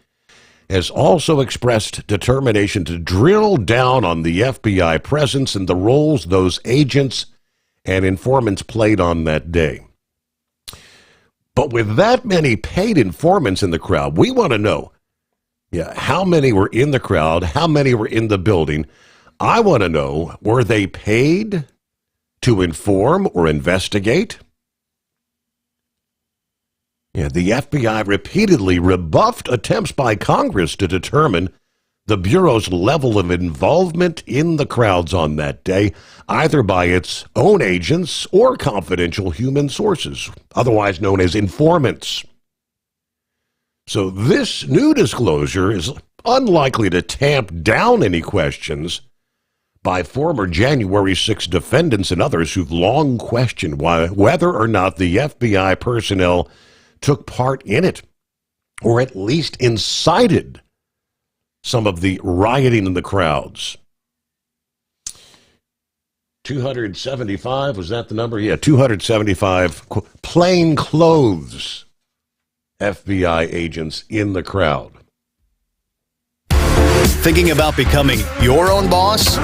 has also expressed determination to drill down on the FBI presence and the roles those agents and informants played on that day. But with that many paid informants in the crowd, we want to know, how many were in the crowd, how many were in the building. I want to know, were they paid to inform or investigate? The FBI repeatedly rebuffed attempts by Congress to determine the Bureau's level of involvement in the crowds on that day, either by its own agents or confidential human sources, otherwise known as informants. So this new disclosure is unlikely to tamp down any questions by former January 6 defendants and others who've long questioned whether or not the FBI personnel took part in it, or at least incited some of the rioting in the crowds. 275, was that the number? Yeah, 275 plainclothes FBI agents in the crowd. Thinking about becoming your own boss?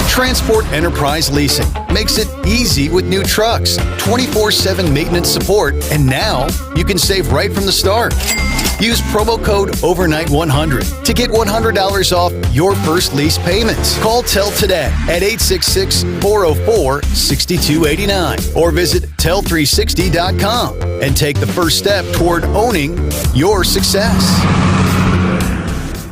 Transport Enterprise Leasing makes it easy with new trucks, 24/7 maintenance support, and now you can save right from the start. Use promo code OVERNIGHT100 to get $100 off your first lease payments. Call TEL today at 866-404-6289 or visit tel360.com and take the first step toward owning your success.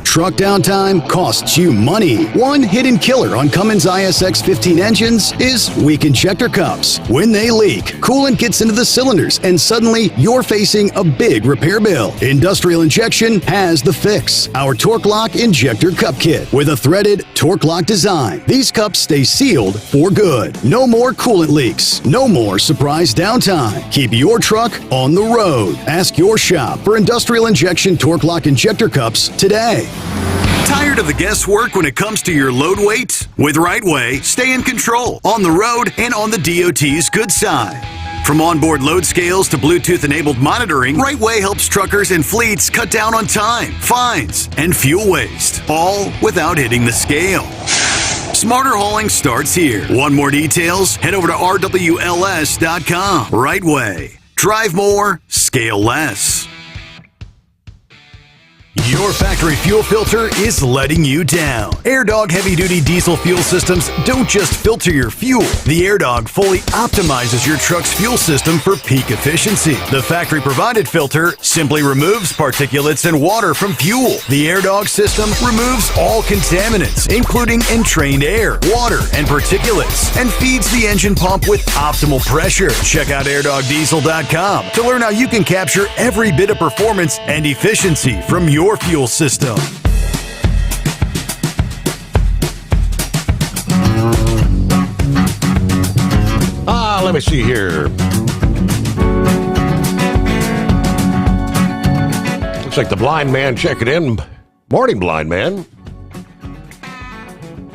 Truck downtime costs you money. One hidden killer on Cummins ISX 15 engines is weak injector cups. When they leak, coolant gets into the cylinders and suddenly you're facing a big repair bill. Industrial Injection has the fix. Our Torque Lock Injector Cup Kit with a threaded Torque Lock design. These cups stay sealed for good. No more coolant leaks. No more surprise downtime. Keep your truck on the road. Ask your shop for Industrial Injection Torque Lock Injector Cups today. Tired of the guesswork when it comes to your load weight? With Rightway, stay in control on the road and on the DOT's good side. From onboard load scales to Bluetooth-enabled monitoring, Rightway helps truckers and fleets cut down on time, fines, and fuel waste, all without hitting the scale. Smarter hauling starts here. Want more details? Head over to rwls.com. Rightway. Drive more, scale less. Your factory fuel filter is letting you down. AirDog heavy-duty diesel fuel systems don't just filter your fuel. The AirDog fully optimizes your truck's fuel system for peak efficiency. The factory-provided filter simply removes particulates and water from fuel. The AirDog system removes all contaminants, including entrained air, water, and particulates, and feeds the engine pump with optimal pressure. Check out airdogdiesel.com to learn how you can capture every bit of performance and efficiency from your fuel system. Let me see here. Looks like the blind man checking in. Morning, blind man.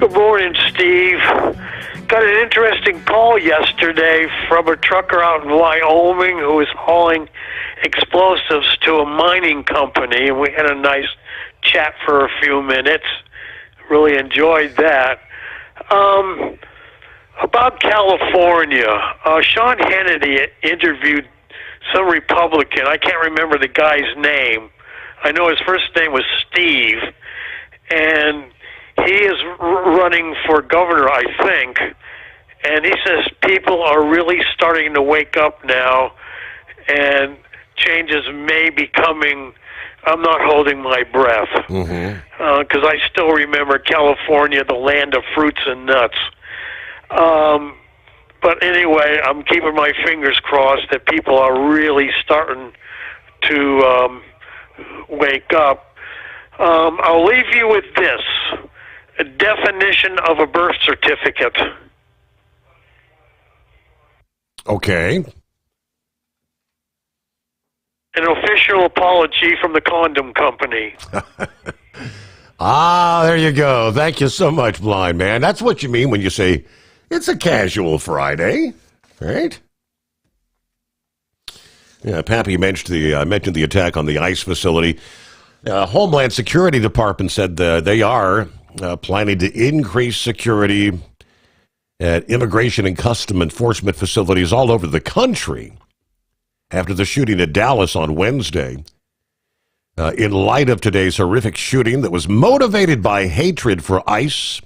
Good morning, Steve. Got an interesting call yesterday from a trucker out in Wyoming who was hauling explosives to a mining company, and we had a nice chat for a few minutes. Really enjoyed that. About California, Sean Hannity interviewed some Republican. I can't remember the guy's name. I know his first name was Steve, and he is running for governor, I think. And he says people are really starting to wake up now, and changes may be coming. I'm not holding my breath, because I still remember California, the land of fruits and nuts. But anyway, I'm keeping my fingers crossed that people are really starting to wake up. I'll leave you with this: a definition of a birth certificate. Okay. An official apology from the condom company. There you go. Thank you so much, blind man. That's what you mean when you say it's a casual Friday, right? Yeah, Pappy mentioned the attack on the ICE facility. Homeland Security Department said they are planning to increase security at immigration and custom enforcement facilities all over the country after the shooting at Dallas on Wednesday. In light of today's horrific shooting that was motivated by hatred for ICE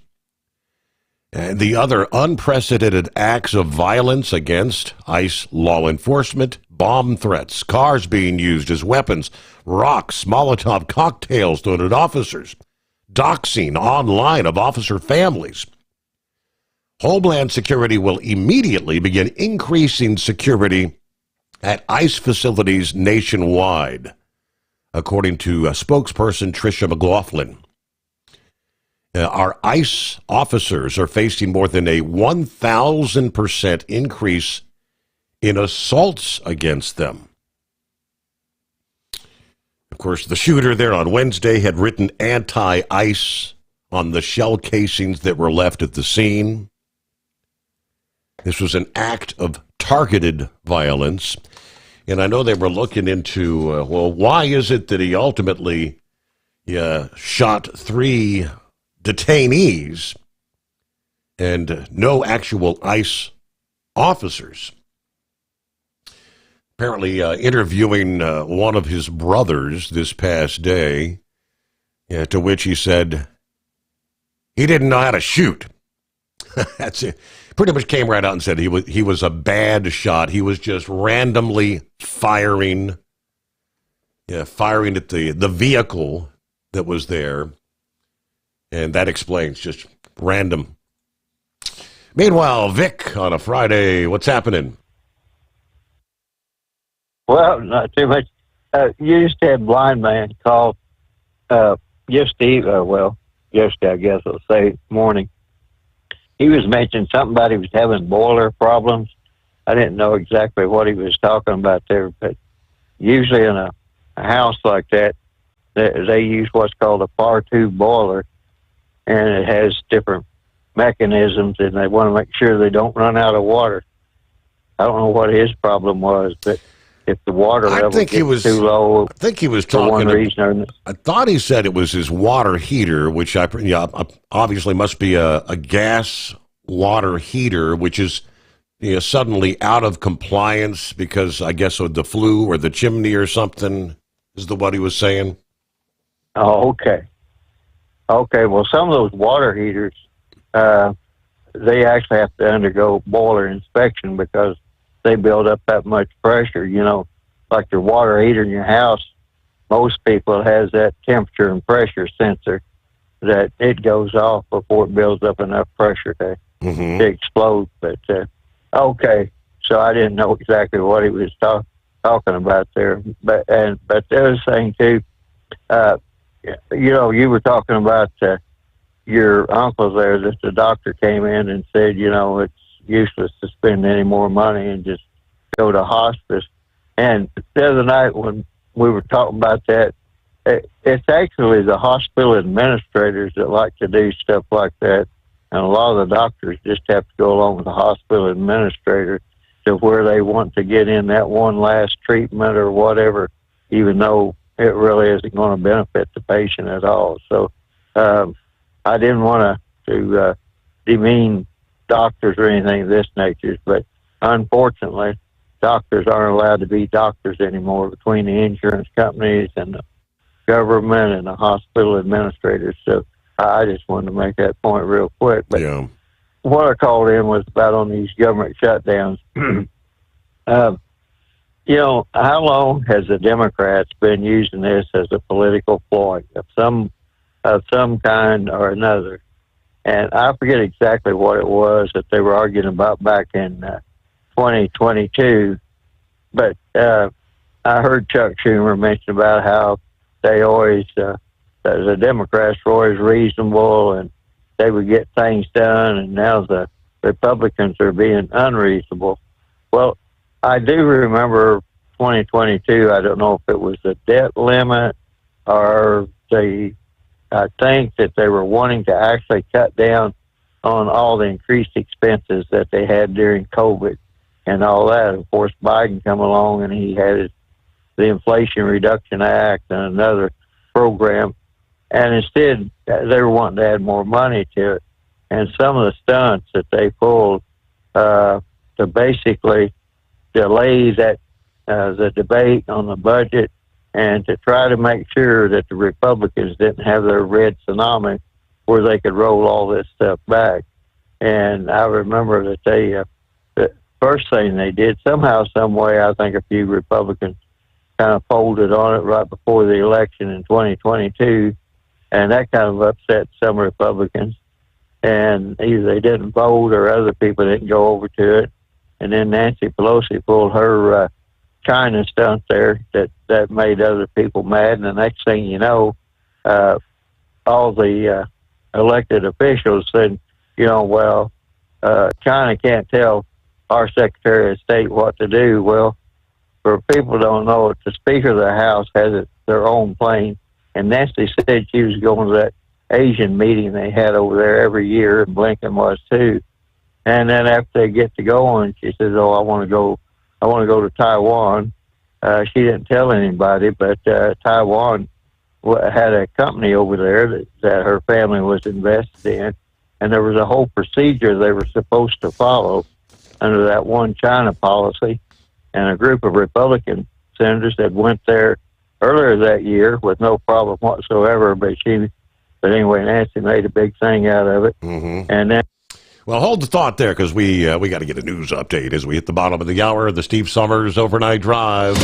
and the other unprecedented acts of violence against ICE law enforcement, bomb threats, cars being used as weapons, rocks, Molotov cocktails thrown at officers, doxing online of officer families, Homeland Security will immediately begin increasing security at ICE facilities nationwide, according to spokesperson Tricia McLaughlin. Our ICE officers are facing more than a 1,000% increase in assaults against them. Of course, the shooter there on Wednesday had written anti-ICE on the shell casings that were left at the scene. This was an act of targeted violence. And I know they were looking into, why is it that he ultimately shot 3 detainees? and no actual ICE officers. Apparently interviewing one of his brothers this past day, to which he said he didn't know how to shoot. That's it. Pretty much came right out and said he was a bad shot. He was just randomly firing at the vehicle that was there. And that explains just random. Meanwhile, Vic, on a Friday, what's happening? Well, not too much. You used to have a blind man call yesterday, I guess I'll say, morning. He was mentioning something about he was having boiler problems. I didn't know exactly what he was talking about there, but usually in a house like that, they use what's called a par 2 boiler, and it has different mechanisms, and they want to make sure they don't run out of water. I don't know what his problem was, but if the water level gets too low, I think he was for talking. one reason or another. I thought he said it was his water heater, which obviously must be a gas water heater, which is suddenly out of compliance because I guess of the flue or the chimney or something. Is what he was saying? Oh, okay. Okay. Well, some of those water heaters, they actually have to undergo boiler inspection because they build up that much pressure, like your water heater in your house. Most people has that temperature and pressure sensor that it goes off before it builds up enough pressure to explode. But, okay. So I didn't know exactly what he was talking about there. But the other thing too, you were talking about, your uncle there, that the doctor came in and said, it's useless to spend any more money and just go to hospice. And the other night when we were talking about that, it's actually the hospital administrators that like to do stuff like that. And a lot of the doctors just have to go along with the hospital administrator to where they want to get in that one last treatment or whatever, even though it really isn't going to benefit the patient at all. So I didn't want to demean doctors or anything of this nature, but unfortunately, doctors aren't allowed to be doctors anymore between the insurance companies and the government and the hospital administrators. So I just wanted to make that point real quick. But what I called in was about on these government shutdowns. How long has the Democrats been using this as a political ploy of some kind or another? And I forget exactly what it was that they were arguing about back in 2022, but I heard Chuck Schumer mention about how they always, the Democrats were always reasonable and they would get things done, and now the Republicans are being unreasonable. Well, I do remember 2022, I don't know if it was the debt limit or I think that they were wanting to actually cut down on all the increased expenses that they had during COVID and all that. Of course, Biden come along and he had the Inflation Reduction Act and another program. And instead, they were wanting to add more money to it. And some of the stunts that they pulled to basically delay that the debate on the budget and to try to make sure that the Republicans didn't have their red tsunami where they could roll all this stuff back. And I remember that the first thing they did, somehow, some way, I think a few Republicans kind of folded on it right before the election in 2022, and that kind of upset some Republicans. And either they didn't vote or other people didn't go over to it. And then Nancy Pelosi pulled her China stunt there that made other people mad. And the next thing you know, all the elected officials said, China can't tell our Secretary of State what to do. Well, for people who don't know it, the Speaker of the House has their own plane. And Nancy said she was going to that Asian meeting they had over there every year, and Blinken was too. And then after they get to going, she says, "Oh, I want to go to Taiwan." She didn't tell anybody, but Taiwan had a company over there that her family was invested in, and there was a whole procedure they were supposed to follow under that one China policy. And a group of Republican senators that went there earlier that year with no problem whatsoever, but anyway, Nancy made a big thing out of it. Mm-hmm. And then, well, hold the thought there, because we got to get a news update as we hit the bottom of the hour of the Steve Sommers Overnight Drive.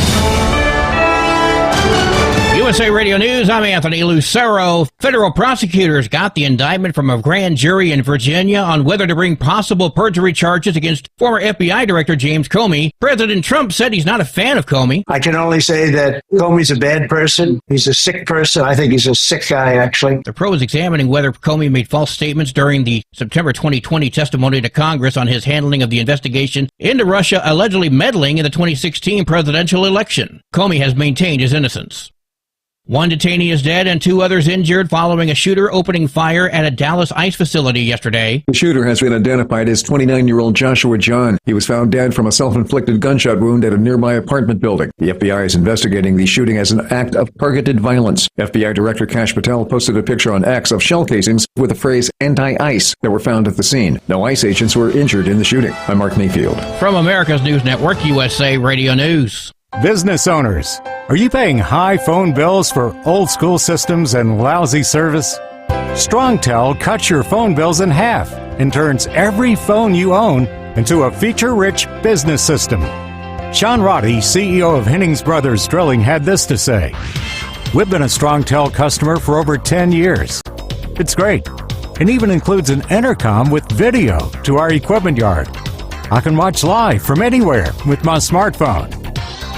USA Radio News, I'm Anthony Lucero. Federal prosecutors got the indictment from a grand jury in Virginia on whether to bring possible perjury charges against former FBI Director James Comey. President Trump said he's not a fan of Comey. I can only say that Comey's a bad person. He's a sick person. I think he's a sick guy, actually. The Pro is examining whether Comey made false statements during the September 2020 testimony to Congress on his handling of the investigation into Russia allegedly meddling in the 2016 presidential election. Comey has maintained his innocence. One detainee is dead and 2 others injured following a shooter opening fire at a Dallas ICE facility yesterday. The shooter has been identified as 29-year-old Joshua John. He was found dead from a self-inflicted gunshot wound at a nearby apartment building. The FBI is investigating the shooting as an act of targeted violence. FBI Director Kash Patel posted a picture on X of shell casings with the phrase anti-ICE that were found at the scene. No ICE agents were injured in the shooting. I'm Mark Mayfield. From America's News Network, USA Radio News. Business owners, are you paying high phone bills for old school systems and lousy service? StrongTel cuts your phone bills in half and turns every phone you own into a feature-rich business system. Sean Roddy, CEO of Hennings Brothers Drilling, had this to say: "We've been a StrongTel customer for over 10 years. It's great. It even includes an intercom with video to our equipment yard. I can watch live from anywhere with my smartphone.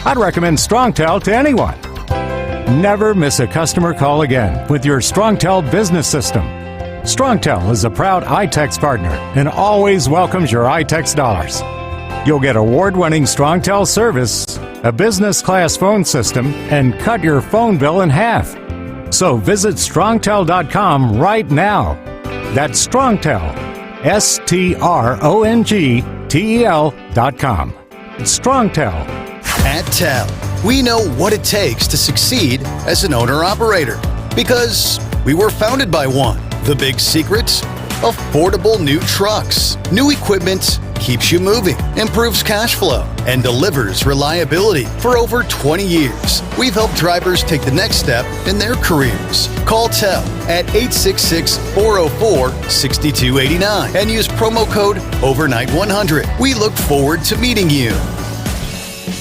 I'd recommend StrongTel to anyone. Never miss a customer call again with your StrongTel business system. StrongTel is a proud iTex partner and always welcomes your iTex dollars. You'll get award-winning StrongTel service, a business-class phone system, and cut your phone bill in half. So visit StrongTel.com right now. That's StrongTel, StrongTel.com. StrongTel. At TEL, we know what it takes to succeed as an owner-operator because we were founded by one. The big secret? Affordable new trucks. New equipment keeps you moving, improves cash flow, and delivers reliability. For over 20 years, we've helped drivers take the next step in their careers. Call TEL at 866-404-6289 and use promo code OVERNIGHT100. We look forward to meeting you.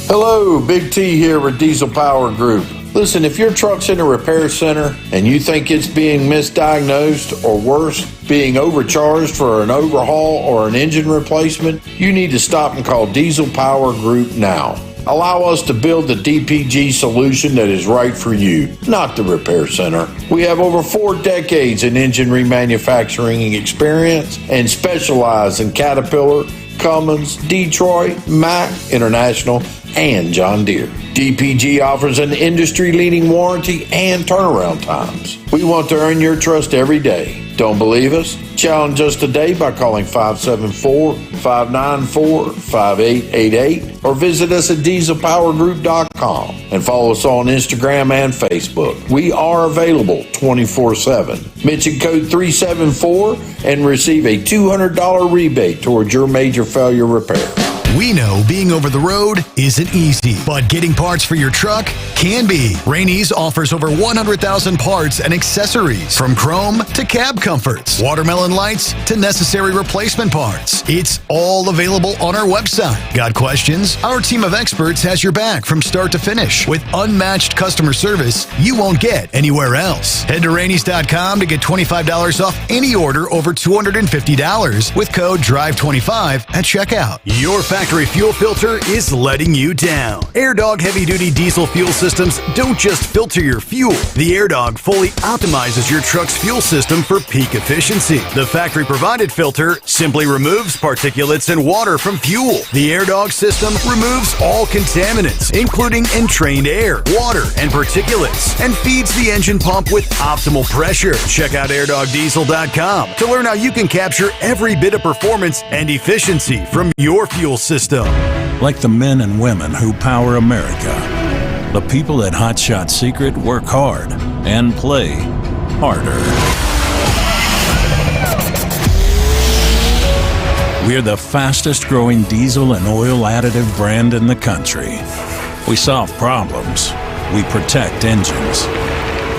Hello, Big T here with Diesel Power Group. Listen, if your truck's in a repair center and you think it's being misdiagnosed or worse, being overcharged for an overhaul or an engine replacement, you need to stop and call Diesel Power Group now. Allow us to build the DPG solution that is right for you, not the repair center. We have over 4 decades in engine remanufacturing experience and specialize in Caterpillar, Cummins, Detroit, Mack, International, and John Deere. DPG offers an industry-leading warranty and turnaround times. We want to earn your trust every day. Don't believe us? Challenge us today by calling 574-594-5888 or visit us at dieselpowergroup.com and follow us on Instagram and Facebook. We are available 24/7. Mention code 374 and receive a $200 rebate towards your major failure repair. We know being over the road isn't easy, but getting parts for your truck can be. Rainey's offers over 100,000 parts and accessories, from chrome to cab comforts, watermelon lights to necessary replacement parts. It's all available on our website. Got questions? Our team of experts has your back from start to finish with unmatched customer service you won't get anywhere else. Head to Rainey's.com to get $25 off any order over $250 with code DRIVE25 at checkout. Your factory fuel filter is letting you down. AirDog heavy-duty diesel fuel systems don't just filter your fuel. The AirDog fully optimizes your truck's fuel system for peak efficiency. The factory-provided filter simply removes particulates and water from fuel. The AirDog system removes all contaminants, including entrained air, water, and particulates, and feeds the engine pump with optimal pressure. Check out AirDogDiesel.com to learn how you can capture every bit of performance and efficiency from your fuel system. Like the men and women who power America, the people at Hot Shot Secret work hard and play harder. We're the fastest growing diesel and oil additive brand in the country. We solve problems. We protect engines.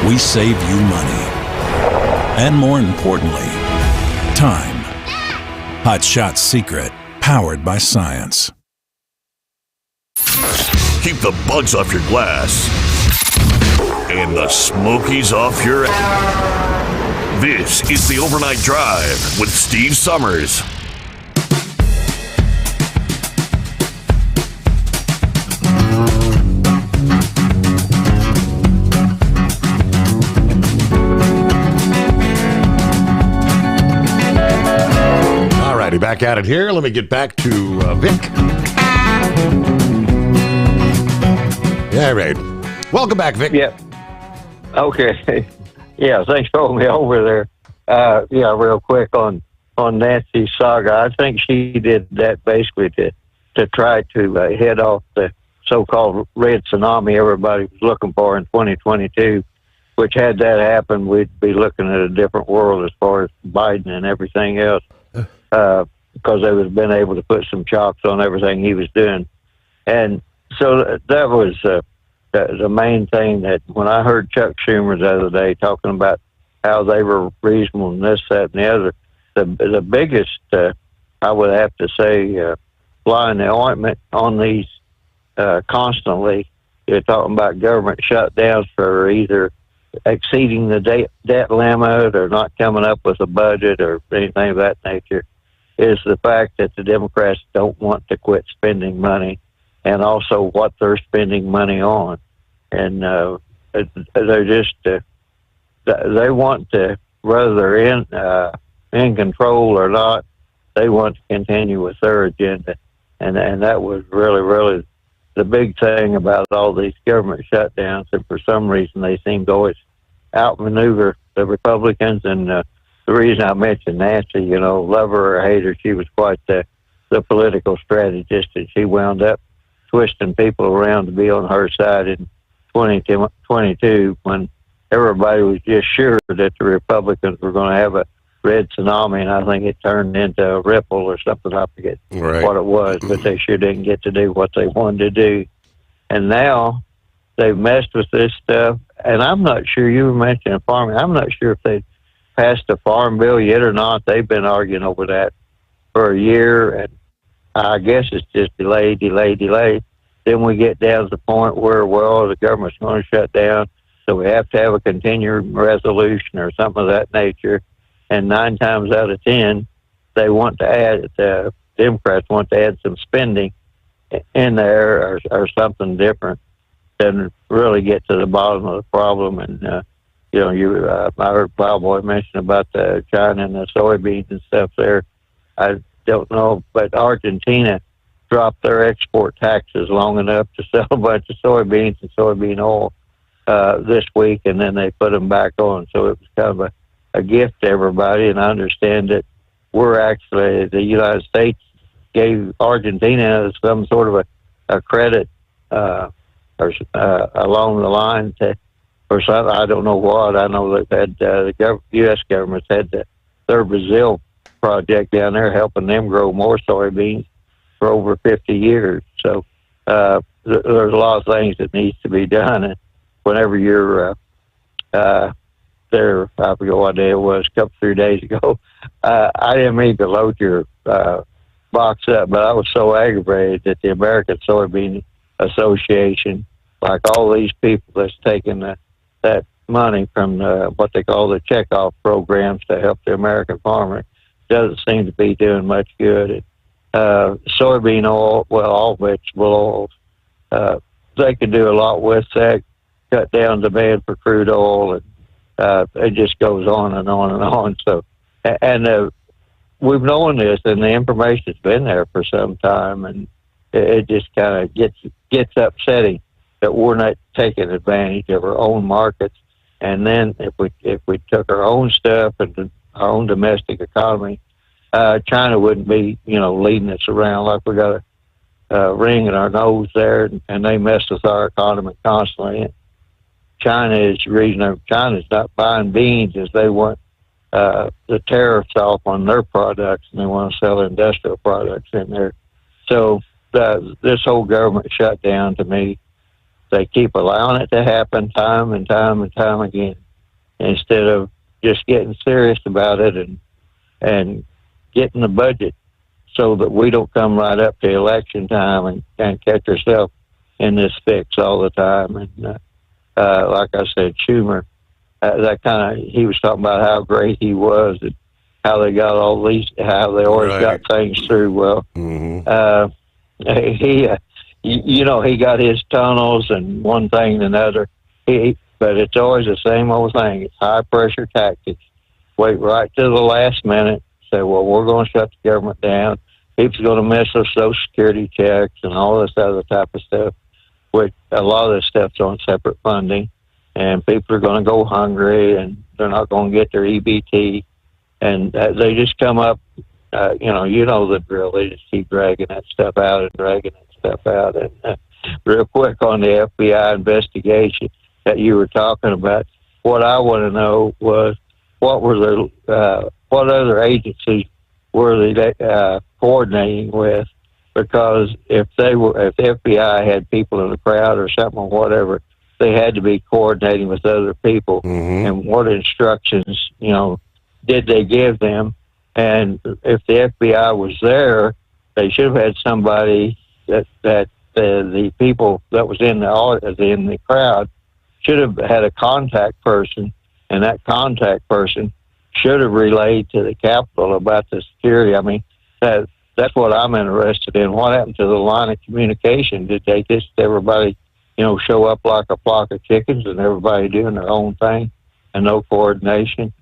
We save you money. And more importantly, time. Hot Shot Secret, powered by science. Keep the bugs off your glass and the smokies off your ass. This is the Overnight Drive with Steve Sommers. All righty, back at it here. Let me get back to Vic. Yeah, right. Welcome back, Vic. Yeah. Okay. Yeah, thanks for holding me over there. Yeah, real quick on Nancy's saga. I think she did that basically to try to head off the so-called red tsunami everybody was looking for in 2022, which had that happen, we'd be looking at a different world as far as Biden and everything else, because they would have been able to put some chops on everything he was doing. And so that was the main thing that when I heard Chuck Schumer the other day talking about how they were reasonable and this, that, and the other, the biggest, I would have to say, fly in the ointment on these constantly. You're talking about government shutdowns for either exceeding the debt limit or not coming up with a budget or anything of that nature, is the fact that the Democrats don't want to quit spending money, and also what they're spending money on. And they're just, they want to, whether they're in control or not, they want to continue with their agenda. And that was really, really the big thing about all these government shutdowns. And for some reason, they seem to always outmaneuver the Republicans. And the reason I mentioned Nancy, love her or hate her, she was quite the political strategist, and she wound up twisting people around to be on her side in 2022 when everybody was just sure that the Republicans were going to have a red tsunami, and I think it turned into a ripple or something. I forget what it was, but they sure didn't get to do what they wanted to do. And now they've messed with this stuff, and I'm not sure, you were mentioning farming, I'm not sure if they passed a farm bill yet or not. They've been arguing over that for a year, and I guess it's just delay. Then we get down to the point where, well, the government's going to shut down, so we have to have a continuing resolution or something of that nature. And 9 times out of 10, they want to add, the Democrats want to add some spending in there or something different than really get to the bottom of the problem. And, I heard Plowboy mention about the China and the soybeans and stuff there. I don't know, but Argentina dropped their export taxes long enough to sell a bunch of soybeans and soybean oil this week, and then they put them back on. So it was kind of a gift to everybody, and I understand that the United States gave Argentina some sort of a credit or along the line or something. I don't know what. I know they've had the U.S. government's had their Brazil project down there helping them grow more soybeans for over 50 years. So there's a lot of things that needs to be done. And whenever you're there, I forget what day it was, a couple, 3 days ago, I didn't mean to load your box up, but I was so aggravated that the American Soybean Association, like all these people that's taking that money from what they call the checkoff programs to help the American farmer, doesn't seem to be doing much good. Soybean oil, well, all vegetable oils, they could do a lot with that, cut down demand for crude oil, and it just goes on and on and on. So, and we've known this, and the information's been there for some time, and it just kind of gets upsetting that we're not taking advantage of our own markets. And then if we took our own stuff and our own domestic economy, China wouldn't be, leading us around like we got a ring in our nose there, and they mess with our economy constantly. China is the reason China's not buying beans is they want the tariffs off on their products, and they want to sell industrial products in there. So this whole government shutdown, to me, they keep allowing it to happen time and time and time again, instead of just getting serious about it and getting the budget so that we don't come right up to election time and catch ourselves in this fix all the time. And like I said, Schumer, he was talking about how great he was and how they got all these, how they always got things through. Well, he got his tunnels and one thing and another. But it's always the same old thing. It's high pressure tactics. Wait right to the last minute. Say, well, we're going to shut the government down. People's going to miss their Social Security checks and all this other type of stuff, which a lot of this stuff's on separate funding. And people are going to go hungry, and they're not going to get their EBT. And they just come up, you know the drill. They just keep dragging that stuff out. And real quick on the FBI investigation that you were talking about, what I want to know was what other agencies were they coordinating with? Because if the FBI had people in the crowd or something or whatever, they had to be coordinating with other people. And what instructions, did they give them? And if the FBI was there, they should have had somebody that the people that was in the crowd should have had a contact person, and that contact person should have relayed to the Capitol about the security. I mean, that's what I'm interested in. What happened to the line of communication? Did they just everybody, show up like a flock of chickens and everybody doing their own thing and no coordination?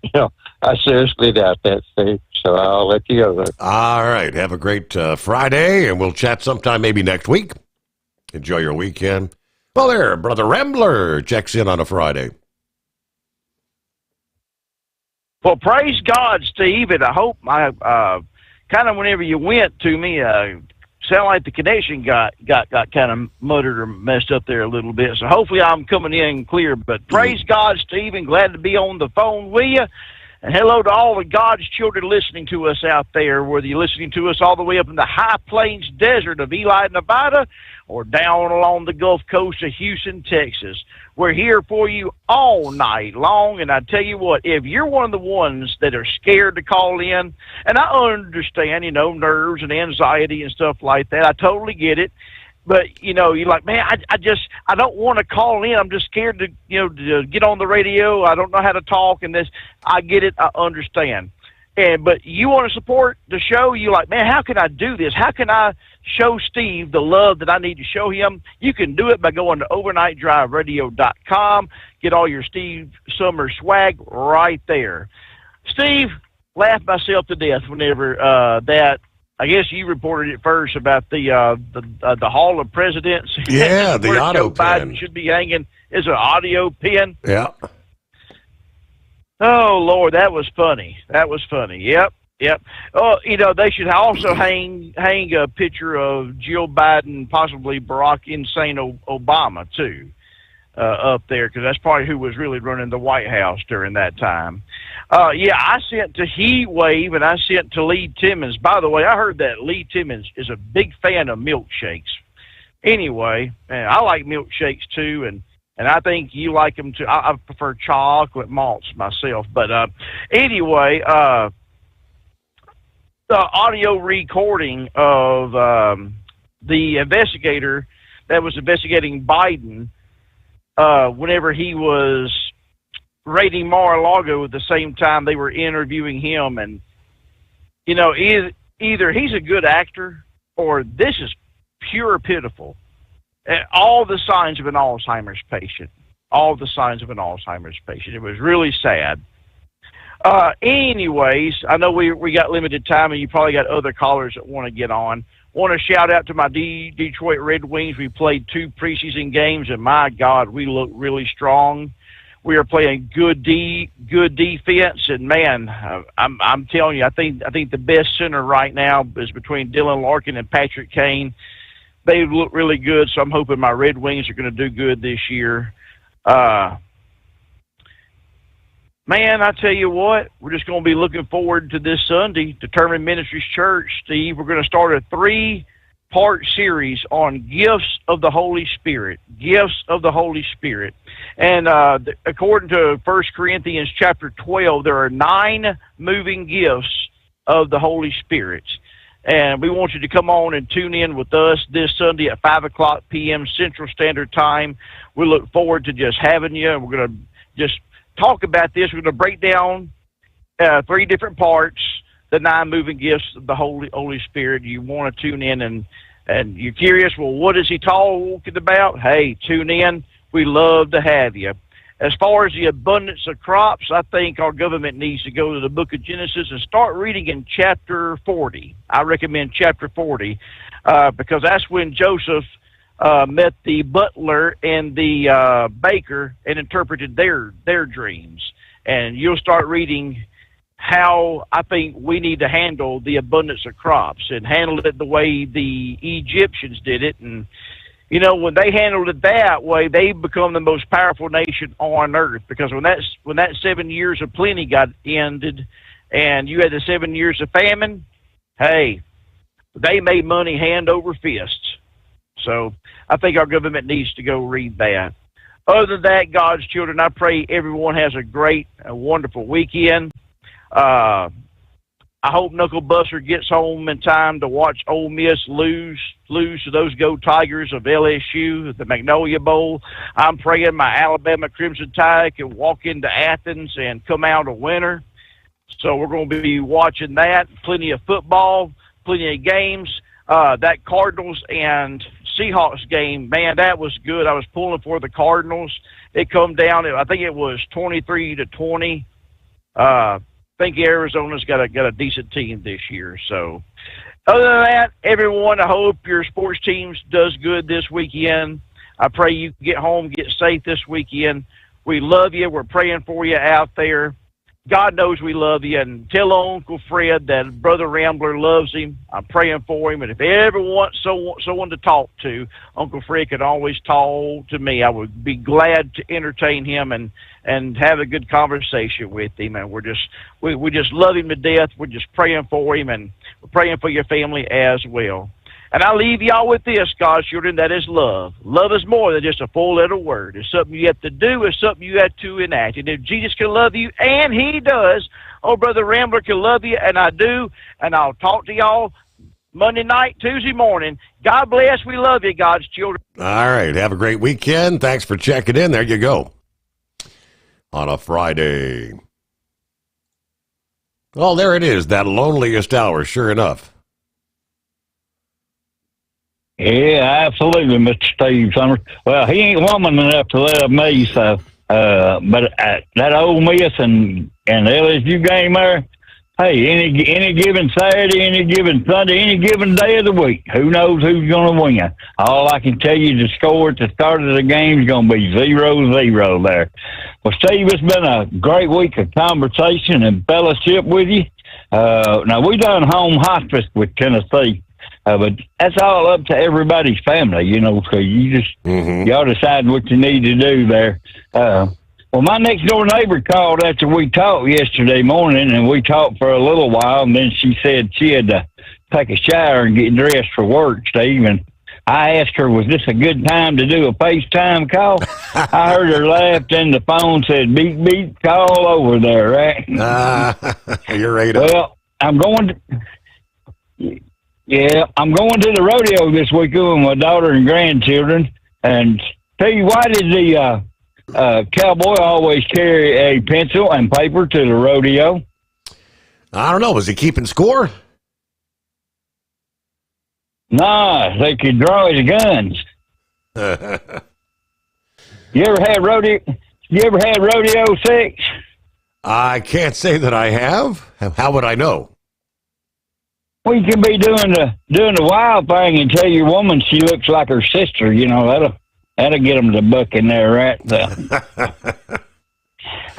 I seriously doubt that, Steve. So I'll let you go there. All right. Have a great Friday, and we'll chat sometime maybe next week. Enjoy your weekend. Well, there, Brother Rambler checks in on a Friday. Well, praise God, Steve, and I hope my kind of whenever you went to me, sound like the connection got kind of muttered or messed up there a little bit. So hopefully I'm coming in clear. But praise God, Steve, and glad to be on the phone with you. And hello to all of God's children listening to us out there, whether you're listening to us all the way up in the high plains desert of Ely, Nevada, or down along the Gulf Coast of Houston, Texas. We're here for you all night long, and I tell you what, if you're one of the ones that are scared to call in, and I understand, nerves and anxiety and stuff like that, I totally get it. But, you're like, man, I don't want to call in. I'm just scared to, to get on the radio. I don't know how to talk and this. I get it. I understand. But you want to support the show. You're like, man, how can I do this? How can I show Steve the love that I need to show him? You can do it by going to overnightdriveradio.com. Get all your Steve Sommers swag right there. Steve, laughed myself to death whenever I guess you reported it first about the Hall of Presidents. Yeah, the auto Joe pen. Biden should be hanging is an audio pen. Yeah. Oh Lord, that was funny. Yep. Oh, they should also hang a picture of Jill Biden, possibly Barack Insane Obama too, up there, because that's probably who was really running the White House during that time. I sent to Heat Wave, and I sent to Lee Timmons. By the way, I heard that Lee Timmons is a big fan of milkshakes. Anyway, I like milkshakes too, and I think you like them too. I prefer chocolate malts myself. But anyway, the audio recording of the investigator that was investigating Biden whenever he was raiding Mar-a-Lago at the same time they were interviewing him. And, either he's a good actor or this is pure pitiful. All the signs of an Alzheimer's patient. It was really sad. Anyways, I know we got limited time, and you probably got other callers that want to get on. Want to shout out to my Detroit Red Wings. We played 2 preseason games, and my God, we look really strong. We are playing good defense, and man, I'm telling you, I think the best center right now is between Dylan Larkin and Patrick Kane. They look really good, so I'm hoping my Red Wings are going to do good this year. Man, Man, I tell you what, we're just going to be looking forward to this Sunday. Determined Ministries Church, Steve, we're going to start a 3-part series on gifts of the Holy Spirit. Gifts of the Holy Spirit. And according to 1 Corinthians chapter 12, there are 9 moving gifts of the Holy Spirit. And we want you to come on and tune in with us this Sunday at 5 o'clock p.m. Central Standard Time. We look forward to just having you. We're going to just talk about this. We're going to break down 3 different parts, the 9 moving gifts of the Holy Spirit. You want to tune in and you're curious, well, what is he talking about? Hey, tune in. We love to have you. As far as the abundance of crops, I think our government needs to go to the book of Genesis and start reading in chapter 40. I recommend chapter 40 because that's when Joseph met the butler and the baker and interpreted their dreams. And you'll start reading how I think we need to handle the abundance of crops and handle it the way the Egyptians did it. And you know, when they handled it that way, they become the most powerful nation on earth. Because when that 7 years of plenty got ended, and you had the 7 years of famine, hey, they made money hand over fist. So I think our government needs to go read that. Other than that, God's children, I pray everyone has a great, wonderful weekend. I hope Knuckle Buster gets home in time to watch Ole Miss lose to those Go Tigers of LSU at the Magnolia Bowl. I'm praying my Alabama Crimson Tide can walk into Athens and come out a winner. So we're going to be watching that. Plenty of football, plenty of games. That Cardinals and Seahawks game, man, that was good. I was pulling for the Cardinals. It come down, I think it was 23-20. I think Arizona's got a decent team this year. So other than that, everyone, I hope your sports teams does good this weekend. I pray you get home, get safe this weekend. We love you. We're praying for you out there. God knows we love you. And tell Uncle Fred that Brother Rambler loves him. I'm praying for him. And if he ever wants someone to talk to, Uncle Fred can always talk to me. I would be glad to entertain him and have a good conversation with him. And we just love him to death. We're just praying for him, and we're praying for your family as well. And I leave y'all with this, God's children, that is love. Love is more than just a four-letter word. It's something you have to do. It's something you have to enact. And if Jesus can love you, and he does, oh, Brother Rambler can love you, and I do, and I'll talk to y'all Monday night, Tuesday morning. God bless. We love you, God's children. All right. Have a great weekend. Thanks for checking in. There you go. On a Friday. Oh, there it is. That loneliest hour, sure enough. Yeah, absolutely, Mr. Steve Sommers. Well, he ain't woman enough to love me, so, but that Ole Miss and LSU game there, hey, any given Saturday, any given Sunday, any given day of the week, who knows who's going to win? All I can tell you, the score at the start of the game is going to be 0-0 there. Well, Steve, it's been a great week of conversation and fellowship with you. Now, we done home hospice with Tennessee. But that's all up to everybody's family, you know, so you just, y'all decide what you need to do there. Well, my next door neighbor called after we talked yesterday morning, and we talked for a little while, and then she said she had to take a shower and get dressed for work, Steve, and I asked her, was this a good time to do a FaceTime call? I heard her laugh, and the phone said, beep, beep, call over there, right? You're right. Well, I'm going to... Yeah, I'm going to the rodeo this weekend with my daughter and grandchildren. And tell you, why did the cowboy always carry a pencil and paper to the rodeo? I don't know. Was he keeping score? Nah, they could draw his guns. You ever had rodeo sex? I can't say that I have. How would I know? Well, you can be doing the wild thing and tell your woman she looks like her sister. You know, that'll get them to buck in there, right? So.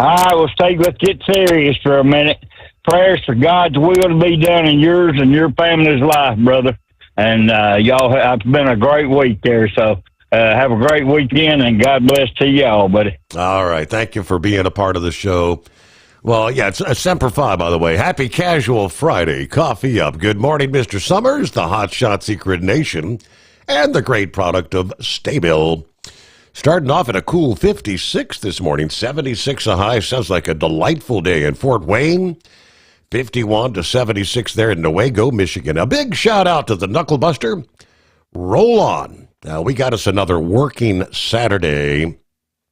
All right, well, Steve, let's get serious for a minute. Prayers for God's will to be done in yours and your family's life, brother. And y'all, it's been a great week there. So have a great weekend, and God bless to y'all, buddy. All right. Thank you for being a part of the show. Well, yeah, it's a Semper Fi, by the way. Happy Casual Friday. Coffee up. Good morning, Mr. Sommers, the Hotshot Secret Nation, and the great product of Staybill. Starting off at a cool 56 this morning, 76 a high. Sounds like a delightful day in Fort Wayne. 51 to 76 there in Newaygo, Michigan. A big shout out to the Knucklebuster. Roll on. Now, we got us another working Saturday.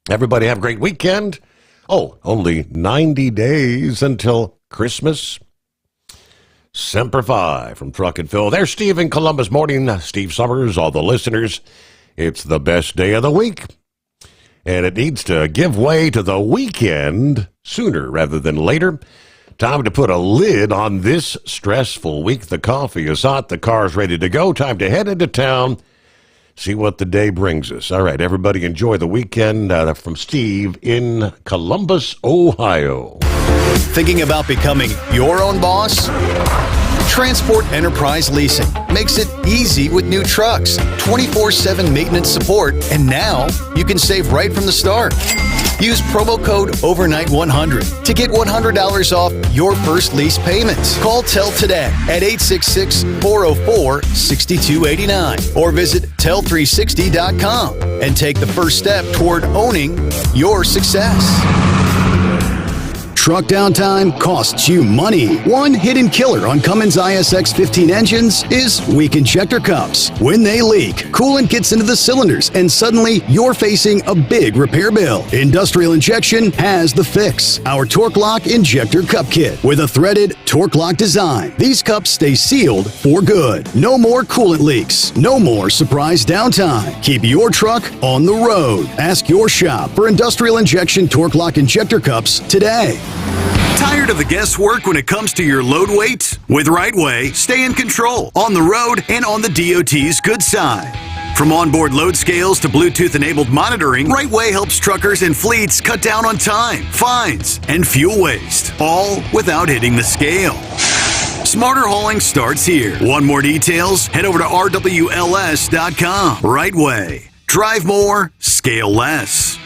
Everybody have a great weekend. Oh, only 90 days until Christmas. Semper Fi from Truck and Phil. There's Steve in Columbus. Morning, Steve Sommers, all the listeners. It's the best day of the week, and it needs to give way to the weekend sooner rather than later. Time to put a lid on this stressful week. The coffee is hot. The car's ready to go. Time to head into town. See what the day brings us. All right, everybody enjoy the weekend. From Steve in Columbus, Ohio. Thinking about becoming your own boss? Transport Enterprise Leasing makes it easy with new trucks, 24/7 maintenance support, and now you can save right from the start. Use promo code OVERNIGHT100 to get $100 off your first lease payments. Call TEL today at 866-404-6289 or visit tel360.com and take the first step toward owning your success. Truck downtime costs you money. One hidden killer on Cummins ISX 15 engines is weak injector cups. When they leak, coolant gets into the cylinders and suddenly you're facing a big repair bill. Industrial Injection has the fix. Our Torque Lock Injector Cup Kit with a threaded Torque Lock design. These cups stay sealed for good. No more coolant leaks. No more surprise downtime. Keep your truck on the road. Ask your shop for Industrial Injection Torque Lock Injector Cups today. Tired of the guesswork when it comes to your load weight? With Rightway, stay in control on the road and on the DOT's good side. From onboard load scales to Bluetooth-enabled monitoring, Rightway helps truckers and fleets cut down on time, fines, and fuel waste, all without hitting the scale. Smarter hauling starts here. Want more details? Head over to rwls.com. Rightway. Drive more, scale less.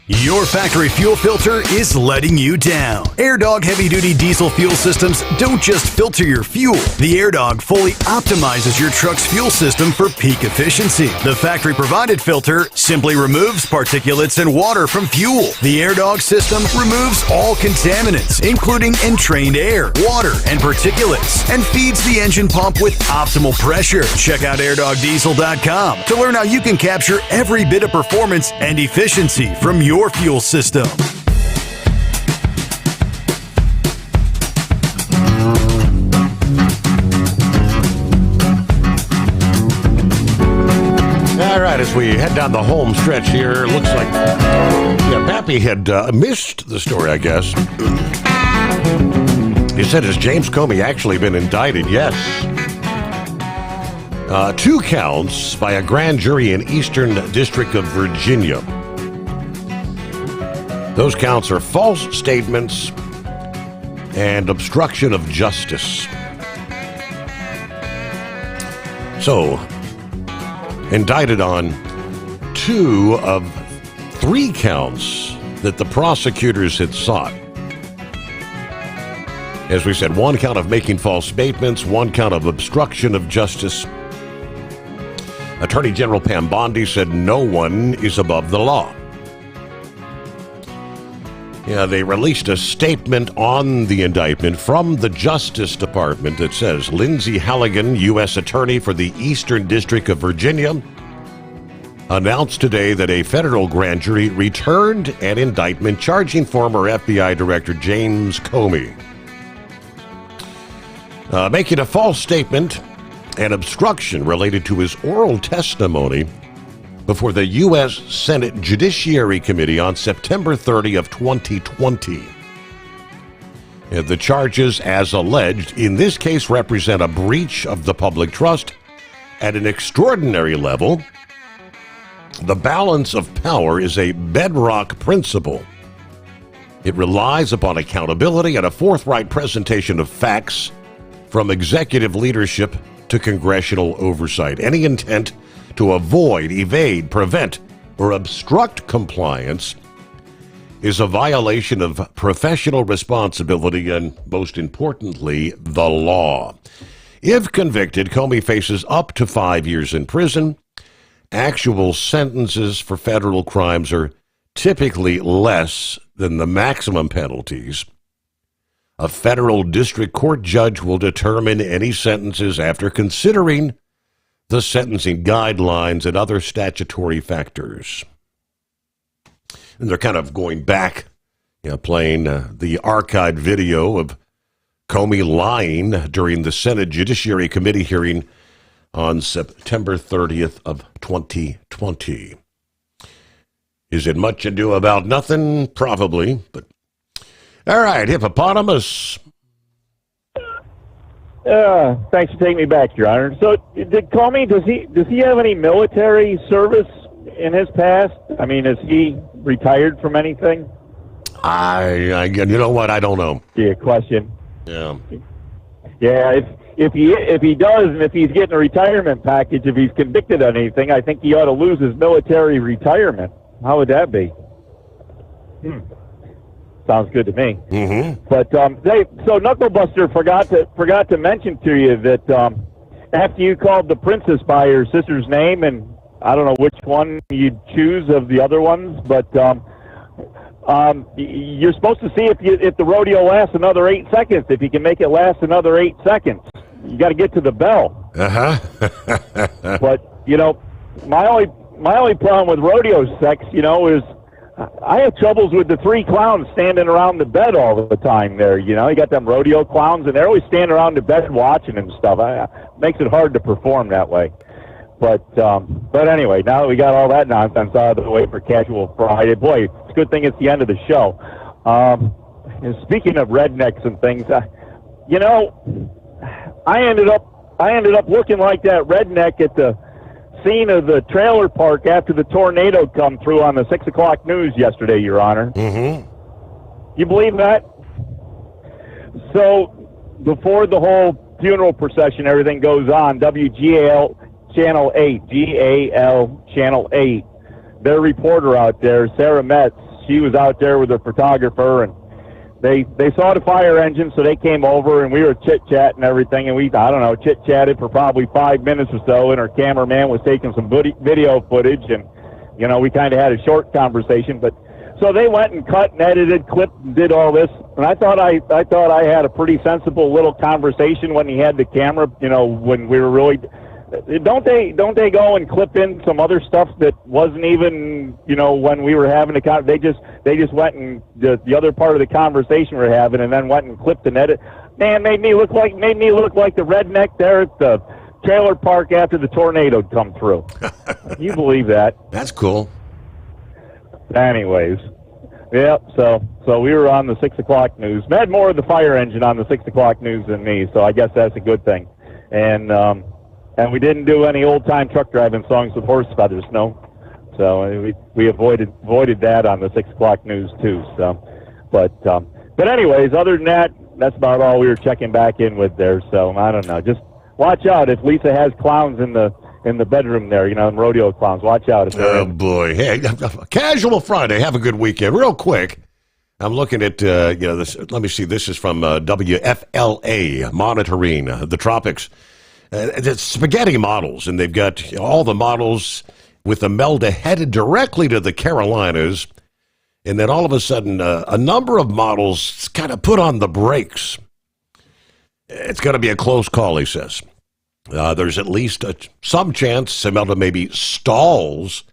Your factory fuel filter is letting you down. AirDog heavy-duty diesel fuel systems don't just filter your fuel. The AirDog fully optimizes your truck's fuel system for peak efficiency. The factory-provided filter simply removes particulates and water from fuel. The AirDog system removes all contaminants, including entrained air, water, and particulates, and feeds the engine pump with optimal pressure. Check out airdogdiesel.com to learn how you can capture every bit of performance and efficiency from your fuel system. All right, as we head down the home stretch here, looks like Pappy had missed the story, I guess. He said, has James Comey actually been indicted? Yes. 2 counts by a grand jury in Eastern District of Virginia. Those counts are false statements and obstruction of justice. So, indicted on 2 of 3 counts that the prosecutors had sought. As we said, 1 count of making false statements, 1 count of obstruction of justice. Attorney General Pam Bondi said no one is above the law. Yeah, they released a statement on the indictment from the Justice Department that says Lindsay Halligan, U.S. Attorney for the Eastern District of Virginia, announced today that a federal grand jury returned an indictment charging former FBI Director James Comey. Making a false statement and obstruction related to his oral testimony before the U.S. Senate Judiciary Committee on September 30 of 2020. The charges, as alleged, in this case represent a breach of the public trust at an extraordinary level. The balance of power is a bedrock principle. It relies upon accountability and a forthright presentation of facts from executive leadership to congressional oversight. Any intent to avoid, evade, prevent, or obstruct compliance is a violation of professional responsibility and, most importantly, the law. If convicted, Comey faces up to 5 years in prison. Actual sentences for federal crimes are typically less than the maximum penalties. A federal district court judge will determine any sentences after considering the sentencing guidelines and other statutory factors. And they're kind of going back, playing the archived video of Comey lying during the Senate Judiciary Committee hearing on September 30th of 2020. Is it much ado about nothing? Probably, but all right, hippopotamus. Thanks for taking me back, Your Honor. So, did Comey, does he have any military service in his past? I mean, is he retired from anything? I you know what? I don't know. Yeah, question. Yeah. Yeah, if he does, and if he's getting a retirement package, if he's convicted on anything, I think he ought to lose his military retirement. How would that be? Sounds good to me. Mm-hmm. But so Knucklebuster forgot to mention to you that after you called the princess by her sister's name, and I don't know which one you'd choose of the other ones, but you're supposed to see if the rodeo lasts another 8 seconds. If you can make it last another 8 seconds, you got to get to the bell. But my only problem with rodeo sex, is I have troubles with the three clowns standing around the bed all the time there. You got them rodeo clowns, and they're always standing around the bed watching and stuff. Makes it hard to perform that way. But anyway, now that we got all that nonsense out of the way for Casual Friday, boy, it's a good thing it's the end of the show. And speaking of rednecks and things, I ended up looking like that redneck at the scene of the trailer park after the tornado come through on the 6 o'clock news yesterday, Your Honor. Mm-hmm. You believe that? So before the whole funeral procession, everything goes on, WGAL Channel 8, GAL Channel 8, their reporter out there, Sarah Metz, she was out there with her photographer, and they saw the fire engine, so they came over, and we were chit-chatting and everything, and we, chit-chatted for probably 5 minutes or so, and our cameraman was taking some video footage, and, we kind of had a short conversation, but so they went and cut and edited, clipped, and did all this, and I thought I had a pretty sensible little conversation when he had the camera, when we were really... Don't they go and clip in some other stuff that wasn't even when we were having they just went and the other part of the conversation we were having and then went and clipped and edited. Man, made me look like the redneck there at the trailer park after the tornado come through. You believe that? That's cool. Anyways, yeah. So we were on the 6 o'clock news. We had more of the fire engine on the 6 o'clock news than me, so I guess that's a good thing. And we didn't do any old-time truck driving songs with horse feathers, no. So we avoided that on the 6 o'clock news too. So, but anyways, other than that, that's about all we were checking back in with there. So I don't know. Just watch out if Lisa has clowns in the bedroom there. Rodeo clowns. Watch out. Oh boy! Hey, Casual Friday. Have a good weekend. Real quick. I'm looking at this. Let me see. This is from WFLA monitoring the tropics. It's spaghetti models, and they've got all the models with Imelda headed directly to the Carolinas, and then all of a sudden a number of models kind of put on the brakes. It's going to be a close call, he says. There's at least some chance Imelda maybe stalls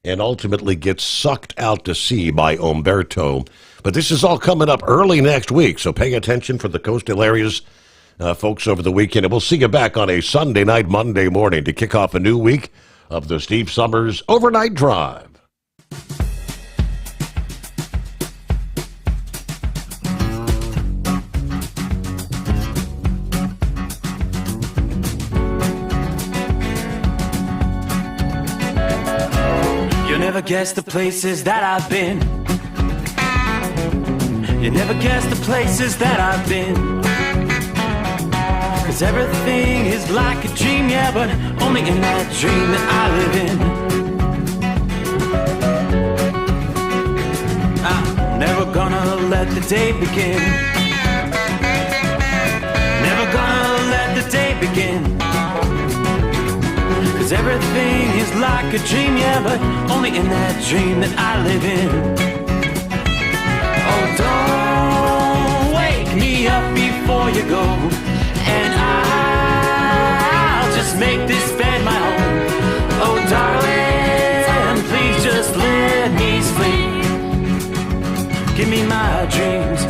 and ultimately gets sucked out to sea by Umberto. But this is all coming up early next week, so pay attention for the coastal areas. Folks, over the weekend, and we'll see you back on a Sunday night, Monday morning to kick off a new week of the Steve Sommers Overnight Drive. You'll never guess the places that I've been. You never guess the places that I've been. 'Cause everything is like a dream, yeah, but only in that dream that I live in. I'll the day begin. Never gonna let the day begin. 'Cause everything is like a dream, yeah, but only in that dream that I live in. Oh, don't wake me up before you go, and I'll just make this bed my home. Oh, darling, please just let me sleep. Give me my dreams.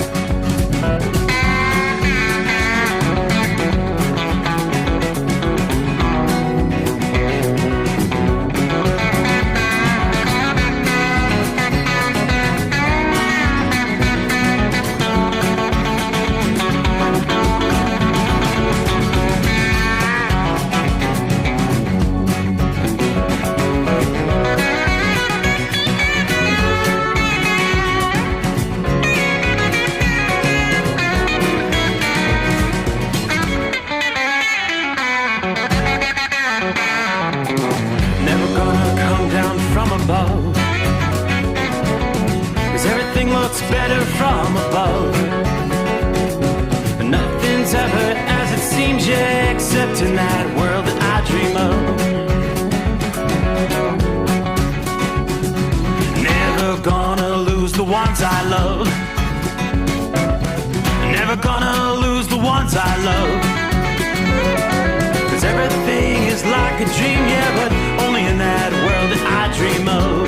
Better from above. Nothing's ever as it seems, yeah, except in that world that I dream of. Never gonna lose the ones I love. Never gonna lose the ones I love. 'Cause everything is like a dream, yeah, but only in that world that I dream of.